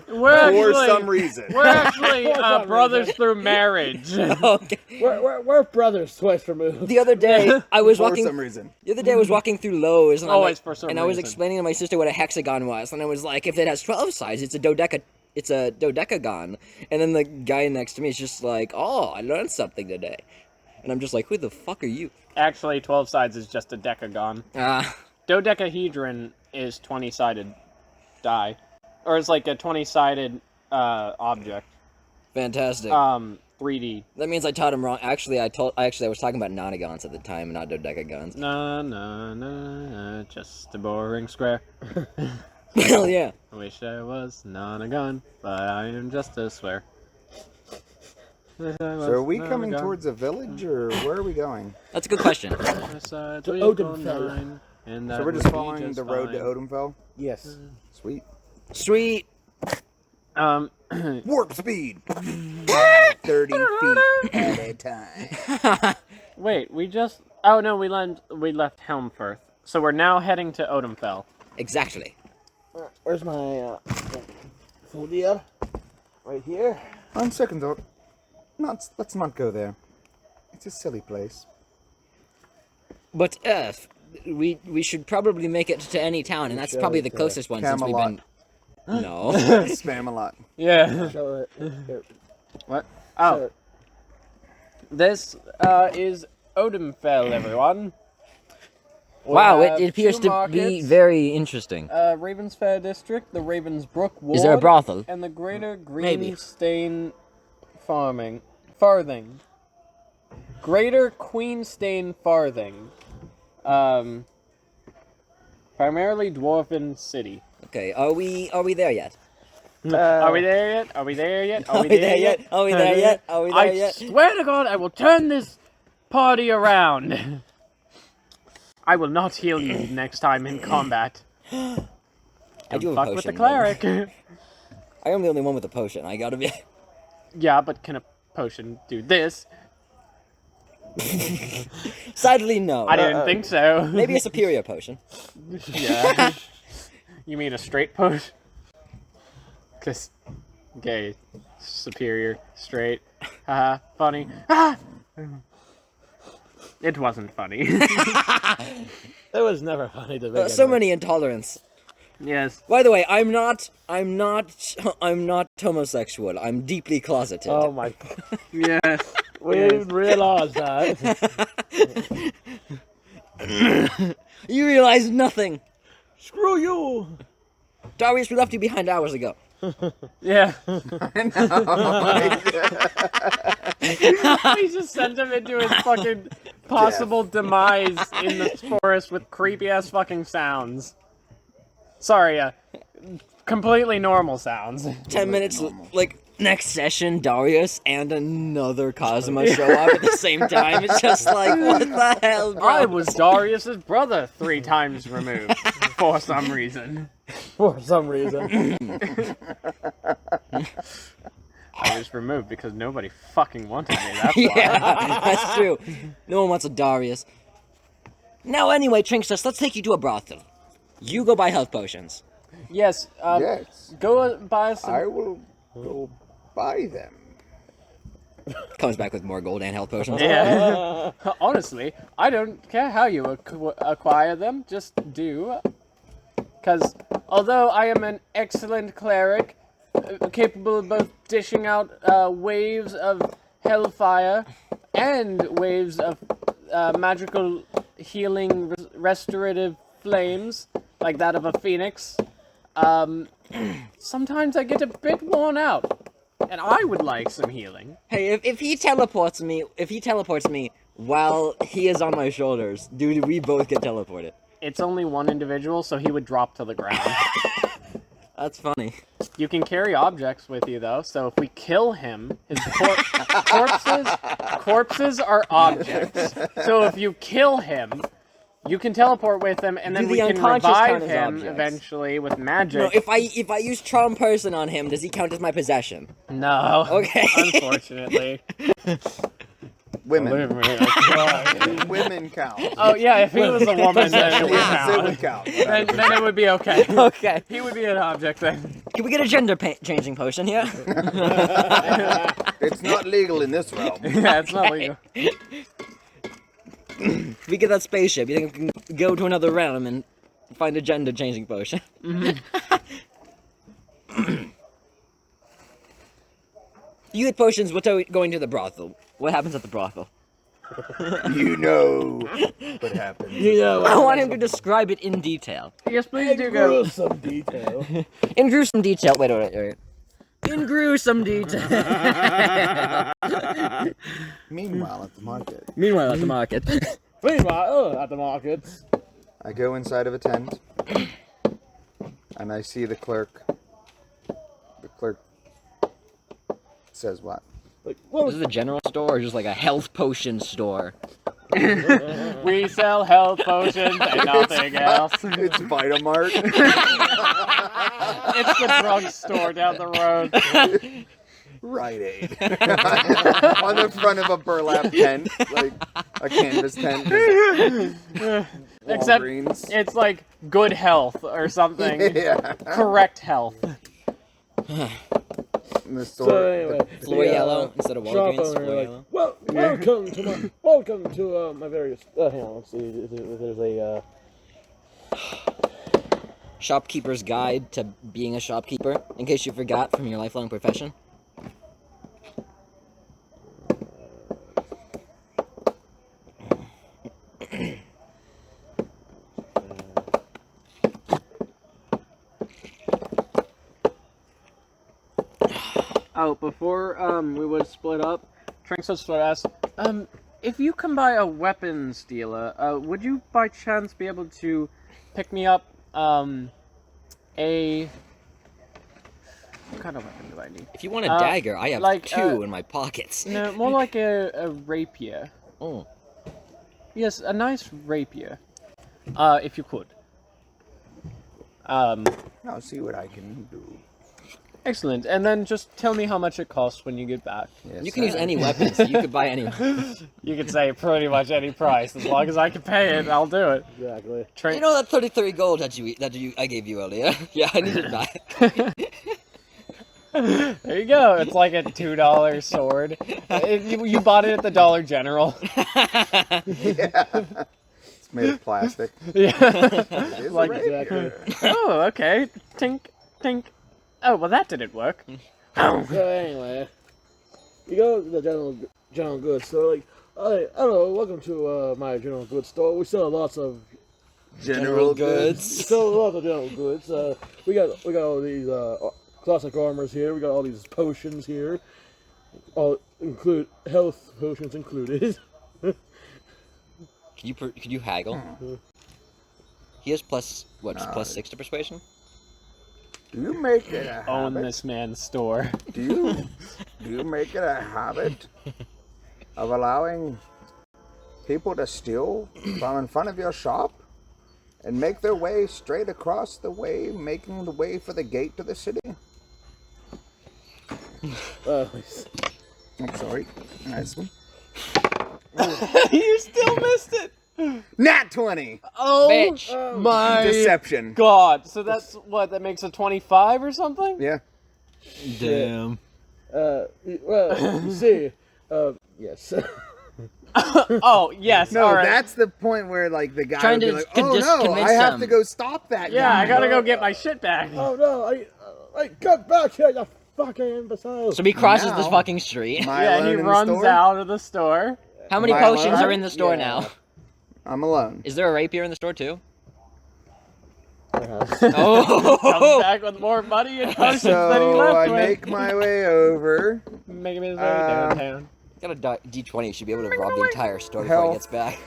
For some reason. We're actually brothers through marriage. Okay. We're brothers twice removed. The other day, I was For walking. some reason. The other day, I was walking through Lowe's, and Always for some I was reason. explaining to my sister what a hexagon was, and I was like, if it has 12 sides, it's a dodecagon. And then the guy next to me is just like, oh, I learned something today. And I'm just like, who the fuck are you? Actually, 12 sides is just a decagon. Dodecahedron is 20-sided die. Or it's like a 20-sided object. Fantastic. 3D. That means I taught him wrong. Actually, I was talking about nonagons at the time, not dodecagons. No, just a boring square. Hell yeah. I wish I was nonagon, but I am just a square. So are we coming towards a village, or where are we going? That's a good question. Odimfell. So we're just following the road to Odimfell? Yes. Sweet. Sweet. Warp speed! 30 feet at a time. Wait, we just... Oh no, we left Helmfirth. So we're now heading to Odimfell. Exactly. Where's my folder? Right here. On second thought, let's not go there. It's a silly place. But Earth, we should probably make it to any town, and that's probably the closest one since we've been. No. Spam a lot. Yeah. Show it. Here. What? Show Oh. it. This is Odimfell, everyone. We Wow, have it appears two to be markets, very interesting. Ravensfair District, the Ravensbrook Ward, Is there a brothel? and the Greater Maybe. Queenstane Farthing. Greater Queenstane Farthing. Primarily dwarven city. Okay, are we there yet? Are we there yet? Are we there yet? Are we there yet? Are we there yet? Are we there I yet? swear to God, I will turn this party around. I will not heal you next time in combat. I do Don't have a fuck with the potion, cleric. I am the only one with a potion. I gotta be. Yeah, but can a potion do this? Sadly, no. I didn't think so. Maybe a superior potion. Yeah. You mean a straight potion? Cause gay, superior, straight. Haha, funny. Ah! It wasn't funny. It was never funny to me. So many intolerance. Yes. By the way, I'm not homosexual. I'm deeply closeted. Oh my! Yes. We didn't realize that. You realize nothing. Screw you! Darius, we left you behind hours ago. Yeah. I know. He's just sent him into his fucking possible demise in the forest with creepy-ass fucking sounds. Sorry, completely normal sounds. 10 minutes, like, next session, Darius and another Casama show up at the same time. It's just like, what the hell, bro? I was Darius's brother 3 times removed, for some reason. For some reason. I was removed because nobody fucking wanted me, that's why. Yeah, that's true. No one wants a Darius. Now, anyway, Trinx, let's take you to a brothel. You go buy health potions. Yes, Yes, go buy some... I will go buy them. Comes back with more gold and health potions. Yeah. Honestly, I don't care how you acquire them, just do. Because although I am an excellent cleric, capable of both dishing out waves of hellfire and waves of magical healing restorative flames, like that of a phoenix, sometimes I get a bit worn out, and I would like some healing. Hey, if he teleports me while he is on my shoulders, dude, we both get teleported. It's only one individual, so he would drop to the ground. That's funny. You can carry objects with you, though, so if we kill him, his corpses are objects. So if you kill him, you can teleport with him, and then Do we the can unconscious revive count as him objects? eventually with magic. No, if I use charm person on him, does he count as my possession? No. Okay. Unfortunately. Women. Believe me, I tried. Women count. Oh, yeah, if he was a woman, then it would Yes, it count. would count. Then it would be okay. Okay. He would be an object then. Can we get a gender changing potion here? It's not legal in this realm. Yeah, it's not legal. We get that spaceship. You think we can go to another realm and find a gender changing potion? You get potions without going to the brothel. What happens at the brothel? You know what happens. You know, I want him to describe it in detail. Yes, please do go. some detail. In gruesome detail. Wait. In gruesome detail. Meanwhile, at the market, Meanwhile, at the market. Meanwhile, at the markets. I go inside of a tent, and I see the clerk. The clerk says what? Like, This is a general store or just like a health potion store? We sell health potions and nothing else. It's Vitamart. It's the drugstore down the road. Rite Aid. On the front of a burlap tent, like a canvas tent. Except Walgreens. it's like good health or something. Yeah. Correct health. In the So store. anyway, Floor the, yellow instead of shop Walgreens. owner, Floor like, yellow. well, welcome to my various. Hang on, let's see. There's a Shopkeeper's Guide to Being a Shopkeeper, in case you forgot from your lifelong profession. Oh, before we would split up, Trinx would ask, if you can buy a weapons dealer, would you by chance be able to pick me up a... What kind of weapon do I need? If you want a dagger, I have like, two in my pockets. No, more like a rapier. Oh. Yes, a nice rapier. If you could. I'll see what I can do. Excellent. And then just tell me how much it costs when you get back. Yes, You can use any weapon, so you could buy any. You can say pretty much any price. As long as I can pay it, I'll do it. exactly. Trinx, You know that 33 gold that I gave you earlier? Yeah, I need it back. there you go. It's like a $2 sword. You bought it at the Dollar General. Yeah. It's made of plastic. Yeah. It is Like a rapier. Oh, okay. Tink, tink. Oh, well, that didn't work. So anyway, you go to the general goods store. Like, hello, welcome to my general goods store. We sell lots of General we goods. sell lots of general goods. We got all these classic armors here. We got all these potions here. All include health potions included. Could you haggle? He has plus 6 to persuasion? Do you make it a Own habit? this man's store. Do you make it a habit of allowing people to steal from in front of your shop and make their way straight across the way, making the way for the gate to the city? I'm sorry. Nice one. You still missed it. Nat 20! Oh Bitch. my Deception. God! So that's what that makes a 25 or something. Yeah. Damn. Well, you see, yes. Oh yes. No, all right. that's the point where like the guy Trying would be to like, "Oh no, convince I have them. to go stop that Yeah, guy." I gotta go get my shit back. Oh no, I get back here, you fucking imbecile. So he crosses this Now- fucking street. Am I Yeah, alone he in the runs store? out of the store. How many Am I potions alone? are in the store Yeah. now? I'm alone. Is there a rapier in the store too? Comes Oh! back with more money and potions So than he left I with. make my way over. Making his way downtown. Got a D20. He should be able to rob the entire store Health. before he gets back.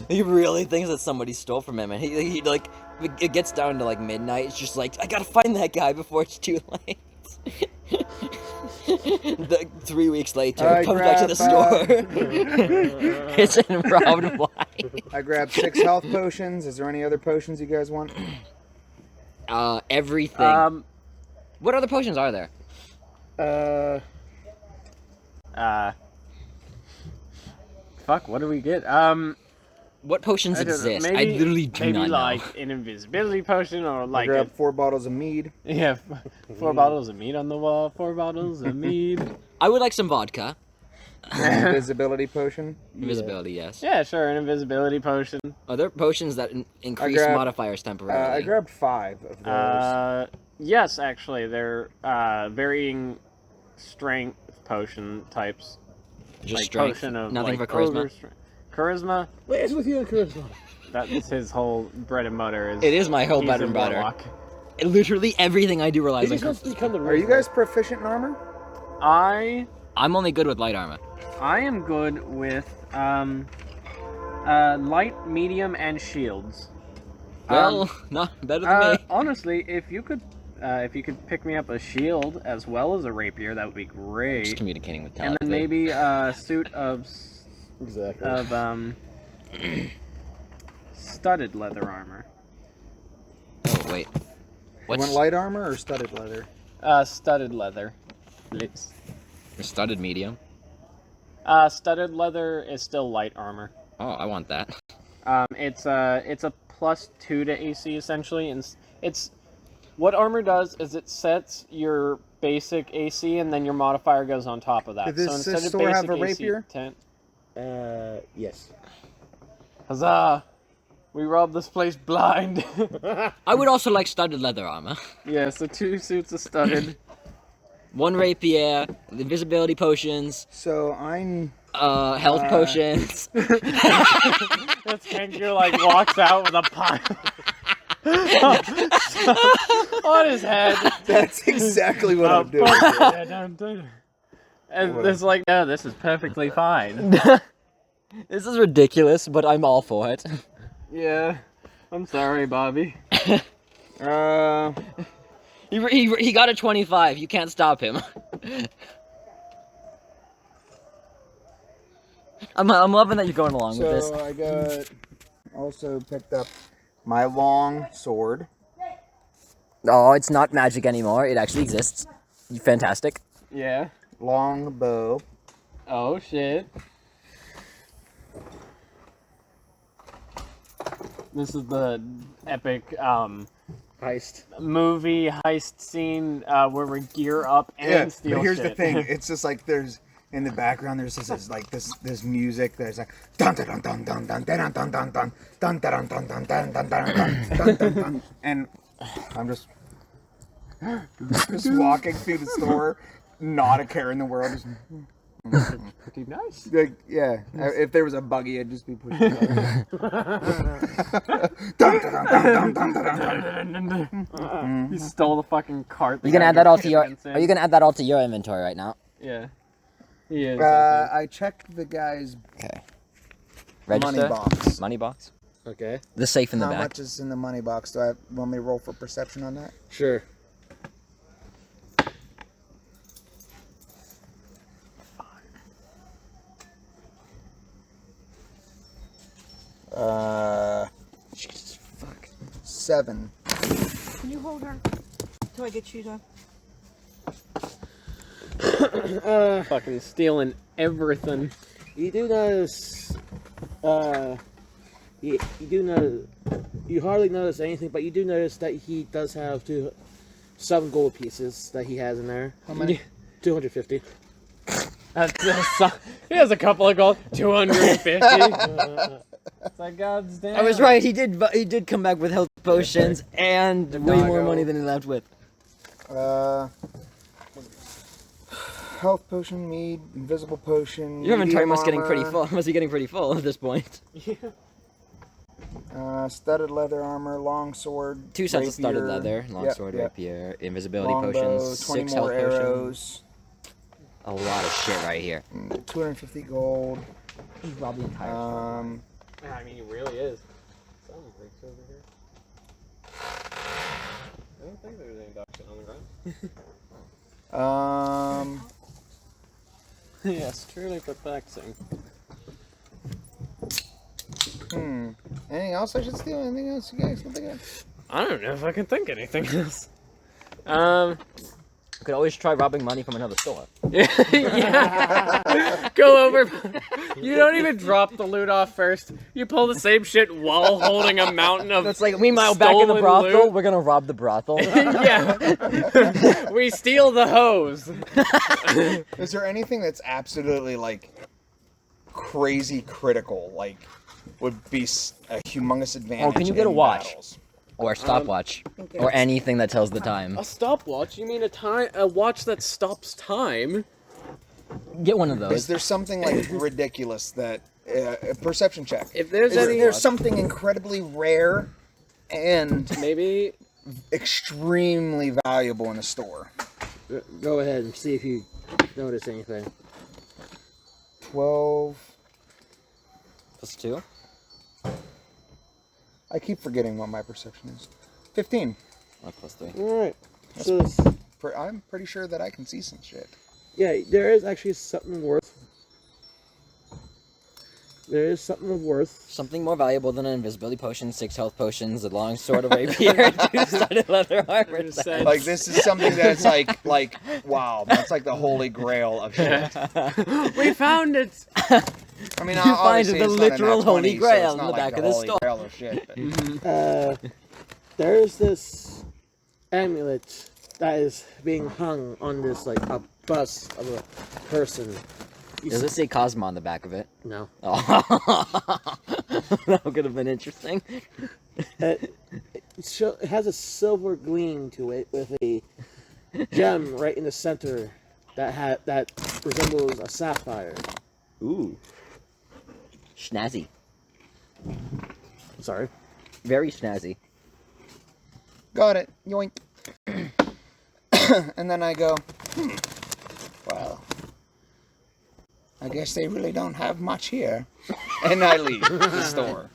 He really thinks that somebody stole from him, and he like it gets down to like midnight. It's just like I gotta find that guy before it's too late. 3 weeks later, I comes back to the store. grab, It's in robbed blind. I grabbed 6 health potions. Is there any other potions you guys want? Everything. What other potions are there? Fuck, what do we get? What potions I don't know, exist? maybe, I literally do maybe not like an invisibility potion or I like grabbed 4 bottles of mead. yeah, 4 bottles of meat on the wall, 4 bottles of mead. know. I would like some vodka. Invisibility potion. Invisibility, yes. Yeah, sure, an invisibility potion. Are there potions that increase grabbed- modifiers temporarily? I grabbed 5 of those. Yes, actually, they're varying strength potion types. Just like strength. potion of Nothing like for charisma. ogre charisma. Wait, it's with you and charisma. That's his whole bread and butter. Is It is my whole he's bread a and butter. warlock. Literally everything I do relies He on just wants to charisma. become the Are you guys proficient in armor? I'm only good with light armor. I am good with light, medium, and shields. Well, not better than me. Honestly, if you could pick me up a shield as well as a rapier, that would be great. Just communicating with And then telepathy. maybe a suit of Exactly. studded leather armor. Oh wait. You What's want light armor or studded leather? Studded leather. studded medium? Studded leather is still light armor. Oh, I want that. It's a +2 to AC essentially, and it's what armor does is it sets your basic AC and then your modifier goes on top of that. Does so this instead of store have basic a AC rapier? 10. Yes. Huzzah! We robbed this place blind. I would also like studded leather armor. Yeah, so 2 suits of studded. 1 rapier, invisibility potions, So I'm. health potions. This kangaroo like walks out with a pile on his head. That's exactly what I'm doing. And it's like, no, this is perfectly fine. This is ridiculous, but I'm all for it. Yeah, I'm sorry, Bobby. He got a 25. You can't stop him. I'm loving that you're going along with this. So I got also picked up my long sword. Oh, it's not magic anymore. It actually exists. Fantastic. Yeah. Long bow. Oh shit. This is the epic Heist. movie heist scene where we gear up and steal but here's shit. the thing. It's just like there's in the background. There's this like this music. There's like dun dun dun dun dun dun dun dun dun dun dun dun dun dun dun dun dun dun dun, and I'm just walking through the store, not a care in the world. Just, Pretty nice. Like, yeah, if there was a buggy, I'd just be pushing it. You stole the fucking cart. You gonna add that all to your? Are you gonna add that all to your inventory right now? Yeah. He is. I checked the guy's Register? money box. Money box. Okay. The safe in the How back. much is in the money box? Do I want me to roll for perception on that? Sure. Fuck. 7. Can you hold her till I get you to... Fucking stealing everything. You do notice, you do notice, you hardly notice anything, but you do notice that he does have some gold pieces that he has in there. How many? 250. He has a couple of gold. 250. It's like, God's damn. I was right. He did come back with health potions and way more money than he left with. Health potion, mead, invisible potion. Your inventory medium must getting pretty armor, full. Must be getting pretty full at this point. Studded leather armor, long sword. 2 sets of studded rapier. leather, long Yep, sword, yep. rapier, invisibility Longbow, potions, 20 6 more health potions. arrows. A lot of shit right here. 250 gold. He's robbed the entire Yeah, I mean, he really is. Some bricks over here. I don't think there's any dog shit on the ground. Yes, truly perplexing. Anything else I should steal? Anything else you guys can think of? I don't know if I can think of anything else. Could always try robbing money from another store. Yeah. Go over. You don't even drop the loot off first. You pull the same shit while holding a mountain of. That's like, meanwhile, back in the stolen brothel, loot. we're gonna rob the brothel. Yeah. We steal the hose. Is there anything that's absolutely like crazy critical? Like would be a humongous advantage. can you get a in watch? battles? Or a stopwatch. Or anything that tells the time. A stopwatch? You mean a watch that stops time? Get one of Is those. there something like ridiculous that a perception check? If there's Is any, there something incredibly rare and maybe extremely valuable in a store? Go ahead and see if you notice anything. 12. Plus 2. I keep forgetting what my perception is. 15. Plus 3. Alright. So, I'm pretty sure that I can see some shit. yeah, there is actually something worth. There is something of worth. Something more valuable than an invisibility potion, 6 health potions, a long sword, a rapier, 2 studded leather armor. Like, this is something that's like, wow, that's like the holy grail of shit. we found it. I mean, You find obviously the it's not in literal that Holy 20, so Grail it's in not the like back of the Holy store. Grail of shit, but There's this amulet that is being hung on this, like, a bust of a person. Does it say Casama on the back of it? No. Oh. That could have been interesting. It has a silver gleam to it with a gem right in the center that resembles a sapphire. Ooh. Snazzy. Sorry. Very snazzy. got it. Yoink. And then I go, well, I guess they really don't have much here. And I leave the store.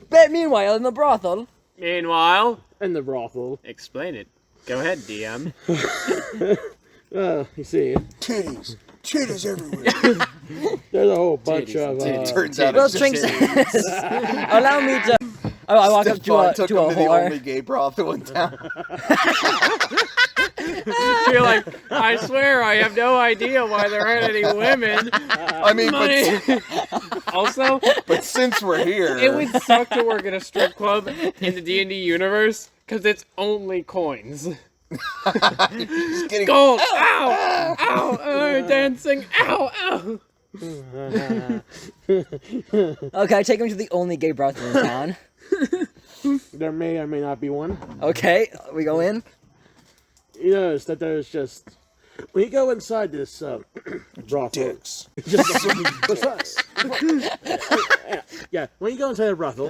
But meanwhile, in the brothel. Meanwhile, In the brothel. explain it. Go ahead, DM. You see, Titties. Titties everywhere. there's a whole bunch of. Turns out Well, it's just Trinx allow me to. Oh, I walk up to Stefan a took to him a to the whore. only gay brothel in town. You're like, I swear I have no idea why there aren't any women. I mean, Also, but since we're here, it would suck to work at a strip club in the D&D universe because it's only coins. just getting Gold! Ow! Ow! Dancing! Ow! Ow! Okay, I take him to the only gay brothel in town. There may or may not be one. Okay, we go in. You notice that there's just When you go inside this brothel, Dicks. yeah, when you go inside a brothel,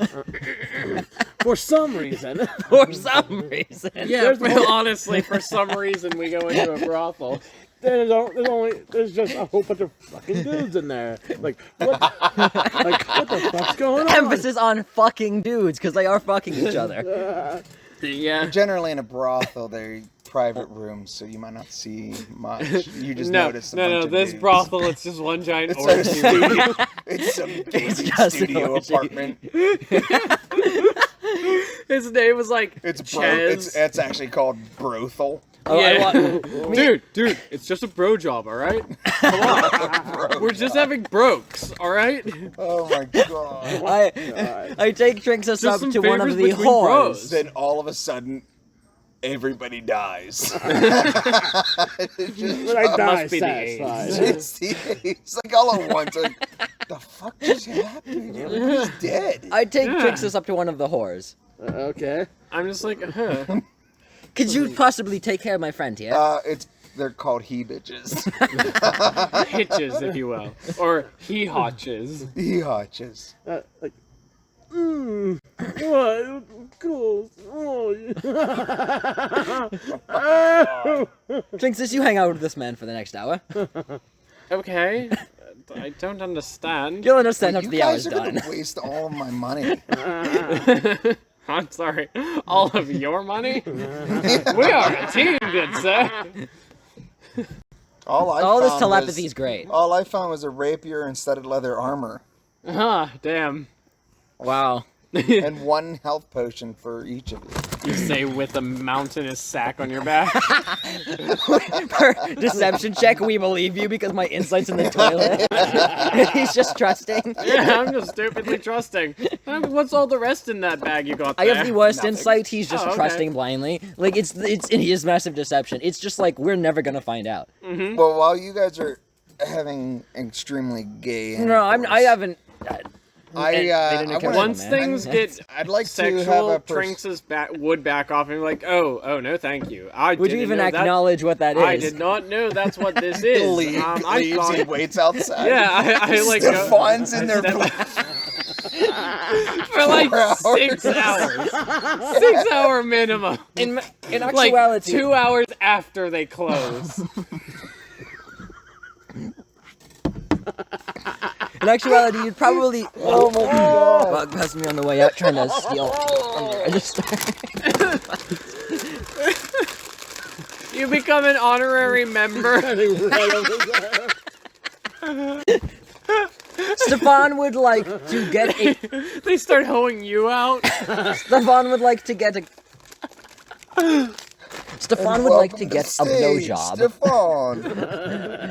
for some reason, For some reason. Yeah, honestly, for some reason we go into a brothel. there's just a whole bunch of fucking dudes in there. Like what the fuck's going on? Emphasis on fucking dudes, because they are fucking each other. Yeah. Generally in a brothel, they're private rooms, so you might not see much. You just notice a bunch of this dudes. brothel, it's just one giant It's orgy. a studio. It's some dating just an studio orgy. apartment. His name was like It's actually called brothel. Oh, Yeah. Dude, it's just a bro job, alright? Come on. We're just having brokes, alright? Oh my god. I take Trinx us Just up some to one of favors the between whores. bros. Then all of a sudden, everybody dies. But I die must be the satisfied. It's like all at once. Like, the fuck just happened? Everybody's dead. I take Trinx us up to one of the whores. Okay. I'm just like, huh. Could you possibly take care of my friend here? They're called he bitches. Hitches, if you will. Or he hotches. He hotches. Like, what? Cool. Oh. Trinx, as you hang out with this man for the next hour. Okay. I don't understand. You'll understand You after the hour's guys are done. gonna waste all of my money. I'm sorry. All of your money? We are a team, good sir. All this telepathy is great. All I found was a rapier and studded leather armor. Huh, damn. Wow. And one health potion for each of you. You say with a mountainous sack on your back. Per deception check, we believe you because my insight's in the toilet. He's just trusting. Yeah, I'm just stupidly trusting. What's all the rest in that bag you got I there? have the worst Nothing. insight, he's just Oh, okay. trusting blindly. Like, it's in his massive deception. It's just like, we're never gonna find out. Well, while you guys are having extremely gay No, I intercourse, haven't... I didn't wanna- catch Once man. things get I'd like to have sexual, a Trinx's would back off and be like, oh, no, thank you. I Would you didn't even know that. acknowledge what that is? I did not know that's what this is. leaves, I he thought, waits outside. yeah, I like go, Stephan's in there. for like 4 6 hours. 6 hour minimum. In Like actuality... 2 hours after they close. In actuality, you'd probably... Oh my god. Bug passed me on the way out trying to steal from the register. You become an honorary member. Stefan would like to get a... They start hoeing you out. Stefan would like to get a... Stefan would like to get a blowjob Stefan.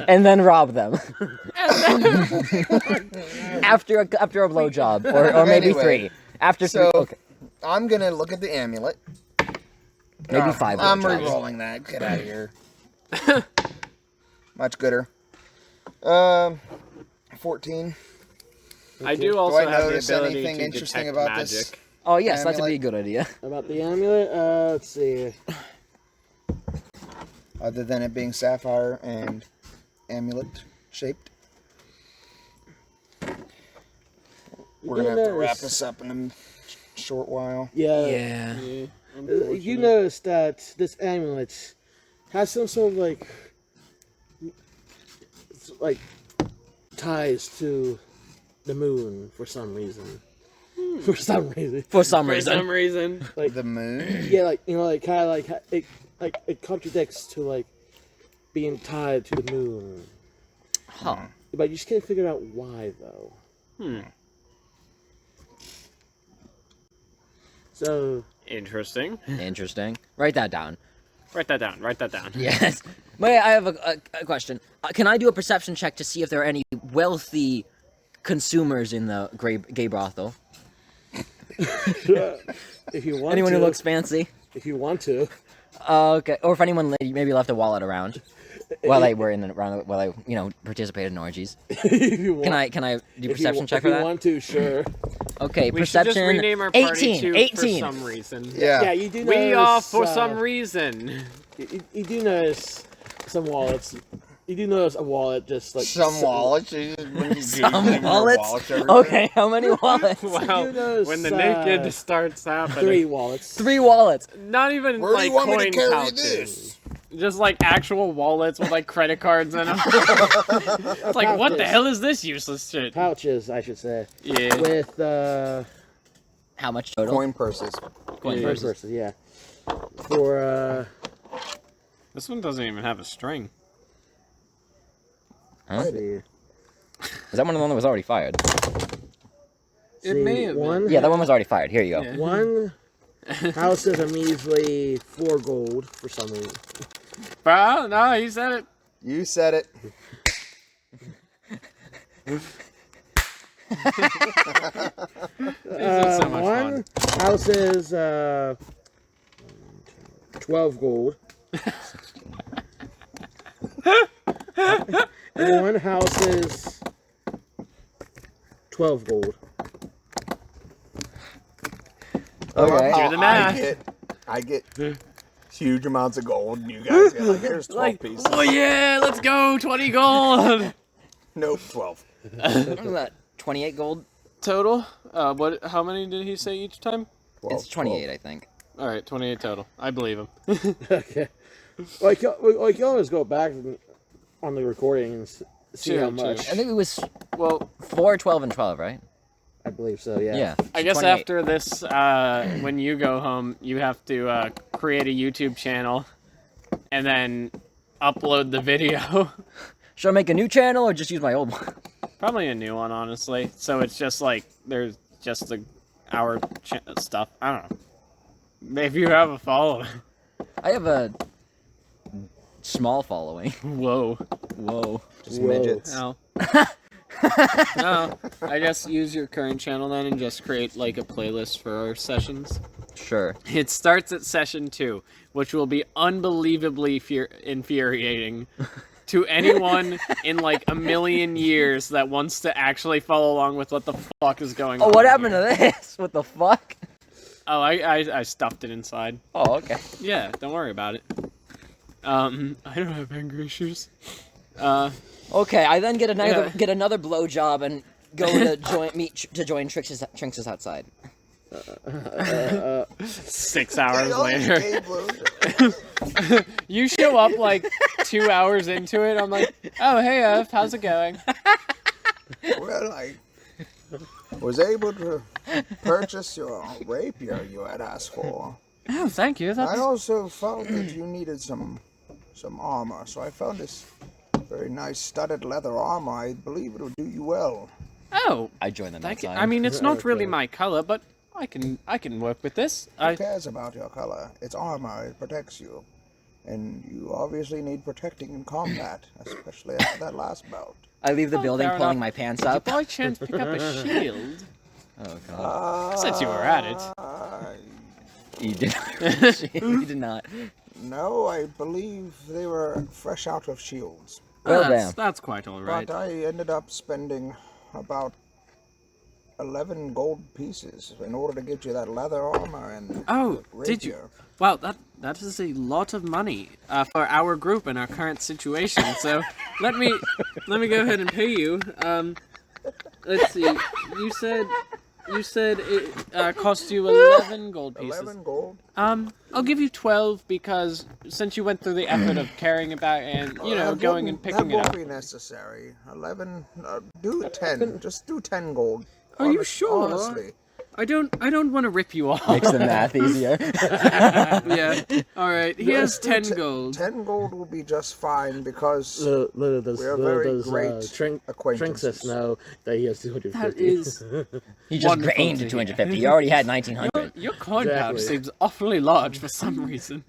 and then rob them. after a blowjob, or maybe Anyway, 3. After 3, So okay. I'm gonna look at the amulet. Maybe 5 I'm blowjobs. re-rolling that. Get out of here. Much gooder. 14. I do Do also I have the notice ability anything to interesting detect about magic. this? Oh yes, that'd Amulet. be a good idea. About the amulet, let's see. Other than it being sapphire and amulet shaped. We're gonna have to wrap this up in a short while. Yeah. You notice that this amulet has some sort of like ties to the moon for some reason. For some reason. For some For reason. some reason. Like The moon. yeah, like like kind of like it contradicts to like being tied to the moon. Huh. But you just can't figure out why though. So Interesting. Interesting. Write that down. Write that down. Write that down. Yes. May I have a question? Can I do a perception check to see if there are any wealthy consumers in the gay brothel? if you want Anyone to, who looks fancy? if you want to, Okay. Or if anyone maybe left a wallet around while they were while I participated in orgies. if you want, Can I do perception check for if you that? want to, sure. Okay, We should just perception. rename our party 18. to 18. for some reason. Yeah. Yeah, you do. We are notice, for some reason. You do notice some wallets. You do notice a wallet just like Some wallets. Some wallets? Okay, how many wallets? Wow, You notice, when the naked starts happening. 3 wallets. 3 wallets. Not even Where do like you want me coin to carry pouches. this? Just like actual wallets with like credit cards in them. It's like, what the hell is this useless shit? Pouches, I should say. Yeah. With How much total? Coin purses. Coin Yeah. purses. versus, yeah. For This one doesn't even have a string. Huh? let's see. Is that one of the one that was already fired? It may have been. one. Yeah, that one was already fired. Here you go. Yeah. One house is a measly 4 gold for some reason. Bro, no, he said it. You said it. This is so much One fun. house is 12 gold. And one house is 12 gold. Okay. Do the math. I get huge amounts of gold, and you guys get like, here's 12 Like, pieces. oh yeah, let's go, 20 gold. Nope, 12. What was that? 28 gold? Total? What? How many did he say each time? 12 It's 28, I think. All right, 28 total. I believe him. Okay. Like you always go back on the recording and see True, how true. much. I think it was Well, 4, 12, and 12, right? I believe so, yeah. Yeah. I guess 28. after this, when you go home, you have to create a YouTube channel and then upload the video. Should I make a new channel or just use my old one? Probably a new one, honestly. So it's just like there's just our stuff. I don't know. If you have a following. I have a small following. Whoa. Whoa. Just Whoa. midgets. No. No. I guess use your current channel then and just create like a playlist for our sessions. Sure. It starts at session 2, which will be unbelievably infuriating to anyone in like a million years that wants to actually follow along with what the fuck is going on. Oh, what happened here. to this? What the fuck? Oh, I stuffed it inside. Oh, okay. Yeah, don't worry about it. I don't have anger issues. Okay, I then get another Yeah. get another blowjob and go to join Trinx's outside. 6 hours later. Okay, bro. You show up like 2 hours into it. I'm like, oh, hey, Earth, how's it going? Well, I was able to purchase your rapier you had asked for. Oh, thank you. I That's... also found that you needed some armor, so I found this very nice studded leather armor. I believe it'll do you well. Oh, I join them thank you. outside. I mean, it's not really Okay. my color, but I can work with this. Who cares about your color? It's armor. It protects you. And you obviously need protecting in combat, especially after that last bout. I leave the Oh, building fair pulling enough. my pants Did you up. by chance pick up a shield? Oh god. Since you were at it. You did. You did not. No, I believe they were fresh out of shields. Well, That's quite all right. But I ended up spending about 11 gold pieces in order to get you that leather armor and Oh, the did you? rapier. Wow, that is a lot of money for our group and our current situation. So let me go ahead and pay you. Let's see. You said it cost you 11 gold pieces. 11 gold? I'll give you 12 because since you went through the effort of carrying it back and That going and wouldn't- picking that it won't up. be necessary. 11. Do 10. Just do 10 gold. Are you sure? Honestly. I don't want to rip you off. Makes the math easier. Yeah. All right. Here's Just do 10 gold. 10 gold will be just fine because Little does, We are little very does great acquaintances. Trinxus know that he has 250. That is. He just Wonderful gained to to hear. 250. He already had 1900. Your coin pouch Exactly. seems awfully large for some reason.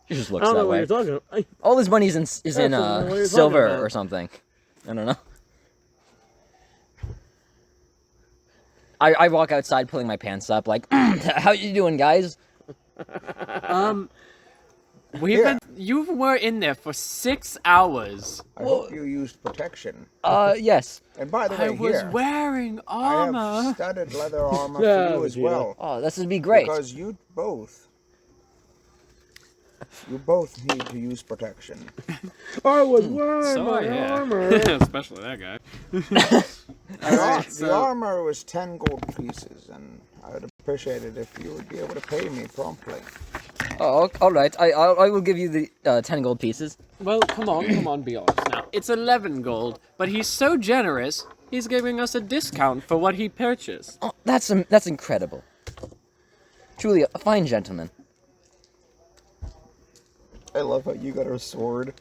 He just I looks don't know that what way. you're talking about. All his money's in That's what you're talking silver about. or something. I don't know. I walk outside pulling my pants up like, how you doing, guys? You were in there for 6 hours. I hope you used protection. Yes. And by the way, I was here, wearing I have armor. studded leather armor Yeah, for you as Vegeta. well. Oh, this would be great. Because you both You both need to use protection. I was wearing So my yeah. armor. Especially that guy. The armor was 10 gold pieces, and I would appreciate it if you would be able to pay me promptly. Oh, all right. I will give you the 10 gold pieces. Well, come on, be honest now. It's 11 gold, but he's so generous, he's giving us a discount for what he purchased. Oh, that's incredible. Truly a fine gentleman. I love how you got a sword,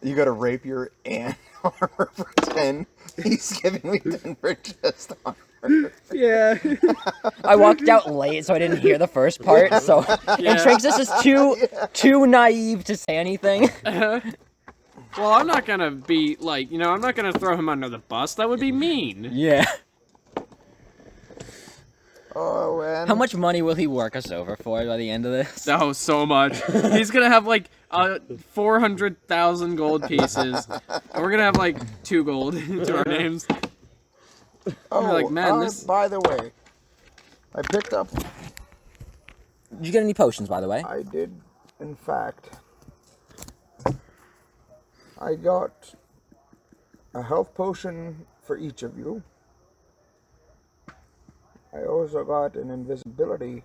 you got a rapier, and armor for 10. He's giving me 10 for just armor. Yeah. I walked out late, so I didn't hear the first part. So, and Trinx is just too naive to say anything. Well, I'm not gonna be like, I'm not gonna throw him under the bus. That would be mean. Yeah. Oh, and How much money will he work us over for by the end of this? Oh, so much. He's gonna have like 400,000 gold pieces, and we're gonna have like 2 gold to our names. oh, like, man, this- by the way, I picked up. Did you get any potions, by the way? I did, in fact. I got a health potion for each of you. I also got an invisibility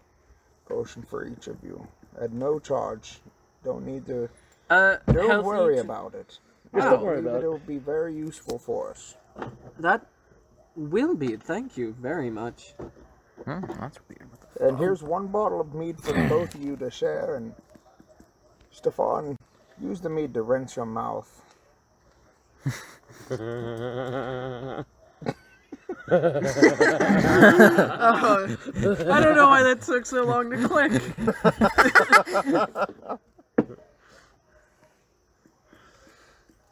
potion for each of you at no charge. Don't need to. Don't worry about it. Don't worry about it. It'll be very useful for us. That will be. Thank you very much. That's weird. And here's one bottle of mead for both of you to share. And Stephan, use the mead to rinse your mouth. I don't know why that took so long to click.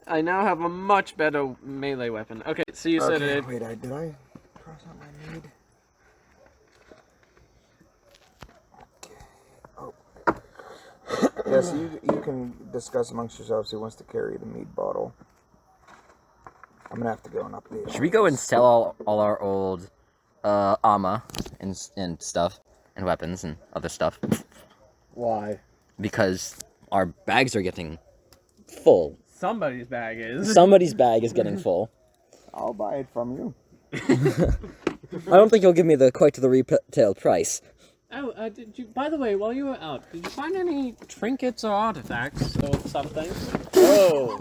I now have a much better melee weapon. Okay, so you said it. Wait, did I cross out my mead? Okay. Oh. Yes, you can discuss amongst yourselves who wants to carry the mead bottle. I'm gonna have to go and update. Should we go and sell all our old armor and stuff and weapons and other stuff? Why? Because our bags are getting full. Somebody's bag is. Somebody's bag is getting full. I'll buy it from you. I don't think you'll give me quite the retail price. Oh, did you? By the way, while you were out, did you find any trinkets or artifacts or something? Oh.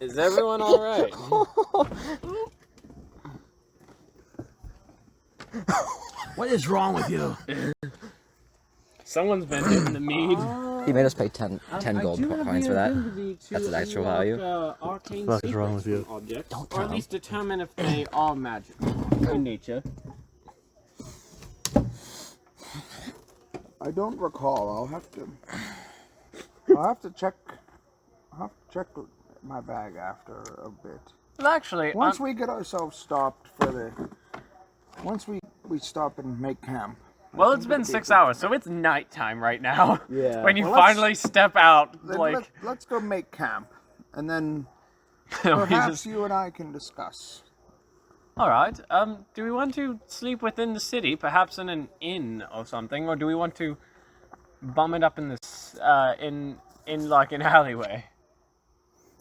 Is everyone all right? What is wrong with you? Someone's been hitting the mead. He made us pay 10 gold coins for that. That's an actual value. Arcane What is wrong with you? Objects, Don't or tell at least determine if they are magical in nature. I don't recall. I'll have to check. I'll have to check my bag after a bit. Well, actually, Once we get ourselves stopped once we stop and make camp. well, it's been 6 hours, so it's nighttime right now. Yeah. When you Well, let's- finally step out, Then like, let's go make camp, and then we perhaps just- you and I can discuss. all right. Do we want to sleep within the city, perhaps in an inn or something, or do we want to bum it up in this, in like an alleyway?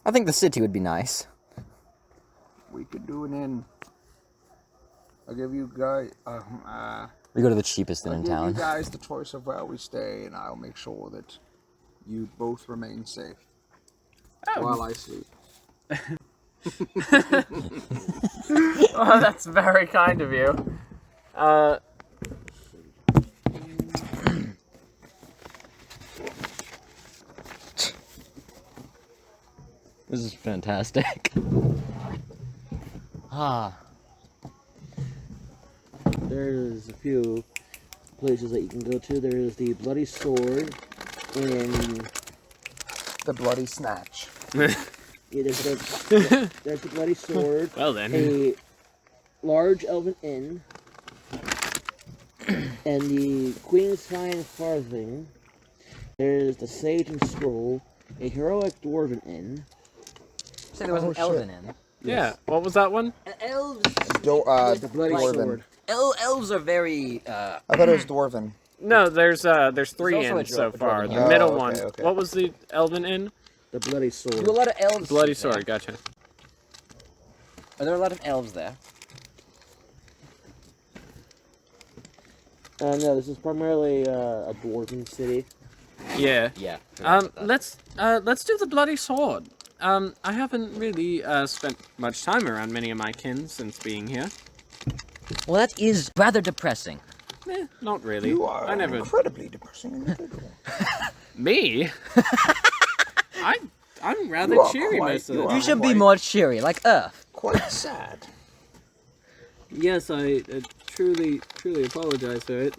I think the city would be nice. We could do an inn. I'll give you guys. We go to the cheapest inn I'll in give you town. guys the choice of where we stay, and I'll make sure that you both remain safe while I sleep. Oh, that's very kind of you. This is fantastic. There's a few places that you can go to. There's the Bloody Sword in... The bloody snatch. Yeah, there's the Bloody Sword. Well then. A large elven inn. And the Queen's Fine Farthing. There's the Sage and Scroll. A heroic dwarven inn. Say there was an elven inn. Yeah. What was that one? Elves. The Bloody Dwarven. Sword. Elves are very. I thought it was dwarven. No, there's 3 also a inns so dwarven far. inn. The middle okay, one. okay. What was the Elven Inn? The bloody sword. Do a lot of elves. Bloody there? Sword. Gotcha. Are there a lot of elves there? No, this is primarily a dwarven city. Yeah. Yeah. Let's do the Bloody Sword. I haven't really spent much time around many of my kin since being here. Well, that is rather depressing. Not really. You are I never. an incredibly depressing individual. Me? I'm rather You are cheery quite- most of you the are time. You should be quite- more cheery, like Earth. Quite sad. Yes, I truly apologize for it.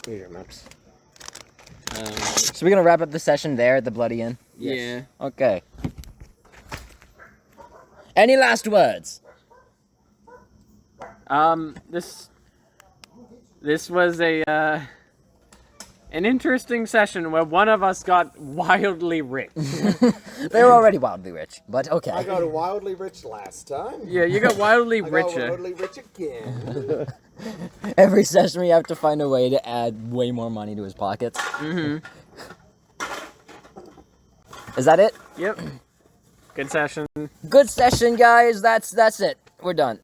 Here's your maps. So we're gonna wrap up the session there at the Bloody Inn. Yeah. Okay. Any last words? This was an interesting session where one of us got wildly rich. They were already wildly rich, but okay. I got wildly rich last time. Yeah, you got wildly I got richer. wildly rich again. Every session we have to find a way to add way more money to his pockets. Mm-hmm. Is that it? Yep. Good session. Good session, guys. That's it. We're done.